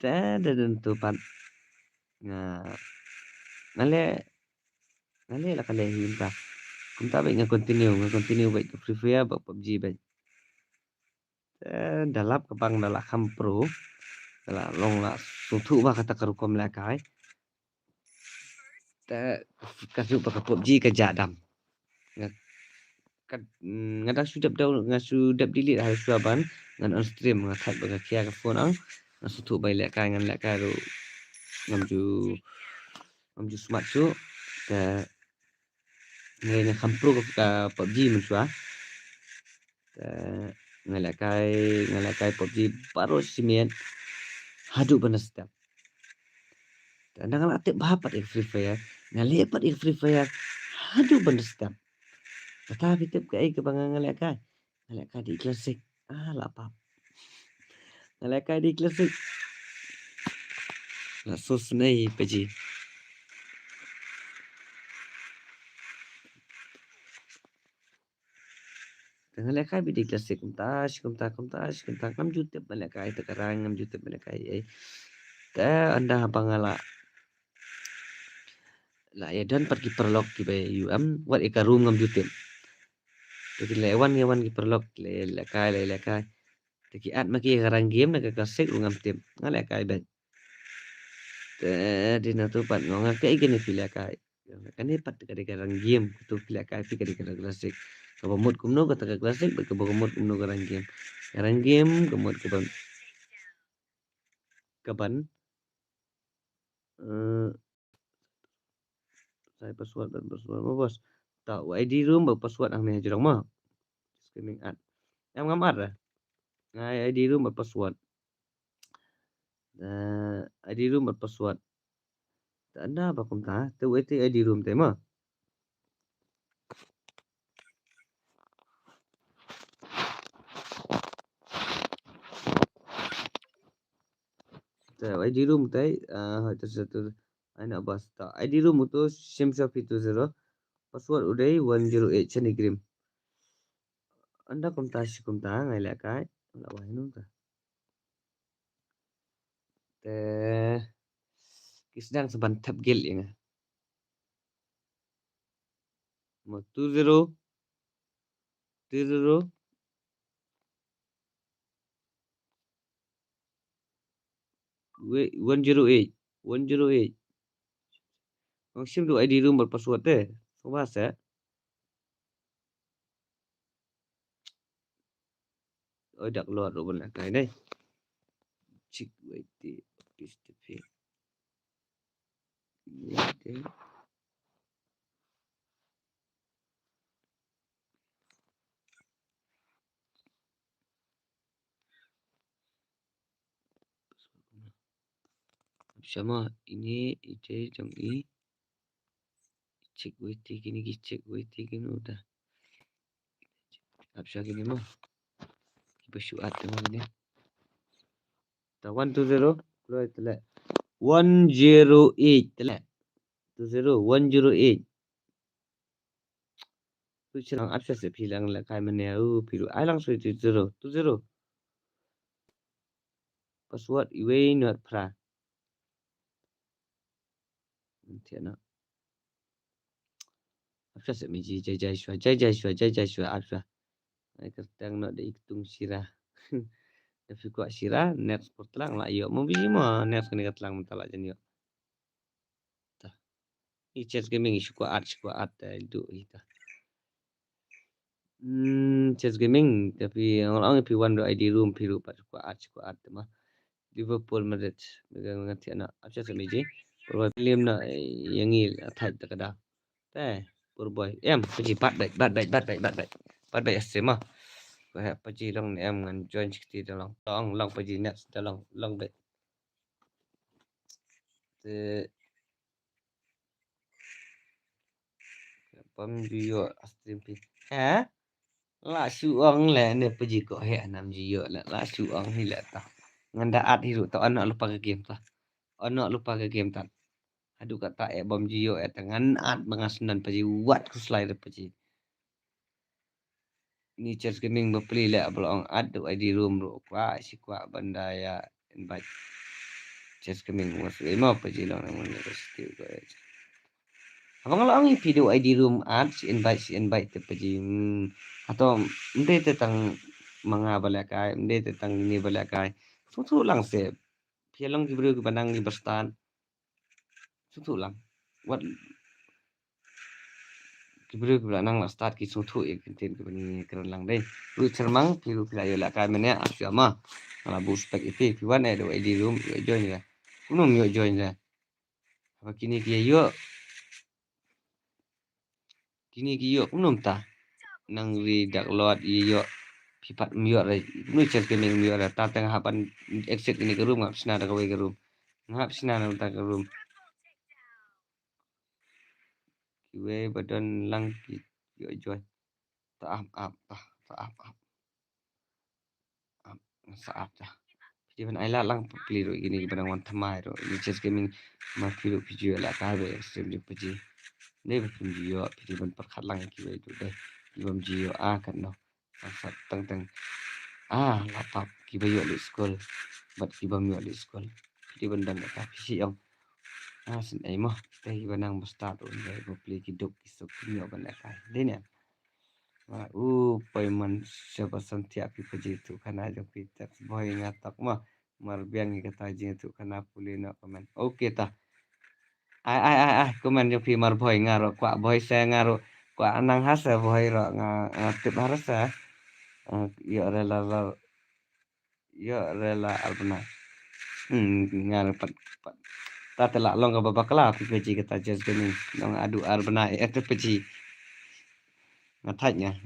E: dan tu pan ngale la kale hinta kunta baik continue baik ke free fire baik PUBG baik dalap kebang dalak ham pro dalak long la sutu ba kata karukom la kai kasu pakai PUBG ke jadam ngada sudap daun ngasudap delete hari suaban ngan on stream ngatat baga kia ke phone ang ngasutu bai lek kai ngan lek kai ru ngamju smart su ke ngai kampro ke PUBG muswa ngalek kai PUBG baru simien hadu benestap dan ngal atik bapat free fire ngalepat free fire hadu benestap tetapi tip ke bangang ngalek kai di klasik lapap ngalek kai di klasik la sos nei Paji Tengah lekai bidik klasik kumtas ngam jutip melekai tekarang ngam jutip melekai ai. Ta anda pangala la ya dan pergi perlok ki bay UM wat ikarum ngam jutip. Jadi lewan perlok lekai. Taki at maki karang game na kakasik ngam tim ngalekai bay. Di na tu pat ngonga kai gini pilekai. Kan ni pat ka karang game tu pilekai pi ka karang klasik. Kabamut kumno kata ka klasik kabamut kumno karang game. Karang game kamut kaban saya password mah bos. Tahu ID room ba password ang ni jurang mah. Screaming ad. Em ngam ad lah. Ngai ID room ba password. ID room ba password. Tak ada apa kum ta. Tu ID room te mah. Tak ID room te satu anak bos tak. ID room tu Shimshop itu 0 password uday 108 Chanigrim. Anda kum ta ngai la kai. La wai nu ta. Te kisdang seban tap gel yang. 20 108 Ang sim tu ID room berpassword deh. Coba saya. Oh dah keluar rumah nak ini. Cik YT office TV. YT. Sama ini IT jam ini. Cik YT gini cik YT gini udah. Apa gini mah? Bersyuat dengan ini. Ta 120 keluar telah. 108 telah. 108. Tu cerang apa sih bilang lah kai mana pilu. Ai langsung 20. Password iwe not pra. Tiada. Apa sih miji jai shua apa. Ai kertang nak dia hitung sirah. Tapi kuat sirah net sport lang lah yo. Mau biji mah net kena katlang mentala jen yo. Tah. I chess gaming isu kuat itu kita. Chess gaming tapi orang P1 do ID room piru pat kuat mah. Liverpool Madrid megang ngati anak apa sih miji. Purboy film na yang il athai takada. Teh Purboy em pergi bat baik asema. Kaya pergi long em ngan join sikti dalang long pergi net dalang long baik. Te pam jiyo stream pi. Ha? La suang le ne pergi ko he anam jiyo la suang hi la ta. Nganda at hiru ta anak lupa ke game ta. Anak lupa ke game ta. Aduh kata bom jiyo tangan at mengasnan pergi wat ku slide pergi. Ni chess gaming bepeli lah belong adu ID room ro kwa si kwa banda ya invite chess gaming masuk emo apa je long nang university ko abang lo ang video ID room ad si invite te pergi atau mde tentang mga balakai mde tentang ini balakai tu lang se pialong gibru bandang ni berstan tu lang what Kibru kibra nang la start ki sutu e kintin ki bani keren lang dai. Lu cermang piru kila yo la ka mene asya ma. Ala bu spek iti ki wan do ID room yo join ya. Kunum yo join ya. Apa kini ki yo. Kini ki yo kunum ta. Nang ri dak lot yo. Pipat myo ra. Nu cer ke meng myo ra ta teng hapan exit ini ke room ngap sina da ke room. Ngap sina na ta ke room. Kiwe badan lang ki yo join. Ta ap. Saat dah. Jadi ai la lang peliru gini barang wan thamai ro. Ni chess gaming ma piru video la ka be stream di puji. Ne be pun jiyo pidi ban perkhat lang ki itu deh. Ibam jiyo kan no. Maksud teng lapap kiba yo li school. Bat kiba mi li school. Di bendam ka pisi yang sen ai mah teh kiba nang basta tu ngai bo pli kiduk isuk mi ban ka. Dene. Paiman siapa santiap ipaji tu kana jong pitak boy ngatak mah marbiang kata jing tu kana pulina komen. Oke tah. Komen jong pi mar boy ngaro kwa boy saya ngaro kwa anang hasa boy ro ngatip harasa. Yo rela albana. Ngaro pat ta tela long ka babakla pipaji kata jas gani nong adu arbana itu paji. Ngatanya.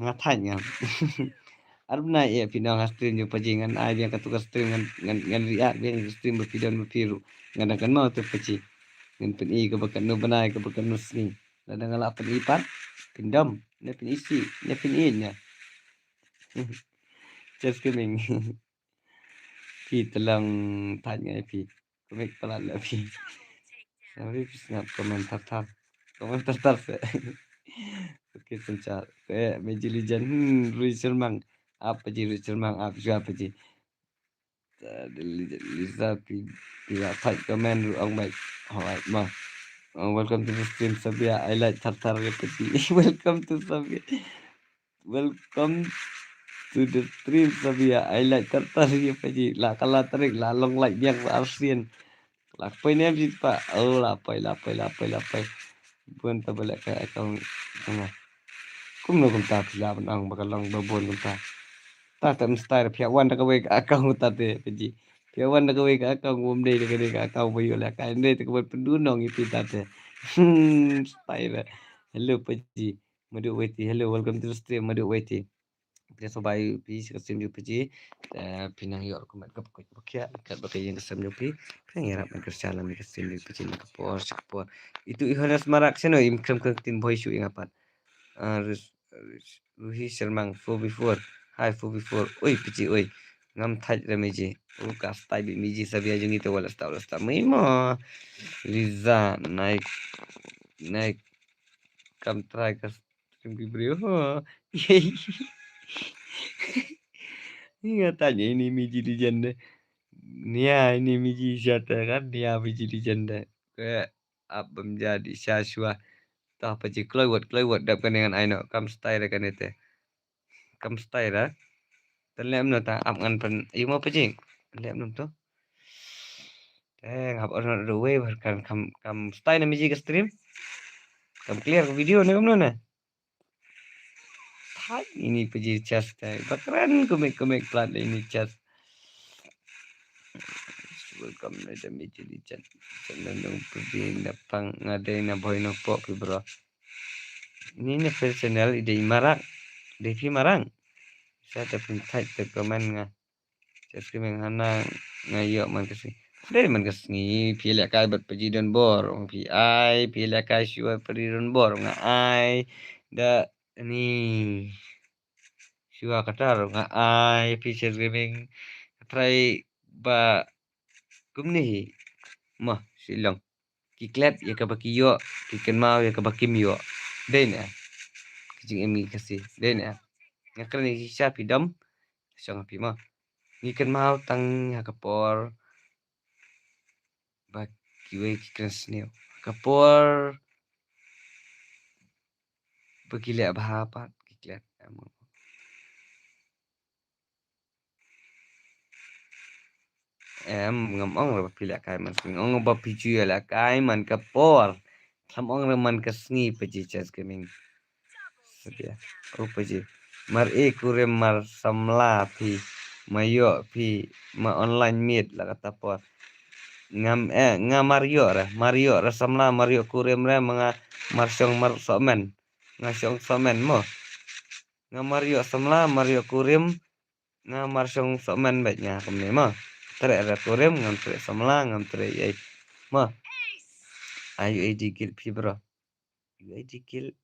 E: Arbana pinang stream jo pajingan ai biang katukas stream ngan riak biang stream berpidon berpiru. Ngadakan mau tu paji. Ngan pen I ke bakan no banai ke bakan no sni. Lada ngalak pen ipat pindam ne pen isi ne pen inya. Just kidding. Pi telang tanya pi. Komik pelan lah pi. Sorry snap komentar tar. Komentar tar. Oke sencar. Kayak Mejilijan Rui Sermang. Apa ji Rui Sermang apa ji. Lisa tidak type comment ruang baik. Alright mah. Welcome to the stream Sabia. I like tartar repeti. Welcome to Sabia. Welcome to the stream Sabia. I like tartar repeti. Lah kalau tarik lah long like biang arsian. Lah apa ni abis pak? Oh lapai. Bukan tak boleh kayak account tengah. Kum no kum tak pila benang bakal long babon kum tak. Tak mesti pihak wan tak kawai account tadi peji. Kawan nak kawai ka akau ngom dei ka akau bayo la ka ndei tak buat pendunong itu tadi. Style. Hello Paji. Madu weti. Hello welcome to the stream Madu weti. Kita sobai pi stream ju Paji. Pinang yo ko mat kap ko kya kat bakai yang kesam ju pi. Pinang yarap man kerjala mi stream ju Paji nak por. Itu ihanas marak seno imkram ke tin boy shoot ingapat. Ruhi Shermang 4v4. Hi 4v4. Oi Paji oi. Ngam thaj remeji ukas tai bi miji sabia jungi to wala sta mimo Liza naik kam try ka stream bibrio Ingat tanya ini miji di janda Nia ini miji jata kan Nia miji di janda kayak apa menjadi syaswa tah apa ji keluar dapkan dengan aino kam style kan itu kam style terlem no ta am ngan pen imo pejing lem nom to ngap orang the way kan kam stay na miji stream kam clear video ni kam na hai ini peji chest bakran komik plat ini chest welcome na the miji di chat nandong peji dapang ngade na boy no pok bro ini ne personal ide marak devi marang saya tapi type te komen nga just kemeng hana ngayo man kasi dari man kasni pila kai bat pejidon bor ong pi ai pila kai shua peridon bor nga ai da ni shua katar nga ai pi just kemeng try ba kumni mah silang kiklet ya ka bakiyo kiken mau ya ka bakim yo den ya kijing emi kasi den ya ngakran ni siya pidam sang pi mah ngiken mau tang ya kapor kiwe kikrasneo kapor begila bahapat kiklet among ngam ong ra pila kai man sing ong ba piju la kai man kapor tham ong ra man kasngi peji chas gaming sedia peji mar kurem mar samla pi mayo pi ma online meet la kata por ngam Mario ra samla Mario kurem ra mga marsong mar somen ngasong somen mo nga Mario samla Mario kurem nga marsong somen baiknya kemne mo tere ra kurem ngam tere samla ngam tere yai mo ayu edikil pi bro ayu edikil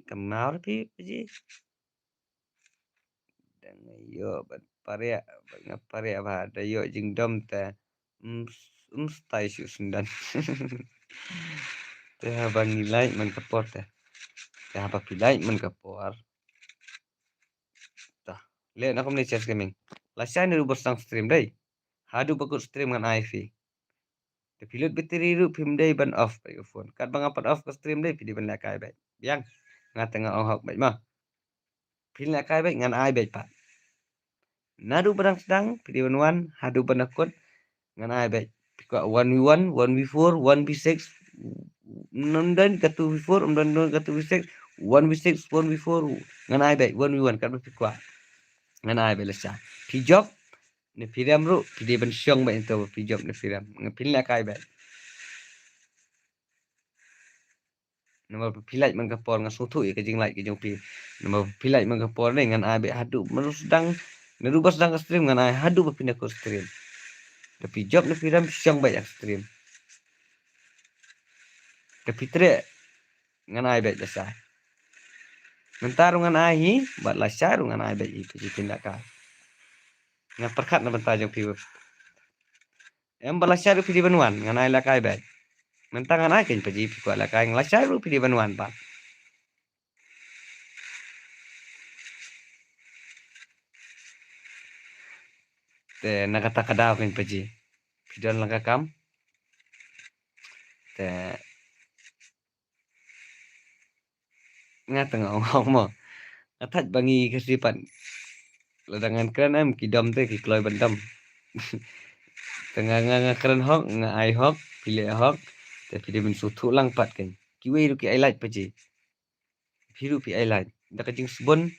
E: kenal pi ji dan yo bat pare ba da yo jing dom ta stai shu sundan teh bangi lai man kapor teh apa pilai man kapor Lihat aku ni share streaming. Lasai ni rubah sang stream dai. Hadu bakut stream ngan IV. The pilot bateri ru pim dai ban off by phone. Kat bang apat off ke stream dai pidi ban lakai bai. Biang ngat tengah ong hok bai mah. Pil lakai bai ngan ai bai pat. Nadu barang sedang pidi ban wan hadu ban akut ngan ai bai. Pika 1v1, 1v4, 1v6 nondan ke 2v4, nondan ke 2v6, 1v6, 1v4 ngan ai bai 1v1 kat pika. Ngan ai bai lesa. Pijok ni piram ru pidi ban syong bai ento pijok ni piram. Ngapil lakai bai. Nama pilai man kapor ngan sutu ke jing like ke jong pi. Nama pilai man kapor ni ngan ai bai hadu menurut sedang nerubah sedang stream ngan ai hadu berpindah ke stream. Tapi job ni piram syong bai stream. Tapi tre ngan ai bai jasa. Mentar ngan ai hi bat la syaru ngan ai bai pi pindah ka. Ngan perkat na bentar jong pi. Em bala syaru pi di banwan ngan ai la kai bai. Mentar ngan ai ken pi ko la kai la syaru pi di banwan pa. Te nakata kadau ken pi. Pidon lang kam. Te ngat tengah ong mo. Atat bangi kesipan. Ladangan keren em kidam te ki kloy bandam. Tengah nga keren hok nga ai hok pilih hok te pidi ben sutu lang pat kan. Kiwe ru ki highlight paji. Piru pi highlight. Da kajing sebon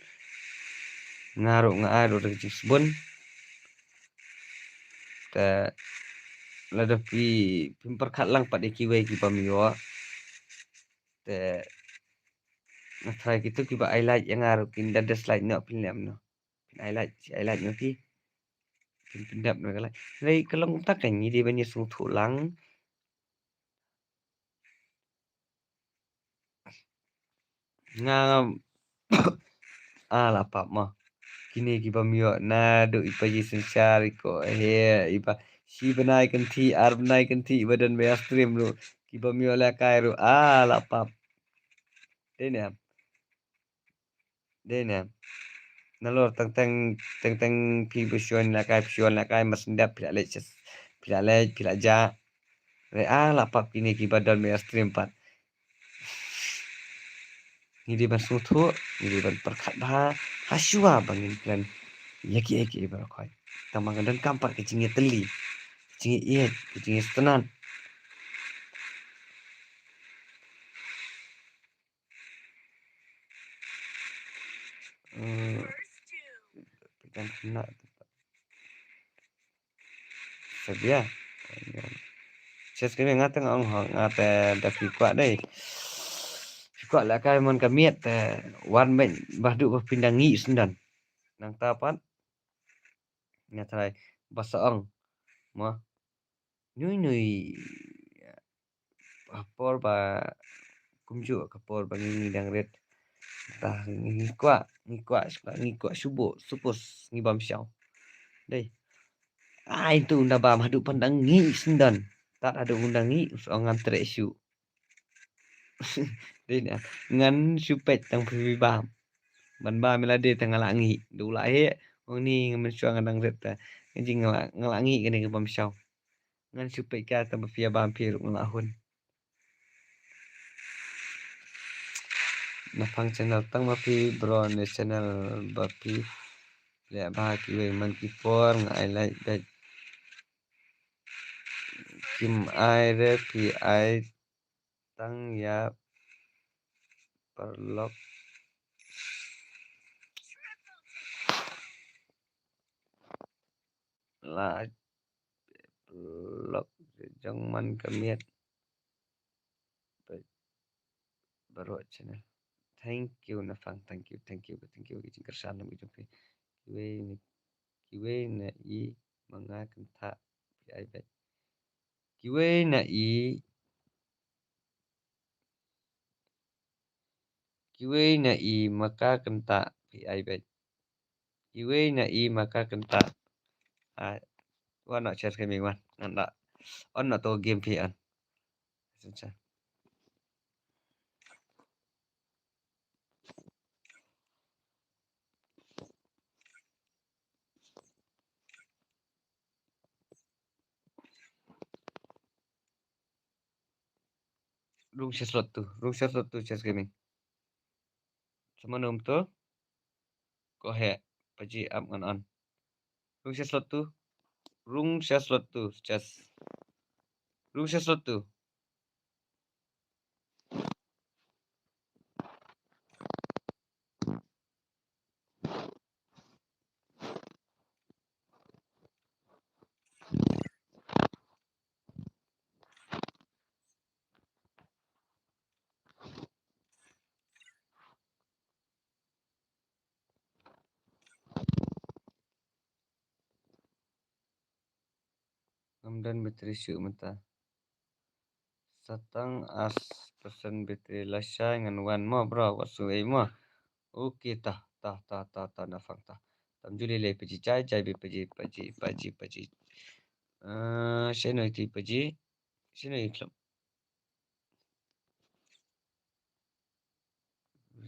E: ngaro nga aro da kajing sebon. Te lada pi pimperkat lang pat kiwe ki pamiwa. Te na try gitu ki ba highlight yang aro kin da slide no pin lem no. Highlight no ki pindap no kala. Lai kalong tak kan ni dia banyak sutu lang. Nga ala pap mah kini ki pamio na do ipaji sensari ko he ipa si benai kenti ar benai kenti badan be stream lu ki pamio la kairu ala pap denam nalor teng pi busion la kai masendap pila le pila ja re ala pap kini ki badan be stream pat ni di basutu ni di ban perkat bah hasua bangin plan yaki barakai tamang dan kampat kecingnya teli kecingnya iet kecingnya setenan pegang kena sabia saya ngateng ong ngate da kuat deh kuat lah kai mon kamiet wan ben bahdu pindah ngi sendan nang tapat ngatrai basaong mah nui kapor ba kumju kapor bangi dang red tah ngi kuat subuh supus ngi bam syau dei itu unda bam hadu pandang ngi sendan tak ada undang ngi soangan tresu dei ngan supet tang pi bam ban ba melade tang ngalangi dula he wong ni ngamen suang dang red ta jing ngalangi kene ke bam syau ngan supet ka tang pi bam pi ngalahun Napang channel tang mapi bro ne channel bapi le ba ki we man ki por ngai lai da kim ai re pi ai tang ya perlok la perlok jang man kamiet baru channel thank you Napang thank you kijing kersan nam kijing kiwe na i mga kenta pi ai bet kiwe na i maka kenta pi ai bet kiwe na i maka kenta wana share kami wan nanda on na to game pi an Rung slot tu chess gaming. Sama nom tu ko he paji up ngan on. Rung slot tu chess. Rung slot tu. Kemudian bateri syuk mata. Satang as persen bateri lasai ngan wan mo bro wasu ai mo. Okey tah nafang tah. Tam juli le paji cai be paji. Sino iti paji. Sino iklam.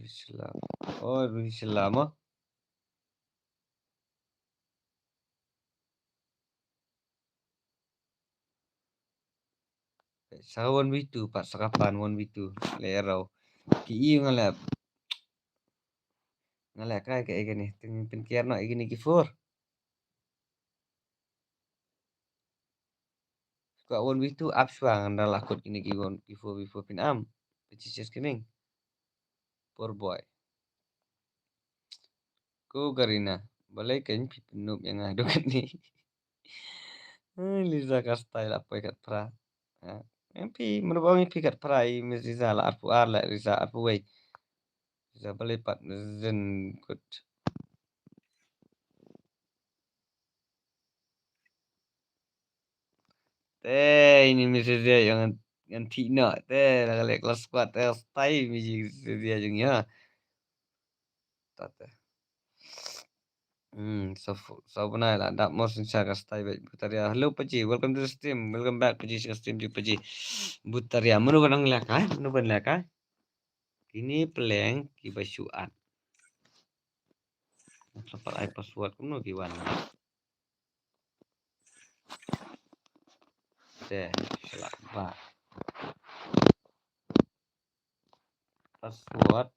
E: Islam. Oh, Islam oh. Sawan witu pak sakapan wan witu lerau. Ki ngalap. Ngalap kai kayak gini. Tin kierno gini kifur. Suka wan witu abswang anda lakut gini kiwon kifur pin am. Pecis kening. Poor boy. Ko Garina. Balai kan penup yang ada kan ni. Liza kastai lah pekat pra. Mimpi merbau mimpi kat pra. Riza lah arpu ar lah Riza arpu wei. Riza balai pat zen kut. Ini mesti dia yang Tina lah kalau kelas kuat stay mesti dia jeng ya. Tata. So benar lah. Tak mau sensa stay baik Butaria. Hello Paji, welcome to the stream. Welcome back Paji stream di Paji. Butaria. Menu kadang lakai, menu ban lakai. Ini peleng ki basuan. Sampai ai password kuno ki wan. Deh, selak ba. Password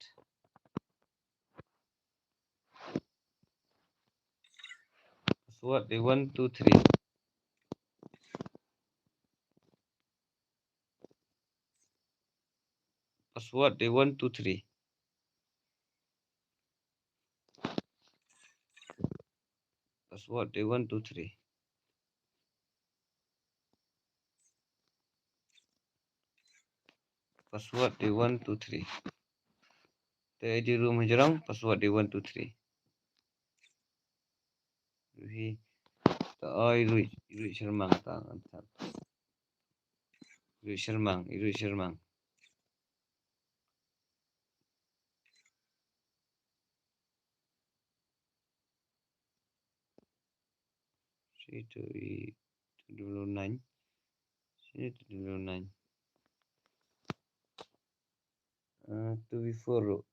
E: di 1 2 3. Password di 1 2 3. Password di 1 2 3. Password di 1 2 3. Di room jerang password di 1 2 3. Ruhi. Oi Rui Shermang tangan. Rui Shermang. Situ dulu 9. Situ dulu 9. 2 before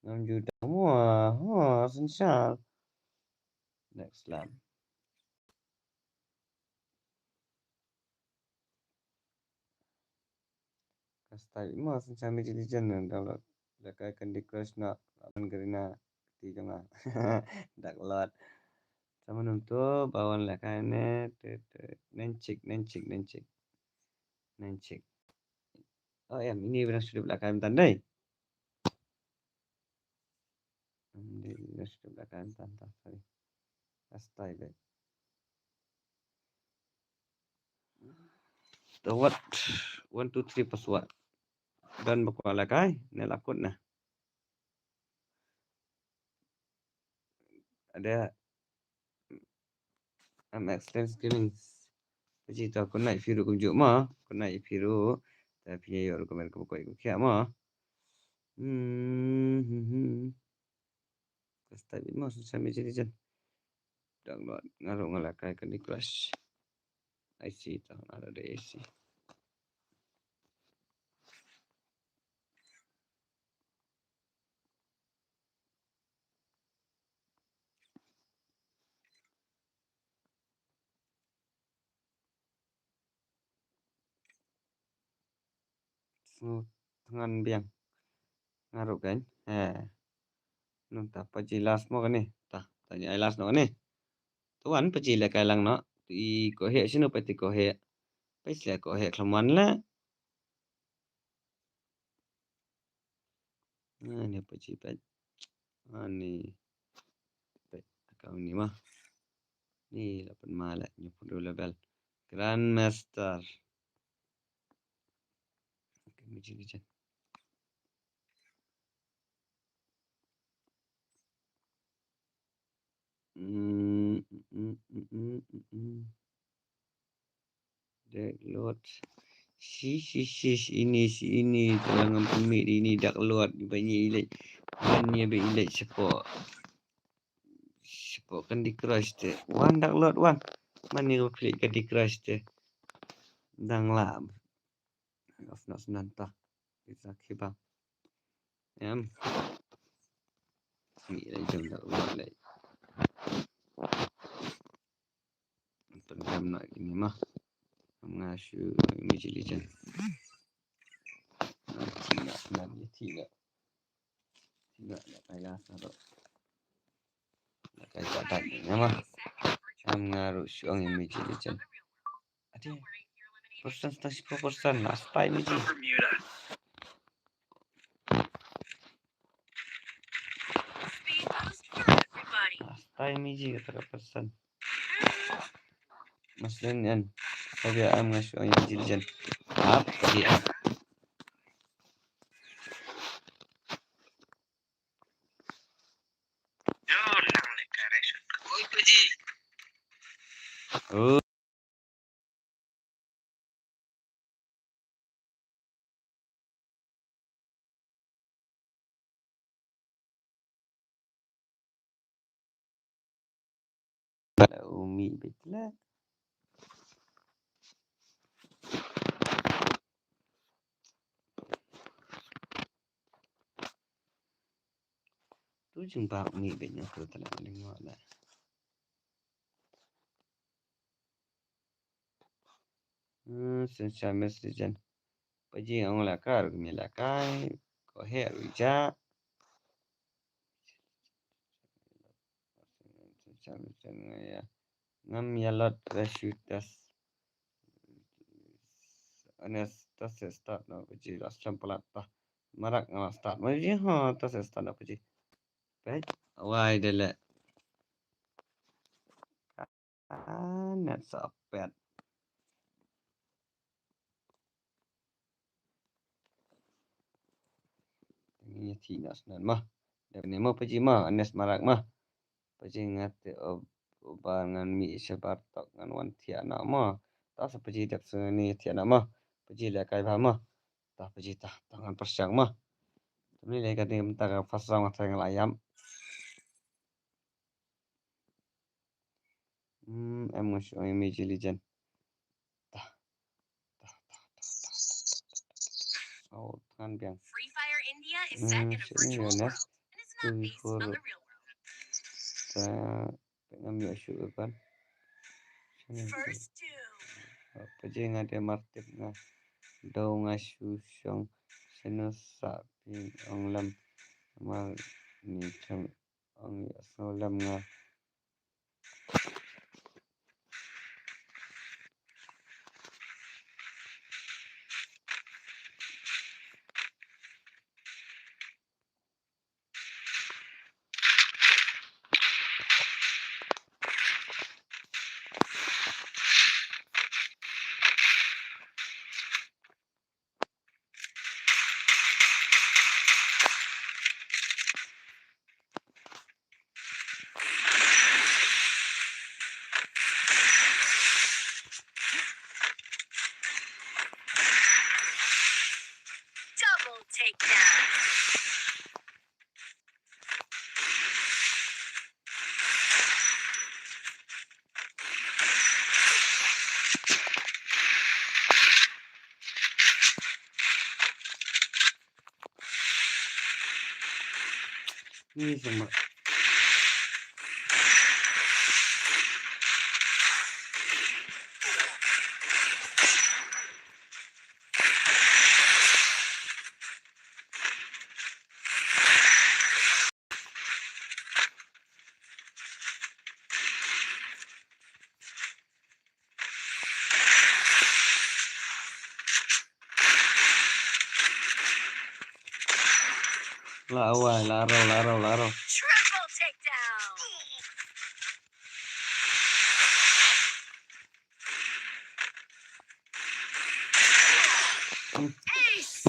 E: 6 juta. Wah, sensal. Next lam. Kastai mo sensal mi citizen download. Dekai kan di crash nak aman gerina ti jonga. Dak lot. Sama nuntu bawan lekane nencik. Oh ya, ini benar sudah belakang tandai. Ini sudah belakang tanda. Sorry. Kastai be. Tawat 1 2 3 password. Dan bakal lakai nelakut nah. Ada MX Lens Gaming. Jadi tu aku naik Firu kunjuk mah, aku naik Firu tapi ya aku main kebukoi aku kia mah. Kastai mah susah macam ni jen. Download ngaruh ngalakai kan di crash. IC tu ada IC. tangan biang ngaruh kan nun ta paji last mo kani ta tanya ai last no kani tuan paji le kai lang no i ko he sino pati ko he pai sia ko he klaman la ni paji pat ani pat kau ni mah ni 8 malat ni pun level grandmaster Miji Dark Lord ini telangan pemik ini Dark Lord banyak ilik banyak be ilik support kan di crush te one Dark Lord one mana kau klik kan di crush te dang lam of nak senantah bisa kibang ni lai jom Dark Lord lai untuk jam nak ini mah mengasu Miji Legend tidak kaya satu nak kaya tak mah mengaruh suang Miji Legend ada persen 10% lah stay Miji
A: Bermuda.
E: stay Miji kata persen Maslin yan sabi am nga suang Miji Legend dia
A: Yo, lang le kareso. Oi paji.
E: oh umi betlah tu jumpa umi betnya tu telah lengok lah sensa message paji ang lakar milakai ko he ruja sensa ya ngam yalot rashutas anes tas start na paji rasam pelata marak ngam start paji tas start na paji pej awai dele net sapet ini tinas nan mah dan ni mah paji mah anes marak mah paji ngate obangan mi sebartok ngan wan tiana mah tak sepaji dak seni tiana mah paji le kai ba mah tak paji tak tangan persiang mah ni le kata mentak fasang tang layam em ngus Miji Legend oh tangan biang
F: Free Fire India is set in a virtual world and is not based on the real world.
E: Pengen biar syukur kan
F: First two.
E: paji ngade martip nga dau ngasu syong senusa pin onglam mal ni cham ong solam nga
F: Double takedown.
E: ni semua Lawai, laro.
F: Triple takedown. Ace.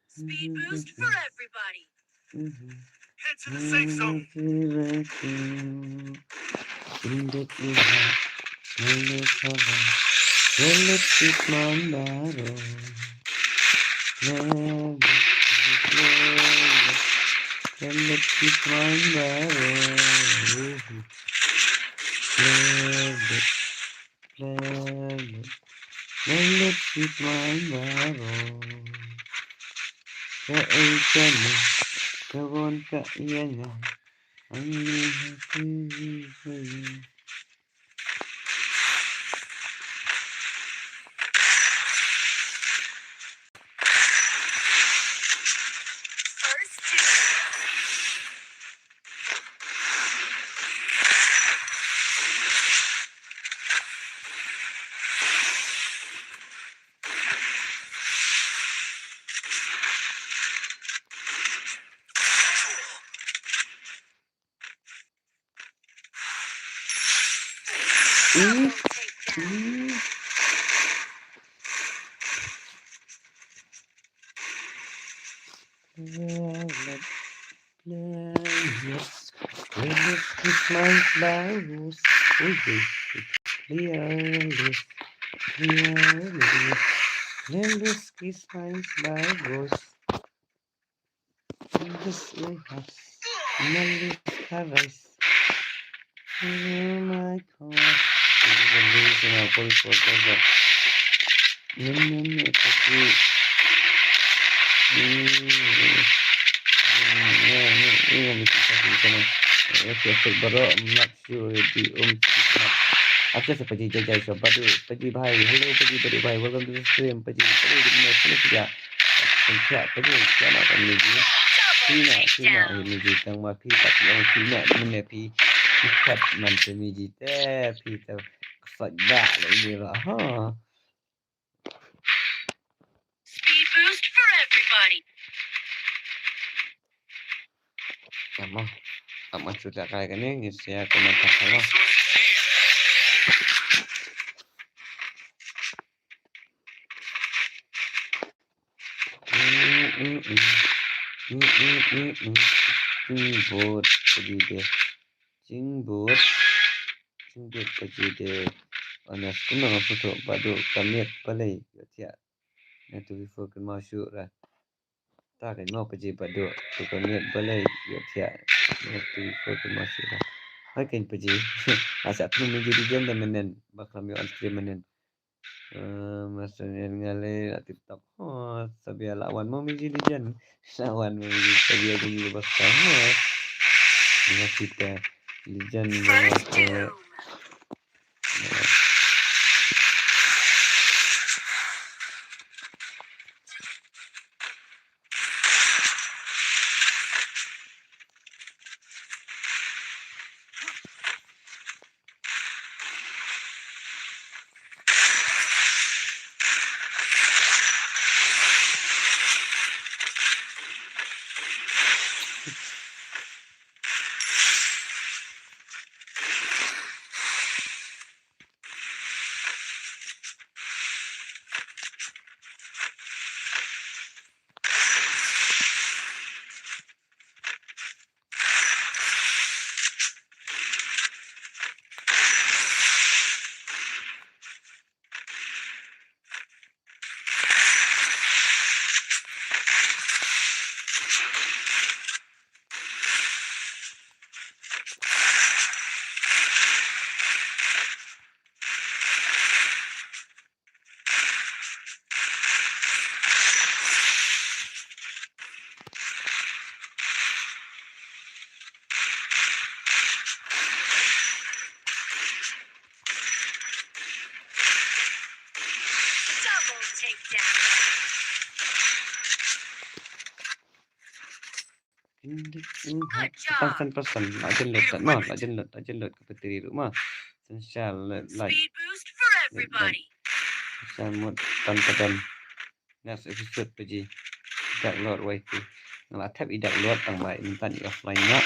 F: Speed boost for everybody.
A: Head to the safe zone.
E: Kebun keiangan
F: First two. Double takedown.
E: Acha se Paji Jai so Padu Paji bhai hello Paji Padu bhai welcome to the stream Paji Padu dimana sini sudah Paji Paji siapa kan ni
F: Double
E: Sina
F: takedown.
E: ini ji tang ma phi tak yang Sina dimana phi kat man se mi ji te phi ta fadda le ni ra ha
F: Speed boost for everybody.
E: sama sudah kayak gini saya komentar sama Jingbot Paji deh Jingbot Paji deh Anas kuna foto padu kamiat palai ya na tu before kan masuk lah ta kan mau Paji padu tu kamiat palai ya na tu before kan masuk lah hai kan Paji asa tu menjadi janda menen bakal mi on stream menen masanya ngale TikTok oh sabia lawan mau menjadi jan lawan menjadi sabia jadi bakal dengan kita lijan
F: First two. Double takedown. Good job.
E: Pesan-pesan nak jenlut tak nak jenlut ke puteri rumah Essential like
F: Speed boost for everybody.
E: Samut tanpa dan next episode pergi idak lot wifi ngelah tap idak lot tang baik minta ni offline nak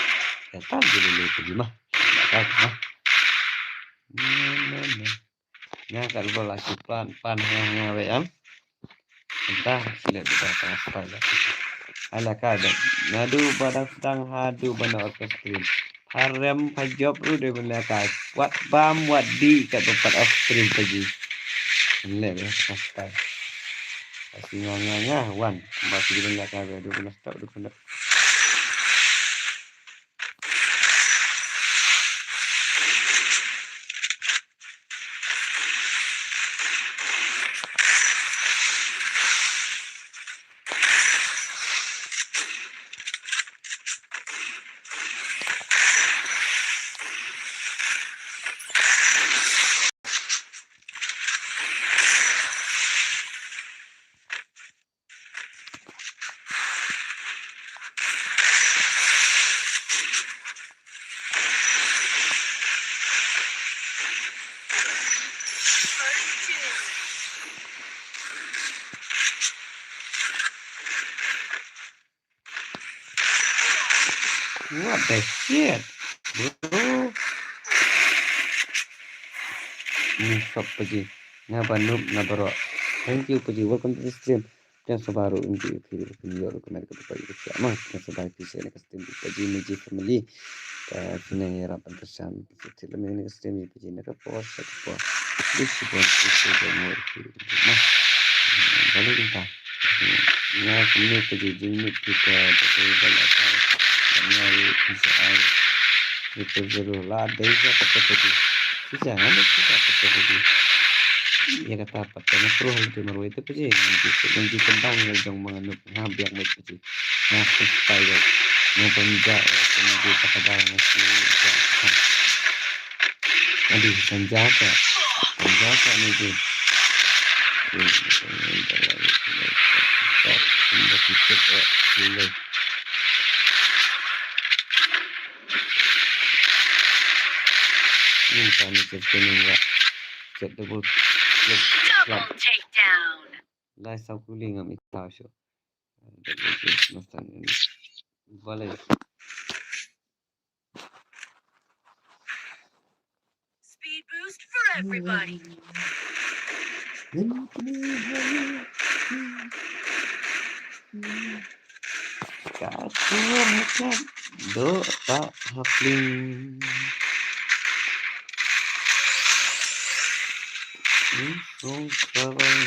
E: kata dulu pergi mah tak mah nya kat bola sipan pan hang bayam entah sila kita tengah style ala kada ngadu badang sedang hadu bana orkestrin harem pajob ru de bela ka wat bam wat di kat tempat off stream pergi le style Así wan basi di bela ka du bela stop du kena
F: First two.
E: what the shit bro ini shop pergi ngabanub nabaro thank you pergi welcome to the stream dan sebaru untuk video kemarin kepada kita mah dan sebaik bisa nak stream pergi meji family sini harapan kesan film ini stream pergi nak post apa bisa mau mah balik kita ya kini pergi jenguk kita betul balik nyari bisa itu dulu lah dari siapa pergi bisa ada kita pergi ya kata apa karena pro itu maru itu pergi nanti tentang yang menganut hampir baik pergi nah style yang penja kemudian kepada nasi nanti penjaga nanti ini kami kerjain ya set double
F: Double takedown.
E: lai sau kuling ngam ikau syo masan ini boleh
F: Speed boost for everybody.
E: kasur macam do tak hapling song sarang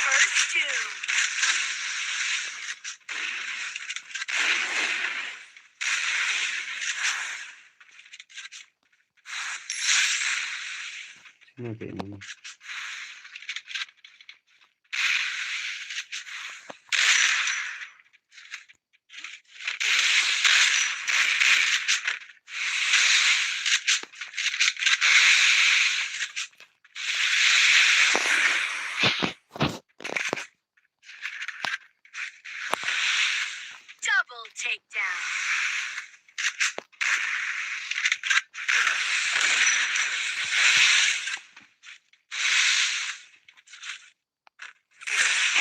F: First two.
E: sini ke ini
F: Double takedown.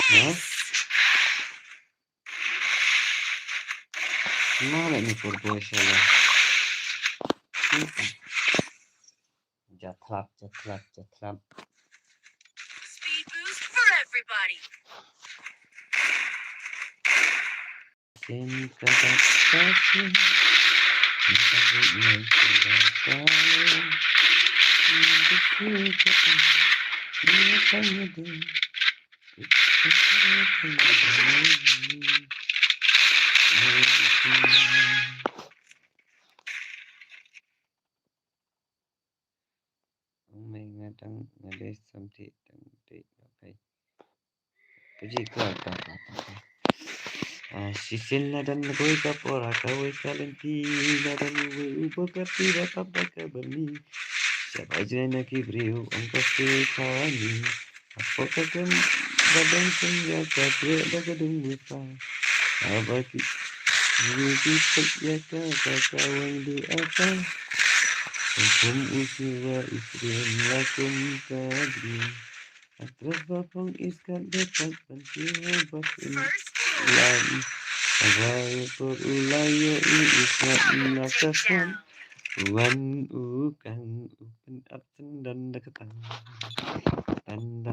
E: Hah? Mana ni perbuatan salah? Jatlap.
F: Speed boost for everybody.
E: Cinta kasih, cinta Mengadang ngade samti tangti okay. Puji kata. Sisin dan koi kapora kawai kalenti dan ubakati ratap kabani. Siapa jana kibriu angkas kani. Apakah kem badang senjata tiada gedung muka. Abaki Yuki ya kawan di apa. Hukum usura istri lakum kadri. Atras bapang iskat dekat bantuan batin ulam. Awal perulayo iskat nakasan. Wan ukang upen absen dan dekatan. Dan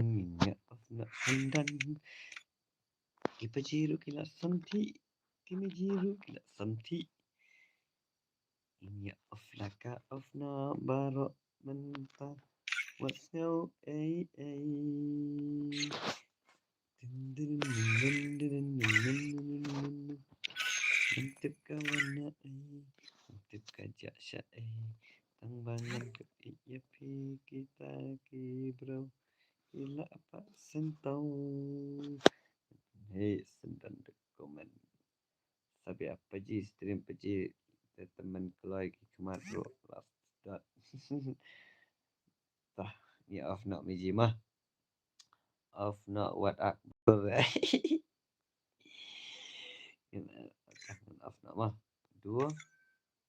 E: minyak afna pandan. Kipajiru kila santi. Kimijiru kila santi. Minyak aflaka afna barok mentah. Wasau Mantip kawana mantip kajak syai tangbangan ke iya pi kita kibrau ila apa sentau hei sendan komen sabi apa ji stream peji teman keluar ki kemadro last dot tah ni off nak miji mah off nak what akbar off nak mah dua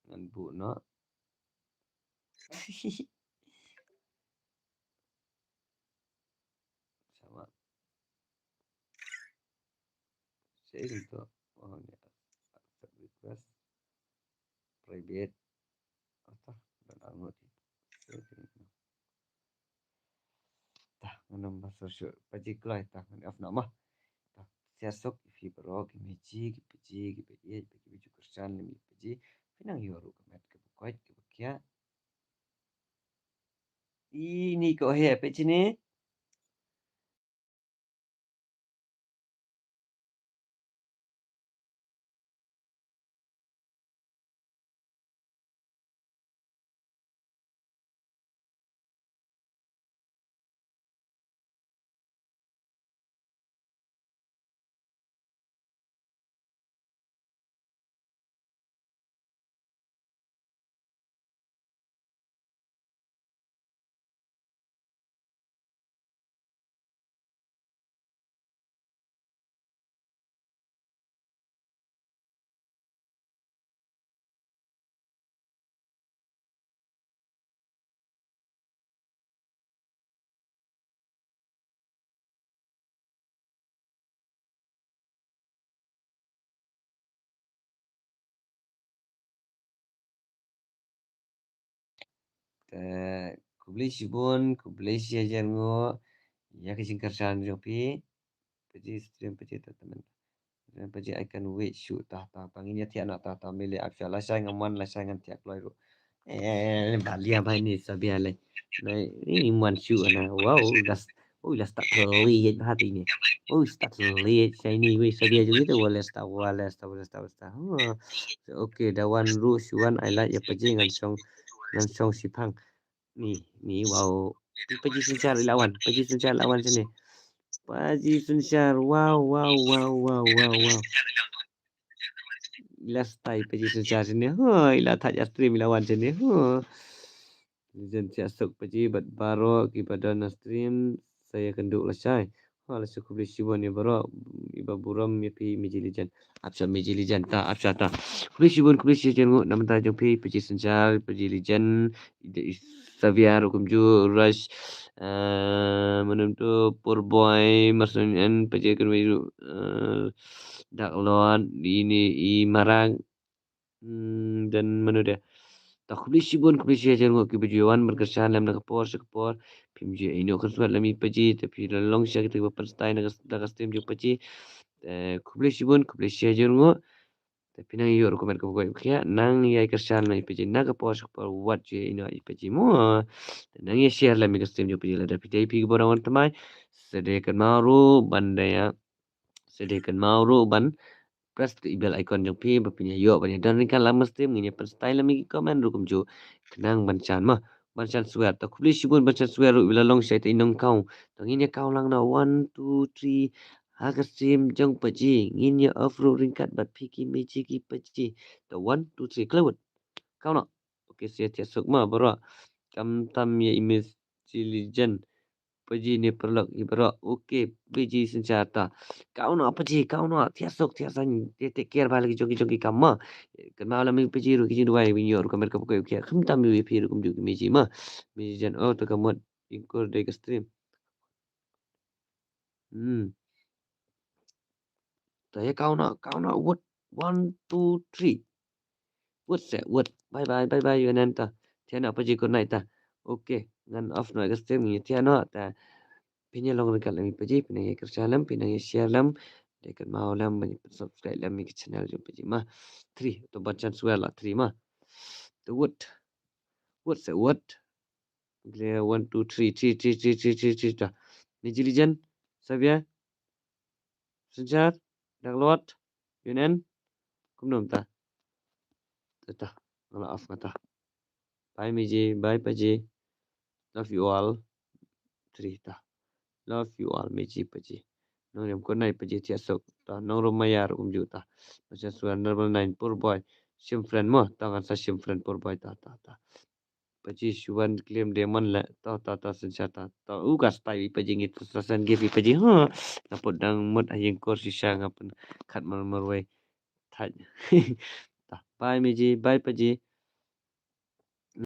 E: dengan bu nak sama saya untuk oh ni accept request private atau dan angot tah nganam basur syuk paji kelai tah ngani off nak mah tah siasok fi bro ki meji ki peji ki peji ki biju kersan ni peji pinang yoru kemet ke bukoit ke bekia ini kok he peji ni kubli sibun kubli siajan ngo ya kising kersan jopi peji stream peji teman dan peji icon wait shoot tah panginya tiak nak tah milik aksya lasai ngaman lasai ngan tiak loy balia ba ni sabia lai ini man shoot ana wow las tak lihat hati ni tak lihat saya ni weh sabia juga tu wales ta okay dawan ru shuan I like ya peji ngan song sipang ni wow peji suncar lawan sini Paji Sunsyar, wow. Ilas tai Paji Sunsyar sini. Ilah tak stream lawan sini. Jen siasuk Paji bat baro ki badan stream saya kenduk lesai. Lah syukur beli sibuan ya baro iba buram ya pi mijilijan. Apsa mijilijan ta. Beli sibuan ngut nama ta jong pi Paji Sunsyar, Paji Lijan, Saviar hukum ju rush menum tu poor boy maksudnya pajakan itu Dark Lord ini i marang dan mana dia tak kubli aja ngok kebajuan berkesan dalam nak kepor pimji ini akan suat lami paji tapi long syak kita berpenstai nak stream ju paji kubli aja ngok
B: Tapi nang iyo komen ko kaya nang iya kersal na ipaji naga posh par what je ina ipaji mo nang iya share la mi stream jo piji la da piti pi borang on tamai sediakan maru bandaya sediakan maru ban press the bell icon jong pi bapinya yo banya dan ringkan lama stream nginya pen style la mi komen rukum jo kenang banchan ma banchan swear ta kubli shibun banchan swear bila long shai ta inong kau tang inya kau lang na 1 2 3 Haga stream jong paji nginya afro ringkat bat piki meji ki paji the 1 2 3 kelawat kau nak okey sia tia sukma bara kam tam ya image cilijan paji ni perlak ibra okey biji senjata kau nak paji kau nak tia sok tia san tia take care balik jogi jogi kama kan malam mi paji ru kiji duai winyor kamera ka ko okey kam tam yu pi ru kum jogi meji ma meji jan oh to kamot ingkor de stream Taya kau nak word 1 2 3 word set word bye bye you nanta tiana paji good night ta okay ngan off no ka stream ni tiana ta pinya long dekat lami paji pinya kerja lam pinya share lam dekat mau lam banyak subscribe lam mi channel jo paji ma 3 to bacan suara lah 3 ma the word set word clear 1 2 3 3 ta ni jilijan sabia sejar dak lot yunen kumnom ta ta ngala off mata bye miji bye paji love you all 3 ta love you all miji paji nong yam ko nai paji tia sok ta nong ro mayar juta macam suan normal 9 poor boy sim friend mo tangan sa sim friend poor boy ta paji suan claim demon la ta senjata ta ugas pai paji ngit sasan give paji ha napot dang mot ayeng kor sisa ngapen khat mar marwai thaj ta bye miji bye paji